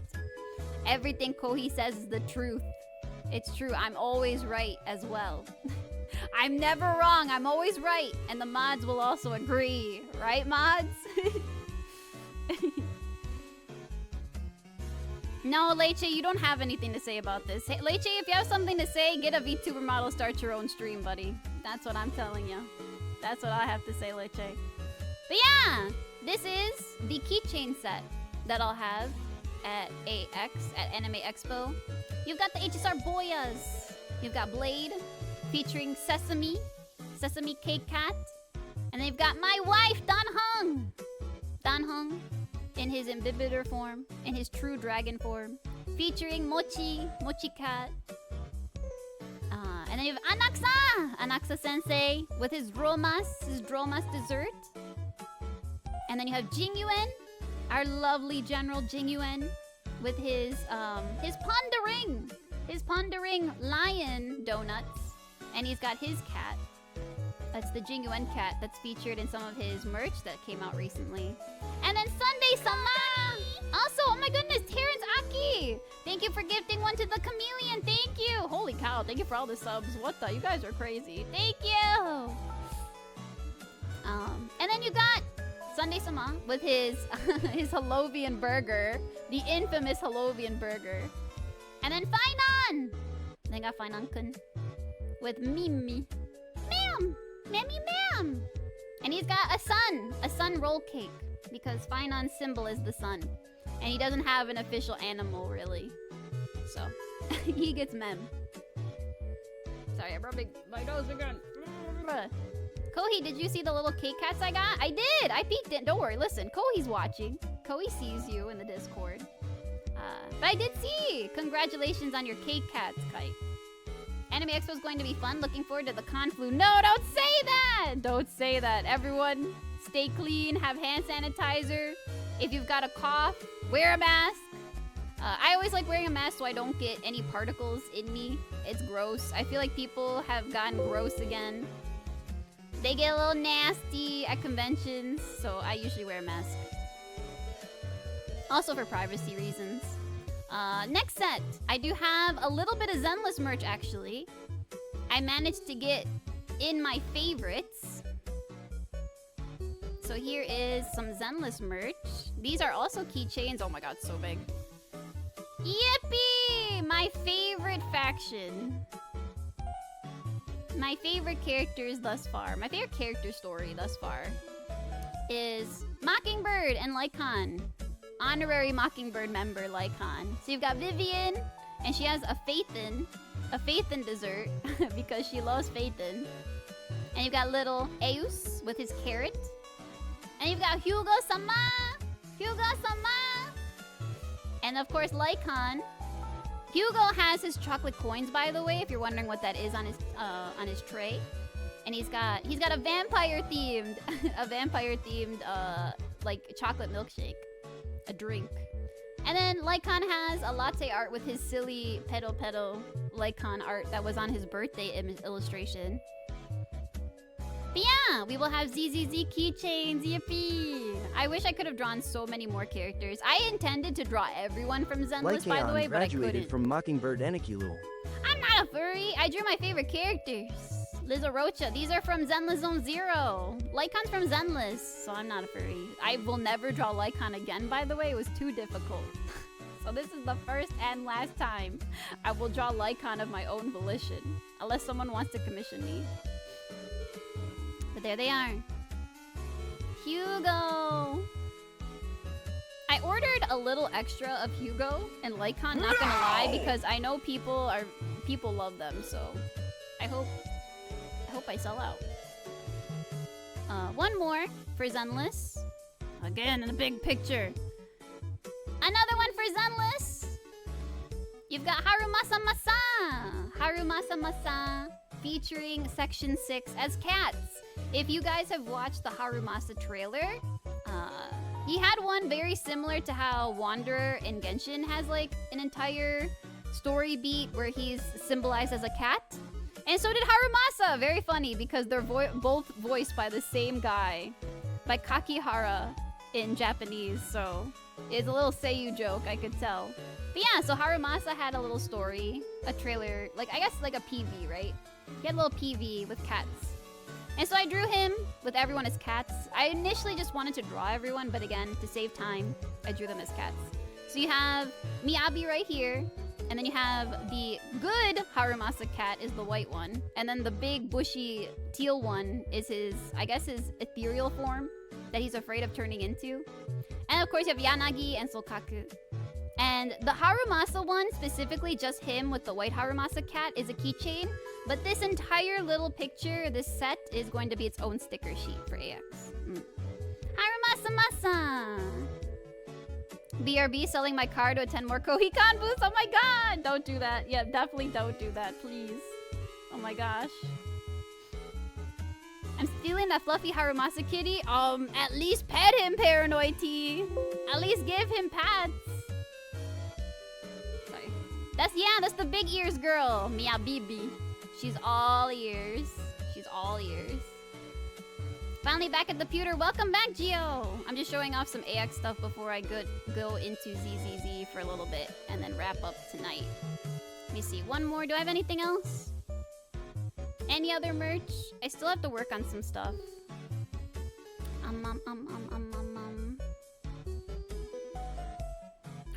Speaker 2: Everything Kohi says is the truth. It's true. I'm always right as well. I'm never wrong. I'm always right. And the mods will also agree. Right, mods? No, Leche, you don't have anything to say about this. Hey, Leche, if you have something to say, get a VTuber model, start your own stream, buddy. That's what I'm telling you. That's what I have to say, Leche. But yeah, this is the keychain set that I'll have at AX, at Anime Expo. You've got the HSR Boyas. You've got Blade, featuring Sesame Cake Cat. And then you've got my wife, Dan Hung. Dan Hung. In his imbibitor form, in his true dragon form, featuring Mochi Cat. And then you have Anaxa Sensei with his Dromas dessert. And then you have Jingyuan, our lovely General Jingyuan, with his pondering lion donuts. And he's got his cat. That's the Jingyuan cat that's featured in some of his merch that came out recently. And then Sunday-sama! Also, oh my goodness, Terrence Aki! Thank you for gifting one to the Chameleon, thank you! Holy cow, thank you for all the subs. What the? You guys are crazy. Thank you! And then you got Sunday-sama with his Halovian burger. The infamous Halovian burger. And then Fainan! Then got Fainan-kun with Mimi. Ma'am! Mammy ma'am! And he's got a sun roll cake. Because Fainan's symbol is the sun. And he doesn't have an official animal, really. So, he gets mem. Sorry, I'm rubbing my nose again. Kohi, did you see the little cake cats I got? I did! I peeked it. Don't worry, listen. Kohi's watching. Kohi sees you in the Discord. But I did see! Congratulations on your cake cats, Kite. Anime Expo is going to be fun. Looking forward to the Conflu. No, don't say that! Don't say that. Everyone, stay clean. Have hand sanitizer. If you've got a cough, wear a mask. I always like wearing a mask so I don't get any particles in me. It's gross. I feel like people have gotten gross again. They get a little nasty at conventions, so I usually wear a mask. Also for privacy reasons. Next set. I do have a little bit of Zenless merch, actually. I managed to get in my favorites. So here is some Zenless merch. These are also keychains. Oh my god, so big. Yippee! My favorite faction. My favorite characters thus far. My favorite character story thus far is Mockingbird and Lycon. Honorary Mockingbird member Lycon. So you've got Vivian, and she has a Phaethon dessert because she loves Phaethon. And you've got little Eus with his carrot. And you've got Hugo-sama! Hugo-sama! And of course, Lycon. Hugo has his chocolate coins, by the way, if you're wondering what that is on his tray. And he's got a vampire themed like chocolate milkshake, a drink. And then Lycon has a latte art with his silly pedo Lycon art that was on his birthday illustration. But yeah, we will have ZZZ keychains, yippee! I wish I could have drawn so many more characters. I intended to draw everyone from Zenless, by the way, but I
Speaker 3: graduated
Speaker 2: couldn't.
Speaker 3: from Mockingbird Enikilul.
Speaker 2: I'm not a furry. I drew my favorite characters. Lizorocha. These are from Zenless Zone Zero. Lycon's from Zenless, so I'm not a furry. I will never draw Lycon again, by the way. It was too difficult. So this is the first and last time I will draw Lycon of my own volition. Unless someone wants to commission me. But there they are. Hugo! I ordered a little extra of Hugo and Lycon, not gonna lie, because I know people love them, so I hope I sell out. One more for Zenless. Again, in a big picture. Another one for Zenless! You've got Harumasa Masa! Harumasa Masa featuring Section 6 as cats. If you guys have watched the Harumasa trailer, he had one very similar to how Wanderer in Genshin has like an entire story beat where he's symbolized as a cat. And so did Harumasa! Very funny because they're both voiced by the same guy, by Kakihara in Japanese, so it's a little Seiyu joke, I could tell. But yeah, so Harumasa had a little story, a trailer, like I guess like a PV, right? He had a little PV with cats. And so I drew him with everyone as cats. I initially just wanted to draw everyone, but again, to save time, I drew them as cats. So you have Miyabi right here, and then you have the good Harumasa cat is the white one, and then the big bushy teal one is his, I guess his ethereal form that he's afraid of turning into. And of course you have Yanagi and Sokaku. And the Harumasa one, specifically just him with the white Harumasa cat, is a keychain. But this entire little picture, this set, is going to be its own sticker sheet for AX. Harumasa Masa! BRB selling my car to attend more Kohikan booths. Oh my god! Don't do that. Yeah, definitely don't do that, please. Oh my gosh. I'm stealing that fluffy Harumasa kitty. At least pet him, Paranoid T. At least give him pats. Sorry. That's the big ears girl, Mia Bibi. She's all ears. She's all ears. Finally back at the pewter. Welcome back, Geo. I'm just showing off some AX stuff before I go into ZZZ for a little bit and then wrap up tonight. Let me see. One more. Do I have anything else? Any other merch? I still have to work on some stuff.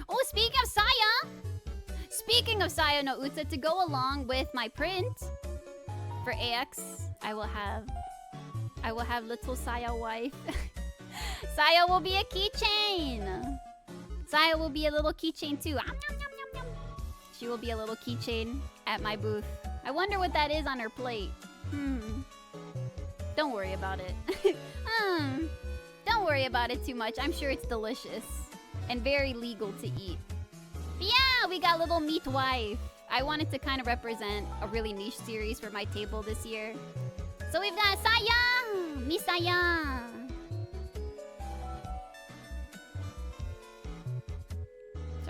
Speaker 2: Oh, speaking of Saya no Uta, to go along with my print for AX, I will have little Saya wife. Saya will be a keychain. Saya will be a little keychain too. She will be a little keychain at my booth. I wonder what that is on her plate. Don't worry about it. Don't worry about it too much. I'm sure it's delicious and very legal to eat. But yeah, we got little meat wife. I wanted to kind of represent a really niche series for my table this year. So we've got Saya! Misaya!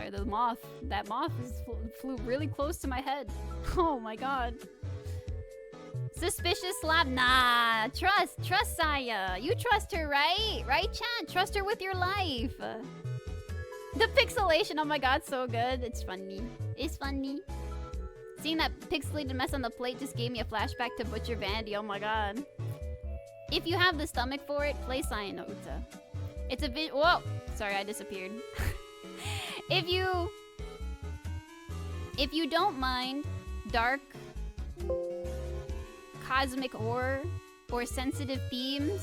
Speaker 2: Sorry, the moth. That moth flew really close to my head. Oh my god. Suspicious slap. Nah, trust Saya. You trust her, right? Right, chat? Trust her with your life. The pixelation, oh my god, so good. It's funny. It's funny. Seeing that pixelated mess on the plate just gave me a flashback to Butcher Vandy. Oh my god. If you have the stomach for it, play Saya no Uta. It's a whoa! Sorry, I disappeared. If you don't mind dark cosmic horror or sensitive themes,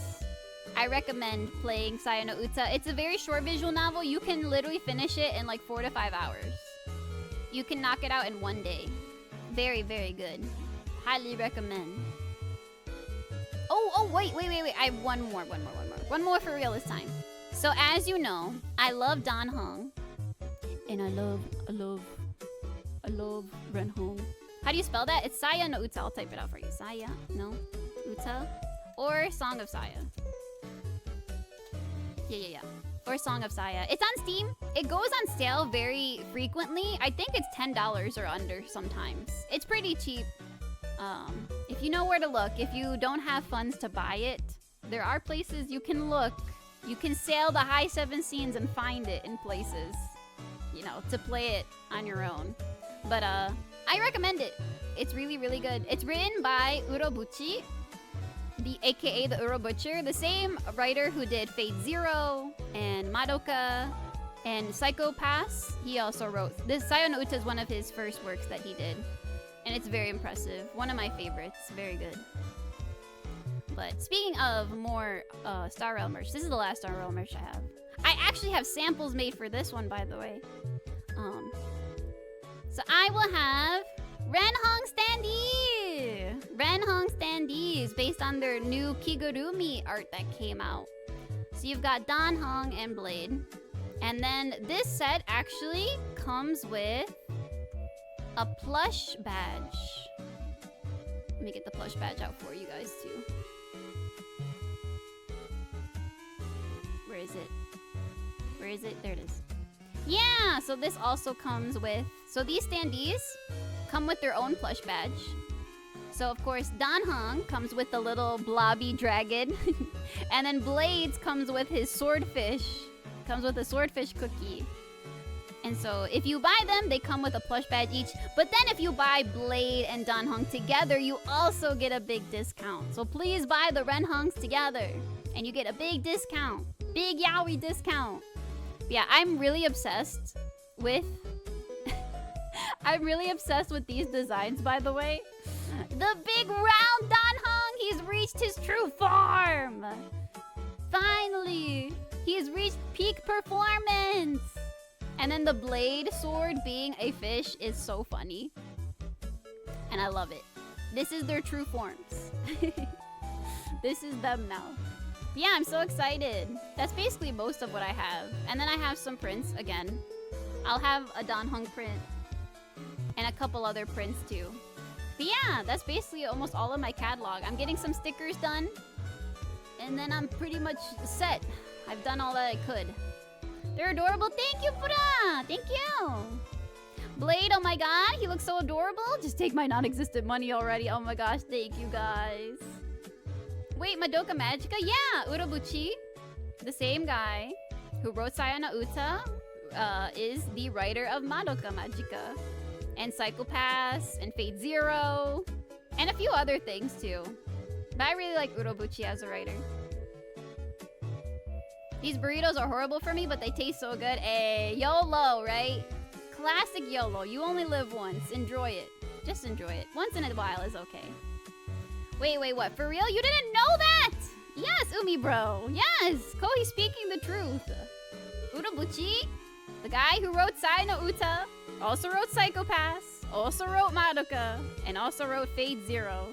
Speaker 2: I recommend playing Saya no Uta. It's a very short visual novel. You can literally finish it in like 4 to 5 hours. You can knock it out in one day. Very, very good. Highly recommend. Oh, wait. I have one more for real this time. So as you know, I love Dan Hong. And I love Ren Hong. How do you spell that? It's Saya no Uta. I'll type it out for you. Saya no Uta. Or Song of Saya. Yeah. Or Song of Saya. It's on Steam. It goes on sale very frequently. I think it's $10 or under sometimes. It's pretty cheap. If you know where to look, if you don't have funds to buy it, there are places you can look. You can sail the high seven seas and find it in places, you know, to play it on your own. But I recommend it. It's really, really good. It's written by Urobuchi, aka the Uro Butcher, the same writer who did Fate Zero and Madoka and Psycho Pass. He also wrote this. Saya no Uta is one of his first works that he did, and it's very impressive. One of my favorites. Very good. But speaking of more Star Rail merch, this is the last Star Rail merch I have. I actually have samples made for this one, by the way. So I will have Ren Hong standee! Ren Hong standees based on their new Kigurumi art that came out. So you've got Dan Hong and Blade. And then this set actually comes with a plush badge. Let me get the plush badge out for you guys too. Where is it? Where is it? There it is. Yeah, so this also comes with... So these standees come with their own plush badge. So of course, Dan Hong comes with the little blobby dragon. And then Blades comes with his swordfish. Comes with a swordfish cookie. And so if you buy them, they come with a plush badge each. But then if you buy Blade and Dan Hong together, you also get a big discount. So please buy the Ren Hongs together. And you get a big discount. Big yaoi discount. Yeah, I'm really obsessed with... I'm really obsessed with these designs, by the way. The big round Dan Hong! He's reached his true form! Finally! He's reached peak performance! And then the blade sword being a fish is so funny. And I love it. This is their true forms. This is them now. Yeah, I'm so excited. That's basically most of what I have. And then I have some prints again. I'll have a Dan Hong print. And a couple other prints too. But yeah, that's basically almost all of my catalog. I'm getting some stickers done. And then I'm pretty much set. I've done all that I could. They're adorable. Thank you, Pura! Thank you! Blade, oh my god, he looks so adorable. Just take my non-existent money already. Oh my gosh, thank you guys. Wait, Madoka Magica? Yeah, Urobuchi, the same guy who wrote Saya no Uta, is the writer of Madoka Magica. And Psycho Pass, and Fate Zero, and a few other things too. But I really like Urobuchi as a writer. These burritos are horrible for me, but they taste so good. Hey, YOLO, right? Classic YOLO. You only live once. Enjoy it. Just enjoy it. Once in a while is okay. Wait, what? For real? You didn't know that? Yes, Umi bro. Yes, Kohi speaking the truth. Urobuchi, the guy who wrote Saya no Uta, also wrote Psycho Pass, also wrote Madoka, and also wrote Fate Zero.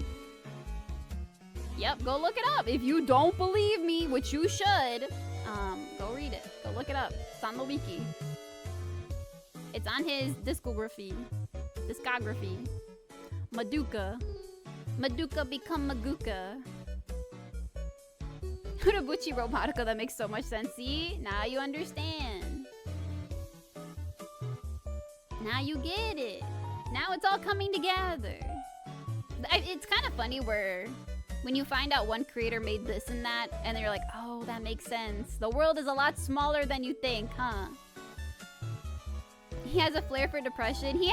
Speaker 2: Yep, go look it up. If you don't believe me, which you should, go read it. Go look it up. It's on the wiki. It's on his discography. Madoka. Madoka become Maguka. Urobuchi wrote Madoka. That makes so much sense. See? Now you understand. Now you get it. Now it's all coming together. It's kind of funny where when you find out one creator made this and that, and then you're like, oh, that makes sense. The world is a lot smaller than you think, huh? He has a flair for depression. He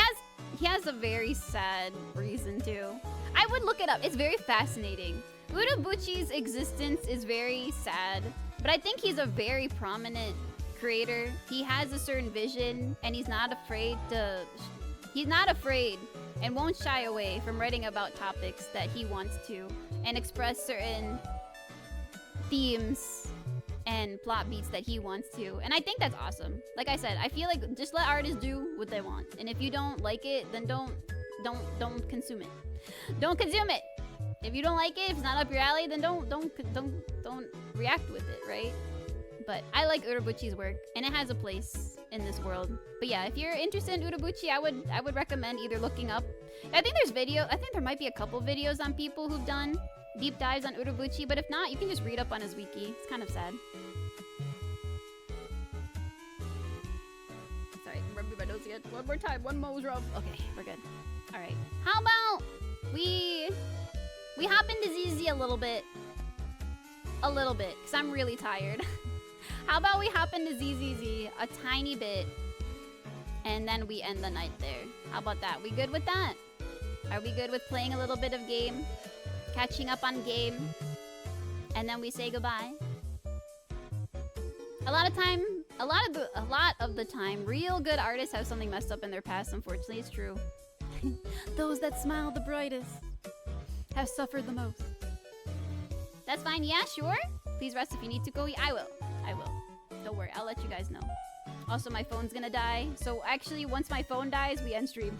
Speaker 2: has a very sad reason too. I would look it up. It's very fascinating. Urobuchi's existence is very sad, but I think he's a very prominent creator. He has a certain vision, and he's not afraid and won't shy away from writing about topics that he wants to and express certain themes and plot beats that he wants to. And I think that's awesome. Like I said, I feel like just let artists do what they want. And if you don't like it, then don't consume it. Don't consume it. If you don't like it, if it's not up your alley, then don't react with it, right? But I like Urobuchi's work, and it has a place in this world. But yeah, if you're interested in Urobuchi, I would recommend either looking up. I think there might be a couple videos on people who've done deep dives on Urobuchi, but if not, you can just read up on his wiki. It's kind of sad. Sorry, rubbing my nose again. One more time, one more rub. Okay, we're good. All right. How about we hop into ZZ a little bit, because I'm really tired. How about we hop into ZZZ a tiny bit, and then we end the night there? How about that? We good with that? Are we good with playing a little bit of game, catching up on game, and then we say goodbye? A lot of the time, real good artists have something messed up in their past. Unfortunately, it's true. Those that smile the brightest have suffered the most. That's fine. Yeah, sure. Please rest if you need to, Kohi. I will. Don't worry. I'll let you guys know. Also, my phone's gonna die. So actually, once my phone dies, we end stream.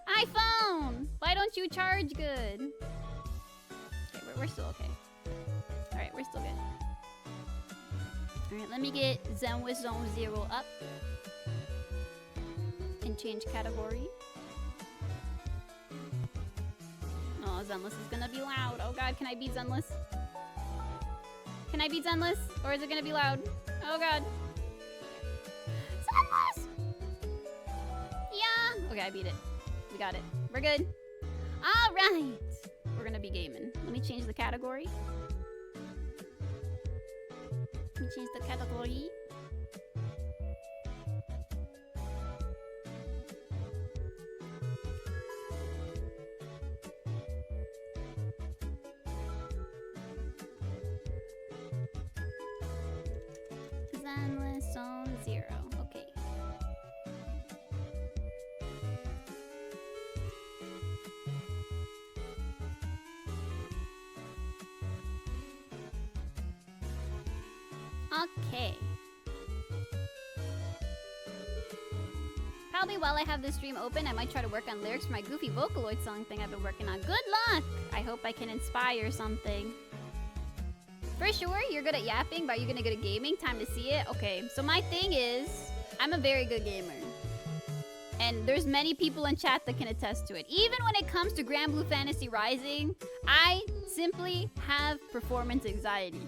Speaker 2: iPhone! Why don't you charge good? Okay, we're still okay. Alright, we're still good. Alright, let me get Zen with Zone 0 up. And change category. Oh, Zenless is gonna be loud. Oh god, can I beat Zenless? Can I beat Zenless? Or is it gonna be loud? Oh god. Zenless! Yeah! Okay, I beat it. We got it. We're good. Alright! We're gonna be gaming. Let me change the category. Let me change the category. Zenless Zone 0. Okay. Okay. Probably while I have this stream open, I might try to work on lyrics for my goofy Vocaloid song thing I've been working on. Good luck! I hope I can inspire something. For sure, you're good at yapping, but are you gonna good at gaming? Time to see it. Okay, so my thing is, I'm a very good gamer. And there's many people in chat that can attest to it. Even when it comes to Grand Blue Fantasy Rising, I simply have performance anxiety.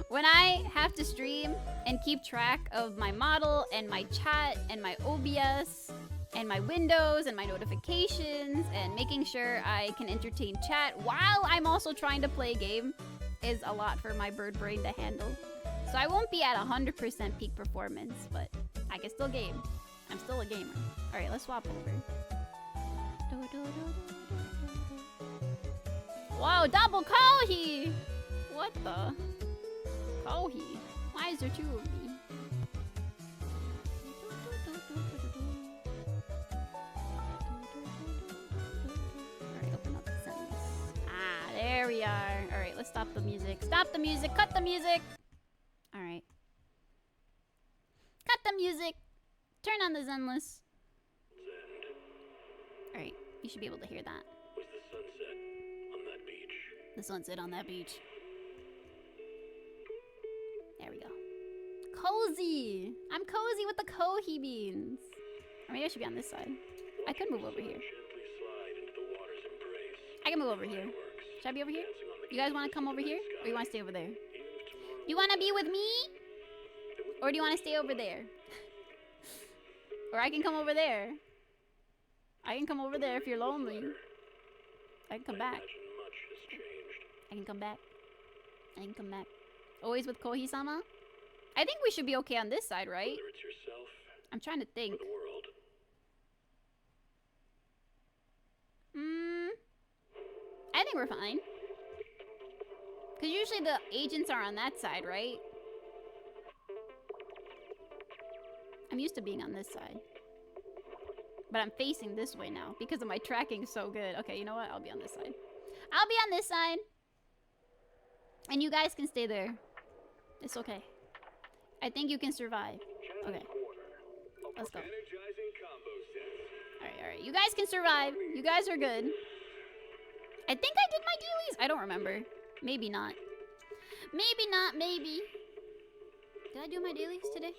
Speaker 2: When I have to stream and keep track of my model and my chat and my OBS and my windows and my notifications and making sure I can entertain chat while I'm also trying to play a game is a lot for my bird brain to handle. So I won't be at 100% peak performance, but I can still game. I'm still a gamer. Alright, let's swap over. Whoa, double Kohi! What the? Kohi? Why is there two of me? Alright, open up the sentence. Ah, there we are. Alright, let's stop the music. Stop the music! Cut the music! Alright. Cut the music! Turn on the Zenless. Alright, you should be able to hear that.
Speaker 4: Was the sunset on that beach?
Speaker 2: The sunset on that beach. There we go. Cozy! I'm cozy with the Kohi beans. Or maybe I should be on this side. I could move over here.
Speaker 4: Gently slide into the water's embrace.
Speaker 2: I can move over here. Should I be over here? You guys want to come over here? Or you want to stay over there? You want to be with me? Or do you want to stay over there? Or I can come over there. I can come over there if you're lonely. I can come back.
Speaker 4: Imagine much has changed.
Speaker 2: I can come back. I can come back. Always with Kohi-sama? I think we should be okay on this side, right?
Speaker 4: Whether it's yourself
Speaker 2: I'm trying to
Speaker 4: or
Speaker 2: think.
Speaker 4: the world.
Speaker 2: I think we're fine. Because usually the agents are on that side, right? I'm used to being on this side. But I'm facing this way now because of my tracking so good. Okay, you know what? I'll be on this side. I'll be on this side. And you guys can stay there. It's okay. I think you can survive. Okay. Let's go.
Speaker 4: Energizing combo set.
Speaker 2: Alright. You guys can survive. You guys are good. I think I did my dailies. I don't remember. Maybe not. Maybe not. Maybe. Did I do my dailies today?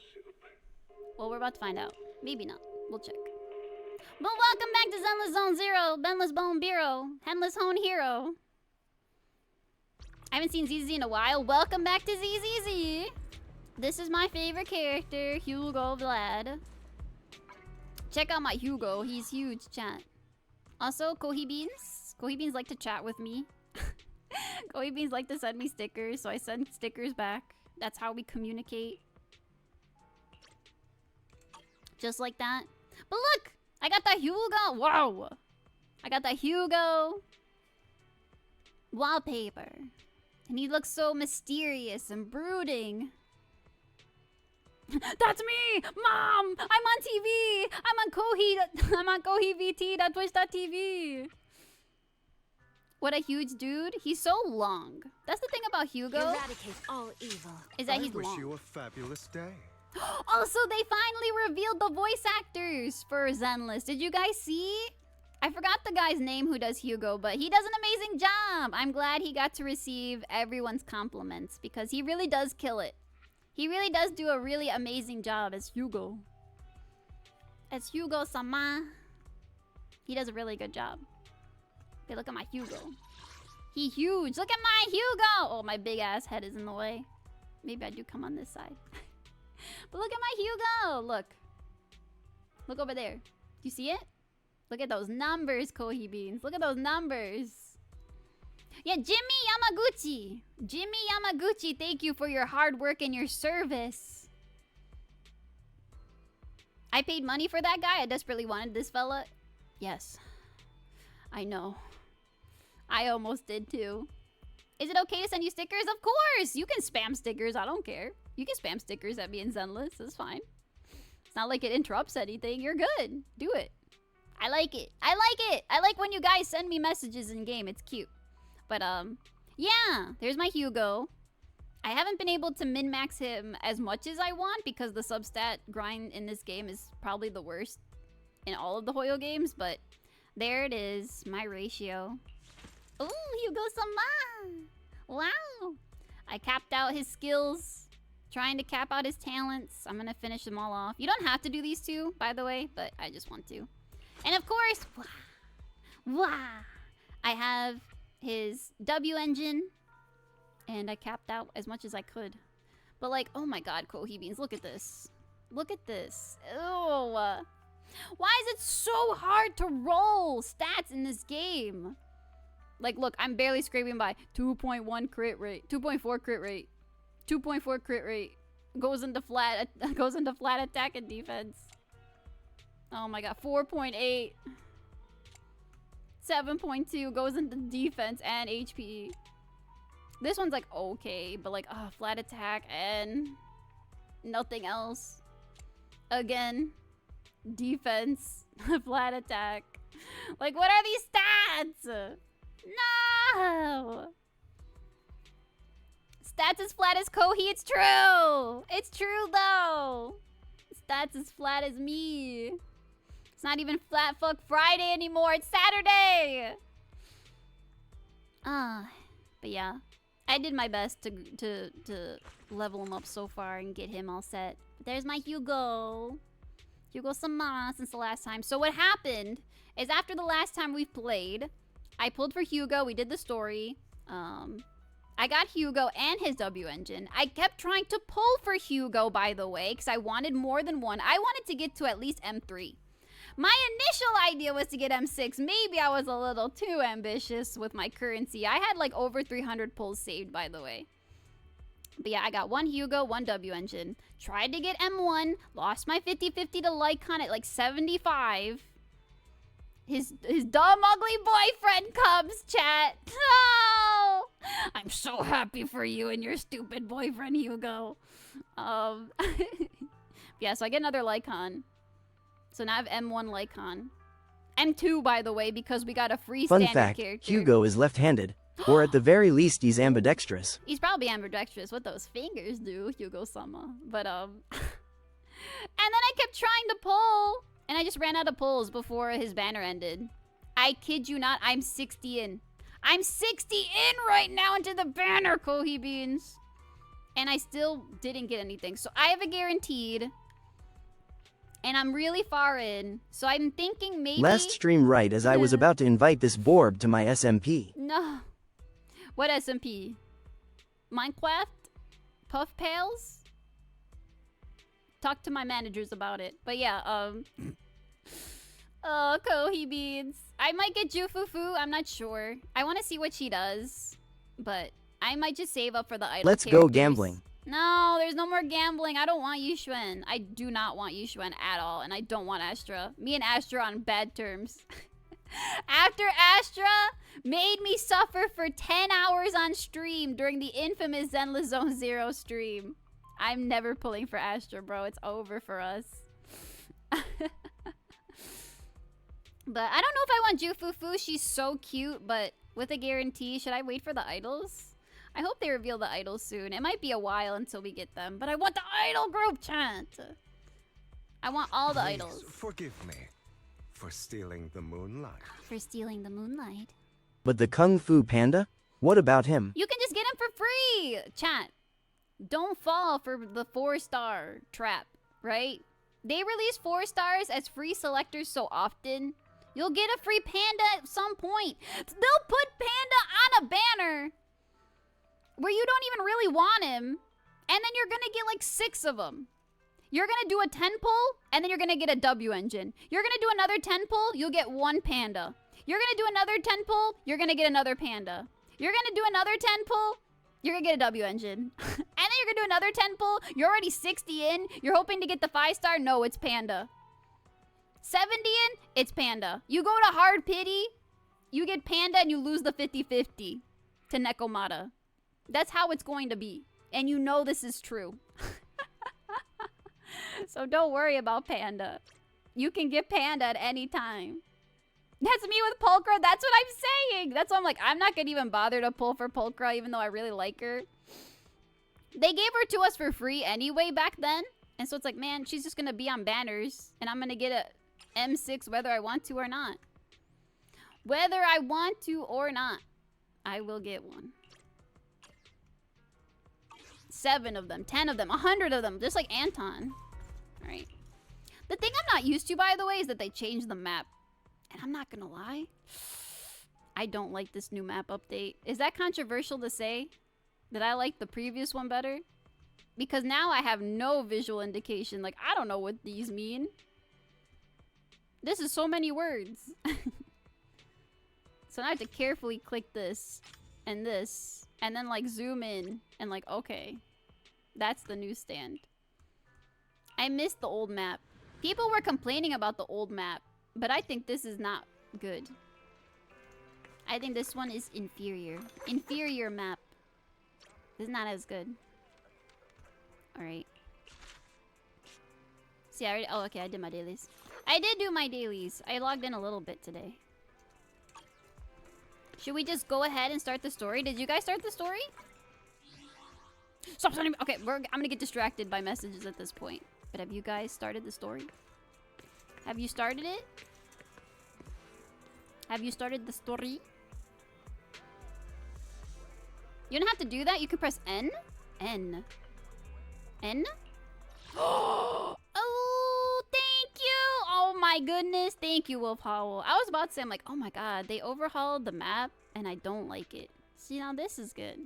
Speaker 2: Well, we're about to find out. Maybe not. We'll check. But welcome back to Zenless Zone Zero, Benless Bone Bureau, Headless Hone Hero. I haven't seen ZZ in a while. Welcome back to ZZZ. This is my favorite character, Hugo Vlad. Check out my Hugo. He's huge, chat. Also, Kohi Beans. Kohi Beans like to chat with me. Kohi Beans like to send me stickers, so I send stickers back. That's how we communicate. Just like that. But look! I got the Hugo! Wow! I got the Hugo wallpaper. And he looks so mysterious and brooding. That's me! Mom! I'm on TV! I'm on KohiVT.twitch.tv. What a huge dude. He's so long. That's the thing about Hugo.
Speaker 1: Eradicate all evil.
Speaker 2: Is that
Speaker 5: I
Speaker 2: he's
Speaker 5: wish
Speaker 2: long.
Speaker 5: you a fabulous day.
Speaker 2: Also, they finally revealed the voice actors for Zenless. Did you guys see? I forgot the guy's name who does Hugo, but he does an amazing job. I'm glad he got to receive everyone's compliments because he really does kill it. He really does do a really amazing job as Hugo. As Hugo-sama. He does a really good job. Okay, look at my Hugo. He huge. Look at my Hugo! Oh, my big ass head is in the way. Maybe I do come on this side. But look at my Hugo! Look. Look over there. Do you see it? Look at those numbers, Kohi Beans. Look at those numbers. Yeah, Jimmy Yamaguchi. Jimmy Yamaguchi, thank you for your hard work and your service. I paid money for that guy. I desperately wanted this fella. Yes. I know. I almost did too. Is it okay to send you stickers? Of course! You can spam stickers. I don't care. You can spam stickers at me in Zenless. It's fine. It's not like it interrupts anything. You're good. Do it. I like it. I like it. I like when you guys send me messages in game. It's cute. But, yeah. There's my Hugo. I haven't been able to min-max him as much as I want because the substat grind in this game is probably the worst in all of the Hoyo games. But there it is. My ratio. Ooh, Hugo-sama. Wow. I capped out his skills. Trying to cap out his talents. I'm gonna finish them all off. You don't have to do these two, by the way, but I just want to. And of course, I have his W engine. And I capped out as much as I could. But like, oh my god, Kohi Beans, look at this. Look at this. Ew. Why is it so hard to roll stats in this game? Like, look, I'm barely scraping by. 2.1 crit rate. 2.4 crit rate. 2.4 crit rate. Goes into flat attack and defense. Oh my god. 4.8. 7.2 goes into defense and HP. This one's like okay, but like, oh, flat attack and nothing else. Again, defense, flat attack. Like, what are these stats? No! Stats as flat as Kohi, it's true! It's true though! Stats as flat as me. It's not even Flat Fuck Friday anymore, it's Saturday! But yeah. I did my best to level him up so far and get him all set. But there's my Hugo. Hugo-sama since the last time. So what happened is after the last time we played, I pulled for Hugo, we did the story. I got Hugo and his W engine. I kept trying to pull for Hugo, by the way, because I wanted more than one. I wanted to get to at least M3. My initial idea was to get M6. Maybe I was a little too ambitious with my currency. I had like over 300 pulls saved, by the way. But yeah, I got one Hugo, one W engine. Tried to get M1. Lost my 50-50 to Lycon at like 75. His dumb, ugly boyfriend comes, chat. Oh! I'm so happy for you and your stupid boyfriend, Hugo. Yeah, so I get another Lycon. So now I have M1 Lycon. M2, by the way, because we got a free
Speaker 3: Fun
Speaker 2: standard
Speaker 3: fact,
Speaker 2: character.
Speaker 3: Hugo is left-handed. Or at the very least, he's ambidextrous.
Speaker 2: He's probably ambidextrous. What those fingers do, Hugo-sama. But, and then I kept trying to pull. And I just ran out of pulls before his banner ended. I kid you not, I'm 60 in. I'm 60 in right now into the banner, Kohi Beans. And I still didn't get anything. So I have a guaranteed. And I'm really far in. So I'm thinking maybe...
Speaker 3: Last stream right as I was about to invite this Borb to my SMP.
Speaker 2: No. What SMP? Minecraft? Puff Pails? Talk to my managers about it. But yeah, oh, Kohi Beans. I might get Jufufu, I'm not sure. I want to see what she does. But I might just save up for the idol
Speaker 3: Let's go
Speaker 2: characters.
Speaker 3: gambling.
Speaker 2: No, there's no more gambling. I don't want Yuxuan. I do not want Yuxuan at all. And I don't want Astra. Me and Astra are on bad terms. After Astra made me suffer for 10 hours on stream during the infamous Zenless Zone Zero stream. I'm never pulling for Astra, bro. It's over for us. But I don't know if I want Jufufu. She's so cute, but with a guarantee, should I wait for the idols? I hope they reveal the idols soon. It might be a while until we get them, but I want the idol group chant. I want all the
Speaker 5: Please
Speaker 2: idols.
Speaker 5: forgive me for stealing the moonlight.
Speaker 2: For stealing the moonlight.
Speaker 3: But the Kung Fu Panda? What about him?
Speaker 2: You can just get him for free! Chat. Don't fall for the 4-star trap, right? They release 4 stars as free selectors so often. You'll get a free panda at some point. They'll put Panda on a banner where you don't even really want him, and then you're gonna get like 6 of them. You're gonna do a 10 pull, and then you're gonna get a W engine. You're gonna do another 10 pull, you'll get 1 panda. You're gonna do another 10 pull, you're gonna get another panda. You're gonna do another 10 pull, you're gonna get a W engine. And then you're gonna do another 10 pull, you're already 60 in, you're hoping to get the 5-star, no, it's panda. 70 in, it's panda. You go to hard pity, you get panda and you lose the 50-50 to Nekomata. That's how it's going to be. And you know this is true. So don't worry about panda. You can get panda at any time. That's me with Pulchra. That's what I'm saying. That's why I'm like, I'm not going to even bother to pull for Pulchra, even though I really like her. They gave her to us for free anyway back then. And so it's like, man, she's just going to be on banners. And I'm going to get a M6 whether I want to or not. Whether I want to or not, I will get one. 7 of them, 10 of them, 100 of them, just like Anton. All right. The thing I'm not used to, by the way, is that they changed the map. And I'm not gonna lie, I don't like this new map update. Is that controversial to say? That I like the previous one better? Because now I have no visual indication. Like, I don't know what these mean. This is so many words. So now I have to carefully click this. And then like zoom in. And like, okay. That's the newsstand. I missed the old map. People were complaining about the old map. But I think this is not good. I think this one is inferior. Inferior map. This is not as good. Alright. See, I already... Oh, okay, I did my dailies. I did do my dailies. I logged in a little bit today. Should we just go ahead and start the story? Did you guys start the story? Stop starting... Okay, I'm gonna get distracted by messages at this point. But have you guys started the story? Have you started it? Have you started the story? You don't have to do that. You can press N. N. N? Oh, thank you. Oh my goodness. Thank you, Wolf Howl. I was about to say, I'm like, oh my god, they overhauled the map and I don't like it. See, now this is good.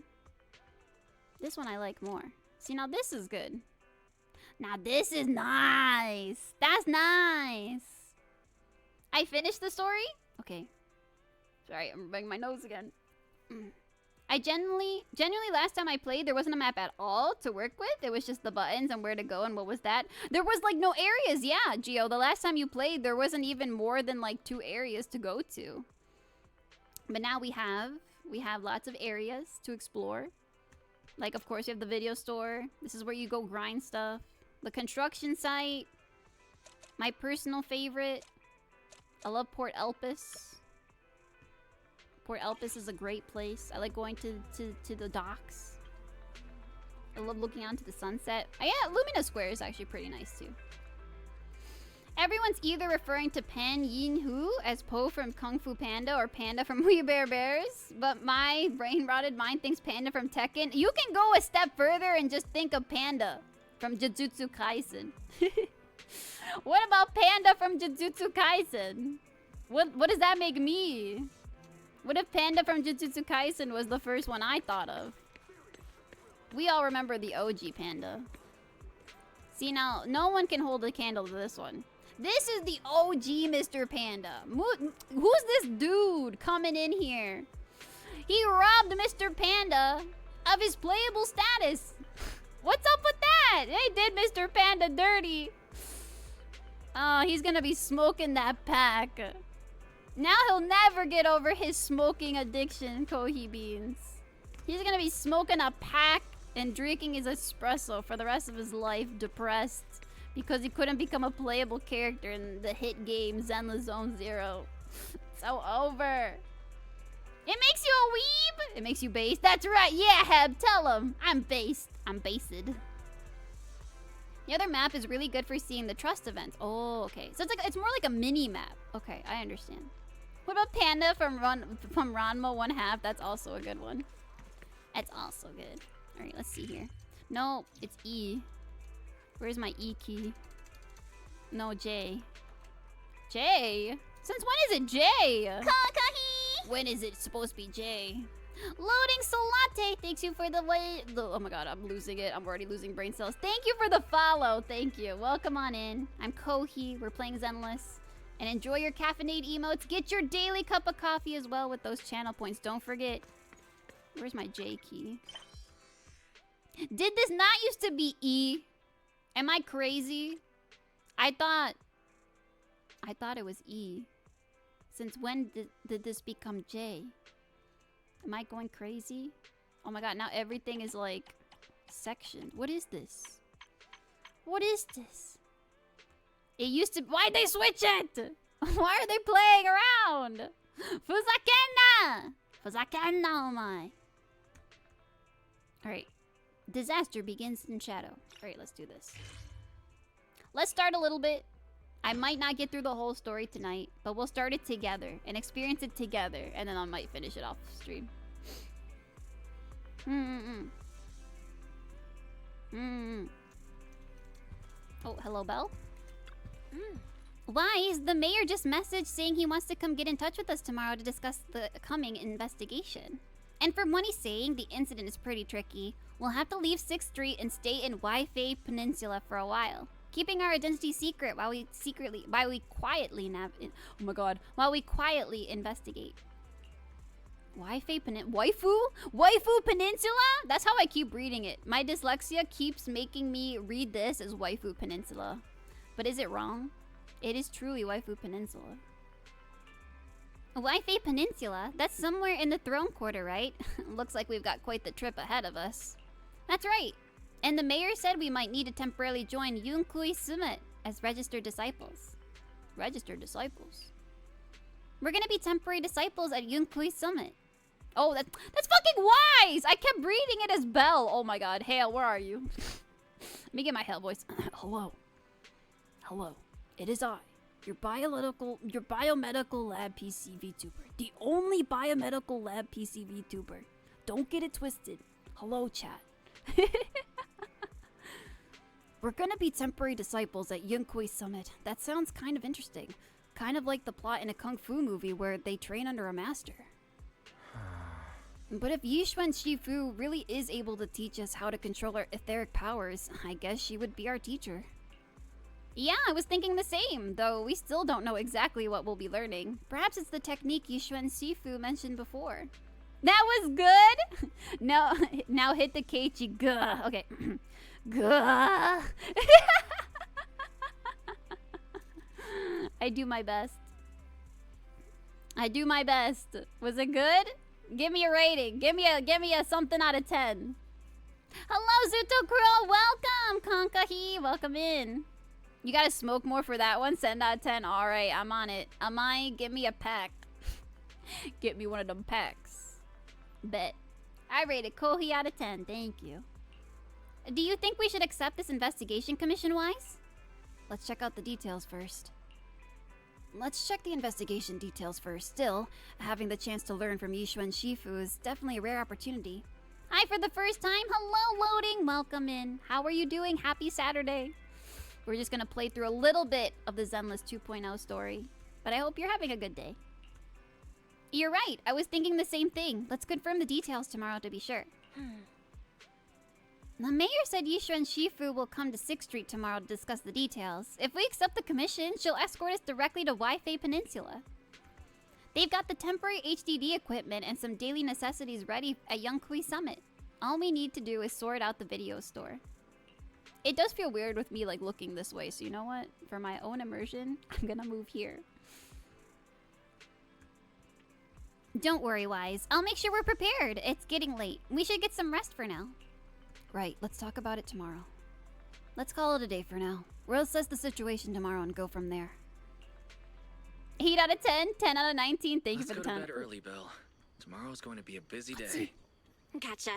Speaker 2: This one I like more. See, now this is good. Now this is nice. That's nice. I finished the story? Okay. Sorry, I'm rubbing my nose again. I genuinely last time I played, there wasn't a map at all to work with. It was just the buttons and where to go and what was that. There was like no areas. Yeah, Gio, the last time you played, there wasn't even more than like 2 areas to go to. But now we have lots of areas to explore. Like, of course, you have the video store. This is where you go grind stuff. The construction site. My personal favorite. I love Port Elpis. Port Elpis is a great place. I like going to the docks. I love looking out to the sunset. Oh, yeah, Lumina Square is actually pretty nice too. Everyone's either referring to Pan Yin Hu as Po from Kung Fu Panda or Panda from We Bare Bears, but my brain-rotted mind thinks Panda from Tekken. You can go a step further and just think of Panda from Jujutsu Kaisen. What about Panda from Jujutsu Kaisen? What does that make me? What if Panda from Jujutsu Kaisen was the first one I thought of? We all remember the OG Panda. See, now, no one can hold a candle to this one. This is the OG Mr. Panda. Who's this dude coming in here? He robbed Mr. Panda of his playable status. What's up with that? They did Mr. Panda dirty. Oh, he's gonna be smoking that pack. Now he'll never get over his smoking addiction, Kohi Beans. He's gonna be smoking a pack and drinking his espresso for the rest of his life, depressed because he couldn't become a playable character in the hit game Zenless Zone Zero. So over. It makes you a weeb? It makes you based? That's right, yeah, Heb, tell him. I'm based. I'm based. The other map is really good for seeing the trust events. Oh, okay. So it's more like a mini map. Okay, I understand. What about Panda from Ranma 1/2? That's also a good one. That's also good. All right, let's see here. No, it's E. Where's my E key? No, J. J? Since when is it J? Kakahi! When is it supposed to be J? Loading Solate, thanks you for the way. Oh my god, I'm losing it. I'm already losing brain cells. Thank you for the follow. Thank you. Welcome on in. I'm Kohi. We're playing Zenless. And enjoy your caffeinated emotes. Get your daily cup of coffee as well with those channel points. Don't forget. Where's my J key? Did this not used to be E? Am I crazy? I thought it was E. Since when did this become J? Am I going crazy? Oh my god, now everything is like sectioned. What is this? What is this? It used to. Why'd they switch it? Why are they playing around? Fuzakenna! Fuzakenna, oh my. Alright. Disaster begins in shadow. Alright, let's do this. Let's start a little bit. I might not get through the whole story tonight, but we'll start it together and experience it together, and then I might finish it off stream. Oh, hello, Belle? Why is the mayor just messaged saying he wants to come get in touch with us tomorrow to discuss the coming investigation? And from what he's saying, the incident is pretty tricky. We'll have to leave 6th Street and stay in Waifei Peninsula for a while, keeping our identity secret while we quietly investigate. Waifu Peninsula? That's how I keep reading it. My dyslexia keeps making me read this as Waifu Peninsula. But is it wrong? It is truly Waifu Peninsula. Waifei Peninsula? That's somewhere in the Throne Quarter, right? Looks like we've got quite the trip ahead of us. That's right. And the mayor said we might need to temporarily join Yunkui Summit as registered disciples. Registered disciples? We're gonna be temporary disciples at Yunkui Summit. Oh, that's fucking wise! I kept reading it as Belle. Oh my god. Hale, where are you? Let me get my Hale voice. Hello. Hello. It is I, your biomedical lab PC VTuber. The only biomedical lab PC VTuber. Don't get it twisted. Hello, chat. We're gonna be temporary disciples at Yunkui Summit. That sounds kind of interesting. Kind of like the plot in a kung fu movie where they train under a master. But if Yixuan Shifu really is able to teach us how to control our etheric powers, I guess she would be our teacher. Yeah, I was thinking the same, though we still don't know exactly what we'll be learning. Perhaps it's the technique Yixuan Shifu mentioned before. That was good! Now hit the Keiichi. Gah. Okay. Gah. I do my best. I do my best. Was it good? Give me a rating. Give me a something out of 10. Hello, Zuto Girl. Welcome, Konkahi. Welcome in. You gotta smoke more for that one. 10 out of 10. All right, I'm on it. Amai, give me a pack. Get me one of them packs. Bet. I rated Kohi out of 10. Thank you. Do you think we should accept this investigation commission-wise? Let's check out the details first. Let's check the investigation details first. Still, having the chance to learn from Yixuan Shifu is definitely a rare opportunity. Hi for the first time. Hello, loading. Welcome in. How are you doing? Happy Saturday. We're just gonna play through a little bit of the Zenless 2.0 story. But I hope you're having a good day. You're right. I was thinking the same thing. Let's confirm the details tomorrow to be sure. The mayor said Yixuan Shifu will come to 6th Street tomorrow to discuss the details. If we accept the commission, she'll escort us directly to Waifei Peninsula. They've got the temporary HDD equipment and some daily necessities ready at Yongkui Summit. All we need to do is sort out the video store. It does feel weird with me like looking this way, so you know what? For my own immersion, I'm gonna move here. Don't worry, Wise. I'll make sure we're prepared. It's getting late. We should get some rest for now. Right, let's talk about it tomorrow. Let's call it a day for now. We'll assess the situation tomorrow and go from there. 8 out of 10, 10 out of 19. Thank you for the time.
Speaker 6: Let's go to bed early, Bill. Tomorrow's going to be a busy day.
Speaker 1: Gotcha.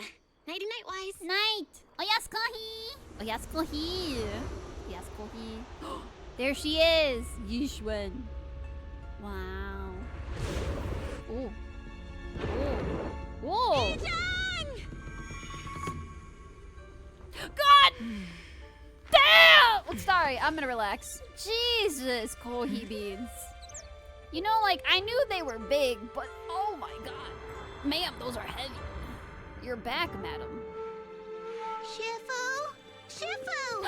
Speaker 1: Nighty night, Wise.
Speaker 2: Night! Oyasukohi! Oyasukohi! Oyasukohi. There she is! Yixuan. Wow. Oh. Oh. Oh! God! Damn! Sorry, I'm gonna relax. Jesus, Kohi beans. You know, like, I knew they were big, but oh my god. Ma'am, those are heavy. You're back, madam.
Speaker 1: Shifu! Shifu!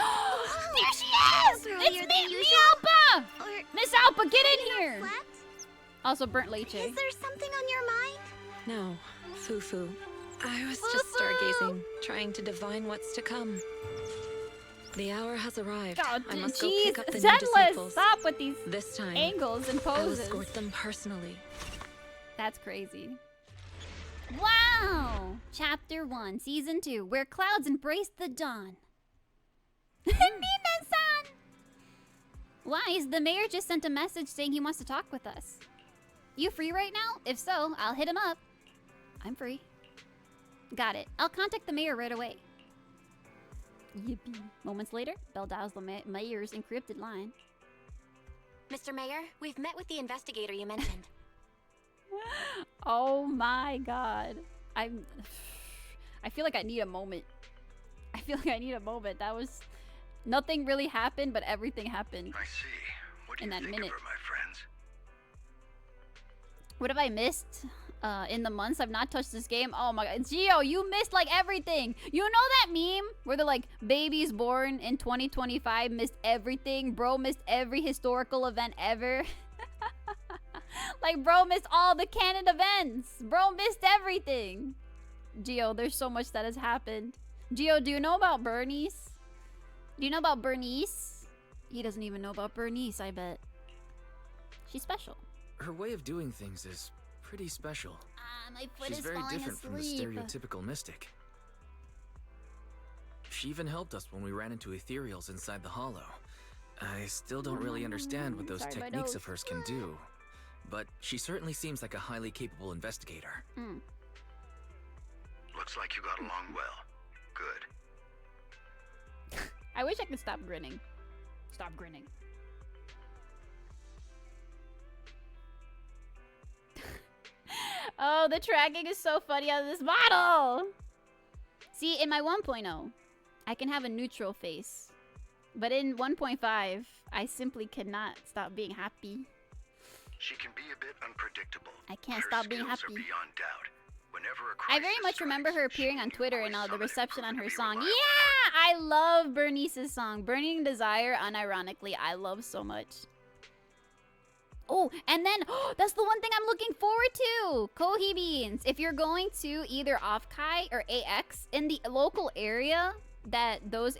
Speaker 2: There she is!
Speaker 1: Earlier
Speaker 2: It's
Speaker 1: than
Speaker 2: me,
Speaker 1: usual?
Speaker 2: Alpa!
Speaker 1: Or
Speaker 2: Miss Alpa, get in here!
Speaker 1: slept?
Speaker 2: Also, burnt leche.
Speaker 1: Is there something on your mind?
Speaker 7: No, Fufu. I was just
Speaker 2: Fufu!
Speaker 7: stargazing, trying to divine what's to come. The hour has arrived.
Speaker 2: God,
Speaker 7: I must go
Speaker 2: jeez,
Speaker 7: pick up the new
Speaker 2: Zenless,
Speaker 7: disciples.
Speaker 2: stop with these
Speaker 7: This time,
Speaker 2: angles and
Speaker 7: I'll
Speaker 2: poses.
Speaker 7: escort them personally.
Speaker 2: That's crazy. Wow! Chapter 1, Season 2, Where Clouds Embrace the Dawn. Nina-san! Wise, the mayor just sent a message saying he wants to talk with us. You free right now? If so, I'll hit him up. I'm free. Got it. I'll contact the mayor right away. Yippee. Moments later, Belle dials the mayor's encrypted line.
Speaker 1: Mr. Mayor, we've met with the investigator you mentioned.
Speaker 2: Oh my god. I feel like I need a moment. I feel like I need a moment. That was... Nothing really happened, but everything happened.
Speaker 5: I see. What do
Speaker 2: In
Speaker 5: you
Speaker 2: that
Speaker 5: think
Speaker 2: minute.
Speaker 5: of her, my friends?
Speaker 2: What have I missed in the months I've not touched this game? Oh my god. Gio, you missed like everything. You know that meme where they're like, babies born in 2025 missed everything. Bro missed every historical event ever. Like, bro missed all the canon events. Bro missed everything. Gio, there's so much that has happened. Gio, do you know about Bernice? Do you know about Bernice? He doesn't even know about Bernice, I bet. She's special.
Speaker 6: Her way of doing things is pretty special.
Speaker 2: My foot
Speaker 6: She's
Speaker 2: is
Speaker 6: very
Speaker 2: falling
Speaker 6: different from the
Speaker 2: asleep.
Speaker 6: stereotypical mystic. She even helped us when we ran into ethereals inside the hollow. I still don't really understand what those
Speaker 2: Sorry, my
Speaker 6: techniques
Speaker 2: nose.
Speaker 6: of hers can do, but she certainly seems like a highly capable investigator.
Speaker 2: Mm.
Speaker 5: Looks like you got along well. Good.
Speaker 2: I wish I could stop grinning. Stop grinning. Oh, the tracking is so funny out of this model. See, in my 1.0, I can have a neutral face. But in 1.5, I simply cannot stop being happy.
Speaker 5: She can be a bit unpredictable.
Speaker 2: I can't
Speaker 5: Her
Speaker 2: stop being
Speaker 5: skills
Speaker 2: happy.
Speaker 5: are beyond doubt. Whenever a
Speaker 2: I very
Speaker 5: crisis
Speaker 2: much remember her
Speaker 5: strikes,
Speaker 2: appearing on
Speaker 5: she
Speaker 2: Twitter
Speaker 5: always
Speaker 2: and all the
Speaker 5: summoned
Speaker 2: reception on her
Speaker 5: perfectly
Speaker 2: song.
Speaker 5: reliable
Speaker 2: Yeah, I love Bernice's song. Burning Desire, unironically, I love so much. Oh, and then, that's the one thing I'm looking forward to! Kohi Beans. If you're going to either Offkai or AX in the local area that those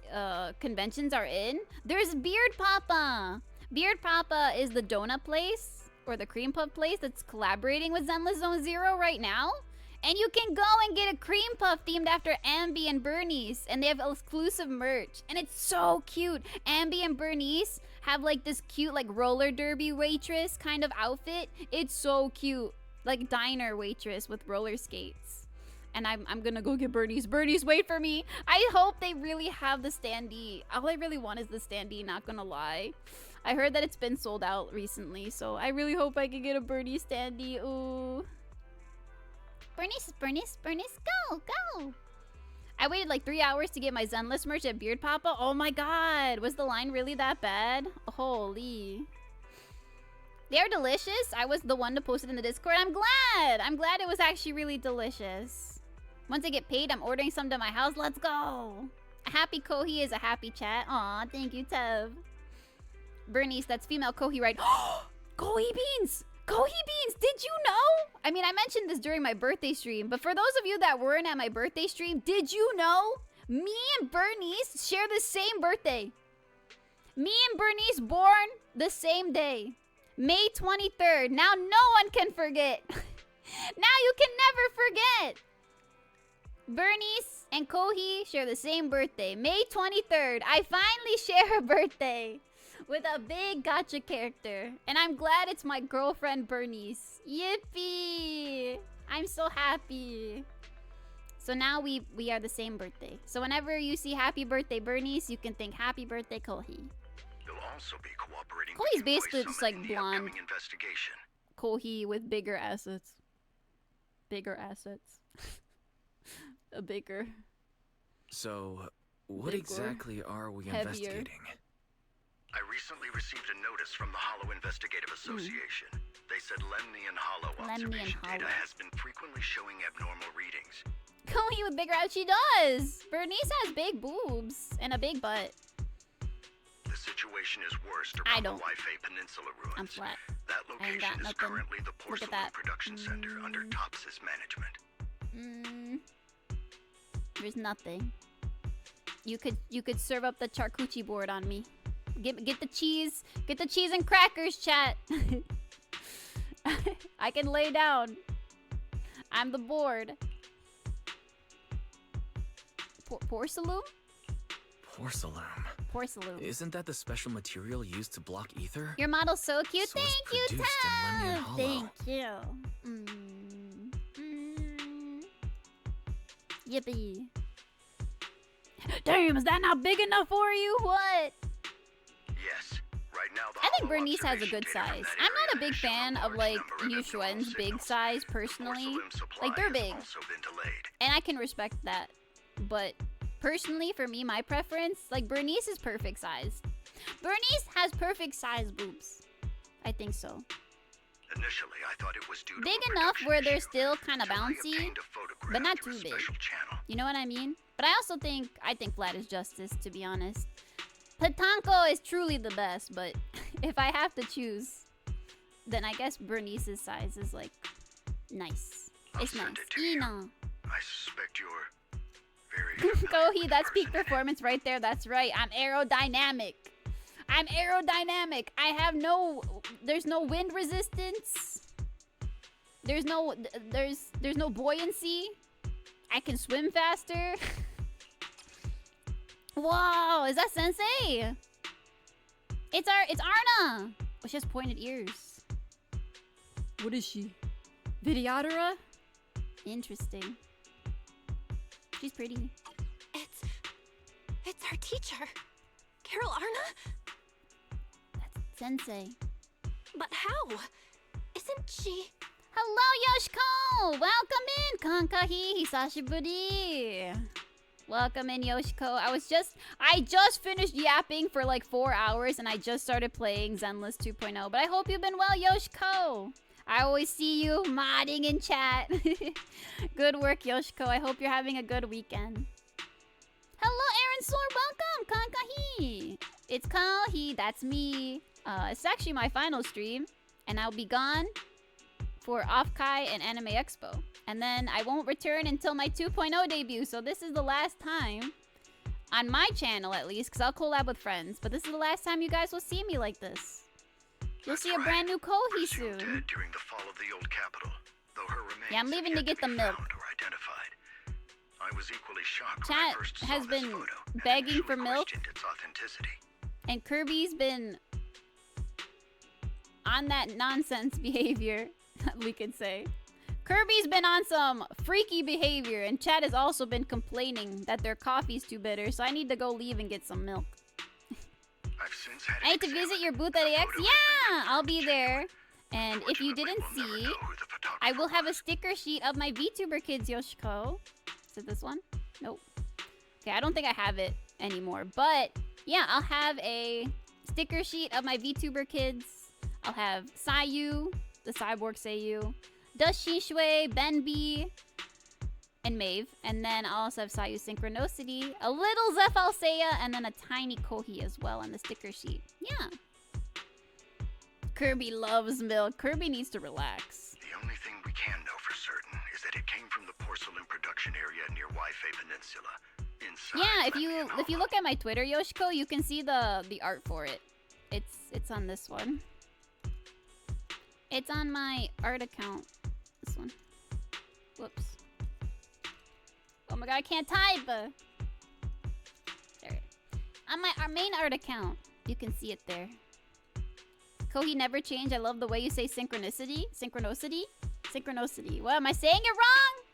Speaker 2: conventions are in, there's Beard Papa. Beard Papa is the donut place, or the cream puff place that's collaborating with Zenless Zone Zero right now. And you can go and get a cream puff themed after Ambi and Bernice. And they have exclusive merch. And it's so cute. Ambi and Bernice have like this cute like roller derby waitress kind of outfit. It's so cute. Like diner waitress with roller skates. And I'm gonna go get Bernice. Bernice, wait for me. I hope they really have the standee. All I really want is the standee, not gonna lie. I heard that it's been sold out recently. So I really hope I can get a Bernice standee. Ooh. Bernice, Bernice, Bernice, go, go. I waited like 3 hours to get my Zenless merch at Beard Papa. Oh my god, was the line really that bad? Holy. They are delicious. I was the one to post it in the Discord. I'm glad it was actually really delicious. Once I get paid, I'm ordering some to my house. Let's go. A happy Kohi is a happy chat. Aw, thank you, Tev. Bernice, that's female Kohi, right? Kohi Beans! Kohi Beans, did you know? I mean, I mentioned this during my birthday stream, but for those of you that weren't at my birthday stream, did you know me and Bernice share the same birthday? Me and Bernice born the same day. May 23rd. Now no one can forget. Now you can never forget. Bernice and Kohi share the same birthday. May 23rd. I finally share a birthday with a big gacha character. And I'm glad it's my girlfriend Bernice. Yippee! I'm so happy. So now we are the same birthday. So whenever you see happy birthday Bernice, you can think happy birthday Kohi.
Speaker 5: You'll also be cooperating
Speaker 2: Kohi's
Speaker 5: with you
Speaker 2: basically
Speaker 5: boys
Speaker 2: just like
Speaker 5: summoned in the
Speaker 2: blonde
Speaker 5: upcoming investigation.
Speaker 2: Kohi with bigger assets. Bigger assets. A bigger.
Speaker 6: So, what
Speaker 2: Bigger,
Speaker 6: exactly are we
Speaker 2: heavier.
Speaker 6: investigating?
Speaker 5: I recently received a notice from the Hollow Investigative Association. They said Lemnian Hollow
Speaker 2: Lemnian
Speaker 5: observation data
Speaker 2: Hollow.
Speaker 5: has been frequently showing abnormal readings.
Speaker 2: Kohi with bigger ass. She does. Bernice has big boobs and a big butt.
Speaker 5: The situation is worst
Speaker 2: I
Speaker 5: around the
Speaker 2: don't.
Speaker 5: Waifei Peninsula ruins.
Speaker 2: I'm flat.
Speaker 5: That
Speaker 2: I ain't got
Speaker 5: location is
Speaker 2: nothing.
Speaker 5: currently the
Speaker 2: Look at
Speaker 5: Porcelain
Speaker 2: that.
Speaker 5: Production Center under Topsys management.
Speaker 2: There's nothing. You could serve up the charcuterie board on me. Get the cheese. Get the cheese and crackers, chat. I can lay down. I'm the board. Porcelain?
Speaker 6: Porcelain.
Speaker 2: Porcelain.
Speaker 6: Isn't that the special material used to block ether?
Speaker 2: Your model's so cute.
Speaker 6: So it's
Speaker 2: Thank you,
Speaker 6: produced in Lemnian
Speaker 2: Tab.
Speaker 6: Hollow.
Speaker 2: Thank you. Yippee. Damn, is that not big enough for you? What?
Speaker 5: Yes. Right now, the
Speaker 2: I think
Speaker 5: Hollow
Speaker 2: Bernice has a
Speaker 5: observation
Speaker 2: good
Speaker 5: data from
Speaker 2: size.
Speaker 5: that
Speaker 2: I'm not a
Speaker 5: area
Speaker 2: big
Speaker 5: show
Speaker 2: fan
Speaker 5: a
Speaker 2: of
Speaker 5: large
Speaker 2: like
Speaker 5: number of
Speaker 2: Yu
Speaker 5: abnormal
Speaker 2: Xuan's big
Speaker 5: signals.
Speaker 2: size
Speaker 5: The
Speaker 2: personally.
Speaker 5: porcelain supply
Speaker 2: Like they're
Speaker 5: has
Speaker 2: big.
Speaker 5: also been delayed.
Speaker 2: And I can respect that. But personally, for me, my preference, like Bernice is perfect size. Bernice has perfect size boobs. I think so.
Speaker 5: Initially, I thought it was due to
Speaker 2: Big
Speaker 5: a
Speaker 2: enough
Speaker 5: production
Speaker 2: where they're
Speaker 5: issue
Speaker 2: still kind of
Speaker 5: until I
Speaker 2: bouncy,
Speaker 5: obtained a photograph
Speaker 2: but not
Speaker 5: through
Speaker 2: too
Speaker 5: a
Speaker 2: big.
Speaker 5: special channel.
Speaker 2: You know what I mean? But I also think, flat is justice, to be honest. Petanco is truly the best, but if I have to choose, then I guess Bernice's size is like nice.
Speaker 5: I'll
Speaker 2: It's
Speaker 5: send
Speaker 2: nice.
Speaker 5: it to you.
Speaker 2: Eno.
Speaker 5: I suspect you're very familiar
Speaker 2: Kohi,
Speaker 5: with
Speaker 2: that's
Speaker 5: the
Speaker 2: peak
Speaker 5: person.
Speaker 2: performance right there. That's right. I'm aerodynamic. I'm aerodynamic. I have there's no wind resistance. There's no buoyancy. I can swim faster. Whoa, is that Sensei? It's Arna. Oh, she has pointed ears. What is she? Vidyadhara? Interesting. She's pretty.
Speaker 8: It's our teacher, Carol Arna.
Speaker 2: That's Sensei.
Speaker 8: But how? Isn't she?
Speaker 2: Hello, Yoshiko! Welcome in, Kankahi Hisashiburi! Welcome in, Yoshiko. I just finished yapping for like 4 hours and I just started playing Zenless 2.0. But I hope you've been well, Yoshiko! I always see you modding in chat. Good work, Yoshiko. I hope you're having a good weekend. Hello, Aaron Sword. Welcome, Kankahi. It's Kahi. That's me. It's actually my final stream, and I'll be gone for Offkai and Anime Expo. And then I won't return until my 2.0 debut, so this is the last time, on my channel at least, because I'll collab with friends, but this is the last time you guys will see me like this. You'll see a brand new Kohi
Speaker 5: Presumed
Speaker 2: soon.
Speaker 5: dead during the fall of the old capital, though her remains
Speaker 2: Yeah, I'm leaving
Speaker 5: have
Speaker 2: to
Speaker 5: yet
Speaker 2: get the
Speaker 5: be
Speaker 2: milk.
Speaker 5: found or identified. I was equally shocked when I
Speaker 2: Chat
Speaker 5: first
Speaker 2: has
Speaker 5: saw this
Speaker 2: been
Speaker 5: photo and
Speaker 2: begging
Speaker 5: initially
Speaker 2: for milk.
Speaker 5: questioned its authenticity.
Speaker 2: And Kirby's been on that nonsense behavior, we could say. Kirby's been on some freaky behavior, and Chad has also been complaining that their coffee's too bitter, so I need to go leave and get some milk.
Speaker 5: I've since had
Speaker 2: I need to visit your booth at AX? Yeah, I'll be there. And if you didn't see, I will have a sticker sheet of my VTuber Kids Yoshiko. Is it this one? Nope. Okay, I don't think I have it anymore, but yeah, I'll have a sticker sheet of my VTuber Kids. I'll have Sayu, the Cyborg Seiyu, Dushishui, Benbi, and Maeve. And then I'll also have Sayu Synchronicity, a little Zeph Alsea, and then a tiny Kohi as well on the sticker sheet. Yeah. Kirby loves milk. Kirby needs to relax.
Speaker 5: The only thing we can know for certain is that it came from the porcelain production area near Waifei Peninsula. Inside
Speaker 2: Yeah,
Speaker 5: Lemnian
Speaker 2: if you look at my Twitter, Yoshiko, you can see the art for it. It's on this one. It's on my art account. This one. Whoops. Oh my god, I can't type! There it is. On our main art account, you can see it there. Kohi never changed. I love the way you say synchronicity. Synchronicity? Synchronicity. What, am I saying it wrong?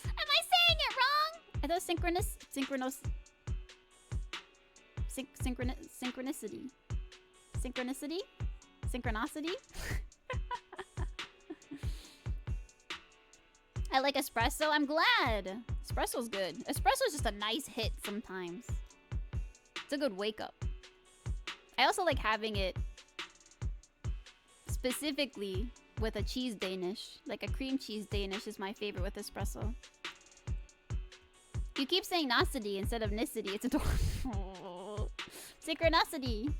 Speaker 2: Am I saying it wrong? I thought synchronicity. Synchronicity? Synchronicity? I like espresso. I'm glad. Espresso's good. Espresso's just a nice hit sometimes. It's a good wake up. I also like having it specifically with a cheese Danish. Like a cream cheese Danish is my favorite with espresso. You keep saying nicety instead of nicety. It's adorable. Synchronicity.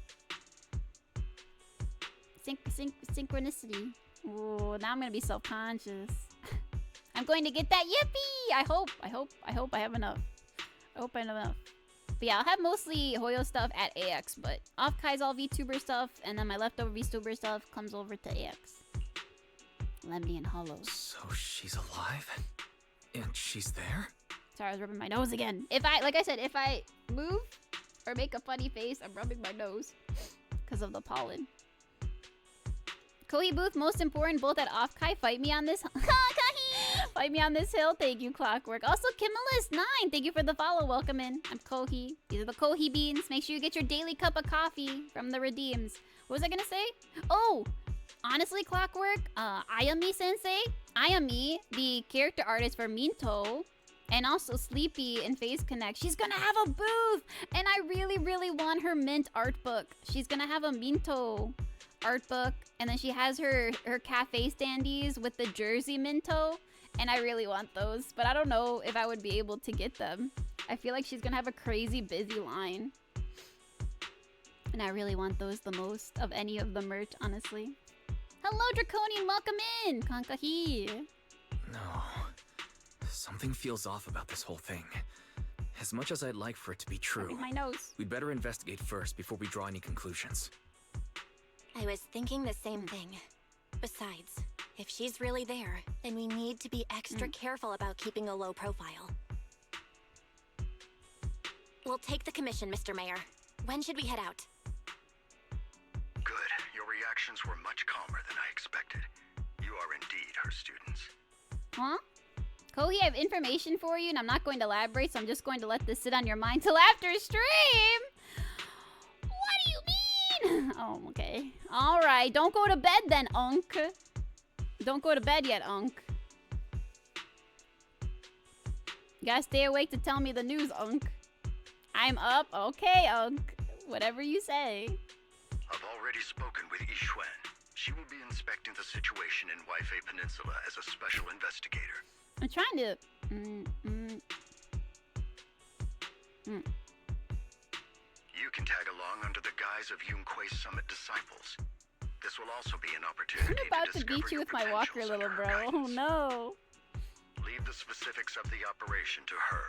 Speaker 2: Synchronicity. Ooh, now I'm gonna be self-conscious. I'm going to get that yippee! I hope I have enough. I hope I have enough. But yeah, I'll have mostly Hoyo stuff at AX, but Offkai's all VTuber stuff, and then my leftover VTuber stuff comes over to AX. Lemnian Hollow.
Speaker 6: So she's alive? And she's there?
Speaker 2: Sorry, I was rubbing my nose again. Like I said, if I move or make a funny face, I'm rubbing my nose because of the pollen. Kohi booth, most important, both at Offkai. Fight me on this. Fight me on this hill. Thank you, Clockwork. Also, Kimalis9, thank you for the follow. Welcome in. I'm Kohi. These are the Kohi beans. Make sure you get your daily cup of coffee from the redeems. What was I gonna say? Oh, honestly, Clockwork, Ayami Sensei, Ayami, the character artist for Minto, and also Sleepy in Phase Connect, she's gonna have a booth, and I really, really want her mint art book. She's gonna have a Minto art book, and then she has her cafe standees with the Jersey Minto, and I really want those, but I don't know if I would be able to get them. I feel like she's gonna have a crazy busy line, and I really want those the most of any of the merch, honestly. Hello, Draconian, welcome in, Kankahi.
Speaker 6: No. Something feels off about this whole thing. As much as I'd like for it to be true,
Speaker 2: My nose.
Speaker 6: we'd better investigate first before we draw any conclusions.
Speaker 8: I was thinking the same thing. Besides, if she's really there, then we need to be extra careful about keeping a low profile. We'll take the commission, Mr. Mayor. When should we head out?
Speaker 5: Good. Your reactions were much calmer than I expected. You are indeed her students.
Speaker 2: Huh? Kohi, I have information for you, and I'm not going to elaborate, so I'm just going to let this sit on your mind till after stream. What do you mean? Oh, okay. All right, don't go to bed then, Unk. Don't go to bed yet, Unk. You gotta stay awake to tell me the news, Unk. I'm up. Okay, Unk. Whatever you say.
Speaker 5: I've already spoken with Yixuan. She will be inspecting the situation in Waifei Peninsula as a special investigator.
Speaker 2: I'm trying to.
Speaker 5: You can tag along under the guise of Yunquei Summit disciples. This will also be an opportunity
Speaker 2: I'm about to
Speaker 5: discover
Speaker 2: beat you
Speaker 5: your
Speaker 2: with my walker,
Speaker 5: potentials
Speaker 2: little
Speaker 5: under her
Speaker 2: bro. Oh
Speaker 5: guidance.
Speaker 2: no.
Speaker 5: Leave the specifics of the operation to her.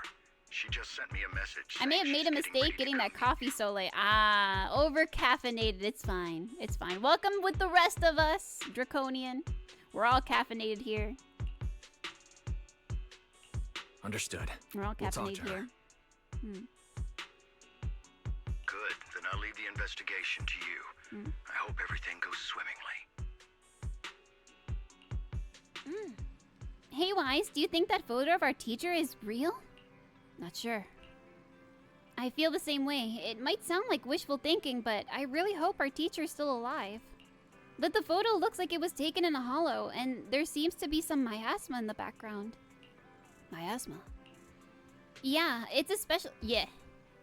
Speaker 5: She just sent me a message.
Speaker 2: I may have
Speaker 5: saying
Speaker 2: made a
Speaker 5: she's
Speaker 2: mistake
Speaker 5: ready to
Speaker 2: getting that
Speaker 5: come meet
Speaker 2: coffee
Speaker 5: you.
Speaker 2: so late. Ah, over caffeinated. It's fine. It's fine. Welcome with the rest of us, Draconian. We're all caffeinated here.
Speaker 6: Understood.
Speaker 2: We're all
Speaker 6: We'll talk
Speaker 2: caffeinated
Speaker 6: to her.
Speaker 2: here. Hmm.
Speaker 5: Good. Then I'll leave the investigation to you. I hope everything goes swimmingly.
Speaker 2: Hey, Wise, do you think that photo of our teacher is real? Not sure. I feel the same way. It might sound like wishful thinking, but I really hope our teacher is still alive. But the photo looks like it was taken in a hollow, and there seems to be some miasma in the background. Miasma? Yeah, it's a special... Yeah.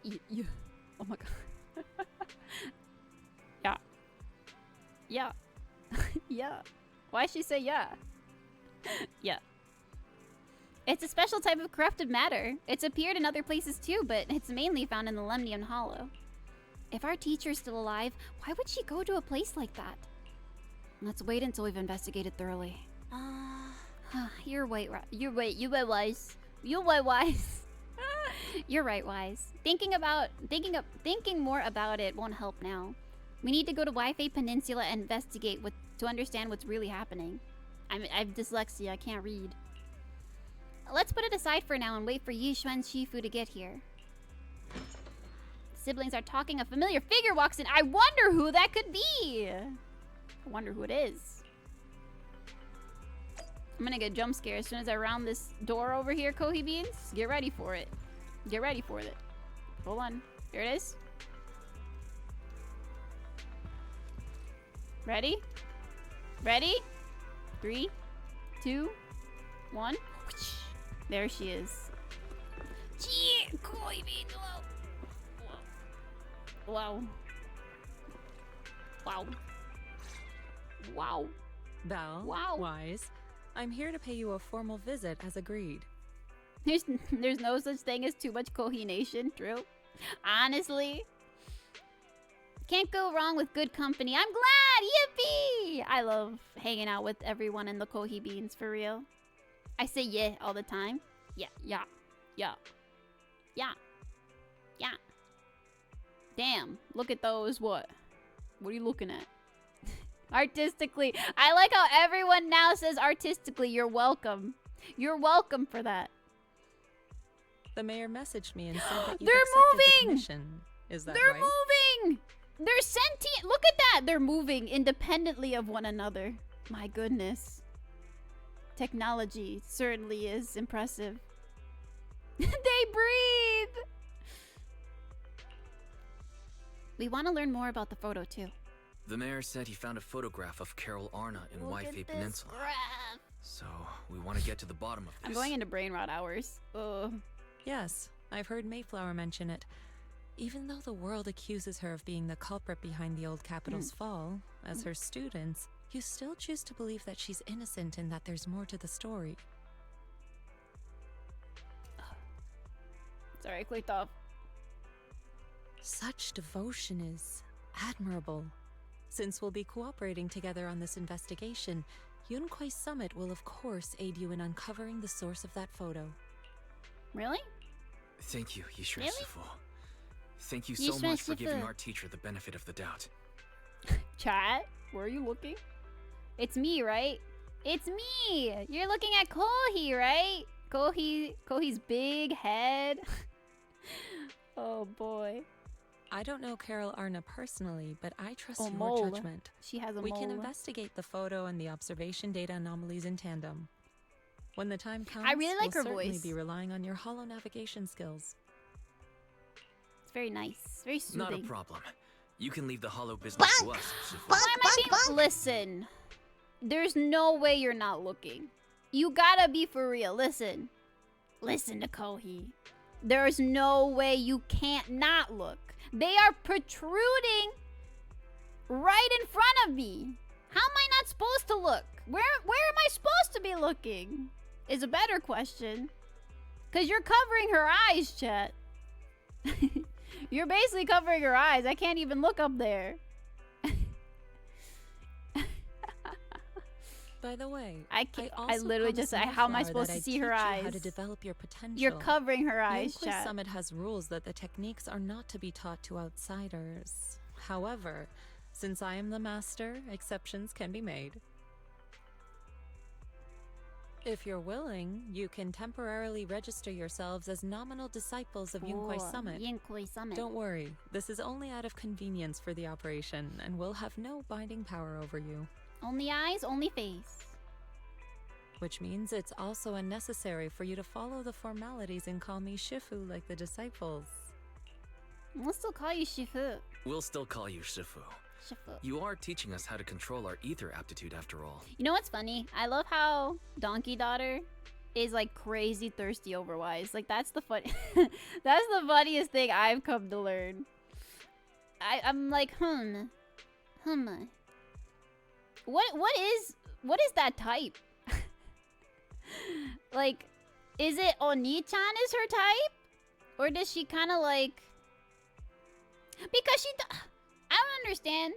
Speaker 2: Yeah. Oh my god. Yeah. Yeah. Yeah. Why'd she say yeah? Yeah. It's a special type of corrupted matter. It's appeared in other places too, but it's mainly found in the Lemnian Hollow. If our teacher's still alive, why would she go to a place like that? Let's wait until we've investigated thoroughly. You're right, you're right, you right, Wise. You're right, Wise. You're right, Wise. Thinking more about it won't help now. We need to go to Waifei Peninsula and investigate to understand what's really happening. I've dyslexia, I can't read. Let's put it aside for now and wait for Yishuan Shifu to get here. Siblings are talking, a familiar figure walks in. I wonder who that could be. I wonder who it is. I'm gonna get jump scared as soon as I round this door over here, Kohi Beans. Get ready for it. Get ready for it. Hold on. Here it is. Ready? Ready? 3, 2, 1. There she is. Gee, Kohi Beans. Wow. Wow. Wow.
Speaker 7: Belle,
Speaker 2: Wow.
Speaker 7: Wise, I'm here to pay you a formal visit as agreed.
Speaker 2: There's no such thing as too much Kohi-nation, true. Honestly. Can't go wrong with good company. I'm glad! Yippee! I love hanging out with everyone in the Kohi Beans, for real. I say yeah all the time. Yeah, yeah, yeah, yeah, yeah. Damn, look at those, what? What are you looking at? Artistically. I like how everyone now says artistically. You're welcome. You're welcome for that.
Speaker 7: The mayor messaged me and said that you
Speaker 2: They're
Speaker 7: accepted the
Speaker 2: moving!
Speaker 7: commission. Is that
Speaker 2: They're
Speaker 7: right?
Speaker 2: moving! They're sentient! Look at that! They're moving independently of one another. My goodness. Technology certainly is impressive. They breathe! We want to learn more about the photo, too.
Speaker 6: The mayor said he found a photograph of Carol Arna in
Speaker 2: Look at
Speaker 6: Waifei
Speaker 2: this
Speaker 6: Peninsula.
Speaker 2: graph.
Speaker 6: So, we want to get to the bottom of this.
Speaker 2: I'm going into brain rot hours. Ugh.
Speaker 7: Yes, I've heard Mayflower mention it. Even though the world accuses her of being the culprit behind the old capital's fall, as her students, you still choose to believe that she's innocent and that there's more to the story.
Speaker 2: Sorry, I clicked off.
Speaker 7: Such devotion is admirable. Since we'll be cooperating together on this investigation, Yunquei Summit will of course aid you in uncovering the source of that photo.
Speaker 2: Really?
Speaker 6: Thank you, Yishuan
Speaker 2: Really?
Speaker 6: Shifu. Thank you so
Speaker 2: Yishuan
Speaker 6: much for giving
Speaker 2: Shifu.
Speaker 6: our teacher the benefit of the doubt.
Speaker 2: Chat? Where are you looking? It's me, right? It's me! You're looking at Kohi, right? Kohi's big head. Oh boy.
Speaker 7: I don't know Carol Arna personally, but I trust
Speaker 2: Oh,
Speaker 7: your
Speaker 2: mole.
Speaker 7: judgment.
Speaker 2: She has a
Speaker 7: We
Speaker 2: mole.
Speaker 7: can investigate the photo and the observation data anomalies in tandem. When the time comes,
Speaker 2: I really like
Speaker 7: we'll
Speaker 2: her
Speaker 7: certainly
Speaker 2: voice.
Speaker 7: be relying on your hollow navigation skills.
Speaker 2: It's very nice. Very soothing.
Speaker 6: Not a problem. You can leave the hollow business to us, Shifu.
Speaker 2: Why am I being... Listen. There's no way you're not looking. You gotta be for real. Listen. Listen to Kohi. There's no way you can't not look. They are protruding right in front of me. How am I not supposed to look? Where am I supposed to be looking? Is a better question. Cause you're covering her eyes, chat. You're basically covering her eyes. I can't even look up there.
Speaker 7: By the way,
Speaker 2: I
Speaker 7: also
Speaker 2: literally just
Speaker 7: promised
Speaker 2: how am I
Speaker 7: Mayflower
Speaker 2: supposed
Speaker 7: that
Speaker 2: to
Speaker 7: I'd
Speaker 2: see her
Speaker 7: teach you
Speaker 2: eyes?
Speaker 7: How to develop your potential.
Speaker 2: You're covering her eyes,
Speaker 7: Youngquist
Speaker 2: chat.
Speaker 7: Summit has rules that the techniques are not to be taught to outsiders. However, since I am the master, exceptions can be made. If you're willing, you can temporarily register yourselves as nominal disciples of Youngquist
Speaker 2: Oh,
Speaker 7: Summit.
Speaker 2: Yinkwei Summit.
Speaker 7: Don't worry, this is only out of convenience for the operation and will have no binding power over you.
Speaker 2: Only eyes, only face.
Speaker 7: Which means it's also unnecessary for you to follow the formalities and call me Shifu like the disciples.
Speaker 2: We'll still call you Shifu.
Speaker 6: We'll still call you Shifu.
Speaker 2: Shifu.
Speaker 6: You are teaching us how to control our ether aptitude after all.
Speaker 2: You know what's funny? I love how Donkey Daughter is like crazy thirsty over Wise. Like that's the fun. That's the funniest thing I've come to learn. I'm like, What is that type? Like, is it Oni-chan is her type? Or does she kind of like... Because I don't understand.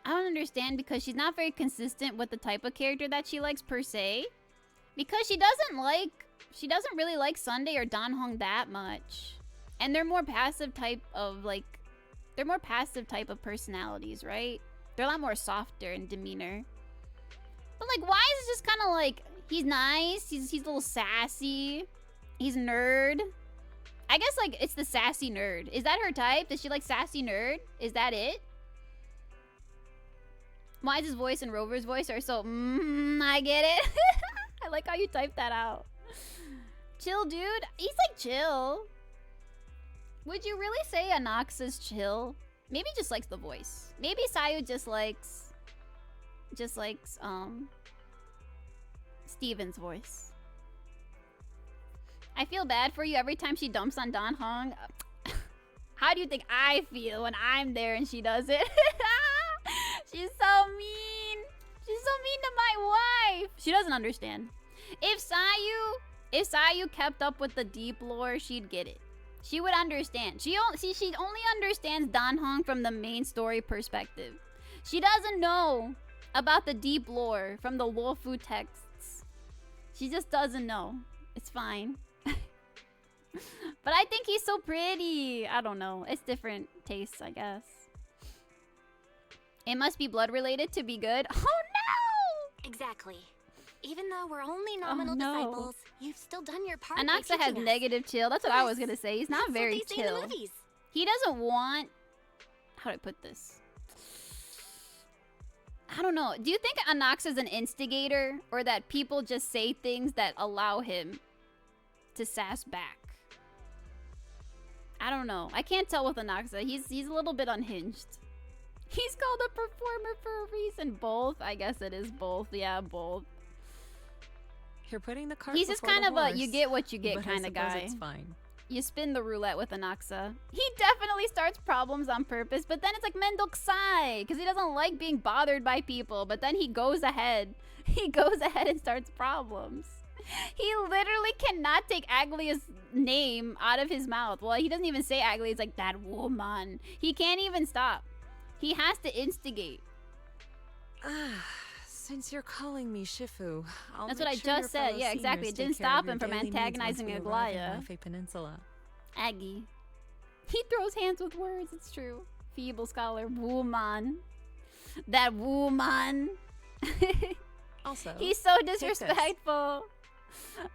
Speaker 2: I don't understand because she's not very consistent with the type of character that she likes per se. Because she doesn't really like Sunday or Danhong that much. And they're more passive type of personalities, right? They're a lot more softer in demeanor. But like, why is it just kind of like, he's nice, he's a little sassy, he's nerd. I guess like it's the sassy nerd. Is that her type? Does she like sassy nerd? Is that it? Wise's voice and Rover's voice are so, I get it. I like how you typed that out. Chill, dude. He's like chill. Would you really say Anaxa's chill? Maybe he just likes the voice. Maybe Sayu just likes Steven's voice. I feel bad for you every time she dumps on Don Hong. How do you think I feel when I'm there and she does it? She's so mean. She's so mean to my wife. She doesn't understand. If Sayu kept up with the deep lore, she'd get it. She would understand. She only understands Dan Hong from the main story perspective. She doesn't know about the deep lore from the Luofu texts. She just doesn't know. It's fine. But I think he's so pretty. I don't know. It's different tastes, I guess. It must be blood related to be good. Oh no!
Speaker 8: Exactly. Even though we're only nominal disciples, you've still done your part.
Speaker 2: Anaxa has negative chill. That's what I was gonna say. He's not very chill. He doesn't want... How do I put this? I don't know. Do you think Anaxa's an instigator? Or that people just say things that allow him to sass back? I don't know. I can't tell with Anaxa. He's a little bit unhinged. He's called a performer for a reason. Both? I guess it is both. Yeah, both.
Speaker 7: You're putting the cart
Speaker 2: He's just
Speaker 7: before
Speaker 2: kind
Speaker 7: the
Speaker 2: of a
Speaker 7: horse,
Speaker 2: you get what you get
Speaker 7: but
Speaker 2: kind
Speaker 7: I
Speaker 2: of
Speaker 7: suppose
Speaker 2: guy.
Speaker 7: It's fine.
Speaker 2: You spin the roulette with Anaxa. He definitely starts problems on purpose, but then it's like mendokusai because he doesn't like being bothered by people. But then he goes ahead. He goes ahead and starts problems. He literally cannot take Aglia's name out of his mouth. Well, he doesn't even say Aglia. It's like, that woman. He can't even stop. He has to instigate.
Speaker 7: Since you're calling me Shifu, I'll
Speaker 2: That's
Speaker 7: make
Speaker 2: what I
Speaker 7: sure your
Speaker 2: just said.
Speaker 7: fellow
Speaker 2: Yeah, exactly.
Speaker 7: seniors
Speaker 2: It didn't
Speaker 7: take care of
Speaker 2: stop
Speaker 7: your
Speaker 2: him from
Speaker 7: daily needs once
Speaker 2: antagonizing
Speaker 7: we arrive in
Speaker 2: Aglaia.
Speaker 7: Maifei Peninsula.
Speaker 2: Aggie. He throws hands with words, it's true. Feeble scholar. Woman. That woman.
Speaker 7: Also,
Speaker 2: He's so
Speaker 7: this.
Speaker 2: disrespectful.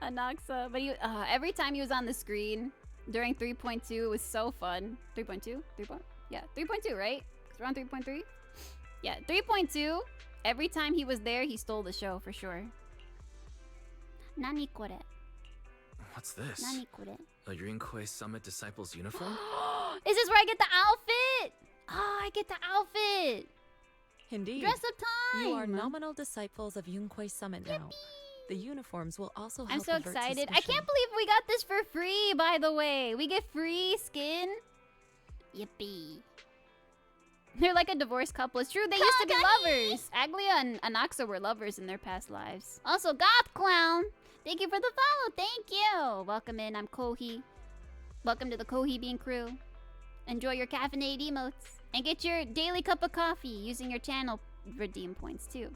Speaker 2: Anaxa. But he, every time he was on the screen during 3.2, it was so fun. 3.2? 3. Yeah, 3.2, right? 'Cause we're on 3.3? Yeah, 3.2. Every time he was there, he stole the show for sure. Nani kore?
Speaker 6: What's this?
Speaker 2: Nani kore?
Speaker 6: A Youngquist Summit Disciples uniform?
Speaker 2: Is this where I get the outfit? Oh, I get the outfit.
Speaker 7: Indeed.
Speaker 2: Dress up time.
Speaker 7: You are nominal disciples of Youngquist Summit now. The uniforms will also help
Speaker 2: I'm so
Speaker 7: avert
Speaker 2: excited. I
Speaker 7: suspicion.
Speaker 2: can't believe we got this for free, by the way. We get free skin. Yippee. They're like a divorced couple. It's true, they used to be lovers. Aglia and Anaxa were lovers in their past lives. Also, Goth Clown, thank you for the follow. Thank you. Welcome in. I'm Kohi. Welcome to the Kohi Bean crew. Enjoy your caffeinated emotes. And get your daily cup of coffee using your channel redeem points too.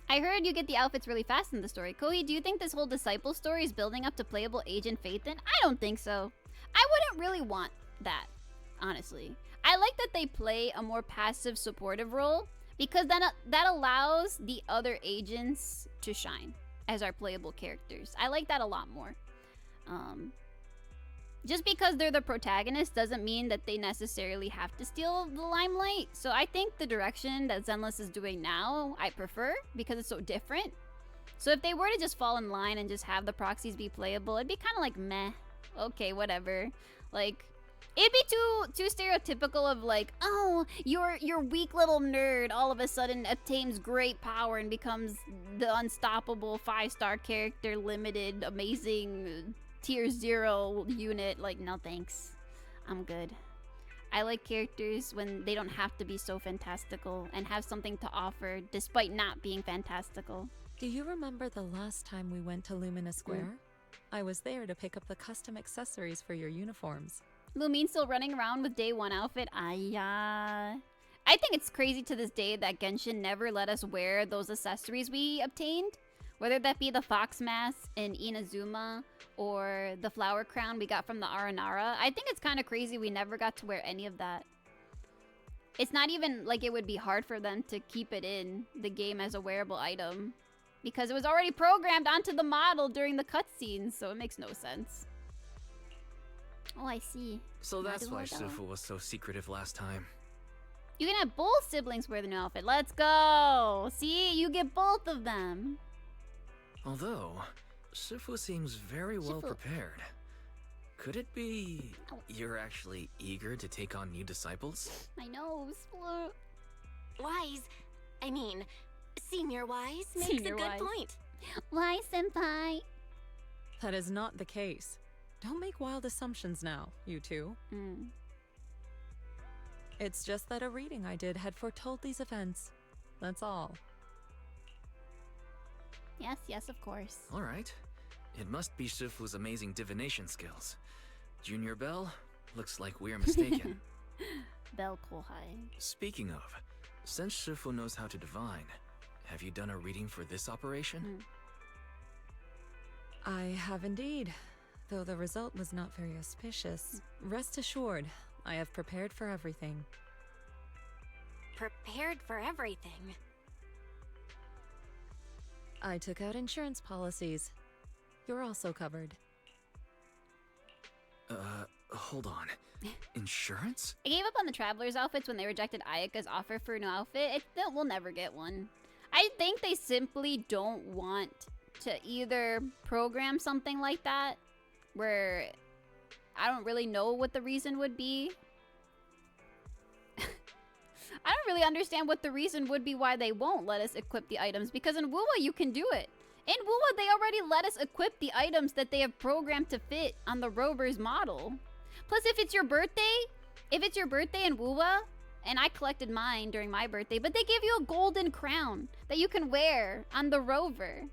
Speaker 2: I heard you get the outfits really fast in the story. Kohi, do you think this whole disciple story is building up to playable Agent Phaethon? I don't think so. I wouldn't really want that, honestly. I like that they play a more passive supportive role because then that allows the other agents to shine as our playable characters. I like that a lot more. Just because they're the protagonist doesn't mean that they necessarily have to steal the limelight. So I think the direction that Zenless is doing now, I prefer because it's so different. So if they were to just fall in line and just have the proxies be playable, it'd be kind of like meh. Okay, whatever. Like, it'd be too stereotypical of like, oh, your weak little nerd all of a sudden obtains great power and becomes the unstoppable 5-star character, limited, amazing tier 0 unit. Like, no thanks. I'm good. I like characters when they don't have to be so fantastical and have something to offer despite not being fantastical.
Speaker 7: Do you remember the last time we went to Lumina Square? I was there to pick up the custom accessories for your uniforms.
Speaker 2: Lumine still running around with day 1 outfit. I think it's crazy to this day that Genshin never let us wear those accessories we obtained. Whether that be the fox mask in Inazuma or the flower crown we got from the Aranara. I think it's kind of crazy we never got to wear any of that. It's not even like it would be hard for them to keep it in the game as a wearable item, because it was already programmed onto the model during the cutscenes, so it makes no sense. Oh, I see.
Speaker 6: So that's why Shifu was so secretive last time.
Speaker 2: You can have both siblings wear the new outfit. Let's go! See, you get both of them.
Speaker 6: Although, Shifu seems very well prepared. Could it be you're actually eager to take on new disciples?
Speaker 2: My nose.
Speaker 8: Wise, I mean, Senior Wise makes a good point.
Speaker 2: Wise senpai.
Speaker 7: That is not the case. Don't make wild assumptions now, you two. It's just that a reading I did had foretold these events. That's all.
Speaker 2: Yes, yes, of course.
Speaker 6: Alright. It must be Shifu's amazing divination skills. Junior Bell, looks like we're mistaken.
Speaker 2: Bell Kohai.
Speaker 6: Speaking of, since Shifu knows how to divine, have you done a reading for this operation?
Speaker 7: I have indeed. Though the result was not very auspicious. Rest assured, I have prepared for everything.
Speaker 8: Prepared for everything?
Speaker 7: I took out insurance policies. You're also covered.
Speaker 6: Hold on. Insurance?
Speaker 2: I gave up on the Traveler's outfits when they rejected Ayaka's offer for a new outfit. We'll never get one. I think they simply don't want to either program something like that, where I don't really know what the reason would be. I don't really understand what the reason would be why they won't let us equip the items, because in WUWA you can do it. In WUWA they already let us equip the items that they have programmed to fit on the rover's model. Plus if it's your birthday in WUWA, and I collected mine during my birthday, but they give you a golden crown that you can wear on the rover.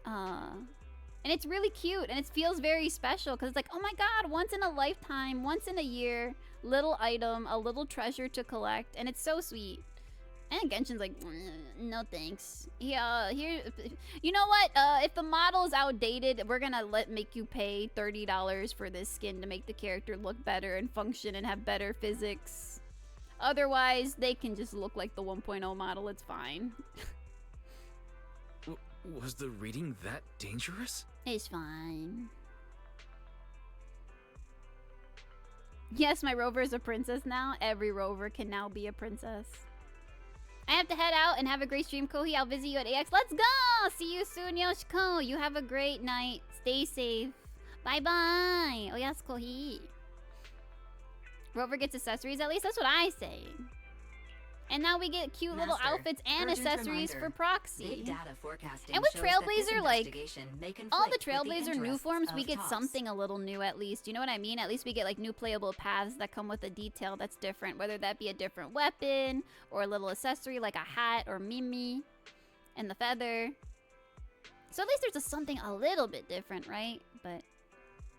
Speaker 2: And it's really cute, and it feels very special, because it's like, oh my god, once in a lifetime, once in a year, little item, a little treasure to collect, and it's so sweet. And Genshin's like, no thanks. Yeah, here, you know what? If the model is outdated, we're gonna make you pay $30 for this skin to make the character look better and function and have better physics. Otherwise, they can just look like the 1.0 model, it's fine.
Speaker 6: Was the reading that dangerous?
Speaker 2: It's fine. Yes, my rover is a princess now. Every rover can now be a princess. I have to head out and have a great stream, Kohi. I'll visit you at AX. Let's go! See you soon, Yoshiko. You have a great night. Stay safe. Bye-bye. Oh, yes, Kohi. Rover gets accessories at least? That's what I say. And now we get cute little
Speaker 9: Master,
Speaker 2: outfits and
Speaker 9: urgent
Speaker 2: accessories
Speaker 9: reminder.
Speaker 2: for Proxy.
Speaker 9: Big data forecasting
Speaker 2: And with
Speaker 9: shows that this
Speaker 2: Trailblazer, like,
Speaker 9: investigation may
Speaker 2: all the
Speaker 9: conflict with
Speaker 2: Trailblazer new
Speaker 9: interests
Speaker 2: forms, we
Speaker 9: of
Speaker 2: get
Speaker 9: TOS.
Speaker 2: something a little new at least. You know what I mean? At least we get like new playable paths that come with a detail that's different. Whether that be a different weapon or a little accessory like a hat or Mimi and the feather. So at least there's something a little bit different, right? But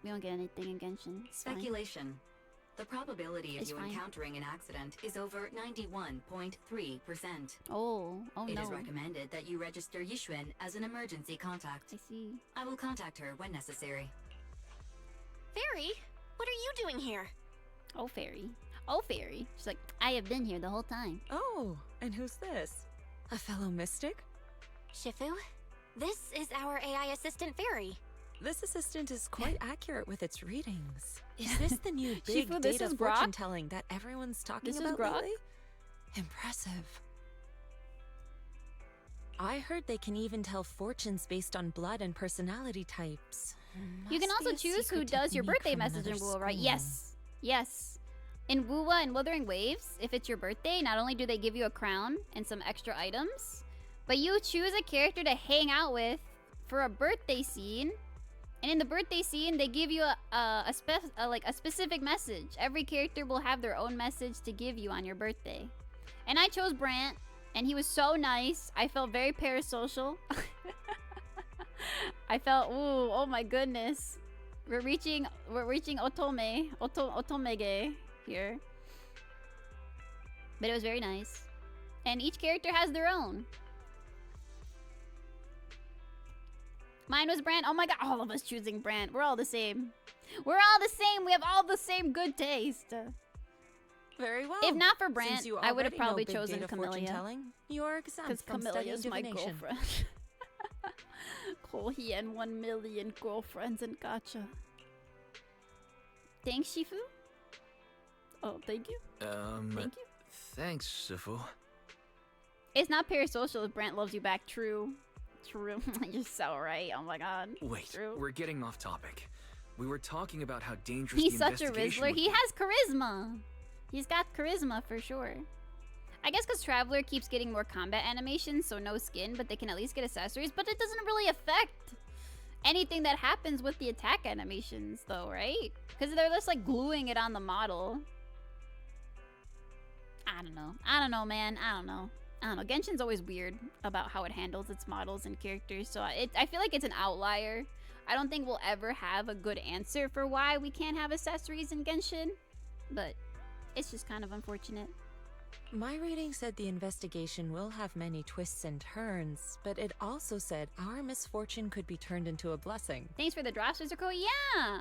Speaker 2: we don't get anything in Genshin. It's fine.
Speaker 9: Speculation. The probability of
Speaker 2: It's
Speaker 9: you
Speaker 2: fine.
Speaker 9: encountering an accident is over 91.3%.
Speaker 2: Oh
Speaker 9: It
Speaker 2: no.
Speaker 9: is recommended that you register Yixuan as an emergency contact.
Speaker 2: I see.
Speaker 9: I will contact her when necessary.
Speaker 8: Fairy, what are you doing here?
Speaker 2: Oh, fairy. Oh, fairy. She's like, I have been here the whole time.
Speaker 7: Oh, and who's this? A fellow mystic?
Speaker 8: Shifu, this is our AI assistant Fairy.
Speaker 7: This assistant is quite accurate with its readings. Is this the new big
Speaker 2: Shifu, this
Speaker 7: data
Speaker 2: is Grok?
Speaker 7: fortune telling that everyone's talking
Speaker 2: This is
Speaker 7: about
Speaker 2: Grok?
Speaker 7: lately? Impressive. I heard they can even tell fortunes based on blood and personality types.
Speaker 2: You can
Speaker 7: Must be
Speaker 2: also
Speaker 7: a
Speaker 2: choose who
Speaker 7: secret
Speaker 2: does your
Speaker 7: technique
Speaker 2: birthday
Speaker 7: from
Speaker 2: message in
Speaker 7: another
Speaker 2: Wuwa, right?
Speaker 7: school.
Speaker 2: Yes. Yes. In Wuwa and Wuthering Waves, if it's your birthday, not only do they give you a crown and some extra items, but you choose a character to hang out with for a birthday scene. And in the birthday scene, they give you a specific message. Every character will have their own message to give you on your birthday. And I chose Brant, and he was so nice. I felt very parasocial. I felt, ooh, oh my goodness. We're reaching Otomege here. But it was very nice. And each character has their own. Mine was Brant. Oh my god, all of us choosing Brant. We're all the same. We're all the same. We have all the same good taste.
Speaker 7: Very well.
Speaker 2: If not for
Speaker 7: Since
Speaker 2: Brant,
Speaker 7: you
Speaker 2: I would have
Speaker 7: already know
Speaker 2: probably
Speaker 7: big
Speaker 2: chosen
Speaker 7: data fortune
Speaker 2: Camellia.
Speaker 7: telling, you are exempt
Speaker 2: Because
Speaker 7: from studying
Speaker 2: Camellia's my
Speaker 7: divination.
Speaker 2: girlfriend. Kohi and 1 million girlfriends in Gacha. Thanks, Shifu. Oh, thank you. Thank you.
Speaker 6: Thanks, Shifu.
Speaker 2: It's not parasocial if Brant loves you back. True. True. You're so right. Oh my god.
Speaker 6: Wait,
Speaker 2: True.
Speaker 6: we're getting off topic. We were talking about how dangerous
Speaker 2: He's
Speaker 6: the
Speaker 2: such a
Speaker 6: investigation
Speaker 2: Rizzler.
Speaker 6: would
Speaker 2: He
Speaker 6: be.
Speaker 2: has charisma. He's got charisma for sure. I guess because Traveler keeps getting more combat animations, so no skin, but they can at least get accessories. But it doesn't really affect anything that happens with the attack animations, though, right? Because they're just like gluing it on the model. I don't know. I don't know, man. I don't know. Genshin's always weird about how it handles its models and characters, so I feel like it's an outlier. I don't think we'll ever have a good answer for why we can't have accessories in Genshin, but it's just kind of unfortunate.
Speaker 7: My reading said the investigation will have many twists and turns, but it also said our misfortune could be turned into a blessing.
Speaker 2: Thanks for the drops, Physical. Yeah,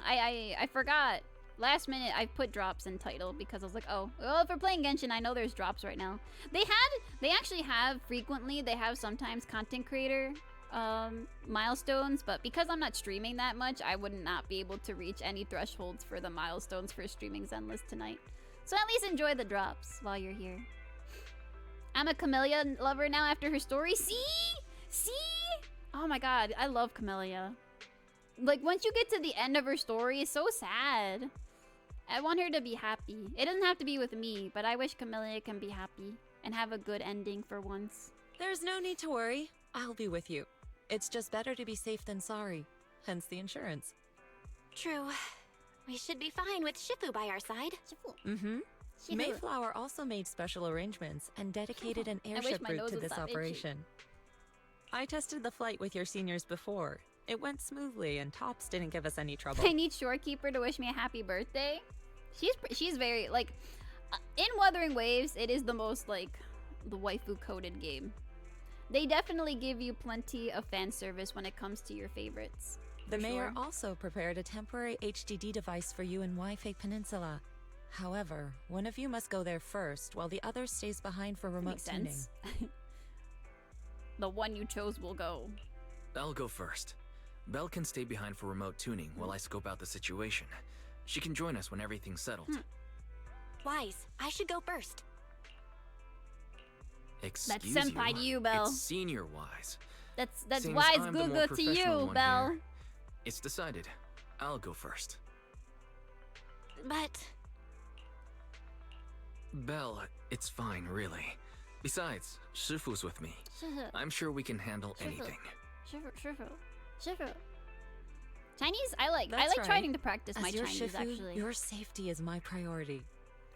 Speaker 2: I forgot. Last minute, I put drops in title because I was like, oh, well, if we're playing Genshin, I know there's drops right now. They actually have frequently, they have sometimes content creator milestones, but because I'm not streaming that much, I would not be able to reach any thresholds for the milestones for streaming Zenless tonight. So at least enjoy the drops while you're here. I'm a Camellia lover now after her story. See? Oh my god, I love Camellia. Like, once you get to the end of her story, it's so sad. I want her to be happy. It doesn't have to be with me, but I wish Camellia can be happy and have a good ending for once.
Speaker 7: There's no need to worry. I'll be with you. It's just better to be safe than sorry. Hence the insurance.
Speaker 8: True. We should be fine with Shifu by our side.
Speaker 7: Mm-hmm.
Speaker 2: Shifu.
Speaker 7: Mayflower also made special arrangements and dedicated an
Speaker 2: I wish
Speaker 7: airship
Speaker 2: my
Speaker 7: route
Speaker 2: nose
Speaker 7: to
Speaker 2: would
Speaker 7: this
Speaker 2: stop itching.
Speaker 7: operation. I tested the flight with your seniors before. It went smoothly and Tops didn't give us any trouble.
Speaker 2: I need Shorekeeper to wish me a happy birthday. She's very, like, in Wuthering Waves, it is the most, like, the waifu-coded game. They definitely give you plenty of fan service when it comes to your favorites.
Speaker 7: The
Speaker 2: for
Speaker 7: mayor
Speaker 2: sure.
Speaker 7: also prepared a temporary HDD device for you in Waifei Peninsula. However, one of you must go there first, while the other stays behind for remote
Speaker 2: Makes
Speaker 7: tuning.
Speaker 2: sense. The one you chose will go.
Speaker 6: I'll go first. Belle can stay behind for remote tuning while I scope out the situation. She can join us when everything's settled.
Speaker 8: Wise, I should go first.
Speaker 6: Excuse
Speaker 2: senpai to you, Belle.
Speaker 6: It's senior wise.
Speaker 2: That's
Speaker 6: Since
Speaker 2: wise
Speaker 6: I'm the more
Speaker 2: Google to
Speaker 6: professional
Speaker 2: you,
Speaker 6: one
Speaker 2: Belle.
Speaker 6: here, it's decided. I'll go first.
Speaker 8: But
Speaker 6: Belle, it's fine, really. Besides, Shifu's with me.
Speaker 2: 师傅
Speaker 6: I'm sure we can handle anything.
Speaker 2: 师傅 Chinese, I like
Speaker 7: That's right.
Speaker 2: trying to practice
Speaker 7: As
Speaker 2: my
Speaker 7: your
Speaker 2: Chinese
Speaker 7: Shifu,
Speaker 2: actually.
Speaker 7: your safety is my priority.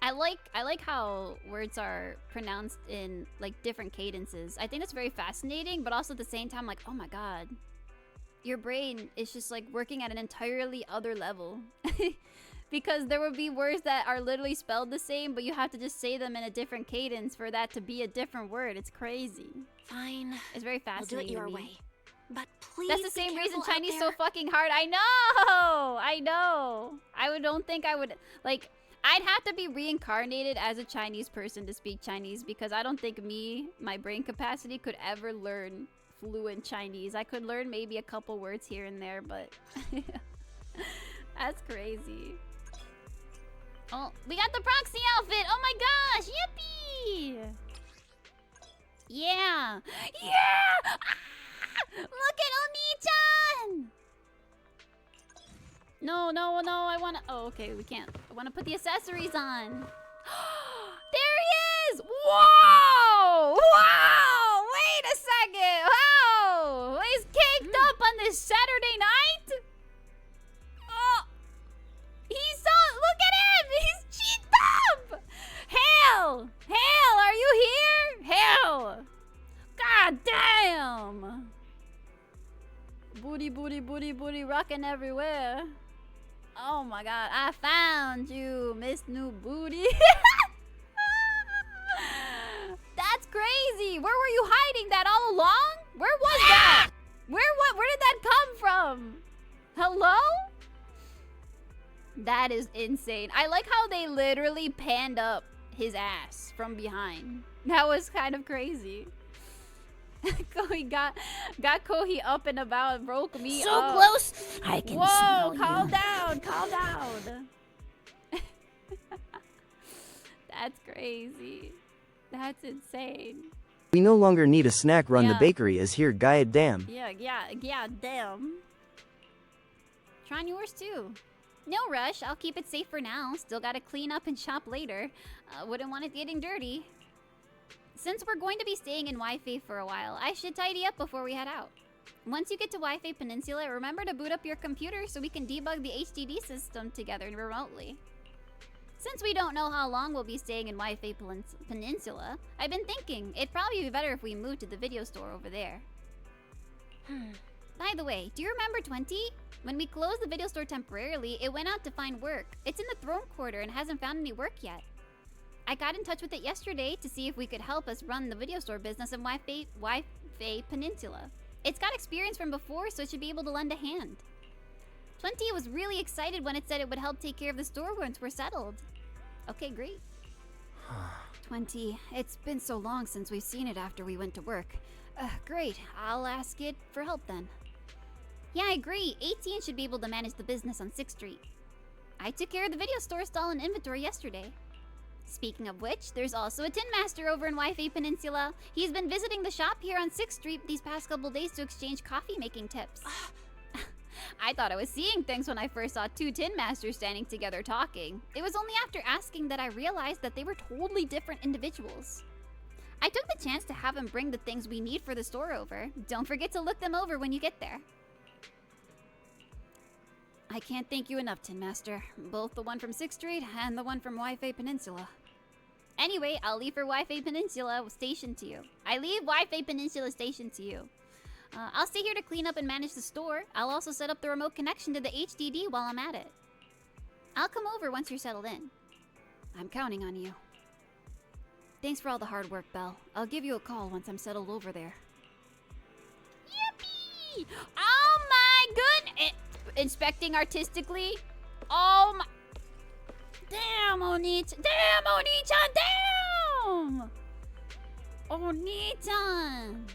Speaker 2: I like how words are pronounced in like different cadences. I think that's very fascinating, but also at the same time like, oh my god. Your brain is just like working at an entirely other level. Because there would be words that are literally spelled the same, but you have to just say them in a different cadence for that to be a different word. It's crazy.
Speaker 8: Fine.
Speaker 2: It's very
Speaker 8: I'll do
Speaker 2: fascinating.
Speaker 8: it your
Speaker 2: to me.
Speaker 8: way. But please
Speaker 2: That's the
Speaker 8: be
Speaker 2: same reason
Speaker 8: careful out
Speaker 2: Chinese so
Speaker 8: there.
Speaker 2: fucking hard. I know. Don't think I would like. I'd have to be reincarnated as a Chinese person to speak Chinese because I don't think my brain capacity could ever learn fluent Chinese. I could learn maybe a couple words here and there, but that's crazy. Oh, we got the proxy outfit. Oh my gosh, yippee! Yeah. Ah! Look at Oni-chan! No, I wanna... Oh, okay, we can't. I wanna put the accessories on. There he is! Whoa! Wait a second! Wow! He's caked up on this Saturday night? Oh! He's so... Look at him! He's cheeked up! Hell! Are you here? Hell! God damn! Booty, rocking everywhere. Oh my god, I found you, Miss New Booty. That's crazy. Where were you hiding that all along? Where was that? Where did that come from? Hello? That is insane. I like how they literally panned up his ass from behind. That was kind of crazy. Kohi got Kohi up and about, broke me
Speaker 1: So
Speaker 2: up.
Speaker 1: close, I can
Speaker 2: Whoa,
Speaker 1: smell
Speaker 2: calm
Speaker 1: you.
Speaker 2: down. That's crazy. That's insane.
Speaker 3: We no longer need a snack run.
Speaker 2: Yeah.
Speaker 3: The bakery is here. Gaia damn.
Speaker 2: Yeah, damn. Trying yours too. No rush, I'll keep it safe for now. Still gotta clean up and shop later. Wouldn't want it getting dirty. Since we're going to be staying in Wi-Fi for a while, I should tidy up before we head out. Once you get to Wi-Fi Peninsula, remember to boot up your computer so we can debug the HDD system together remotely. Since we don't know how long we'll be staying in Wi-Fi Peninsula, I've been thinking it'd probably be better if we moved to the video store over there. By the way, do you remember 20? When we closed the video store temporarily, it went out to find work. It's in the Throne Quarter and hasn't found any work yet. I got in touch with it yesterday to see if we could help us run the video store business in Wi-Fi Peninsula. It's got experience from before, so it should be able to lend a hand. 20 was really excited when it said it would help take care of the store once we're settled. Okay, great. 20, it's been so long since we've seen it after we went to work. Great, I'll ask it for help then. Yeah, I agree. 18 should be able to manage the business on 6th Street. I took care of the video store stall and inventory yesterday. Speaking of which, there's also a Tin Master over in Wi-Fi Peninsula. He's been visiting the shop here on 6th Street these past couple days to exchange coffee-making tips. I thought I was seeing things when I first saw two Tin Masters standing together talking. It was only after asking that I realized that they were totally different individuals. I took the chance to have him bring the things we need for the store over. Don't forget to look them over when you get there. I can't thank you enough, Tin Master. Both the one from 6th Street and the one from Wi-Fi Peninsula. Anyway, I'll leave for Wi-Fi Peninsula station to you. I'll stay here to clean up and manage the store. I'll also set up the remote connection to the HDD while I'm at it. I'll come over once you're settled in. I'm counting on you. Thanks for all the hard work, Belle. I'll give you a call once I'm settled over there. Yippee! Oh my goodness! Inspecting artistically. Oh my... Damn, Oni-chan! Damn, Oni-chan! Damn! Oni-chan!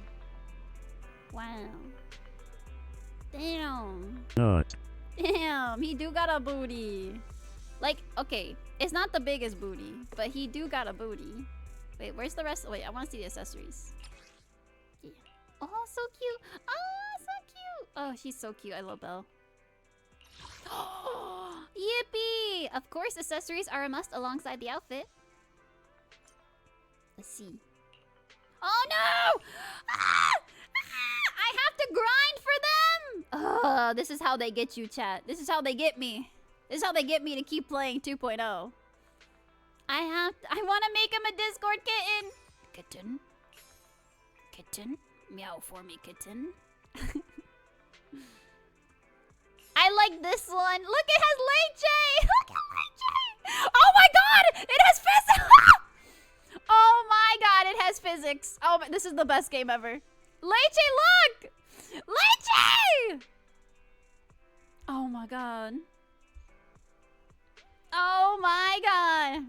Speaker 2: Wow. Damn.
Speaker 3: Not.
Speaker 2: Damn, he do got a booty. Like, okay, it's not the biggest booty, but he do got a booty. Wait, where's the rest? Wait, I want to see the accessories. Yeah. Oh, so cute. Oh, so cute. Oh, she's so cute. I love Belle. Yippee! Of course, accessories are a must alongside the outfit. Let's see. Oh no! Ah! Ah! I have to grind for them! Ugh, this is how they get you, chat. This is how they get me. This is how they get me to keep playing 2.0. I want to make him a Discord kitten. Kitten. Kitten. Meow for me, kitten. I like this one. Look, it has Leche. Look at Leche. Oh my god! It has physics. Oh my god, it has physics. Oh, this is the best game ever. Leche, look! Leche! Oh my god. Oh my god.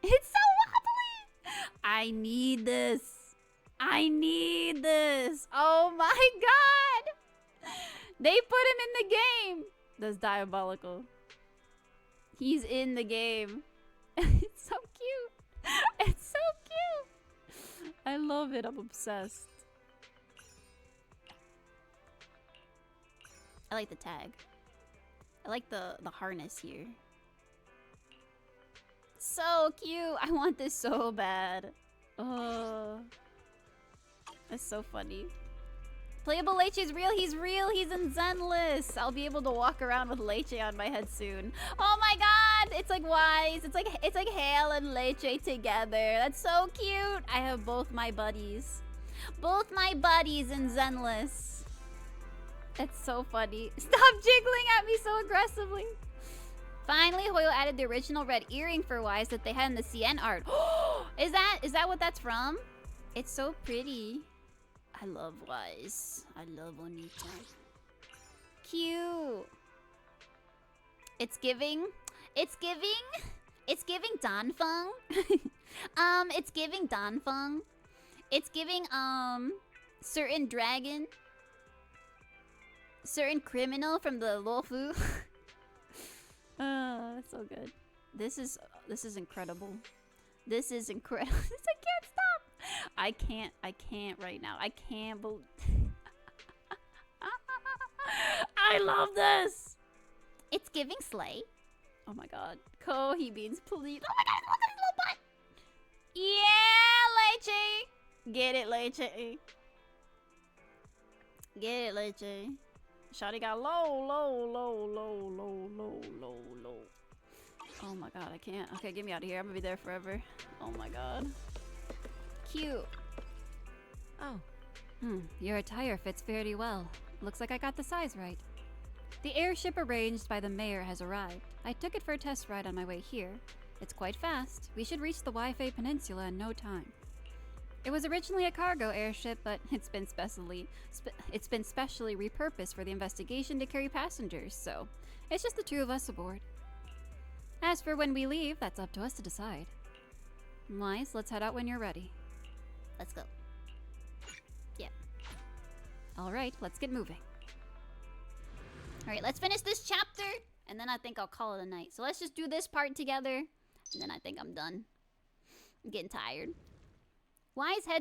Speaker 2: It's so wobbly. I need this. I need this. Oh my god. They put him in the game. That's diabolical. He's in the game. It's so cute. It's so cute. I love it. I'm obsessed. I like the tag. I like the harness here. So cute. I want this so bad. Oh. That's so funny. Playable Leche is real. He's real. He's in Zenless. I'll be able to walk around with Leche on my head soon. Oh my god. It's like Wise. It's like Hale and Leche together. That's so cute. I have both my buddies. Both my buddies in Zenless. That's so funny. Stop jiggling at me so aggressively. Finally, Hoyo added the original red earring for Wise that they had in the CN art. Is that what that's from? It's so pretty. I love Wise. I love Onita. Cute. It's giving Danfeng. It's giving Danfeng. It's giving certain dragon. Certain criminal from the Luofu. That's so good. This is incredible. This is incredible. I can't stop. I can't right now. I can't believe. I love this. It's giving Slay. Oh my god. Kohi beans, please. Oh my god, look at his little butt. Yeah, Leche. Get it, Leche. Get it, Leche. Shawty got low. Oh my god, I can't. Okay, get me out of here. I'm gonna be there forever. Oh my god. Cute.
Speaker 7: Oh.
Speaker 2: Your attire fits very well. Looks like I got the size right. The airship arranged by the mayor has arrived. I took it for a test ride on my way here. It's quite fast. We should reach the Waifei Peninsula in no time. It was originally a cargo airship, but it's been specially repurposed for the investigation to carry passengers, so it's just the two of us aboard. As for when we leave, that's up to us to decide. Wise, let's head out when you're ready. Let's go. Yeah. Alright, let's get moving. Alright, let's finish this chapter, and then I think I'll call it a night. So let's just do this part together, and then I think I'm done. I'm getting tired. Wise I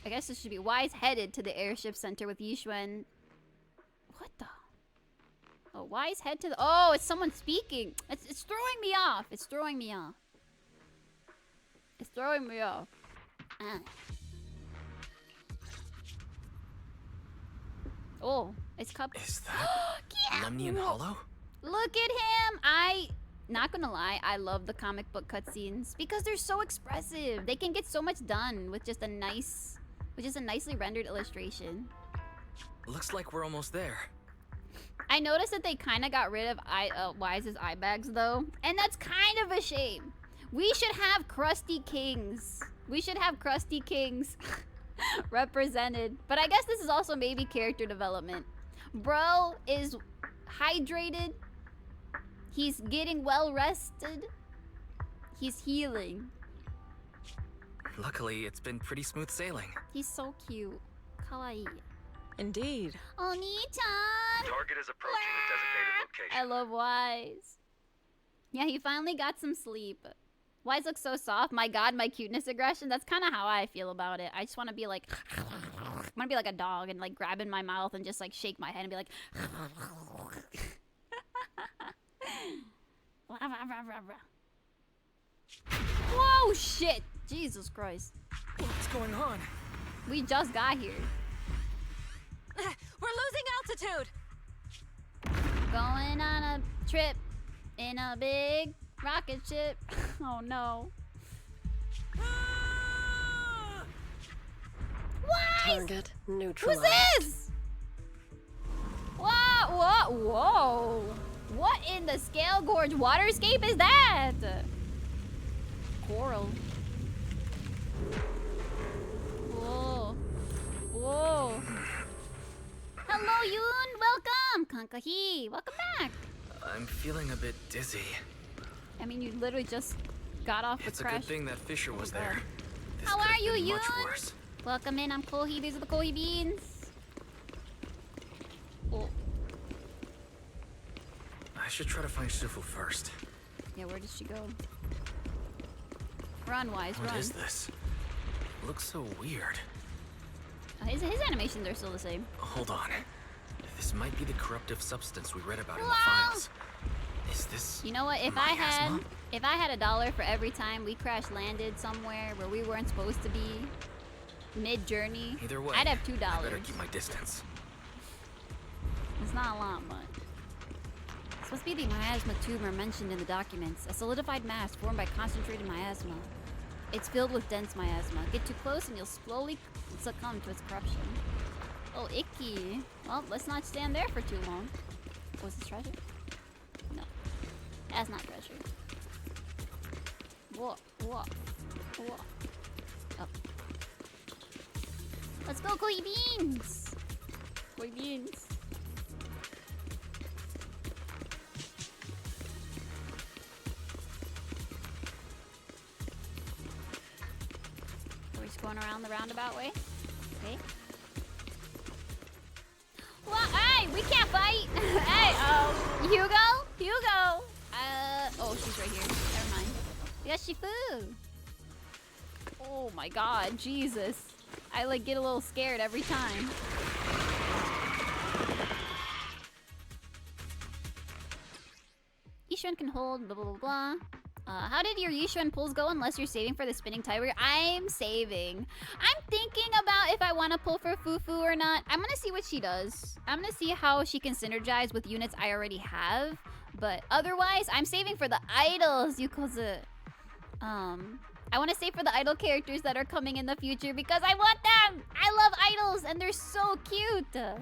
Speaker 2: guess this should be Wise headed to the airship center with Yixuan. What the? Oh, Wise head to the... Oh, it's someone speaking. It's throwing me off. It's throwing me off. It's throwing me off. Oh, it's Cup.
Speaker 6: Is that Lemnian Hollow?
Speaker 2: Look at him. Not gonna lie, I love the comic book cutscenes because they're so expressive. They can get so much done with just a nicely rendered illustration.
Speaker 6: Looks like we're almost there.
Speaker 2: I noticed that they kind of got rid of Wise's eye bags though, and that's kind of a shame. We should have Krusty Kings. We should have Krusty Kings represented. But I guess this is also maybe character development. Bro is hydrated. He's getting well rested. He's healing.
Speaker 6: Luckily, it's been pretty smooth sailing.
Speaker 2: He's so cute. Kawaii.
Speaker 7: Indeed.
Speaker 2: Oni-chan!
Speaker 5: Target is approaching the designated location.
Speaker 2: I love Wise. Yeah, he finally got some sleep. Wise looks so soft. My god, my cuteness aggression. That's kind of how I feel about it. I just want to be like... gonna be like a dog and like grab in my mouth and just like shake my head and be like. Whoa, shit! Jesus Christ.
Speaker 6: What's going on?
Speaker 2: We just got here.
Speaker 7: We're losing altitude!
Speaker 2: Going on a trip in a big rocket ship. Oh no. What?
Speaker 10: Target
Speaker 2: Who's
Speaker 10: neutralized.
Speaker 2: this? Whoa! What in the Scale Gorge waterscape is that? Coral. Whoa. Hello, Yoon. Welcome. Kankahi. Welcome back.
Speaker 6: I'm feeling a bit dizzy.
Speaker 2: I mean, you literally just got off the
Speaker 6: It's a
Speaker 2: crash.
Speaker 6: good thing that Fisher was there. This
Speaker 2: How
Speaker 6: could
Speaker 2: are
Speaker 6: have
Speaker 2: you,
Speaker 6: been much
Speaker 2: Yoon?
Speaker 6: worse.
Speaker 2: Welcome in. I'm Kohi. These are the Kohi beans. Oh.
Speaker 6: I should try to find Shifu first.
Speaker 2: Yeah, where did she go? Run, Wise,
Speaker 6: What
Speaker 2: run.
Speaker 6: is this? Looks so weird.
Speaker 2: His animations are still the same.
Speaker 6: Hold on. This might be the corruptive substance we read about in
Speaker 2: Wow.
Speaker 6: the files. Is this...
Speaker 2: You know what? If I had $1 for every time we crash landed somewhere where we weren't supposed to be mid-journey,
Speaker 6: Either way,
Speaker 2: I'd have $2.
Speaker 6: I better keep my distance.
Speaker 2: It's not a lot, but it's supposed to be the miasma tumor mentioned in the documents. A solidified mass formed by concentrated miasma. It's filled with dense miasma. Get too close and you'll slowly succumb to its corruption. Oh, icky. Well, let's not stand there for too long. Was this treasure? No. That's not treasure. Whoa. Oh. Let's go, Koi Beans! Koi Beans. We're just going around the roundabout way. Okay. Well, hey, we can't fight. Hey, Hugo? Oh, she's right here. Never mind. We got Shifu. Oh my god, Jesus. I like get a little scared every time. Yishuan can hold blah blah blah blah. How did your Yishuan pulls go unless you're saving for the spinning tiger? I'm saving. I'm thinking about if I want to pull for Fufu or not. I'm gonna see what she does. I'm gonna see how she can synergize with units I already have. But otherwise, I'm saving for the idols, Yukozu. I want to save for the idol characters that are coming in the future because I want them! I love idols and they're so cute! So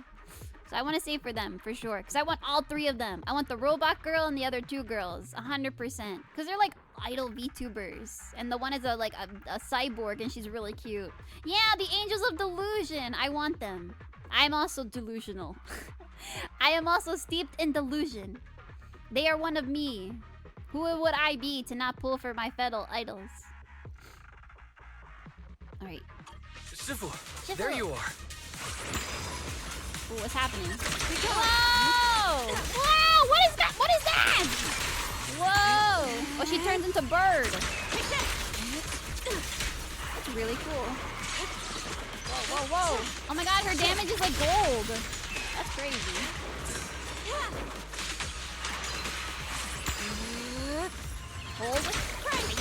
Speaker 2: I want to save for them, for sure. Because I want all 3 of them. I want the robot girl and the other 2 girls. 100%. Because they're like idol VTubers. And the one is a cyborg and she's really cute. Yeah, the Angels of Delusion. I want them. I'm also delusional. I am also steeped in delusion. They are one of me. Who would I be to not pull for my fellow idols? Alright.
Speaker 6: Shifu, there you are.
Speaker 2: Ooh, what's happening? Whoa! Whoa! What is that? What is that? Whoa! Oh, she turns into bird. That's really cool. Whoa! Oh my god, her damage is like gold. That's crazy. Hold.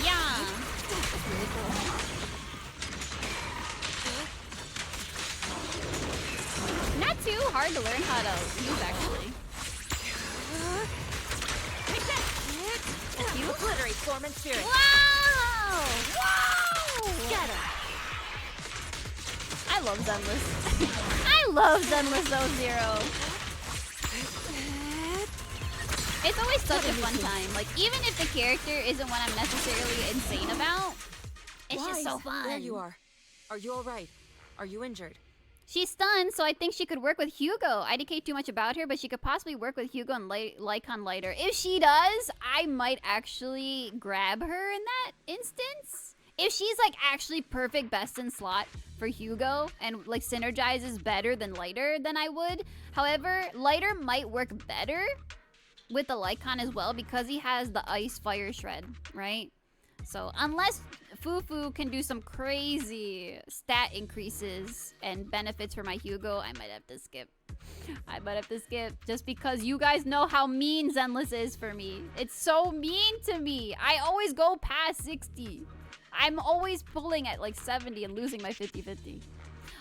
Speaker 2: Yeah. That's really cool. Not too hard to learn how to use, actually.
Speaker 7: You obliterate form and spirit.
Speaker 2: Wow!
Speaker 7: Get him.
Speaker 2: I love Zenless. I love Zenless though, Zero. It's always such a fun time. Like, even if the character isn't what I'm necessarily insane about, it's just so fun.
Speaker 7: There you are. Are you alright? Are you injured?
Speaker 2: She's stunned, so I think she could work with Hugo. IDK too much about her, but she could possibly work with Hugo and Lycon Lighter. If she does, I might actually grab her in that instance. If she's like actually perfect best in slot for Hugo and like synergizes better than Lighter, then I would. However, Lighter might work better with the Lycon as well because he has the Ice Fire Shred, right? So unless Fufu can do some crazy stat increases and benefits for my Hugo, I might have to skip. I might have to skip just because you guys know how mean Zenless is for me. It's so mean to me. I always go past 60. I'm always pulling at like 70 and losing my 50-50.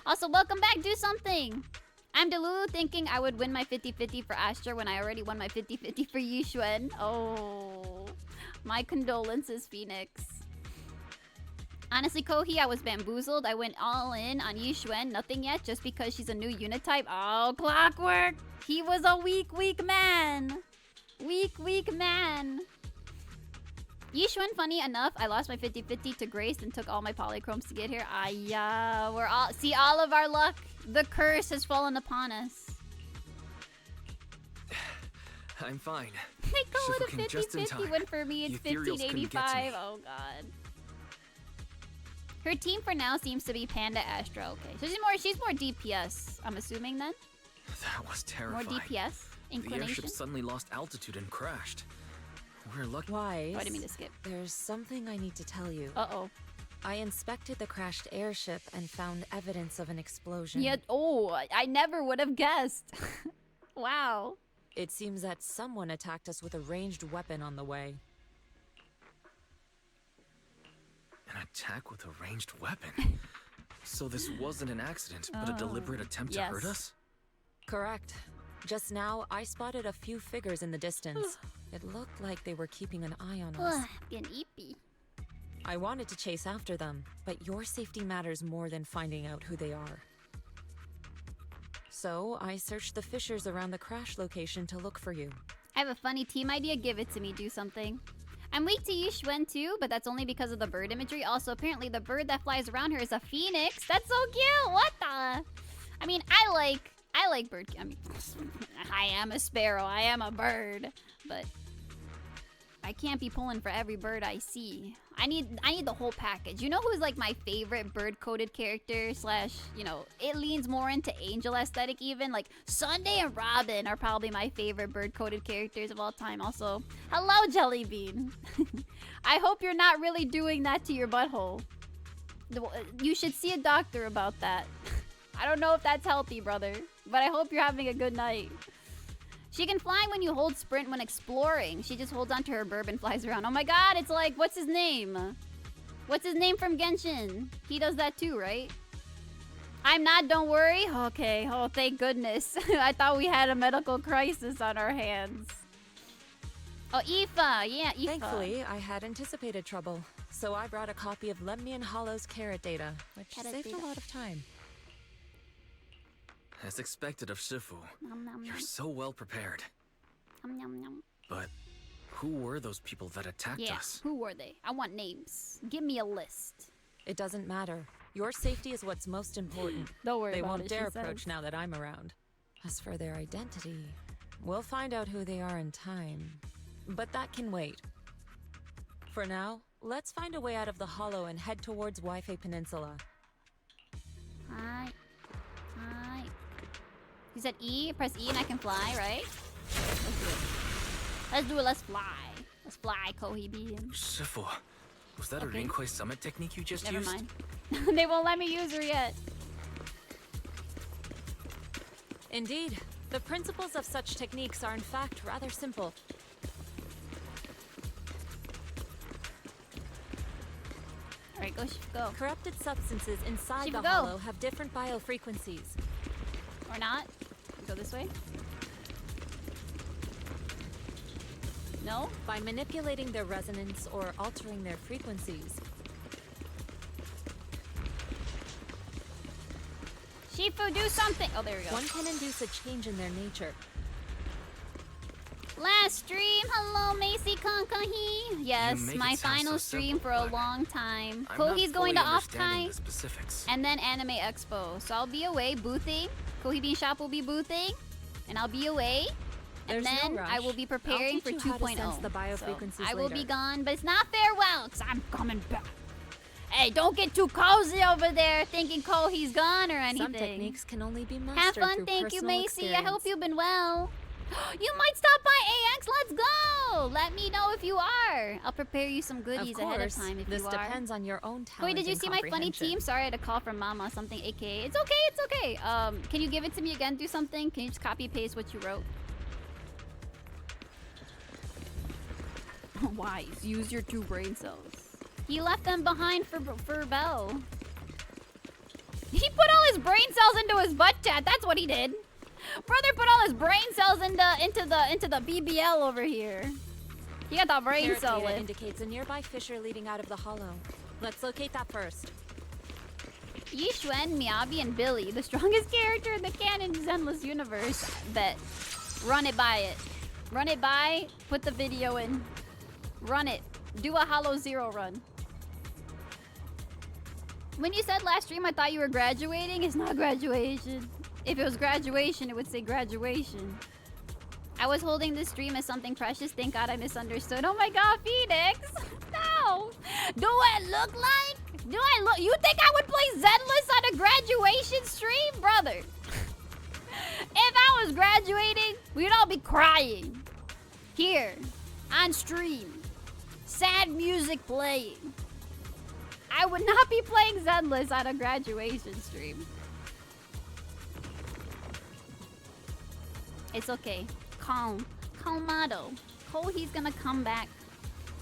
Speaker 2: Also, welcome back. Do something. I'm Delulu thinking I would win my 50-50 for Astra when I already won my 50-50 for Yixuan. Oh, my condolences, Phoenix. Honestly, Kohi, I was bamboozled. I went all in on Yixuan. Nothing yet, just because she's a new unit type. Oh, clockwork. He was a weak man. Weak man. Yixuan, funny enough, I lost my 50-50 to Grace and took all my polychromes to get here. Ayah, we're all... See, all of our luck. The curse has fallen upon us.
Speaker 6: I'm fine.
Speaker 2: They call it a
Speaker 6: Shifuken just in
Speaker 2: 50-50
Speaker 6: time.
Speaker 2: win for me. It's
Speaker 6: The Ethereals couldn't get to
Speaker 2: 1585.
Speaker 6: me.
Speaker 2: Oh, God. Her team for now seems to be Panda Astra. Okay, so she's more DPS, I'm assuming then?
Speaker 6: That was
Speaker 2: More
Speaker 6: terrifying.
Speaker 2: DPS?
Speaker 6: The
Speaker 2: Inclination?
Speaker 6: airship suddenly lost altitude and crashed. We're lucky.
Speaker 7: Wise,
Speaker 2: Oh, I didn't mean to skip.
Speaker 7: there's something I need to tell you.
Speaker 2: Uh-oh.
Speaker 7: I inspected the crashed airship and found evidence of an explosion.
Speaker 2: Yeah, oh, I never would have guessed. Wow.
Speaker 7: It seems that someone attacked us with a ranged weapon on the way.
Speaker 6: An attack with a ranged weapon? So this wasn't an accident, but a deliberate attempt to hurt
Speaker 2: yes.
Speaker 6: us?
Speaker 7: Correct. Just now, I spotted a few figures in the distance. It looked like they were keeping an eye on us.
Speaker 2: Getting eepy.
Speaker 7: I wanted to chase after them, but your safety matters more than finding out who they are. So, I searched the fissures around the crash location to look for you.
Speaker 2: I have a funny team idea. Give it to me. Do something. I'm weak to Yixuan too, but that's only because of the bird imagery. Also, apparently the bird that flies around her is a phoenix. That's so cute. What the? I mean, I like bird. I mean, I am a sparrow. I am a bird, but I can't be pulling for every bird I see. I need the whole package. You know who's like my favorite bird-coded character slash, you know, it leans more into angel aesthetic even. Like Sunday and Robin are probably my favorite bird-coded characters of all time. Also, hello Jellybean. I hope you're not really doing that to your butthole. You should see a doctor about that. I don't know if that's healthy, brother, but I hope you're having a good night. She can fly when you hold sprint when exploring. She just holds onto her burb and flies around. Oh my god, it's like, what's his name? What's his name from Genshin? He does that too, right? I'm not, don't worry. Okay, oh thank goodness. I thought we had a medical crisis on our hands. Oh, Aoife, yeah, Aoife.
Speaker 7: Thankfully, I had anticipated trouble, so I brought a copy of Lemnian Hollow's carrot data, which
Speaker 2: Carrot
Speaker 7: saved
Speaker 2: data.
Speaker 7: a lot of time.
Speaker 6: As expected of Shifu,
Speaker 2: Nom, nom,
Speaker 6: you're
Speaker 2: nom.
Speaker 6: so well prepared.
Speaker 2: Nom, nom, nom.
Speaker 6: But who were those people that attacked
Speaker 2: Yeah,
Speaker 6: us?
Speaker 2: who were they? I want names. Give me a list.
Speaker 7: It doesn't matter. Your safety is what's most important.
Speaker 2: Don't worry
Speaker 7: They
Speaker 2: about
Speaker 7: won't
Speaker 2: it,
Speaker 7: dare
Speaker 2: she
Speaker 7: approach
Speaker 2: says.
Speaker 7: now that I'm around. As for their identity, we'll find out who they are in time. But that can wait. For now, let's find a way out of the hollow and head towards Waifei Peninsula.
Speaker 2: Hi. Hi. You said E? Press E and I can fly, right? Let's do it. Let's do it. Let's fly. Let's fly, Kohi Bean.
Speaker 6: Shifu, was that
Speaker 2: Okay.
Speaker 6: a Rinkwei summit technique you just
Speaker 2: Never
Speaker 6: used?
Speaker 2: mind. They won't let me use her yet.
Speaker 7: Indeed, the principles of such techniques are in fact rather simple.
Speaker 2: Alright, go, go.
Speaker 7: Corrupted substances inside
Speaker 2: Shifu,
Speaker 7: the
Speaker 2: go.
Speaker 7: hollow have different biofrequencies.
Speaker 2: Or not. Go this way. No?
Speaker 7: By manipulating their resonance or altering their frequencies,
Speaker 2: Shifu, do something! Oh, there we go.
Speaker 7: one can induce a change in their nature.
Speaker 2: Last stream! Hello, Macy Kankahi! Yes,
Speaker 6: make
Speaker 2: my
Speaker 6: it sound
Speaker 2: final
Speaker 6: so
Speaker 2: stream
Speaker 6: simple,
Speaker 2: for a
Speaker 6: but
Speaker 2: long time.
Speaker 6: I'm not
Speaker 2: Kohi's going
Speaker 6: fully
Speaker 2: to
Speaker 6: understanding
Speaker 2: Offkai.
Speaker 6: the specifics.
Speaker 2: And then Anime Expo. So I'll be away boothing. Kohi Bean Shop will be boothing. And I'll be away. And
Speaker 7: There's no
Speaker 2: then I
Speaker 7: rush.
Speaker 2: will be preparing
Speaker 7: I'll
Speaker 2: for
Speaker 7: teach you how to
Speaker 2: 2.0.
Speaker 7: sense the biofrequencies
Speaker 2: So I will be
Speaker 7: later.
Speaker 2: gone, but it's not farewell, because I'm coming back. Hey, don't get too cozy over there thinking Kohi's gone or anything.
Speaker 7: Some techniques can only be
Speaker 2: Have
Speaker 7: mastered
Speaker 2: fun,
Speaker 7: through
Speaker 2: thank you,
Speaker 7: personal
Speaker 2: Macy. I hope
Speaker 7: experience.
Speaker 2: you've been well. You might stop by AX. Let's go. Let me know if you are. I'll prepare you some goodies ahead of time if
Speaker 7: this
Speaker 2: you are.
Speaker 7: depends on your own talent.
Speaker 2: Wait, did you
Speaker 7: and
Speaker 2: see my funny
Speaker 7: comprehension.
Speaker 2: team? Sorry, I had a call from Mama. Something AKA. It's okay. It's okay. Can you give it to me again? Do something. Can you just copy paste what you wrote? Wise. Use your 2 brain cells. He left them behind for Belle. He put all his brain cells into his butt chat. That's what he did. Brother put all his brain cells into the BBL over here. He got that brain
Speaker 7: Carrot
Speaker 2: cell
Speaker 7: data
Speaker 2: lift.
Speaker 7: indicates a nearby fissure leading out of the hollow. Let's locate that first.
Speaker 2: Yixuan, Miyabi, and Billy, the strongest character in the canon Zenless universe. Bet. Run it by it. Run it by. Put the video in. Run it. Do a Hollow Zero run. When you said last stream I thought you were graduating, it's not graduation. If it was graduation, it would say graduation. I was holding this stream as something precious. Thank God I misunderstood. Oh my God, Phoenix! No! Do I look like? Do I look? You think I would play Zenless on a graduation stream? Brother. If I was graduating, we'd all be crying. Here. On stream. Sad music playing. I would not be playing Zenless on a graduation stream. It's okay. Calm. Calmado. Kohi's gonna come back.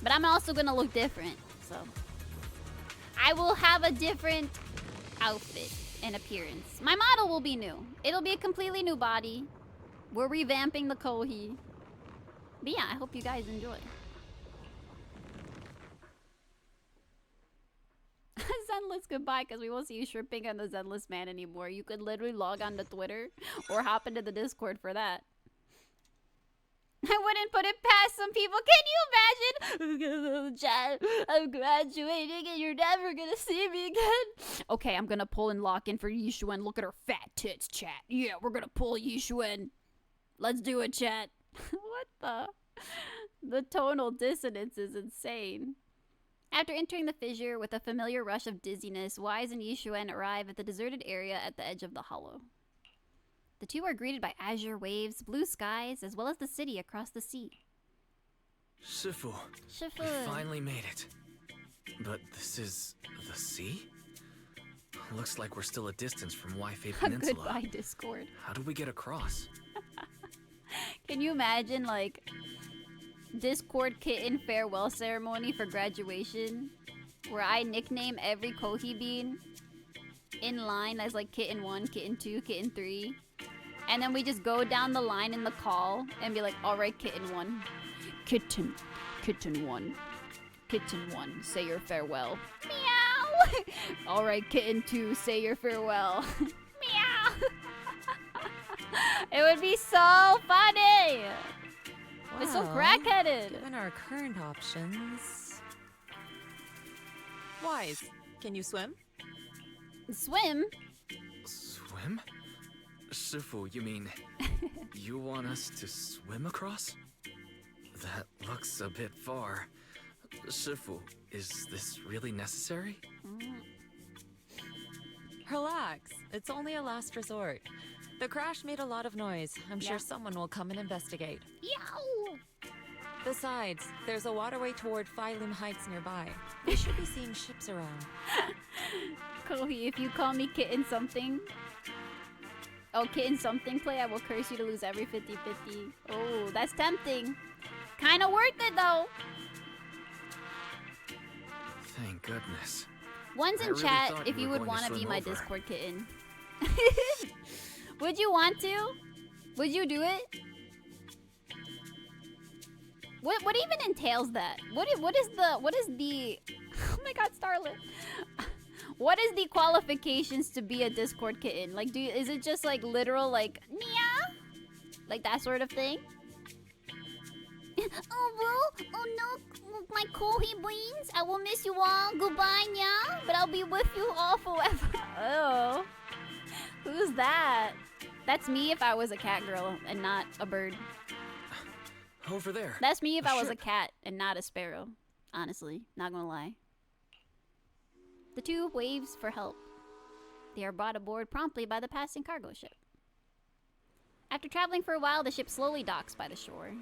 Speaker 2: But I'm also gonna look different. So I will have a different outfit and appearance. My model will be new. It'll be a completely new body. We're revamping the Kohi. But yeah, I hope you guys enjoy. Zenless goodbye, because we won't see you shrimping on the Zenless man anymore. You could literally log on to Twitter or hop into the Discord for that. I wouldn't put it past some people. Can you imagine? Chat, I'm graduating and you're never gonna see me again. Okay, I'm gonna pull and lock in for Yixuan. Look at her fat tits, chat. Yeah, we're gonna pull Yixuan. Let's do it, chat. What the? The tonal dissonance is insane. After entering the fissure with a familiar rush of dizziness, Wise and Yixuan arrive at the deserted area at the edge of the hollow. The two are greeted by azure waves, blue skies, as well as the city across the sea.
Speaker 6: Shifu,
Speaker 2: Shifu.
Speaker 6: we finally made it. But this is the sea? Looks like we're still a distance from Waifei Peninsula.
Speaker 2: Goodbye, Discord.
Speaker 6: How do we get across?
Speaker 2: Can you imagine, like, Discord kitten farewell ceremony for graduation, where I nickname every Kohi bean in line as like kitten 1, kitten 2, kitten 3, and then we just go down the line in the call and be like, all right, kitten 1, kitten 1, kitten 1, say your farewell. Meow. All right, kitten 2, say your farewell. Meow. It would be so funny. It's so crackheaded.
Speaker 7: Given our current options... Wise, can you swim?
Speaker 2: Swim?
Speaker 6: Swim? Shifu, you mean you want us to swim across? That looks a bit far. Shifu, is this really necessary?
Speaker 7: Relax. It's only a last resort. The crash made a lot of noise. I'm sure someone will come and investigate.
Speaker 2: Yow!
Speaker 7: Besides, there's a waterway toward Phylum Heights nearby. We should be seeing ships around.
Speaker 2: Kohi, if you call me kitten something... Oh, kitten something play, I will curse you to lose every 50-50. Oh, that's tempting. Kinda worth it, though.
Speaker 6: Thank goodness.
Speaker 2: One's in
Speaker 6: I really
Speaker 2: chat
Speaker 6: thought
Speaker 2: if
Speaker 6: you
Speaker 2: you
Speaker 6: were
Speaker 2: would
Speaker 6: going to
Speaker 2: want to be
Speaker 6: swim
Speaker 2: my
Speaker 6: over.
Speaker 2: Discord kitten. Would you want to? Would you do it? What even entails that? What is the oh my god, Starlet. What is the qualifications to be a Discord kitten? Like, is it just like literal like Nia? Like that sort of thing? Oh well, oh no, my Kohi beans. I will miss you all. Goodbye, Nya. But I'll be with you all forever. Oh. Who's that? That's me if I was a cat girl and not a bird.
Speaker 6: Over there.
Speaker 2: That's me if I was a
Speaker 6: ship.
Speaker 2: cat and not a sparrow. Honestly, not gonna lie. The two waves for help. They are brought aboard promptly by the passing cargo ship. After traveling for a while, the ship slowly docks by the shore.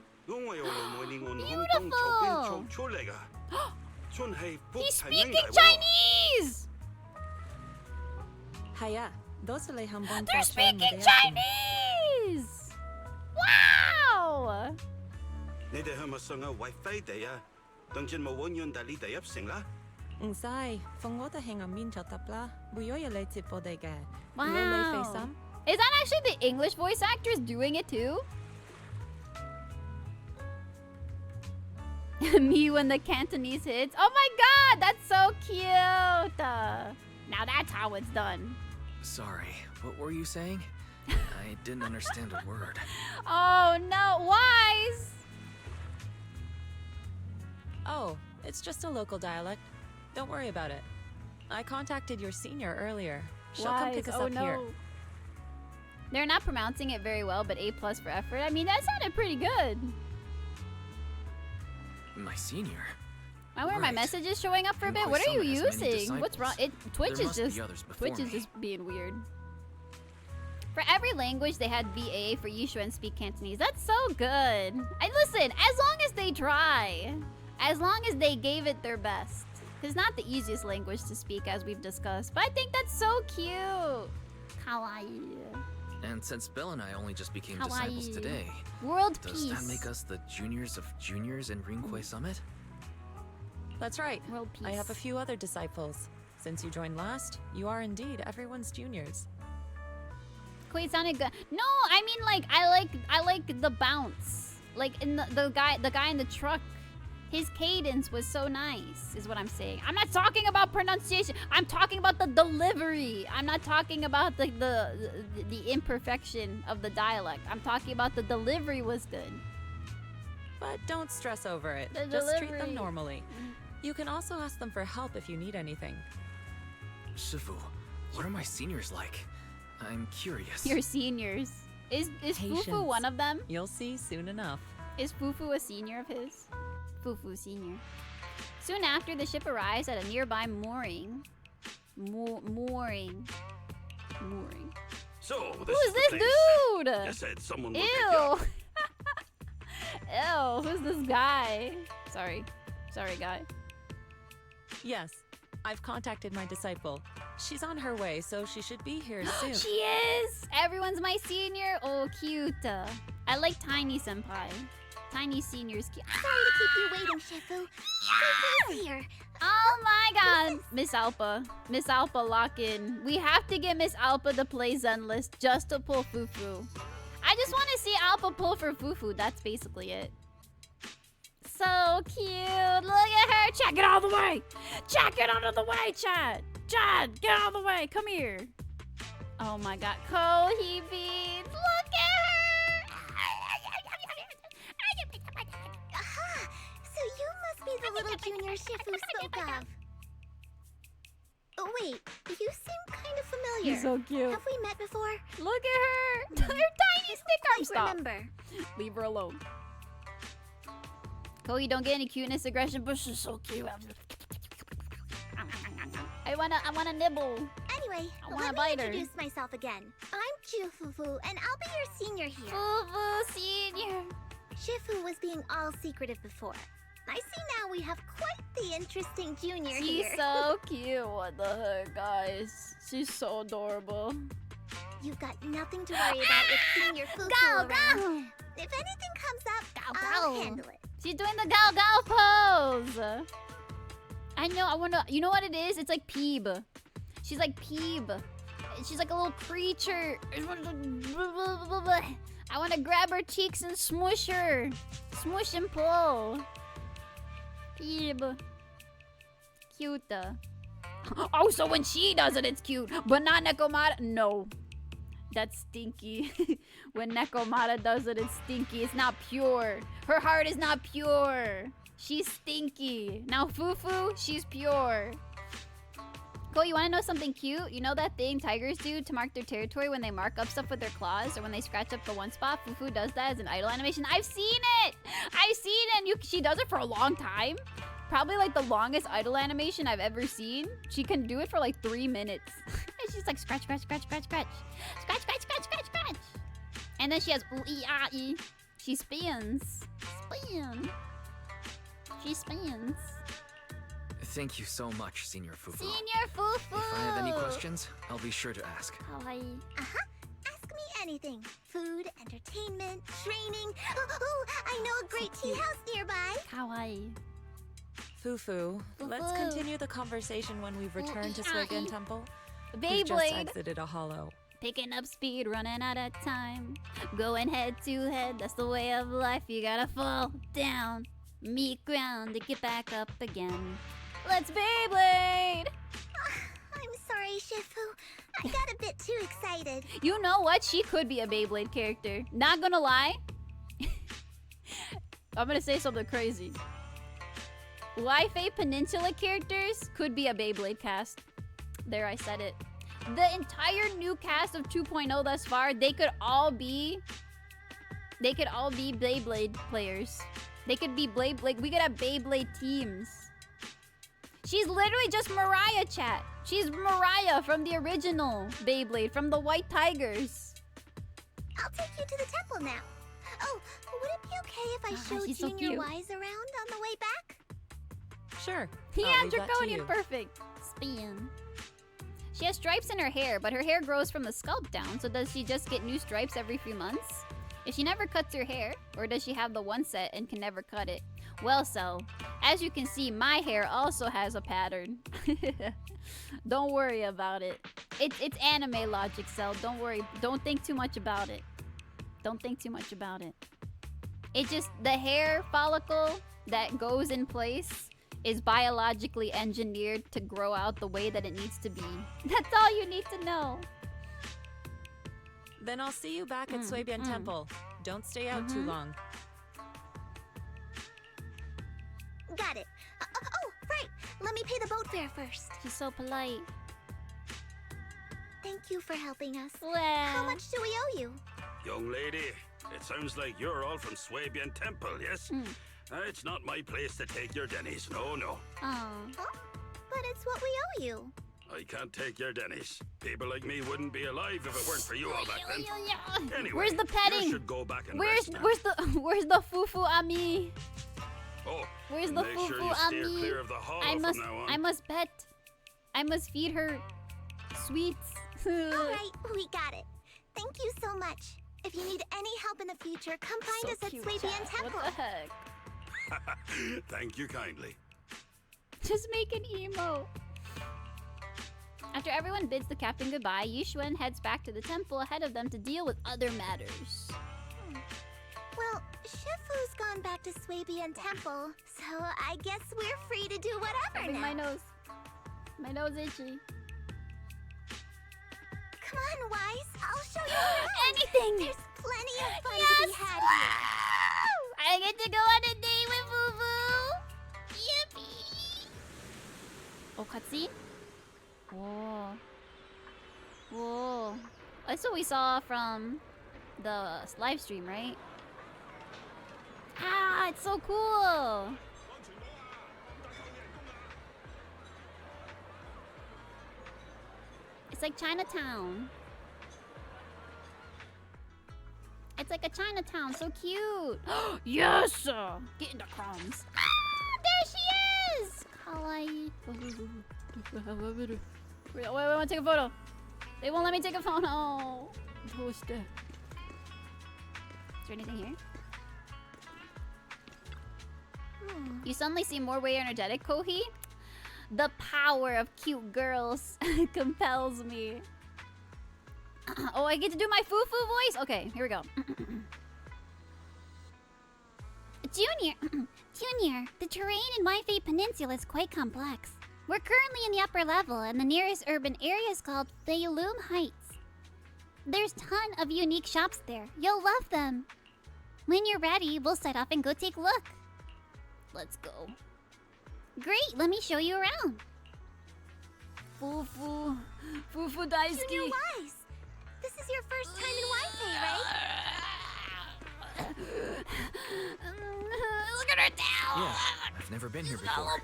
Speaker 2: He's speaking Chinese!
Speaker 7: Haya, dosale hambon
Speaker 2: They're
Speaker 7: pa siya
Speaker 2: speaking
Speaker 7: madayasin.
Speaker 2: Chinese! Wow!
Speaker 10: 你哋係咪上下為飛地啊？當然冇揾樣大呢地入城啦。
Speaker 7: 唔使，放我哋喺暗面就得啦。會有人嚟接我哋嘅。
Speaker 2: Wow.
Speaker 7: 如果你費心，
Speaker 2: Is that actually the English voice actors doing it too? Me when the Cantonese hits. Oh my god, that's so cute! Now that's how it's done.
Speaker 6: Sorry, what were you saying? I didn't understand a word.
Speaker 2: Oh no, Wise!
Speaker 7: oh, it's just a local dialect. Don't worry about it. I contacted your senior earlier. She'll come pick us
Speaker 2: oh
Speaker 7: up
Speaker 2: no.
Speaker 7: here.
Speaker 2: They're not pronouncing it very well, but A+ for effort. I mean, that sounded pretty good.
Speaker 6: My senior?
Speaker 2: Why were my
Speaker 6: Right.
Speaker 2: messages showing up for a bit?
Speaker 6: Rinkoi
Speaker 2: What are you
Speaker 6: Summit has many
Speaker 2: using? What's wrong?
Speaker 6: disciples.
Speaker 2: Twitch
Speaker 6: There
Speaker 2: is
Speaker 6: must be
Speaker 2: just
Speaker 6: others before
Speaker 2: Twitch is
Speaker 6: me.
Speaker 2: just being weird. For every language, they had VA for Yishuan speak Cantonese. That's so good. And listen, as long as they try, as long as they gave it their best. It's not the easiest language to speak, as we've discussed, but I think that's so cute. Kawaii.
Speaker 6: And since Belle and I only just became disciples
Speaker 2: Kawaii.
Speaker 6: today,
Speaker 2: World
Speaker 6: does
Speaker 2: peace.
Speaker 6: that make us the juniors of juniors in Rinkoi Summit?
Speaker 7: That's right.
Speaker 2: World peace.
Speaker 7: I have a few other disciples. Since you joined last, you are indeed everyone's juniors.
Speaker 2: Wait, sounded good. No, I mean like I like the bounce. Like in the guy in the truck. His cadence was so nice, is what I'm saying. I'm not talking about pronunciation. I'm talking about the delivery. I'm not talking about the imperfection of the dialect. I'm talking about the delivery was good.
Speaker 7: But don't stress over it.
Speaker 2: The
Speaker 7: Just treat
Speaker 2: delivery.
Speaker 7: them normally. You can also ask them for help if you need anything.
Speaker 6: Shifu, what are my seniors like? I'm curious.
Speaker 2: Your seniors. Is Fufu
Speaker 7: Patience.
Speaker 2: one of them?
Speaker 7: You'll see soon enough.
Speaker 2: Is Fufu a senior of his? Fufu senior. Soon after, the ship arrives at a nearby mooring. Mooring.
Speaker 10: So,
Speaker 2: Who
Speaker 10: this
Speaker 2: is
Speaker 10: is the
Speaker 2: this
Speaker 10: place.
Speaker 2: dude?
Speaker 10: You said someone would pick you up.
Speaker 2: Ew. Ew, who's this guy? Sorry, guy.
Speaker 7: Yes, I've contacted my disciple. She's on her way, so she should be here soon.
Speaker 2: She is! Everyone's my senior? Oh, cute. I like Tiny Senpai. Tiny senior's cute.
Speaker 1: Sorry to keep you waiting, Shifu. Fufu's here.
Speaker 2: Oh my god! Miss Alpa. Miss Alpa, lock in. We have to get Miss Alpa to play Zenless just to pull Fufu. I just want to see Alpa pull for Fufu. That's basically it. So cute. Look at her. Chat, get out of the way. Chat, get out of the way, chat. Chat, get out of the way. Come here. Oh my god. Kohi beans. Look at her.
Speaker 1: Aha! So you must be the little junior Shifu spoke of. Oh wait, you seem kind of familiar.
Speaker 2: She's so cute.
Speaker 1: Have we met before?
Speaker 2: Look at her. Her tiny stick arm.
Speaker 1: I
Speaker 2: Stop.
Speaker 1: remember.
Speaker 2: Leave her alone. Kohi, don't get any cuteness aggression, but she's so cute. I wanna nibble.
Speaker 1: Anyway,
Speaker 2: I wanna
Speaker 1: let me
Speaker 2: bite her.
Speaker 1: introduce myself again. I'm Jufufu, and I'll be your senior here.
Speaker 2: Fufu senior.
Speaker 1: Shifu was being all secretive before. I see now we have quite the interesting junior
Speaker 2: She's
Speaker 1: here.
Speaker 2: so cute. What the heck, guys? She's so adorable.
Speaker 1: You've got nothing to worry about with senior Fufu
Speaker 2: Go,
Speaker 1: around.
Speaker 2: go.
Speaker 1: If anything comes up,
Speaker 2: Go,
Speaker 1: I'll
Speaker 2: go.
Speaker 1: handle it.
Speaker 2: She's doing the gal gal pose. I know. I wonder. You know what it is? It's like Peeb. She's like Peeb. She's like a little creature. I want to grab her cheeks and smush her. Smush and pull. Peeb. Cute. Oh, so when she does it, it's cute. But not Nekomata. No. That's stinky. When Nekomata does it, it's stinky. It's not pure. Her heart is not pure. She's stinky. Now Fufu, she's pure. Cole, you want to know something cute? You know that thing tigers do to mark their territory when they mark up stuff with their claws or when they scratch up the one spot? Fufu does that as an idle animation. I've seen it! I've seen it! And she does it for a long time. Probably like the longest idle animation I've ever seen. She can do it for like 3 minutes. And she's like scratch, scratch, scratch, scratch, scratch. Scratch, scratch, scratch, scratch, scratch. And then she has ooh-ee-ah-ee. She spins. She spins.
Speaker 6: Thank you so much, Senior Fufu.
Speaker 2: Senior Fufu!
Speaker 6: If I have any questions, I'll be sure to ask.
Speaker 2: Kawaii.
Speaker 1: Ask me anything. Food, entertainment, training. Oh, I know a great tea house nearby.
Speaker 2: Kawaii.
Speaker 7: Fufu, let's
Speaker 2: Fufu.
Speaker 7: continue the conversation when we've returned to Swabian Temple. We've just
Speaker 2: Beyblade.
Speaker 7: exited a hollow.
Speaker 2: Picking up speed, running out of time. Going head to head, that's the way of life. You gotta fall down, meet ground to get back up again. Let's Beyblade!
Speaker 1: I'm sorry, Shifu. I got a bit too excited.
Speaker 2: You know what? She could be a Beyblade character. Not gonna lie. I'm gonna say something crazy. Wi-Fi Peninsula characters could be a Beyblade cast. There, I said it. The entire new cast of 2.0 thus far, they could all be Beyblade players. They could be like we could have Beyblade teams. She's literally just Mariah, chat. She's Mariah from the original Beyblade, from the White Tigers.
Speaker 1: I'll take you to the temple now. Oh, would it be okay if I showed
Speaker 2: she's so
Speaker 1: Junior
Speaker 2: cute.
Speaker 1: Wise around on the way back?
Speaker 7: Sure.
Speaker 2: Yeah,
Speaker 7: I'll leave that to
Speaker 2: Draconian,
Speaker 7: you.
Speaker 2: perfect. Spin. She has stripes in her hair, but her hair grows from the scalp down, so does she just get new stripes every few months? If she never cuts her hair, or does she have the one set and can never cut it? Well, so, as you can see, my hair also has a pattern. Don't worry about it. It's anime logic, Cell. Don't worry. Don't think too much about it. Don't think too much about it. It just, the hair follicle that goes in place is biologically engineered to grow out the way that it needs to be. That's all you need to know.
Speaker 7: Then I'll see you back at Swabian Temple. Don't stay out too long.
Speaker 1: Got it. Oh, right. Let me pay the boat fare first.
Speaker 2: She's so polite.
Speaker 1: Thank you for helping us.
Speaker 2: Well,
Speaker 1: How much do we owe you?
Speaker 10: Young lady, it sounds like you're all from Swabian Temple, yes? It's not my place to take your dennies. No, no.
Speaker 2: Oh.
Speaker 1: Huh? But it's what we owe you.
Speaker 10: I can't take your dennies. People like me wouldn't be alive if it weren't for you all back then. Anyway,
Speaker 2: Where's the petting?
Speaker 10: You should go back and
Speaker 2: Where's
Speaker 10: rest now.
Speaker 2: where's the fufu ami?
Speaker 10: Oh,
Speaker 2: Where's the
Speaker 10: make
Speaker 2: fufu
Speaker 10: sure you steer
Speaker 2: ami?
Speaker 10: clear of the hollow
Speaker 2: I must
Speaker 10: from now on.
Speaker 2: I must pet. I must feed her sweets.
Speaker 1: All right, we got it. Thank you so much. If you need any help in the future, come find
Speaker 2: So
Speaker 1: us at
Speaker 2: cute,
Speaker 1: Swabian
Speaker 2: chat.
Speaker 1: Temple.
Speaker 2: What the heck?
Speaker 10: Thank you kindly.
Speaker 2: Just make an emo. After everyone bids the captain goodbye, Yuxuan heads back to the temple ahead of them to deal with other matters.
Speaker 1: Well, Shifu's gone back to Swabian Temple, so I guess we're free to do whatever
Speaker 2: Rubbing
Speaker 1: now.
Speaker 2: my nose. My nose itchy.
Speaker 1: Come on, Wise. I'll show you around.
Speaker 2: Anything!
Speaker 1: There's plenty of fun to
Speaker 2: Yes!
Speaker 1: be had here.
Speaker 2: I get to go on a date with Fufu! Yippee! Oh, cutscene? Whoa. Whoa. That's what we saw from the live stream, right? Ah, it's so cool! It's like Chinatown. It's like a Chinatown, so cute. Yes! Get in the crumbs. Ah, there she is! Kawaii. Wait, I want to take a photo. They won't let me take a photo. Is there anything here? You suddenly seem more way energetic, Kohi. The power of cute girls compels me. Oh, I get to do my Fufu voice? Okay, here we go. Junior, Junior, the terrain in Wi-Fi Peninsula is quite complex. We're currently in the upper level, and the nearest urban area is called Fayulum Heights. There's a ton of unique shops there. You'll love them. When you're ready, we'll set off and go take a look. Let's go. Great, let me show you around. Fufu Daisuke.
Speaker 1: Junior Wise, this is your first time in Wi-Fi, right?
Speaker 2: Look at her now.
Speaker 6: Yeah, I've never been here before.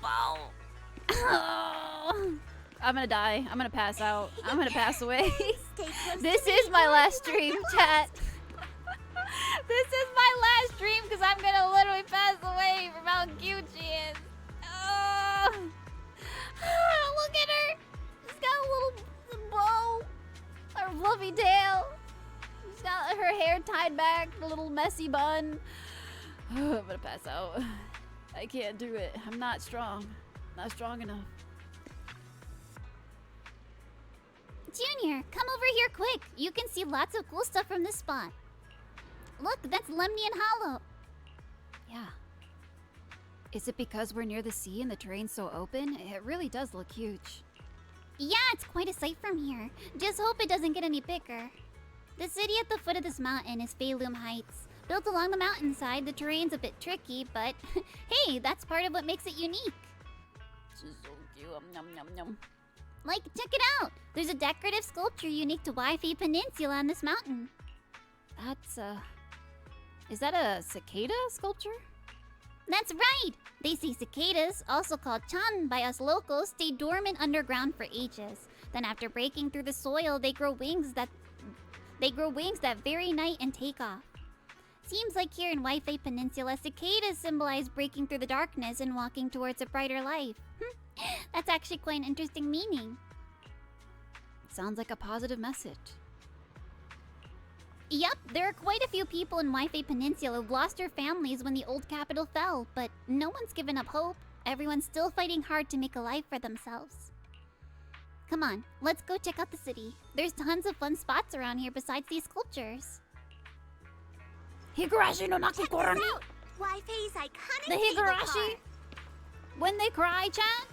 Speaker 2: I'm gonna die. I'm gonna pass out. I'm gonna pass away.
Speaker 1: Stay close
Speaker 2: This
Speaker 1: to me
Speaker 2: is my
Speaker 1: or
Speaker 2: last
Speaker 1: you might
Speaker 2: stream,
Speaker 1: get
Speaker 2: chat.
Speaker 1: lost.
Speaker 2: This is my last stream because I'm gonna literally pass away from how cute she is. Oh. Look at her. She's got a little bow. Her fluffy tail. She's got her hair tied back, a little messy bun. I'm gonna pass out. I can't do it. I'm not strong. Not strong enough.
Speaker 1: Junior, come over here quick. You can see lots of cool stuff from this spot. Look, that's Lemnian Hollow.
Speaker 2: Yeah. Is it because we're near the sea and the terrain's so open? It really does look huge.
Speaker 1: Yeah, it's quite a sight from here. Just hope it doesn't get any bigger. The city at the foot of this mountain is Pheloom Heights. Built along the mountainside, the terrain's a bit tricky, but hey, that's part of what makes it unique.
Speaker 2: This is so cute. Nom nom nom.
Speaker 1: Like, check it out! There's a decorative sculpture unique to Wi-Fi Peninsula on this mountain.
Speaker 2: That's, is that a cicada sculpture?
Speaker 1: That's right! They say cicadas, also called chan by us locals, stay dormant underground for ages. Then after breaking through the soil, they grow wings that very night and take off. Seems like here in Wi-Fi Peninsula, cicadas symbolize breaking through the darkness and walking towards a brighter life. That's actually quite an interesting meaning.
Speaker 2: Sounds like a positive message.
Speaker 1: Yep, there are quite a few people in Wi-Fi Peninsula who've lost their families when the old capital fell, but no one's given up hope. Everyone's still fighting hard to make a life for themselves. Come on, let's go check out the city. There's tons of fun spots around here besides these sculptures.
Speaker 2: Higurashi no Nakikoroni!
Speaker 1: Wi-Fi's iconic
Speaker 2: The Higurashi! When they cry, chat?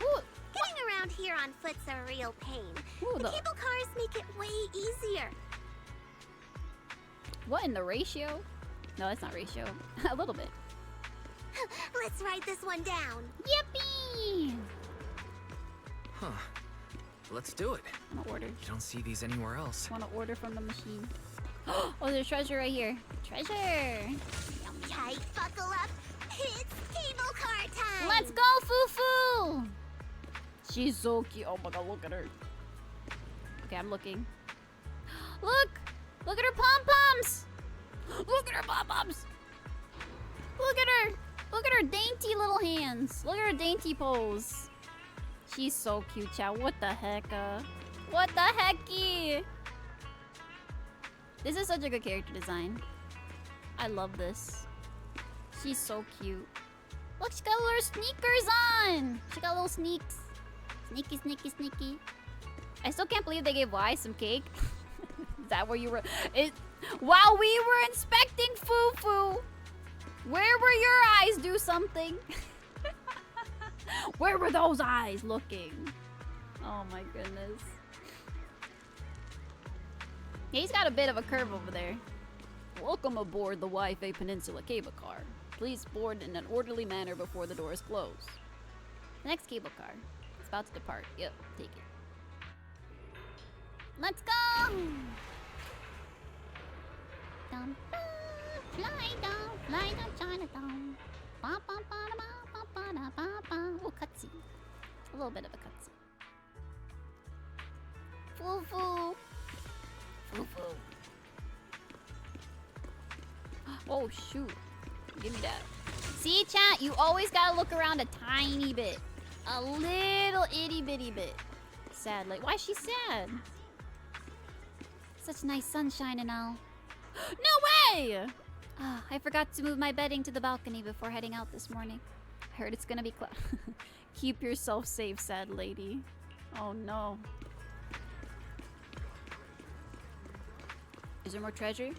Speaker 2: Ooh,
Speaker 1: Getting around here on foot's a real pain.
Speaker 2: Ooh,
Speaker 1: The cable cars make it way easier.
Speaker 2: what in the ratio? No, that's not ratio. A little bit.
Speaker 1: Let's write this one down.
Speaker 2: Yippee!
Speaker 6: Huh. Let's do it.
Speaker 2: I'm gonna order.
Speaker 6: You don't see these anywhere else.
Speaker 2: Wanna order from the machine. Oh, there's treasure right here. Treasure!
Speaker 1: Tight, buckle up. It's cable car time.
Speaker 2: Let's go, Fufu! She's so cute. Oh my god, look at her. Okay, I'm looking. Look! Look at her pom-poms! Look at her pom-poms! Look at her! Look at her dainty little hands. Look at her dainty pose. She's so cute, chat. What the heck, What the hecky? This is such a good character design. I love this. She's so cute. Look, she got little sneakers on! She got little sneaks. Sneaky, sneaky, sneaky. I still can't believe they gave Y some cake. Is that where you were? While we were inspecting Fufu, where were your eyes? Do something. Where were those eyes looking? Oh my goodness. He's got a bit of a curve over there. Welcome aboard the Wi-Fi Peninsula cable car. Please board in an orderly manner before the doors close. The next cable car is about to depart. Yep, take it.
Speaker 1: Let's go! Dum, dum, fly down Chinatown. Ba, ba, ba, da, ba, ba, ba, da, ba, ba.
Speaker 2: Oh, cutscene. A little bit of a cutscene.
Speaker 1: Fufu.
Speaker 2: Fufu. Oh shoot. Give me that. See, chat, you always gotta look around a tiny bit. A little itty bitty bit. Sad. Like, why is she sad?
Speaker 1: Such nice sunshine and all.
Speaker 2: No way! Ah, I forgot to move my bedding to the balcony before heading out this morning. I heard it's gonna be Keep yourself safe, sad lady. Oh no. Is there more treasure?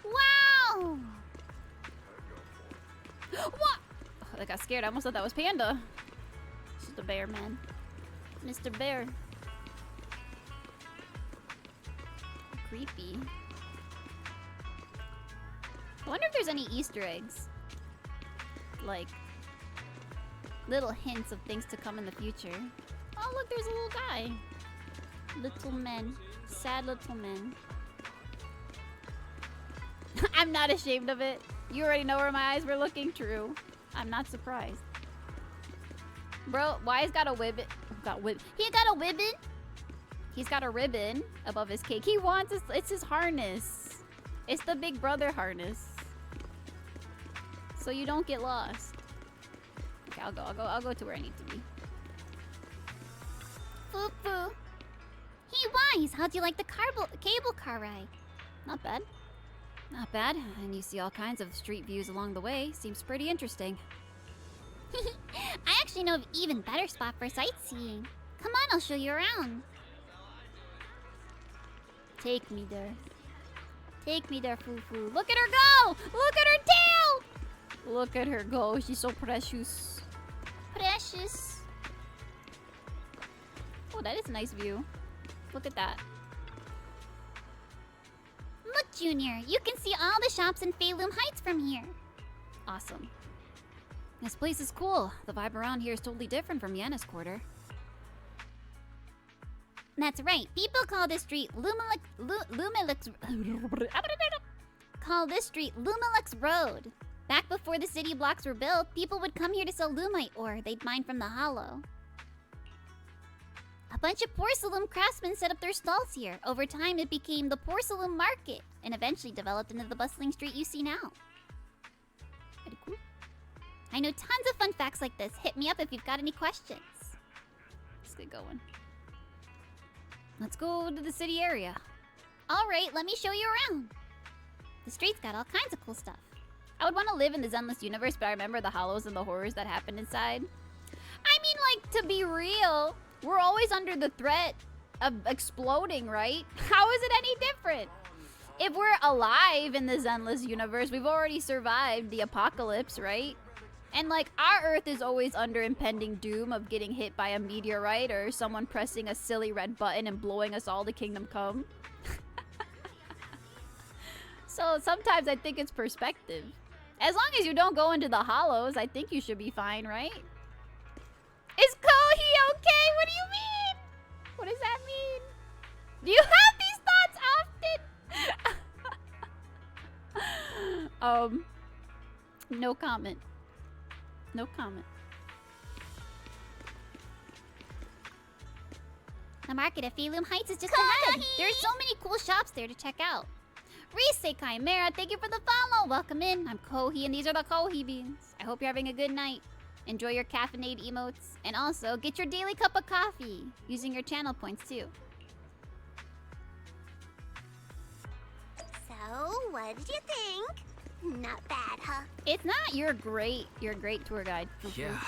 Speaker 1: Wow!
Speaker 2: What? I got scared. I almost thought that was Panda. This is the bear, man. Mr. Bear. Creepy. I wonder if there's any Easter eggs. Like, little hints of things to come in the future. Oh, look, there's a little guy. Little men. Sad little men. I'm not ashamed of it. You already know where my eyes were looking. True. I'm not surprised. Bro, Wise got a wibbit. He got a wibbit. He's got a ribbon above his cake. He wants his, it's his harness. It's the Big Brother harness. So you don't get lost. Okay, I'll go to where I need to be.
Speaker 1: Foo-foo. Hey, Wise, how'd you like the cable car ride?
Speaker 2: Not bad. Not bad. And you see all kinds of street views along the way. Seems pretty interesting.
Speaker 1: I actually know of an even better spot for sightseeing. Come on, I'll show you around.
Speaker 2: Take me there. Take me there, Foo-foo. Look at her go! Look at her tail! Look at her go. She's so precious.
Speaker 1: Precious.
Speaker 2: Oh, that is a nice view. Look at that.
Speaker 1: Look, Junior, you can see all the shops in Feilum Heights from here.
Speaker 2: Awesome. This place is cool. The vibe around here is totally different from Yanis Quarter.
Speaker 1: That's right. People call this street Lumelux call this street Lumelux Road. Back before the city blocks were built, people would come here to sell Lumite ore they'd mine from the hollow. A bunch of porcelain craftsmen set up their stalls here. Over time, it became the porcelain market and eventually developed into the bustling street you see now.
Speaker 2: Pretty cool.
Speaker 1: I know tons of fun facts like this. Hit me up if you've got any questions.
Speaker 2: Let's get going. Let's go to the city area.
Speaker 1: Alright, let me show you around. The street's got all kinds of cool stuff.
Speaker 2: I would want to live in the Zenless universe, but I remember the hollows and the horrors that happened inside. I mean, like, to be real, we're always under the threat of exploding, right? How is it any different? If we're alive in the Zenless universe, we've already survived the apocalypse, right? And like, our Earth is always under impending doom of getting hit by a meteorite or someone pressing a silly red button and blowing us all to Kingdom Come. So sometimes I think it's perspective. As long as you don't go into the hollows, I think you should be fine, right? Is Kohi okay? What do you mean? What does that mean? Do you have these thoughts often? No comment. No comment.
Speaker 1: The market at Feilum Heights is just ahead. There's so many cool shops there to check out. Rise Chimera, thank you for the follow. Welcome in. I'm Kohi, and these are the Kohi beans. I hope you're having a good night. Enjoy your caffeinated emotes, and also get your daily cup of coffee using your channel points too.
Speaker 11: So, what did you think? Not bad, huh?
Speaker 2: It's not. You're great. You're a great tour guide.
Speaker 6: Yeah,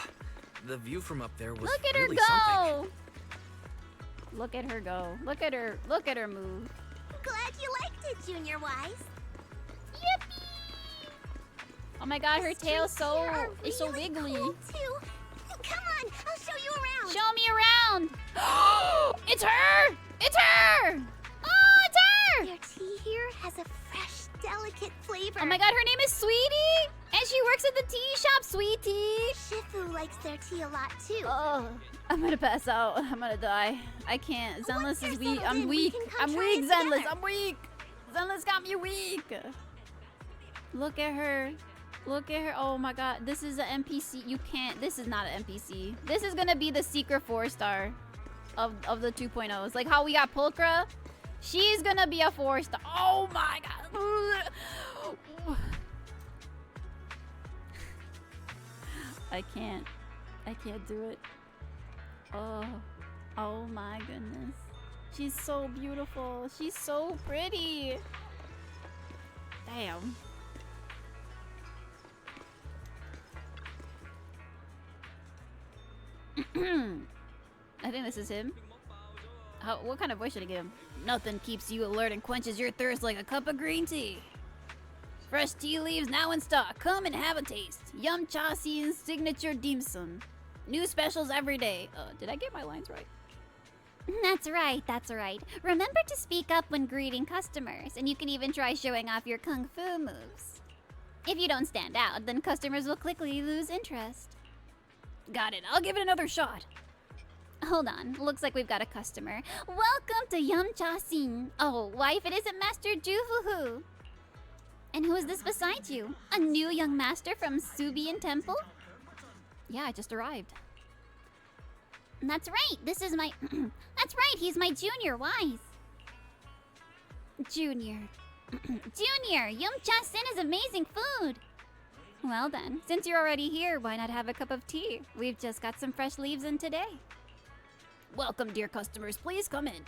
Speaker 6: the view from up there was
Speaker 2: Look at her
Speaker 6: really
Speaker 2: go!
Speaker 6: something.
Speaker 2: Look at her go. Look at her. Look at her move.
Speaker 11: Glad you liked it, Junior Wise.
Speaker 2: Yippee! Oh my god, her tail is so
Speaker 11: really
Speaker 2: wiggly.
Speaker 11: Cool too. Come on, I'll show you around.
Speaker 2: Show me around. It's her! It's her! Oh, it's her!
Speaker 11: Your tea here has a fresh, delicate flavor.
Speaker 2: Oh my god, her name is Sweetie! And she works at the tea shop, Sweetie!
Speaker 11: Shifu likes their tea a lot too.
Speaker 2: Oh, I'm gonna pass out. I'm gonna die. I can't. Zenless is weak. I'm weak. I'm weak, Zenless. I'm weak. Zenless got me weak. Look at her. Look at her. Oh my god. This is an NPC. You can't. This is not an NPC. This is gonna be the secret 4-star of the 2.0s. Like how we got Pulchra. She's gonna be a 4-star. Oh my god. I can't. I can't do it. Oh my goodness. She's so beautiful. She's so pretty. Damn. I think this is him. What kind of voice should I give him? Nothing keeps you alert and quenches your thirst like a cup of green tea. Fresh tea leaves now in stock. Come and have a taste. Yum Cha Siin's signature dim sum. New specials every day. Did I get my lines right?
Speaker 1: That's right, that's right. Remember to speak up when greeting customers, and you can even try showing off your kung fu moves. If you don't stand out, then customers will quickly lose interest.
Speaker 2: Got it. I'll give it another shot.
Speaker 1: Hold on. Looks like we've got a customer. Welcome to Yum Cha Siin. Oh, why if it isn't Master Jufuhu? And who is this beside you? A new young master from Subian Temple?
Speaker 2: Yeah, I just arrived. That's right. This is my. That's right. He's my junior. Wise. Junior. Junior, Yum-cha Sin is amazing food. Well then, since you're already here, why not have a cup of tea? We've just got some fresh leaves in today. Welcome, dear customers. Please come in.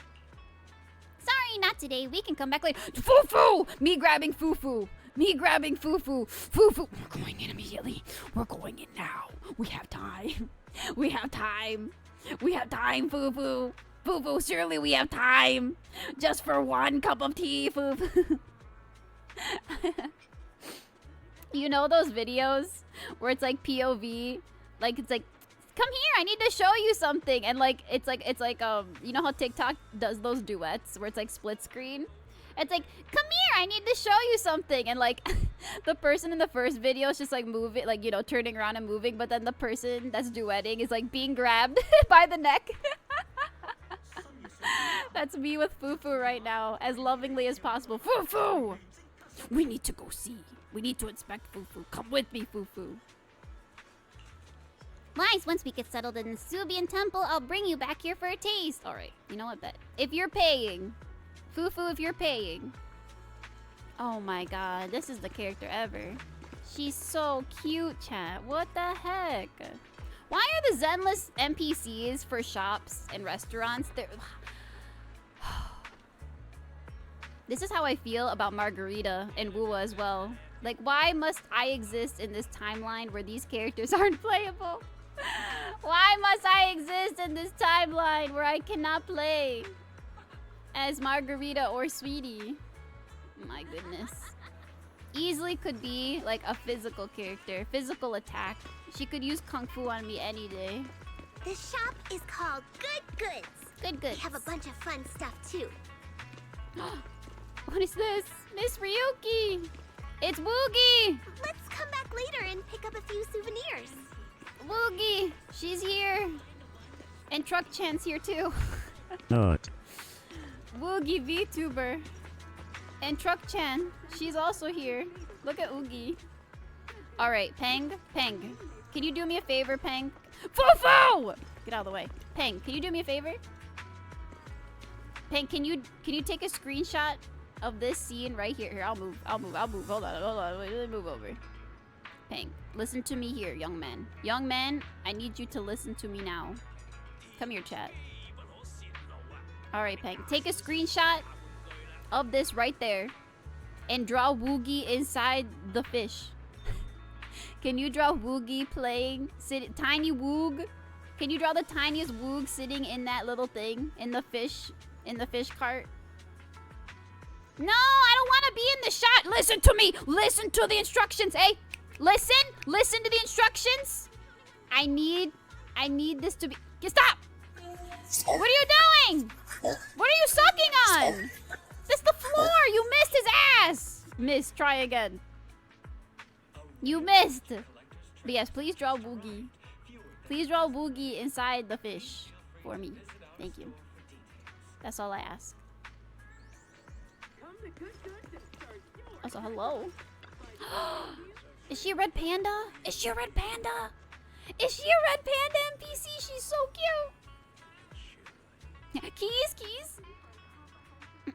Speaker 2: Sorry, not today. We can come back later. Fufu! Me grabbing Fufu. Me grabbing Fufu. Fufu. We're going in immediately. We're going in now. We have time. We have time. We have time, Fufu. Fufu, surely we have time. Just for one cup of tea, Fufu. You know those videos where it's like POV, like it's like, come here, I need to show you something, and like it's like you know how TikTok does those duets where it's like split screen? It's like, come here, I need to show you something, and like the person in the first video is just like moving, like, you know, turning around and moving, but then the person that's duetting is like being grabbed by the neck. That's me with Fufu right now, as lovingly as possible. Fufu! We need to go see. We need to inspect Fufu. Come with me, Fufu. Wise, once we get settled in the Subian Temple, I'll bring you back here for a taste. Alright, you know what, bet. If you're paying. Fufu, if you're paying. Oh my god, this is the character ever. She's so cute, chat. What the heck? Why are the Zenless NPCs for shops and restaurants? They're... This is how I feel about Margarita and Wuwa as well. Like, why must I exist in this timeline where these characters aren't playable? Why must I exist in this timeline where I cannot play as Margarita or Sweetie? My goodness. Easily could be like a physical character, physical attack. She could use Kung Fu on me any day.
Speaker 11: The shop is called Good Goods.
Speaker 2: Good Goods.
Speaker 11: We have a bunch of fun stuff too.
Speaker 2: What is this? Miss Ryuki! It's Woogie!
Speaker 11: Let's come back later and pick up a few souvenirs.
Speaker 2: Woogie! She's here! And Truck-chan's here too.
Speaker 12: Not.
Speaker 2: Woogie VTuber. And Truck-chan. She's also here. Look at Oogie. Alright, Peng. Peng. Can you do me a favor, Peng? Fufu! Get out of the way. Peng, can you do me a favor? Peng, can you take a screenshot of this scene right here? Here, I'll move. Hold on. Let me move over. Peng, listen to me here, young man. Young man, I need you to listen to me now. Come here, chat. Alright, Peng. Take a screenshot of this right there and draw Woogie inside the fish. Can you draw Woogie playing? Tiny Woog? Can you draw the tiniest Woog sitting in that little thing? In the fish cart? No, I don't want to be in the shot. Listen to me. Listen to the instructions, eh? Listen to the instructions. I need this to be... Stop! What are you doing? What are you sucking on? That's the floor. You missed his ass. Missed. Try again. You missed. But yes, please draw Woogie. Please draw Woogie inside the fish for me. Thank you. That's all I ask. Also, hello. Is she a red panda? Is she a red panda? Is she a red panda NPC? She's so cute. Keys.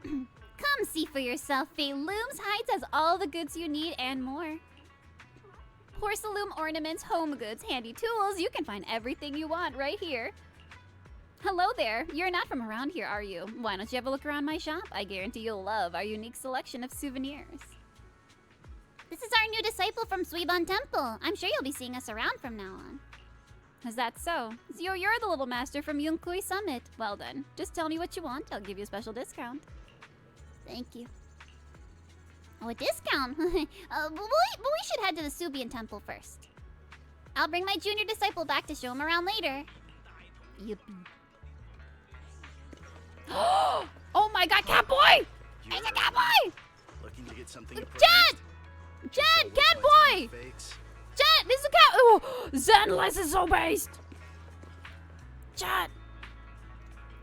Speaker 2: Come see for yourself. Faye Looms Heights has all the goods you need and more. Porcelain ornaments, home goods, handy tools. You can find everything you want right here. Hello there. You're not from around here, are you? Why don't you have a look around my shop? I guarantee you'll love our unique selection of souvenirs. This is our new disciple from Suiban Temple. I'm sure you'll be seeing us around from now on. Is that so? So you're the little master from Yunkui Summit. Well then, just tell me what you want. I'll give you a special discount. Thank you. Oh, a discount? But we should head to the Subian Temple first. I'll bring my junior disciple back to show him around later. Yippee. Oh my god, Catboy! It's a Catboy!
Speaker 13: Looking to get something
Speaker 2: Jet, Catboy! Jet, this is a cat. Oh, Zenless is so based. Jet,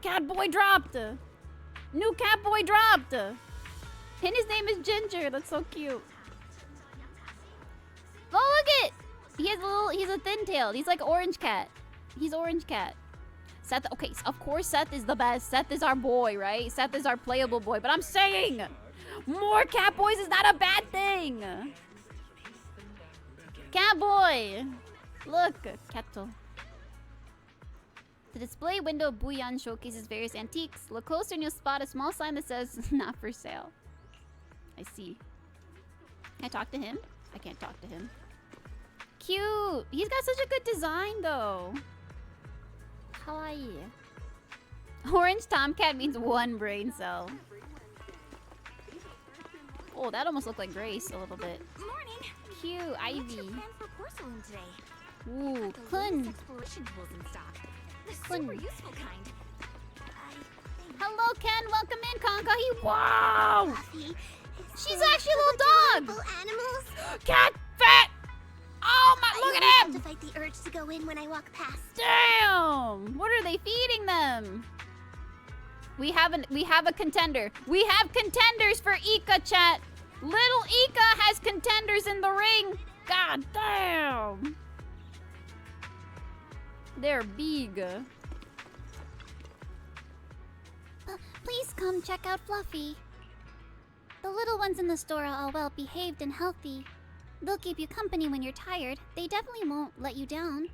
Speaker 2: Catboy dropped. New Catboy dropped. And his name is Ginger. That's so cute. Oh, look it! He's a thin tailed. He's like Orange Cat. He's Orange Cat. Seth, okay, of course Seth is the best. Seth is our boy, right? Seth is our playable boy. But I'm saying, more cat boys is not a bad thing. Cat boy. Look, Kettle. The display window of Buyan showcases various antiques. Look closer and you'll spot a small sign that says, not for sale. I see. Can I talk to him? I can't talk to him. Cute. He's got such a good design, though. Kawaii. Orange Tomcat means one brain cell. Oh, that almost looked like Grace a little bit.
Speaker 11: Morning.
Speaker 2: Cute.
Speaker 11: What's
Speaker 2: Ivy.
Speaker 11: your plan for porcelain today?
Speaker 2: Ooh,
Speaker 11: The
Speaker 2: Kun.
Speaker 11: latest exploration tools in stock. The
Speaker 2: Kun.
Speaker 11: super useful kind.
Speaker 2: Hello, Ken. Welcome in, Konkahi. Wow.
Speaker 11: Fluffy, it's
Speaker 2: She's
Speaker 11: so
Speaker 2: actually a
Speaker 11: full
Speaker 2: little
Speaker 11: of
Speaker 2: dog.
Speaker 11: adorable animals.
Speaker 2: Cat fat. Oh my! Look
Speaker 11: I
Speaker 2: at
Speaker 11: always have
Speaker 2: him.
Speaker 11: to fight the urge to go in when I walk past.
Speaker 2: Damn! What are they feeding them? We have a contender. We have contenders for Ika, chat. Little Ika has contenders in the ring. God damn. They're big.
Speaker 1: Please come check out Fluffy. The little ones in the store are all well behaved and healthy. They'll keep you company when you're tired. They definitely won't let you down.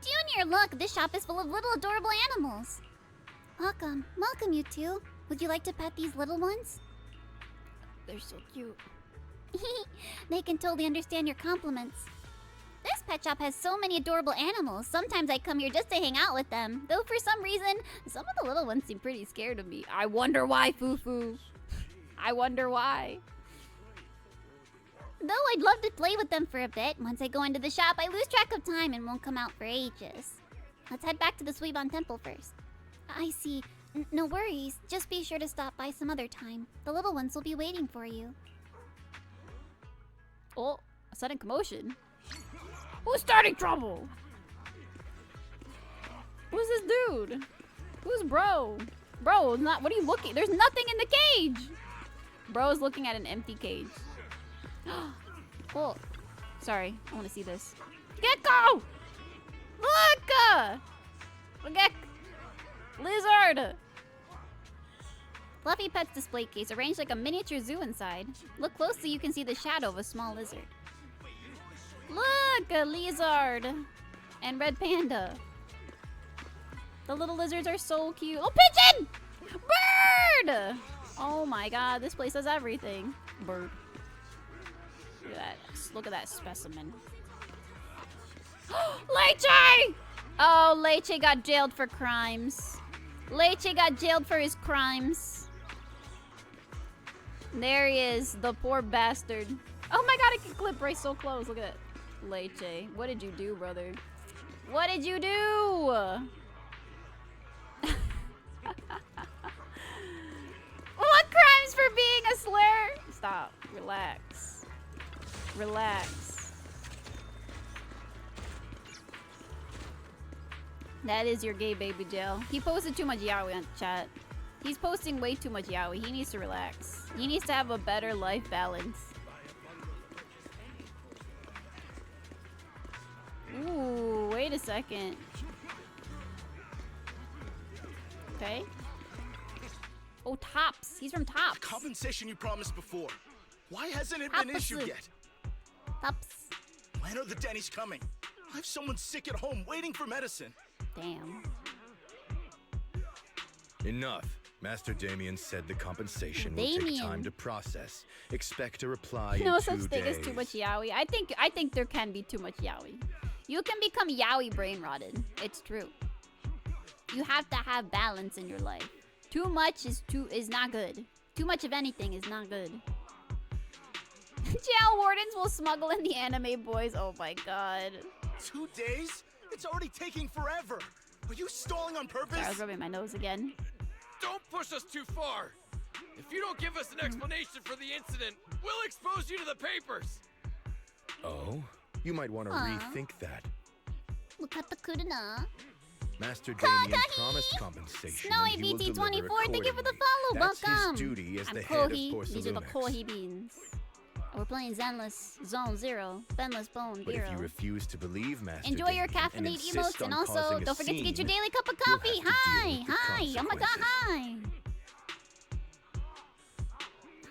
Speaker 1: Junior, look! This shop is full of little adorable animals. Welcome. Welcome, you two. Would you like to pet these little ones?
Speaker 2: They're so cute.
Speaker 1: They can totally understand your compliments. This pet shop has so many adorable animals. Sometimes I come here just to hang out with them. Though for some reason, some of the little ones seem pretty scared of me.
Speaker 2: I wonder why, Fufu. I wonder why.
Speaker 1: Though I'd love to play with them for a bit, once I go into the shop, I lose track of time and won't come out for ages. Let's head back to the Suiban Temple first. I see. No worries. Just be sure to stop by some other time. The little ones will be waiting for you.
Speaker 2: Oh, a sudden commotion. Who's starting trouble? Who's this dude? Who's bro? Bro, not. What are you looking? There's nothing in the cage. Bro's looking at an empty cage. Oh, sorry. I want to see this. Gecko! Look! Lizard! Fluffy Pet's display case arranged like a miniature zoo inside. Look closely, you can see the shadow of a small lizard. Look! A lizard! And red panda. The little lizards are so cute. Oh, pigeon! Bird! Oh my god, this place has everything. Bird. Look at that. Look at that specimen. Leche! Oh, Leche got jailed for crimes. Leche got jailed for his crimes. There he is, the poor bastard. Oh my god, I can clip right so close. Look at that. Leche, what did you do, brother? What did you do? What crimes for being a slur? Stop. Relax. Relax. That is your gay baby jail. He posted too much yaoi on chat. He's posting way too much yaoi. He needs to relax. He needs to have a better life balance. Ooh, wait a second. Okay. Oh, Tops. He's from Tops.
Speaker 12: The compensation you promised before. Why hasn't it been issued yet?
Speaker 1: Tops.
Speaker 12: When are the Denny's coming? I have someone sick at home waiting for medicine.
Speaker 2: Damn.
Speaker 13: Enough. Master Damien said the compensation will take
Speaker 2: Damien.
Speaker 13: time to process. Expect a reply
Speaker 2: No
Speaker 13: in
Speaker 2: such
Speaker 13: 2
Speaker 2: thing
Speaker 13: days.
Speaker 2: as too much yaoi. I think there can be too much yaoi. You can become yaoi brain rotted. It's true. You have to have balance in your life. Too much is not good. Too much of anything is not good. Jail wardens will smuggle in the anime boys. Oh my god.
Speaker 12: 2 days? It's already taking forever. Are you stalling on purpose?
Speaker 2: Sorry, I was rubbing my nose again.
Speaker 6: Don't push us too far. If you don't give us an explanation for the incident, we'll expose you to the papers.
Speaker 13: Oh? You might want to
Speaker 1: Aw.
Speaker 13: rethink that.
Speaker 1: Look at the kuruna.
Speaker 13: Master Damien promised compensation.
Speaker 1: Snowy
Speaker 13: and he will deliver
Speaker 1: BT24, thank you for the
Speaker 13: accordingly.
Speaker 1: follow.
Speaker 13: That's
Speaker 1: Welcome.
Speaker 13: his duty as
Speaker 1: I'm
Speaker 13: the head of
Speaker 1: Kohi. These are the
Speaker 13: Porcelunex.
Speaker 1: Kohi beans.
Speaker 2: We're playing Zenless Zone Zero, Benless Bone
Speaker 13: But if you
Speaker 2: Zero.
Speaker 13: refuse to believe Master
Speaker 2: Enjoy your
Speaker 13: Damien and
Speaker 2: caffeinated
Speaker 13: insist
Speaker 2: emotes, and
Speaker 13: on
Speaker 2: also
Speaker 13: causing a
Speaker 2: don't forget to get your
Speaker 13: scene,
Speaker 2: daily cup of
Speaker 13: you'll
Speaker 2: coffee.
Speaker 13: have to deal
Speaker 2: Hi,
Speaker 13: with the
Speaker 2: hi, oh my god,
Speaker 13: consequences.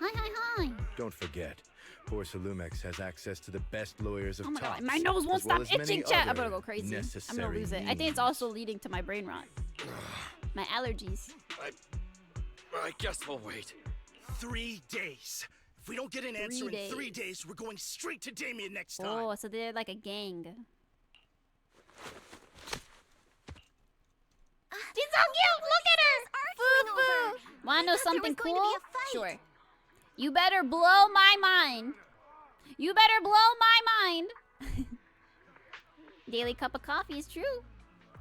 Speaker 2: hi. Hi, hi, hi.
Speaker 13: Don't forget, Portia Lumex has access to the best lawyers of
Speaker 2: Oh my god,
Speaker 13: Tops,
Speaker 2: my nose won't
Speaker 13: as well
Speaker 2: stop
Speaker 13: as many
Speaker 2: itching, chat. I'm
Speaker 13: other
Speaker 2: gonna go crazy. I'm gonna
Speaker 13: necessary
Speaker 2: lose it. I think it's also leading to my brain rot. My allergies.
Speaker 12: I guess we'll wait. 3 days. If we don't get an answer in 3 days, we're going straight to Damien next time.
Speaker 2: Oh, so they're like a gang. She's so cute! Look at her! Foo-foo! Wanna know something cool? Sure. You better blow my mind. You better blow my mind. Daily cup of coffee is true.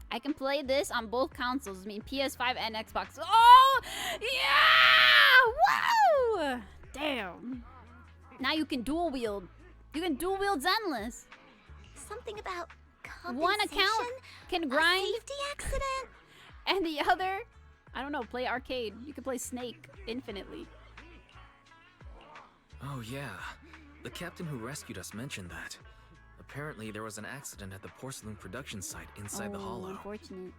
Speaker 2: I can play this on both consoles. I mean, PS5 and Xbox. Oh! Yeah! Woo! Damn. Now you can dual wield. You can dual wield Zenless.
Speaker 11: Something about compensation?
Speaker 2: One account can grind.
Speaker 11: A safety accident?
Speaker 2: And the other, I don't know, play arcade. You can play Snake infinitely.
Speaker 6: Oh yeah, the captain who rescued us mentioned that. Apparently there was an accident at the porcelain production site inside the hollow.
Speaker 2: Unfortunate.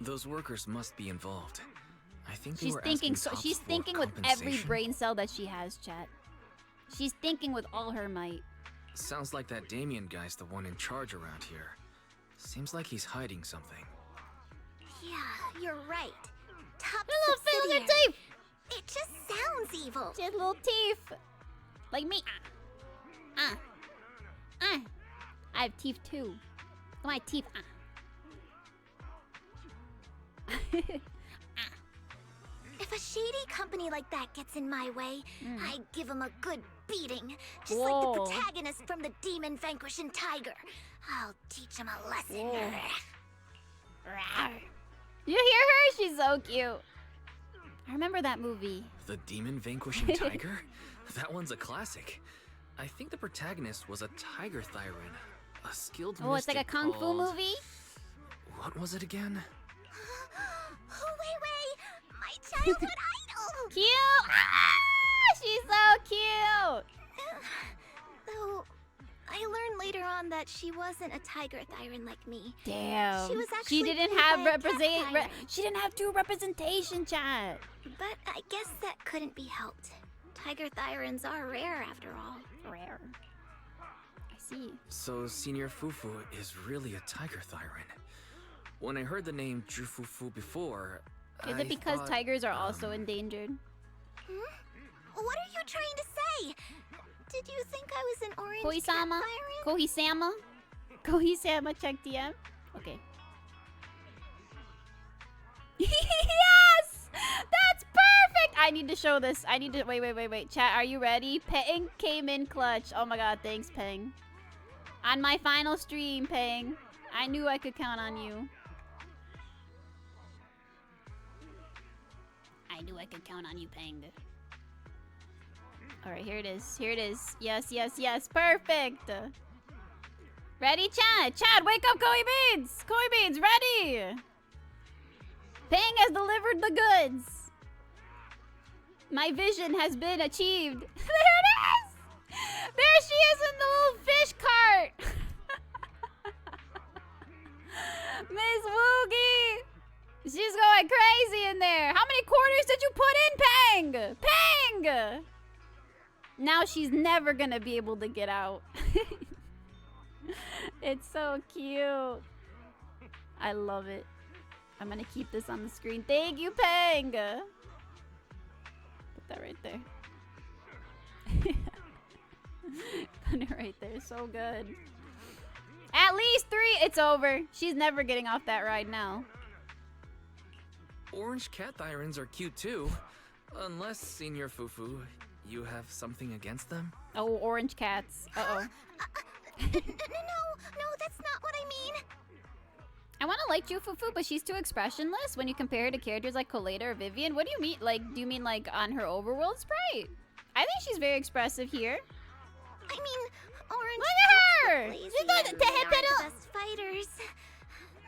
Speaker 6: Those workers must be involved. I think they
Speaker 2: She's
Speaker 6: were
Speaker 2: thinking
Speaker 6: asking Tops
Speaker 2: she's
Speaker 6: for
Speaker 2: thinking with every
Speaker 6: compensation.
Speaker 2: brain cell that she has, chat. She's thinking with all her might.
Speaker 6: Sounds like that Damien guy's the one in charge around here. Seems like he's hiding something.
Speaker 11: Yeah, you're right. Top
Speaker 2: Look at her
Speaker 11: subsidiary.
Speaker 2: teeth!
Speaker 11: It just sounds evil.
Speaker 2: She has little teeth. Like me. I have teeth too. Look at my teeth.
Speaker 11: If a shady company like that gets in my way, I'd give them a good beating. Just
Speaker 2: Whoa.
Speaker 11: like the protagonist from the Demon Vanquishing Tiger. I'll teach him a lesson.
Speaker 2: You hear her? She's so cute. I remember that movie.
Speaker 6: The Demon Vanquishing Tiger? That one's a classic. I think the protagonist was a tiger Thyran. A skilled
Speaker 2: Oh, it's like a
Speaker 6: mystic
Speaker 2: kung fu
Speaker 6: called-
Speaker 2: movie?
Speaker 6: What was it again?
Speaker 11: Oh, wait. My childhood idol.
Speaker 2: Cute! She's so cute!
Speaker 11: Though, I learned later on that she wasn't a tiger Thyran like me.
Speaker 2: Damn.
Speaker 11: She was actually
Speaker 2: She didn't
Speaker 11: played
Speaker 2: have
Speaker 11: by a cat
Speaker 2: represent.
Speaker 11: Thyran.
Speaker 2: She didn't have true representation, chat.
Speaker 11: But I guess that couldn't be helped. Tiger Thyrans are rare after all.
Speaker 2: Rare. I see.
Speaker 6: So Senior Fufu is really a tiger Thyran. When I heard the name Jufufu before,
Speaker 2: Is
Speaker 6: I
Speaker 2: it because
Speaker 6: thought,
Speaker 2: tigers are also endangered?
Speaker 11: What are you trying to say? Did you think I was an orange
Speaker 2: Kohi-sama?
Speaker 11: cat Thyran?
Speaker 2: Kohi-sama? Kohi-sama, check DM. Okay. Yes! That's perfect! I need to show this. I need to... Wait. Chat, are you ready? Peng came in clutch. Oh my god, thanks, Peng. On my final stream, Peng. I knew I could count on you. I knew I could count on you, Peng. Alright, here it is. Here it is. Yes. Perfect! Ready, Chad? Chad, wake up, Koi Beans! Koi Beans, ready! Peng has delivered the goods! My vision has been achieved. There it is! There she is in the little fish cart! Miss Woogie! She's going crazy in there! How many quarters did you put in, Peng? Peng! Now she's never gonna be able to get out. It's so cute. I love it. I'm gonna keep this on the screen. Thank you, Peng! Put that right there. Put it right there. So good. At least 3. It's over. She's never getting off that ride now.
Speaker 6: Orange cat Thyrans are cute too. Unless, Senior Fufu, you have something against them?
Speaker 2: Oh, orange cats. Uh-oh.
Speaker 11: No, that's not what I mean.
Speaker 2: I want to like Jufufu, but she's too expressionless when you compare her to characters like Coletta or Vivian. What do you mean? Like, do you mean like on her overworld sprite? I think she's very expressive here.
Speaker 11: I mean, orange
Speaker 2: Look at her!
Speaker 11: lazy
Speaker 2: She's got
Speaker 11: and
Speaker 2: the
Speaker 11: they aren't
Speaker 2: pedal.
Speaker 11: the best fighters.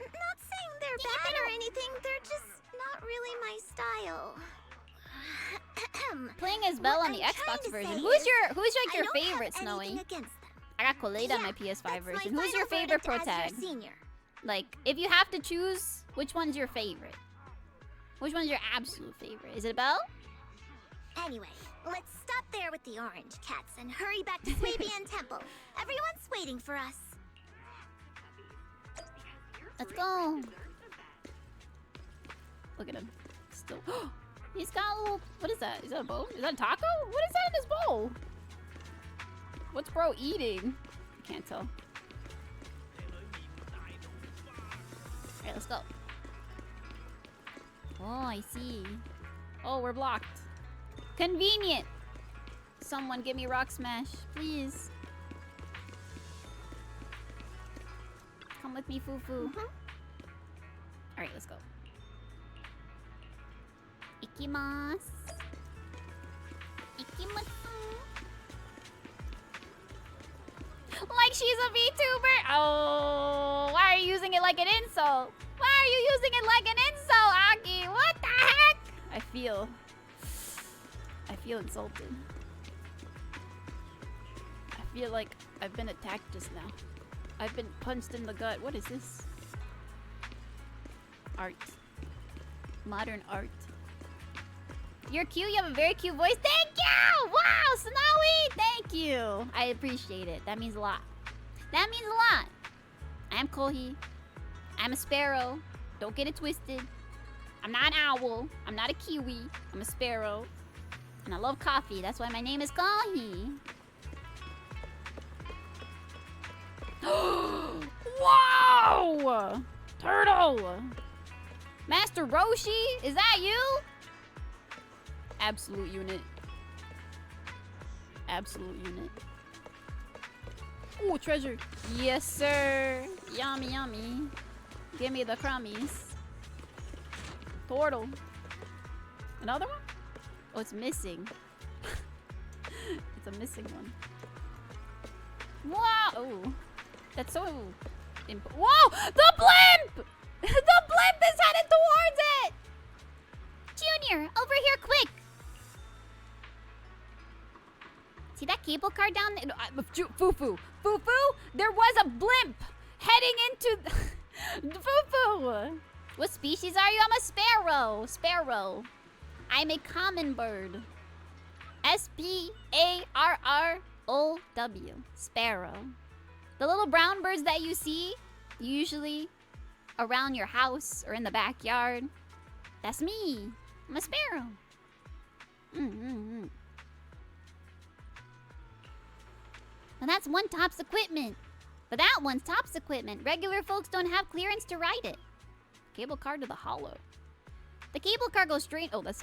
Speaker 11: Not saying they're bad or anything, they're just not really my style.
Speaker 2: Playing as Belle on the Xbox version. Who's like your favorite, Snowy? I got Coleta on my PS5 version. Who's your favorite pro tag? Like, if you have to choose, which one's your favorite? Which one's your absolute favorite? Is it Belle?
Speaker 11: Anyway, let's stop there with the orange cats and hurry back to Swabian Temple. Everyone's waiting for us.
Speaker 2: Let's go. Look at him. Still. He's got a little. What is that? Is that a bowl? Is that a taco? What is that in his bowl? What's bro eating? I can't tell. Alright, let's go. Oh, I see. Oh, we're blocked. Convenient. Someone give me Rock Smash, please. Come with me, Fufu. Alright, let's go. Ikimasu. Ikimasu. Like she's a VTuber? Oh, why are you using it like an insult? Why are you using it like an insult, Aki? What the heck? I feel insulted. I feel like I've been attacked just now. I've been punched in the gut. What is this? Art. Modern art. You're cute. You have a very cute voice. Thank you! Wow, Snowy! Thank you. I appreciate it. That means a lot. That means a lot. I am Kohi. I'm a sparrow. Don't get it twisted. I'm not an owl. I'm not a kiwi. I'm a sparrow. And I love coffee. That's why my name is Kohi. Wow! Turtle! Master Roshi? Is that you? Absolute unit. Absolute unit. Ooh, treasure. Yes, sir. Yummy, yummy. Give me the crummies. Turtle. Another one? Oh, it's missing. It's a missing one. Wow! Oh, that's so... Whoa! The blimp! The blimp is headed towards it! Junior, over here quick! See that cable car down there? Fufu! Fufu! There was a blimp heading into... Fufu! What species are you? I'm a sparrow. Sparrow. I'm a common bird. S-P-A-R-R-O-W. Sparrow. The little brown birds that you see, usually around your house or in the backyard, that's me. I'm a sparrow. And that's one Topps equipment. But that one's Topps equipment. Regular folks don't have clearance to ride it. Cable car to the hollow. The cable car goes straight... Oh, that's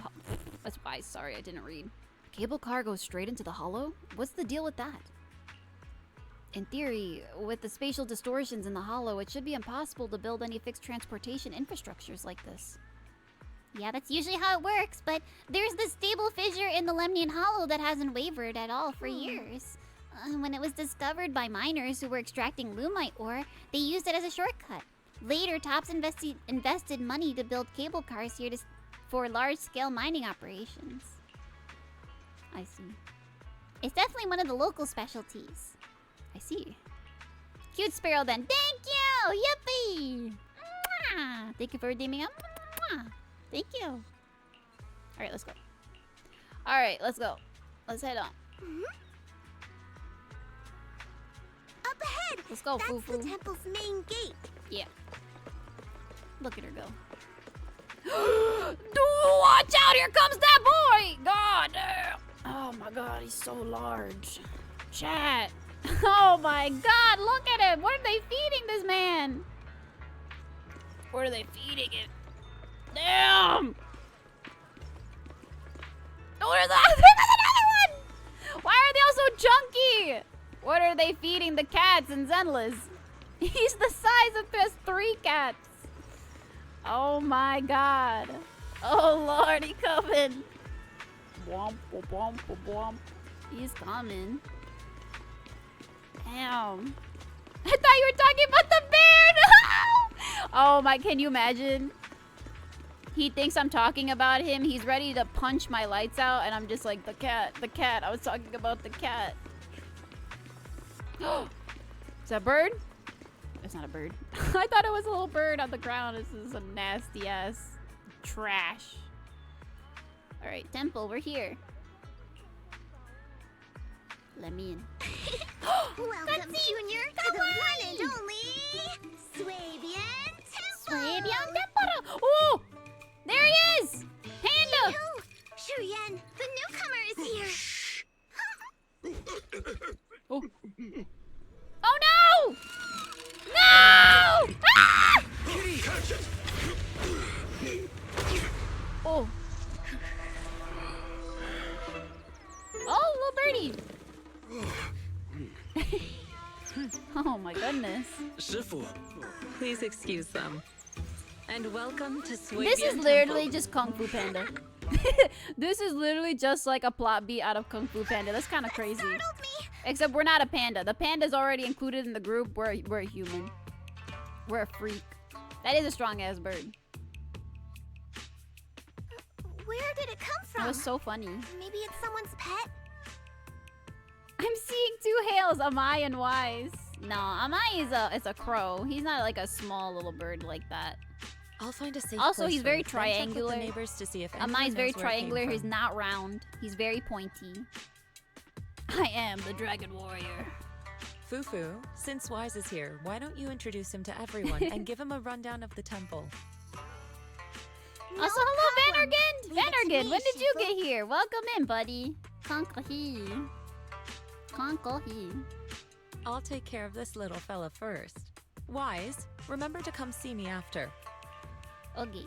Speaker 2: wise. Sorry, I didn't read. Cable car goes straight into the hollow? What's the deal with that? In theory, with the spatial distortions in the hollow, it should be impossible to build any fixed transportation infrastructures like this. Yeah, that's usually how it works, but there's this stable fissure in the Lemnian Hollow that hasn't wavered at all for years. When it was discovered by miners who were extracting Lumite ore, they used it as a shortcut. Later, Topps invested money to build cable cars here for large-scale mining operations. I see. It's definitely one of the local specialties. I see. Cute sparrow then. Thank you! Yippee! Mwah! Thank you for redeeming up. Thank you. Alright, let's go. Alright, let's go. Let's head on.
Speaker 11: Up ahead!
Speaker 2: Let's go,
Speaker 11: That's
Speaker 2: Fufu.
Speaker 11: the temple's main gate.
Speaker 2: Yeah. Look at her go. Watch out! Here comes that boy! God damn! Oh my god, he's so large. Chat. Oh my god, look at him! What are they feeding this man? What are they feeding it? Damn! Oh, there's another one! Why are they all so chunky? What are they feeding the cats in Zenless? He's the size of just 3 cats. Oh my god. Oh lord, he coming. Womp, womp, womp. He's coming. Damn. I thought you were talking about the bear! No! Oh my, can you imagine? He thinks I'm talking about him. He's ready to punch my lights out, and I'm just like, the cat, the cat. I was talking about the cat. Is that a bird? It's not a bird. I thought it was a little bird on the ground. This is some nasty ass trash. All right, temple, we're here. Let me in.
Speaker 11: Welcome, Junior, to the one and only Swabian Temple.
Speaker 2: Swabian Temple. Oh, there he is. Panda.
Speaker 11: Shuyen, the newcomer is here.
Speaker 2: Oh. Oh no! No! Ah! Oh. Oh, little birdie. Oh my goodness.
Speaker 6: Shifu.
Speaker 7: Please excuse them. And welcome to Swabian
Speaker 2: This is
Speaker 7: Temple.
Speaker 2: literally just Kung Fu Panda. This is literally just like a plot beat out of Kung Fu Panda. That's kind of crazy. Except we're not a panda. The panda's already included in the group. We're a human. We're a freak. That is a strong ass bird.
Speaker 11: Where did it come from?
Speaker 2: That was so funny.
Speaker 11: Maybe it's someone's pet?
Speaker 2: I'm seeing two hails, Amai and Wise. No, Amai is a crow. He's not like a small little bird like that.
Speaker 7: I'll find a safe
Speaker 2: Also,
Speaker 7: place
Speaker 2: he's
Speaker 7: for
Speaker 2: very
Speaker 7: it, then check with the
Speaker 2: triangular.
Speaker 7: neighbors to see if anyone
Speaker 2: Amai's very
Speaker 7: knows where it came
Speaker 2: triangular. He's
Speaker 7: from.
Speaker 2: not round. He's very pointy. I am the Dragon Warrior.
Speaker 7: Fufu, since Wise is here, why don't you introduce him to everyone and give him a rundown of the temple?
Speaker 2: Also, hello, Vanergand! Vanergand, when did you get here? Welcome in, buddy. Kankahi. Kankahi.
Speaker 7: I'll take care of this little fella first. Wise, remember to come see me after.
Speaker 2: Okay.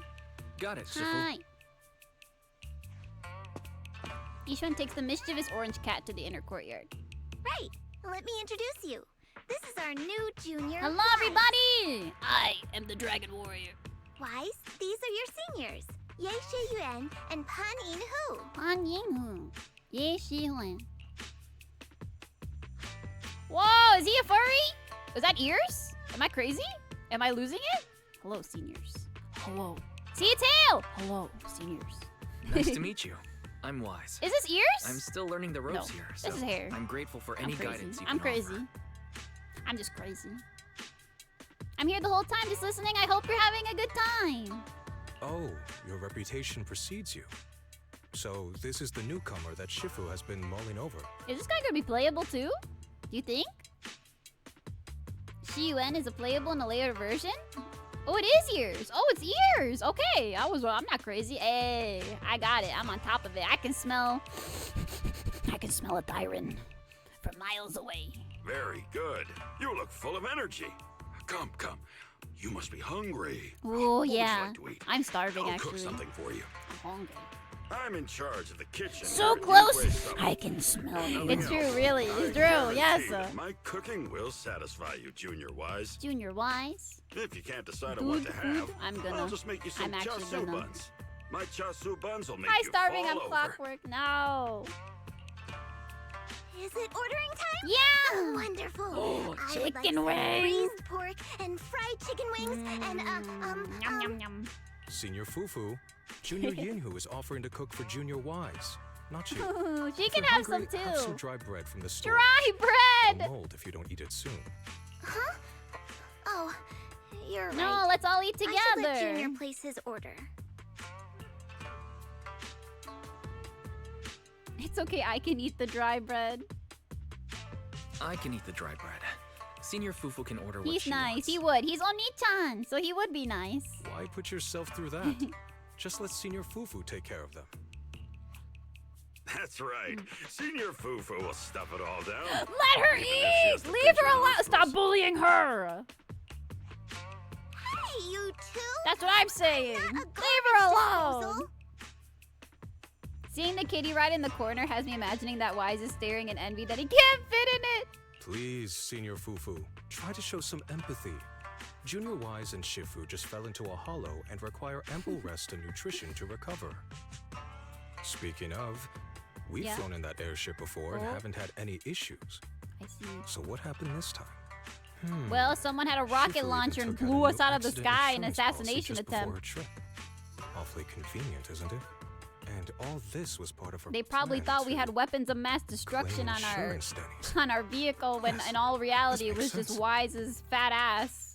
Speaker 6: Got it, Shifu.
Speaker 2: Hi. Yishuan takes the mischievous orange cat to the inner courtyard.
Speaker 11: Right. Let me introduce you. This is our new junior.
Speaker 2: Hello,
Speaker 11: Wise.
Speaker 2: everybody! I am the Dragon Warrior.
Speaker 11: Wise, these are your seniors. Ye Shi Yuan and Pan Yin Hu.
Speaker 2: Pan Yinghu. Ye Shihuan. Whoa, is he a furry? Is that ears? Am I crazy? Am I losing it? Hello, seniors. Hello. See a tail! Hello, seniors.
Speaker 6: Nice to meet you. I'm Wise.
Speaker 2: Is this ears?
Speaker 6: I'm still learning the ropes
Speaker 2: No,
Speaker 6: here,
Speaker 2: this
Speaker 6: so
Speaker 2: is hair.
Speaker 6: I'm grateful for
Speaker 2: I'm
Speaker 6: any
Speaker 2: crazy.
Speaker 6: guidance you
Speaker 2: I'm
Speaker 6: can
Speaker 2: crazy.
Speaker 6: offer.
Speaker 2: I'm just crazy. I'm here the whole time just listening. I hope you're having a good time.
Speaker 14: Oh, your reputation precedes you. So this is the newcomer that Shifu has been mulling over.
Speaker 2: Is this guy gonna be playable too? Do you think? Shi Yuan is a playable in a later version? Oh, it is ears. Oh, it's ears. Okay, I'm not crazy. Hey, I got it. I'm on top of it. I can smell a Thyron from miles away.
Speaker 10: Very good. You look full of energy. Come, come. You must be hungry.
Speaker 2: Oh,
Speaker 10: What would you
Speaker 2: yeah.
Speaker 10: like to eat?
Speaker 2: I'm starving,
Speaker 10: I'll
Speaker 2: actually.
Speaker 10: cook something for you.
Speaker 2: I'm hungry.
Speaker 10: I'm in charge of the kitchen.
Speaker 2: So
Speaker 10: here at
Speaker 2: close.
Speaker 10: Midway Summit.
Speaker 2: I can smell it.
Speaker 10: Nothing
Speaker 2: It's true,
Speaker 10: else.
Speaker 2: really.
Speaker 10: I
Speaker 2: It's true.
Speaker 10: guarantee
Speaker 2: Yes.
Speaker 10: that my cooking will satisfy you, Junior Wise.
Speaker 2: Junior Wise.
Speaker 10: If you can't decide on what
Speaker 2: Food,
Speaker 10: to
Speaker 2: food.
Speaker 10: have,
Speaker 2: I'm gonna.
Speaker 10: I'll just make you some
Speaker 2: I'm actually
Speaker 10: chasu
Speaker 2: gonna.
Speaker 10: buns. My chasu buns will make
Speaker 2: Hi,
Speaker 10: you
Speaker 2: starving.
Speaker 10: fall
Speaker 2: I'm
Speaker 10: over.
Speaker 2: clockwork. No.
Speaker 11: Is it ordering time?
Speaker 2: Yeah.
Speaker 11: Oh, wonderful.
Speaker 2: Oh,
Speaker 11: I would like
Speaker 2: chicken
Speaker 11: some
Speaker 2: wings.
Speaker 11: braised pork and fried chicken wings and
Speaker 2: Yum, yum, yum.
Speaker 14: Senior Fufu, Junior Yinhu is offering to cook for Junior Wise. Not you.
Speaker 2: Ooh, she
Speaker 14: If
Speaker 2: can
Speaker 14: you're
Speaker 2: have
Speaker 14: hungry,
Speaker 2: some
Speaker 14: Have some
Speaker 2: too.
Speaker 14: dry bread from the store.
Speaker 2: Dry bread.
Speaker 14: It'll mold if you don't eat it soon.
Speaker 11: Huh? Oh, you're right.
Speaker 2: No, let's all eat
Speaker 11: I should let
Speaker 2: together.
Speaker 11: Junior place his order.
Speaker 2: It's okay. I can eat the dry bread.
Speaker 6: I can eat the dry bread. Senior Fufu can order what
Speaker 2: He's
Speaker 6: she
Speaker 2: nice.
Speaker 6: wants.
Speaker 2: He would. He's Oni-chan, so he would be nice.
Speaker 14: Why put yourself through that? Just let Senior Fufu take care of them.
Speaker 10: That's right. Senior Fufu will stuff it all down.
Speaker 2: Let her
Speaker 10: Even if she has
Speaker 2: eat.
Speaker 10: to
Speaker 2: Leave
Speaker 10: pinch
Speaker 2: her alone.
Speaker 10: nostrils.
Speaker 2: Stop bullying her.
Speaker 11: Hey, you two!
Speaker 2: That's what I'm saying.
Speaker 11: Not a
Speaker 2: Leave her alone.
Speaker 11: disposal.
Speaker 2: Seeing the kitty right in the corner has me imagining that Wise is staring in envy that he can't fit in it.
Speaker 14: Please, Senior Fufu, try to show some empathy. Junior Wise and Shifu just fell into a hollow and require ample rest and nutrition to recover. Speaking of, we've
Speaker 2: Yeah.
Speaker 14: flown in that airship before and
Speaker 2: Oh.
Speaker 14: haven't had any issues.
Speaker 2: I see.
Speaker 14: So what happened this time?
Speaker 2: Well, someone had a
Speaker 14: Shifu
Speaker 2: rocket
Speaker 14: even
Speaker 2: launcher and
Speaker 14: took out a
Speaker 2: blew us
Speaker 14: new
Speaker 2: out of the
Speaker 14: accident
Speaker 2: sky in
Speaker 14: insurance policy
Speaker 2: assassination
Speaker 14: just before
Speaker 2: attempt.
Speaker 14: a trip. I'll awfully convenient, isn't it? And all this was part of her
Speaker 2: They probably
Speaker 14: plan
Speaker 2: thought we
Speaker 14: to
Speaker 2: had weapons of mass destruction
Speaker 14: claim
Speaker 2: on our
Speaker 14: insurance, Denny's.
Speaker 2: on our vehicle when
Speaker 14: Yes,
Speaker 2: in all reality it
Speaker 14: this
Speaker 2: was
Speaker 14: makes
Speaker 2: just
Speaker 14: sense.
Speaker 2: Wise's fat ass.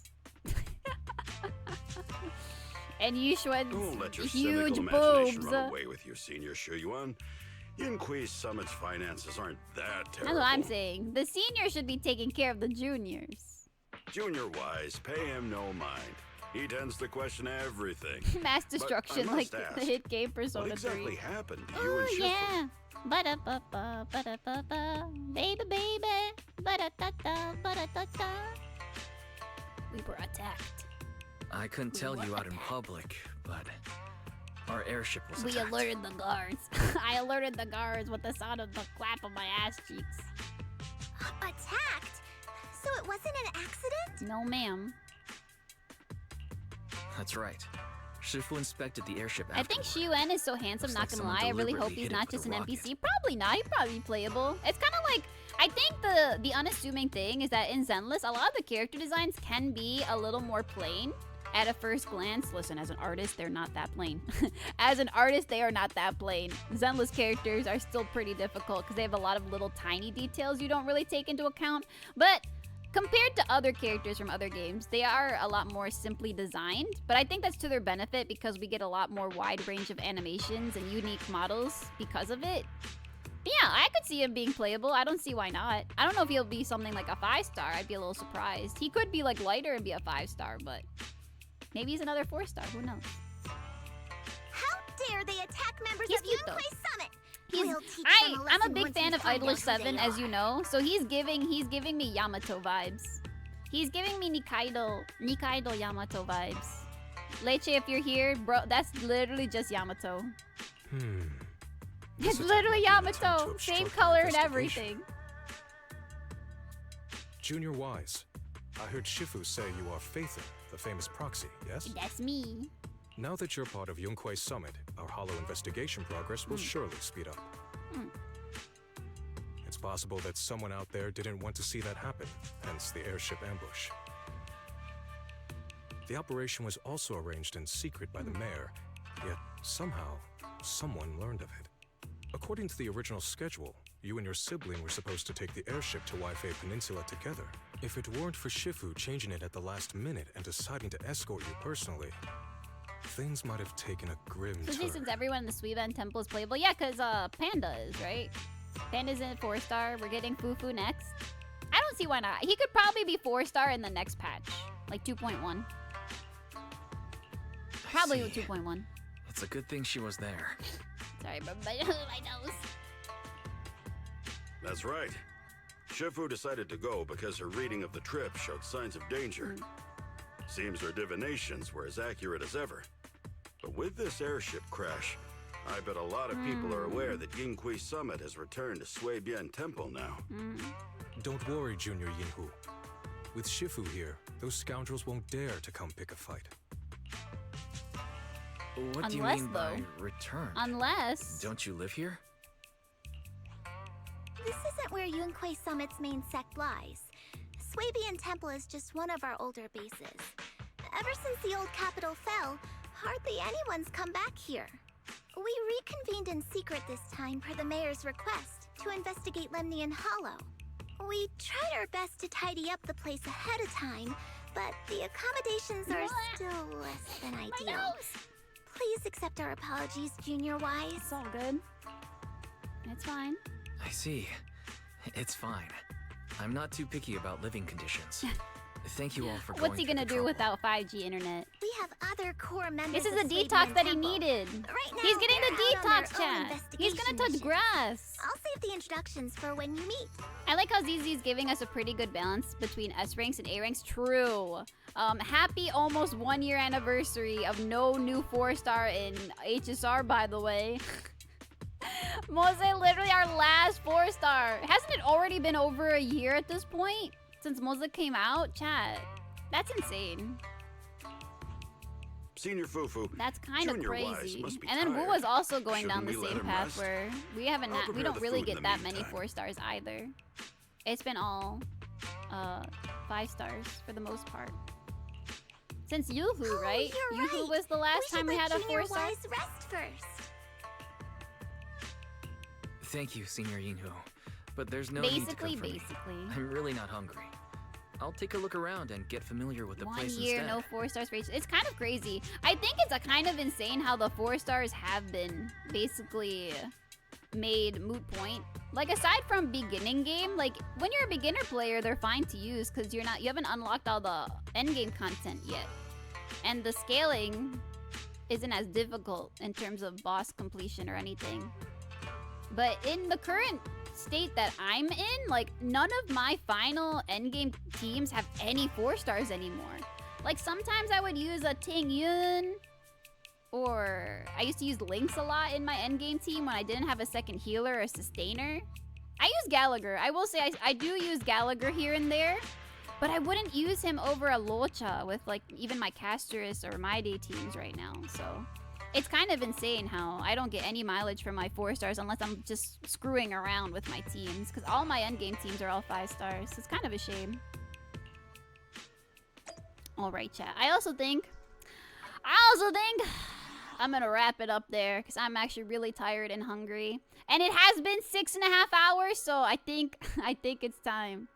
Speaker 2: And
Speaker 10: Don't
Speaker 2: Yushuan's
Speaker 10: let your
Speaker 2: huge
Speaker 10: cynical imagination
Speaker 2: boobs.
Speaker 10: run away with you, Senior Shuyuan. Yinhui Summit's finances aren't that
Speaker 2: That's
Speaker 10: terrible.
Speaker 2: what I'm saying. The seniors should be taking care of the juniors.
Speaker 10: Junior Wise, pay him no mind. He tends to question everything.
Speaker 2: Mass
Speaker 10: But I
Speaker 2: destruction
Speaker 10: must
Speaker 2: like
Speaker 10: ask,
Speaker 2: the hit game Persona
Speaker 10: what exactly
Speaker 2: 3.
Speaker 10: happened to you
Speaker 2: Oh
Speaker 10: and Shifu?
Speaker 2: yeah. Ba-da-ba-ba, ba-da-ba-ba. Baby, baby. Ba-da-da-da, ba-da-da-da. We were attacked.
Speaker 6: I couldn't tell you out in public, but our airship was
Speaker 2: We
Speaker 6: attacked.
Speaker 2: alerted the guards. I alerted the guards with the sound of the clap of my ass cheeks.
Speaker 11: Attacked? So it wasn't an accident?
Speaker 2: No, ma'am.
Speaker 6: That's right. Shifu inspected the airship
Speaker 2: I think
Speaker 6: afterward.
Speaker 2: Xu-En is so handsome,
Speaker 6: Looks
Speaker 2: not
Speaker 6: like
Speaker 2: gonna
Speaker 6: someone
Speaker 2: lie. I really hope
Speaker 6: deliberately
Speaker 2: he's
Speaker 6: hit it
Speaker 2: not
Speaker 6: with
Speaker 2: just
Speaker 6: a
Speaker 2: an
Speaker 6: rocket.
Speaker 2: NPC. Probably not. He'd probably be playable. It's kind of like, I think the unassuming thing is that in Zenless, a lot of the character designs can be a little more plain at a first glance. Listen, as an artist, they're not that plain. As an artist, they are not that plain. Zenless characters are still pretty difficult because they have a lot of little tiny details you don't really take into account. But compared to other characters from other games, they are a lot more simply designed, but I think that's to their benefit because we get a lot more wide range of animations and unique models because of it. But yeah, I could see him being playable. I don't see why not. I don't know if he'll be something like a 5-star. I'd be a little surprised. He could be like lighter and be a 5-star, but maybe he's another 4-star. Who knows?
Speaker 11: How dare they attack members
Speaker 2: He's
Speaker 11: of
Speaker 2: cute, though.
Speaker 11: Yunquei Summit?
Speaker 2: He's,
Speaker 11: We'll teach them
Speaker 2: I'm a
Speaker 11: lesson
Speaker 2: big
Speaker 11: once
Speaker 2: fan
Speaker 11: we
Speaker 2: of
Speaker 11: find out
Speaker 2: Idolish
Speaker 11: who they
Speaker 2: 7, as you
Speaker 11: are.
Speaker 2: know. So he's giving me Yamato vibes. He's giving me Nikaido Yamato vibes. Leche, if you're here, bro, that's literally just Yamato. It's literally Yamato. Same color and everything.
Speaker 14: Junior Wise, I heard Shifu say you are Phaethon, the famous proxy, yes?
Speaker 2: That's me.
Speaker 14: Now that you're part of Yunquei Summit, our hollow investigation progress will surely speed up. It's possible that someone out there didn't want to see that happen, hence the airship ambush. The operation was also arranged in secret by the mayor, yet somehow, someone learned of it. According to the original schedule, you and your sibling were supposed to take the airship to Waifei Peninsula together. If it weren't for Shifu changing it at the last minute and deciding to escort you personally, things might have taken a grim
Speaker 2: Especially
Speaker 14: turn.
Speaker 2: since everyone in the Suiban Temple is playable. Yeah, because Panda is, right? Panda's in 4-star. We're getting Fufu next. I don't see why not. He could probably be 4-star in the next patch. Like 2.1. Probably
Speaker 6: see.
Speaker 2: 2.1.
Speaker 6: It's a good thing she was there.
Speaker 2: Sorry, but my nose.
Speaker 10: That's right. Shifu decided to go because her reading of the trip showed signs of danger. Seems her divinations were as accurate as ever. But with this airship crash, I bet a lot of people are aware that Yinquei Summit has returned to Suibian Temple now.
Speaker 14: Don't worry, Junior Yinhu. With Shifu here, those scoundrels won't dare to come pick a fight.
Speaker 6: What do you
Speaker 2: Unless,
Speaker 6: mean by
Speaker 2: though-
Speaker 6: return?
Speaker 2: Unless...
Speaker 6: Don't you live here?
Speaker 11: This isn't where Yunquei Summit's main sect lies. Suibian Temple is just one of our older bases. Ever since the old capital fell, hardly anyone's come back here. We reconvened in secret this time per the mayor's request to investigate Lemnian Hollow. We tried our best to tidy up the place ahead of time, but the accommodations are still less than ideal. Please accept our apologies, Junior Wise.
Speaker 2: It's all good. It's fine.
Speaker 6: I see. It's fine. I'm not too picky about living conditions. Thank you all for going
Speaker 2: What's he
Speaker 6: through
Speaker 2: gonna
Speaker 6: the
Speaker 2: do
Speaker 6: trouble.
Speaker 2: without 5G internet?
Speaker 11: We have other core members.
Speaker 2: This is
Speaker 11: of
Speaker 2: the
Speaker 11: Suibian
Speaker 2: detox that he
Speaker 11: Temple.
Speaker 2: needed.
Speaker 11: Right now,
Speaker 2: He's getting the
Speaker 11: they're out on their
Speaker 2: detox,
Speaker 11: own
Speaker 2: chat. He's gonna
Speaker 11: investigation
Speaker 2: touch
Speaker 11: mission.
Speaker 2: grass.
Speaker 11: I'll save the introductions for when you meet.
Speaker 2: I like how ZZ's giving us a pretty good balance between S ranks and A ranks. True. Happy almost 1-year anniversary of no new 4-star in HSR, by the way. Mose, literally our last 4-star. Hasn't it already been over a year at this point? Since Mose came out? Chat. That's insane.
Speaker 10: Senior Fufu.
Speaker 2: That's kind of
Speaker 10: Junior Wise
Speaker 2: crazy.
Speaker 10: must be
Speaker 2: And then Wu
Speaker 10: tired.
Speaker 2: was also going
Speaker 10: Shouldn't
Speaker 2: down the
Speaker 10: we let
Speaker 2: same
Speaker 10: him
Speaker 2: path
Speaker 10: rest?
Speaker 2: where we haven't
Speaker 10: I'll
Speaker 2: we
Speaker 10: prepare
Speaker 2: don't
Speaker 10: the
Speaker 2: really
Speaker 10: food in
Speaker 2: get
Speaker 10: the
Speaker 2: that many
Speaker 10: meantime.
Speaker 2: 4-stars either. It's been all 5 stars for the most part. Since Yoo-Hoo, right?
Speaker 11: You're
Speaker 2: Yoo-Hoo
Speaker 11: right.
Speaker 2: was the last time we had a
Speaker 11: Junior
Speaker 2: 4-star.
Speaker 11: Wise rest first.
Speaker 6: Thank you, Senior Yinhu. But there's no need to cook for me. I'm really not hungry. I'll take a look around and get familiar with the
Speaker 2: 1
Speaker 6: place
Speaker 2: year,
Speaker 6: instead.
Speaker 2: no 4 stars for each. It's kind of crazy. I think it's a kind of insane how the 4 stars have been basically made moot point. Like aside from beginning game, like when you're a beginner player, they're fine to use because you haven't unlocked all the end game content yet, and the scaling isn't as difficult in terms of boss completion or anything. But in the current state that I'm in, like none of my final endgame teams have any 4 stars anymore. Like sometimes I would use a Ting Yun, or I used to use Lynx a lot in my endgame team when I didn't have a second healer or sustainer. I use Gallagher. I will say I do use Gallagher here and there, but I wouldn't use him over a Locha with like even my Casterus or My Day teams right now. So it's kind of insane how I don't get any mileage from my 4 stars unless I'm just screwing around with my teams, because all my endgame teams are all 5 stars. It's kind of a shame. Alright, chat. I also think I'm gonna wrap it up there because I'm actually really tired and hungry. And it has been 6.5 hours, so I think it's time.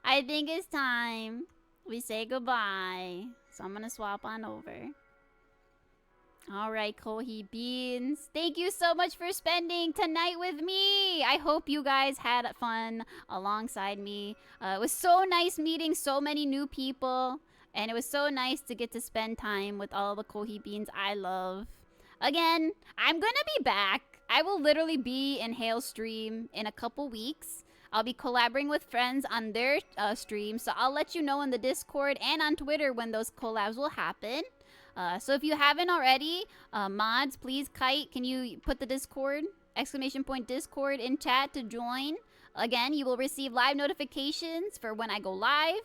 Speaker 2: I think it's time we say goodbye. So I'm gonna swap on over. Alright, Kohi Beans. Thank you so much for spending tonight with me. I hope you guys had fun alongside me. It was so nice meeting so many new people. And it was so nice to get to spend time with all the Kohi Beans I love. Again, I'm gonna be back. I will literally be in Hale's stream in a couple weeks. I'll be collaborating with friends on their stream. So I'll let you know in the Discord and on Twitter when those collabs will happen. So if you haven't already, mods, please, Kite, can you put the Discord, !Discord in chat to join? Again, you will receive live notifications for when I go live,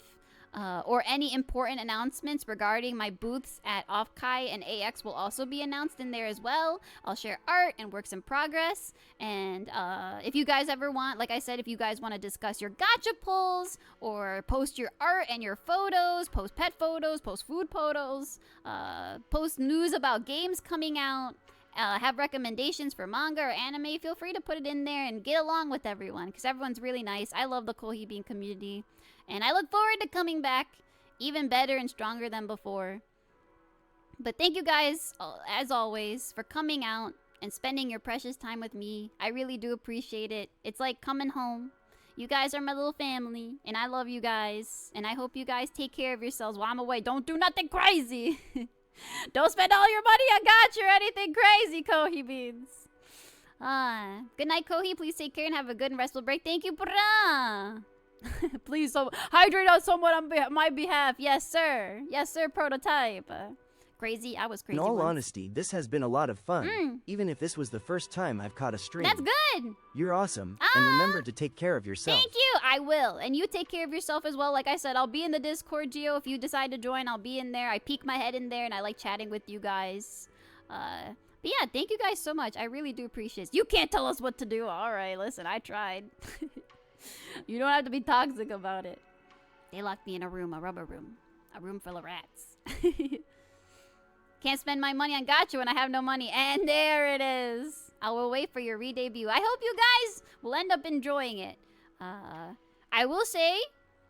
Speaker 2: or any important announcements regarding my booths at Offkai and AX will also be announced in there as well. I'll share art and works in progress. And if you guys ever want, like I said, if you guys want to discuss your gacha pulls or post your art and your photos, post pet photos, post food photos, post news about games coming out, have recommendations for manga or anime, feel free to put it in there and get along with everyone because everyone's really nice. I love the Kohi Bean community. And I look forward to coming back even better and stronger than before. But thank you guys, as always, for coming out and spending your precious time with me. I really do appreciate it. It's like coming home. You guys are my little family, and I love you guys. And I hope you guys take care of yourselves while I'm away. Don't do nothing crazy. Don't spend all your money on gacha or anything crazy, Kohi Beans. Good night, Kohi. Please take care and have a good and restful break. Thank you, Bra. Please hydrate on someone on my behalf. Yes, sir. Yes, sir, Prototype. Crazy. I was crazy.
Speaker 3: In all
Speaker 2: once.
Speaker 3: honesty, this has been a lot of fun. Even if this was the first time I've caught a stream.
Speaker 2: That's good.
Speaker 3: You're awesome. And remember to take care of yourself.
Speaker 2: Thank you. I will. And you take care of yourself as well. Like I said, I'll be in the Discord, Geo. If you decide to join, I'll be in there. I peek my head in there and I like chatting with you guys. But yeah, thank you guys so much. I really do appreciate it. You can't tell us what to do. All right, listen, I tried. You don't have to be toxic about it. They locked me in a room, a rubber room. A room full of rats. Can't spend my money on gacha when I have no money. And there it is. I will wait for your re-debut. I hope you guys will end up enjoying it. I will say,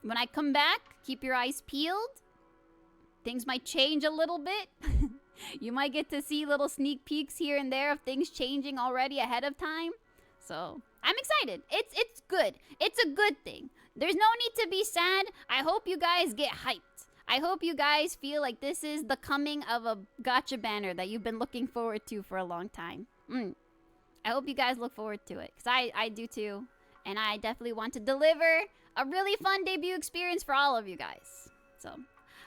Speaker 2: when I come back, keep your eyes peeled. Things might change a little bit. You might get to see little sneak peeks here and there of things changing already ahead of time. So I'm excited. It's good. It's a good thing. There's no need to be sad. I hope you guys get hyped. I hope you guys feel like this is the coming of a gacha banner that you've been looking forward to for a long time. I hope you guys look forward to it, because I do too. And I definitely want to deliver a really fun debut experience for all of you guys. So,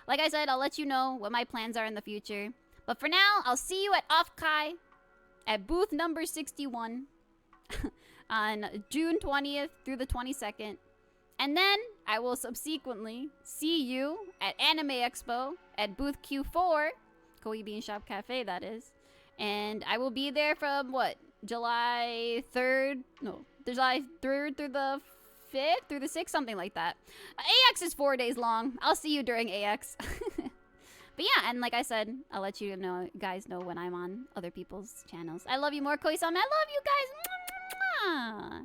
Speaker 2: like I said, I'll let you know what my plans are in the future. But for now, I'll see you at Offkai at booth number 61 on June 20th through the 22nd. And then I will subsequently see you at Anime Expo at booth Q4, Koei Bean Shop Cafe, that is. And I will be there from July 3rd? No, July 3rd through the 5th, through the 6th, something like that. AX is 4 days long. I'll see you during AX. But yeah, and like I said, I'll let you know, guys know when I'm on other people's channels. I love you more, Koi-sama. I love you guys.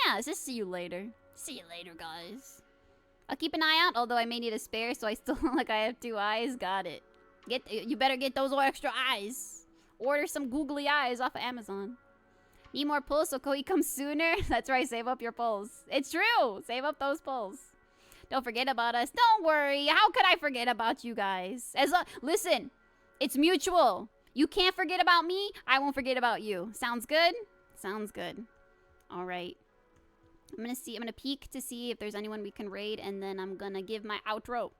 Speaker 2: Yeah, just see you later. See you later, guys. I'll keep an eye out, although I may need a spare, so I still look like I have 2 eyes. Got it. You better get those extra eyes. Order some googly eyes off of Amazon. Need more pulls so Koi comes sooner? That's right, save up your pulls. It's true! Save up those pulls. Don't forget about us. Don't worry. How could I forget about you guys? Listen, it's mutual. You can't forget about me. I won't forget about you. Sounds good? Sounds good. All right. I'm gonna peek to see if there's anyone we can raid, and then I'm gonna give my outro.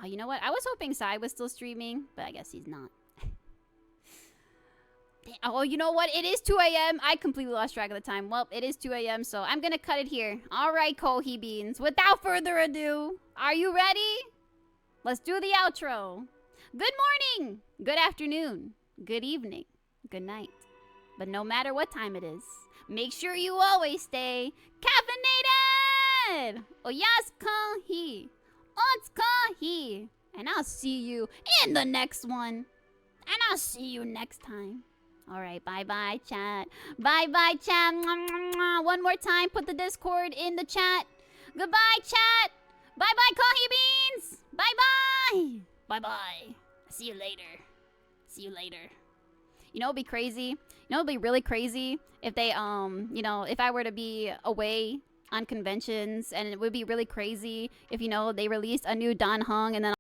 Speaker 2: Oh, you know what? I was hoping Sai was still streaming, but I guess he's not. Oh, you know what? It is 2 a.m. I completely lost track of the time. Well, it is 2 a.m., so I'm gonna cut it here. All right, Kohi Beans. Without further ado, are you ready? Let's do the outro. Good morning, good afternoon, good evening, good night. But no matter what time it is, make sure you always stay caffeinated! Oyas Kohi. Ons Kohi. And I'll see you in the next one. And I'll see you next time. Alright, bye-bye, chat. Bye-bye, chat. Mwah, mwah, mwah. One more time, put the Discord in the chat. Goodbye, chat. Bye-bye, Kohi Beans. Bye-bye. Bye-bye. See you later. See you later. You know, it'd be crazy. You know, it'd be really crazy if they, you know, if I were to be away on conventions, and it would be really crazy if, you know, they released a new Dan Heng and then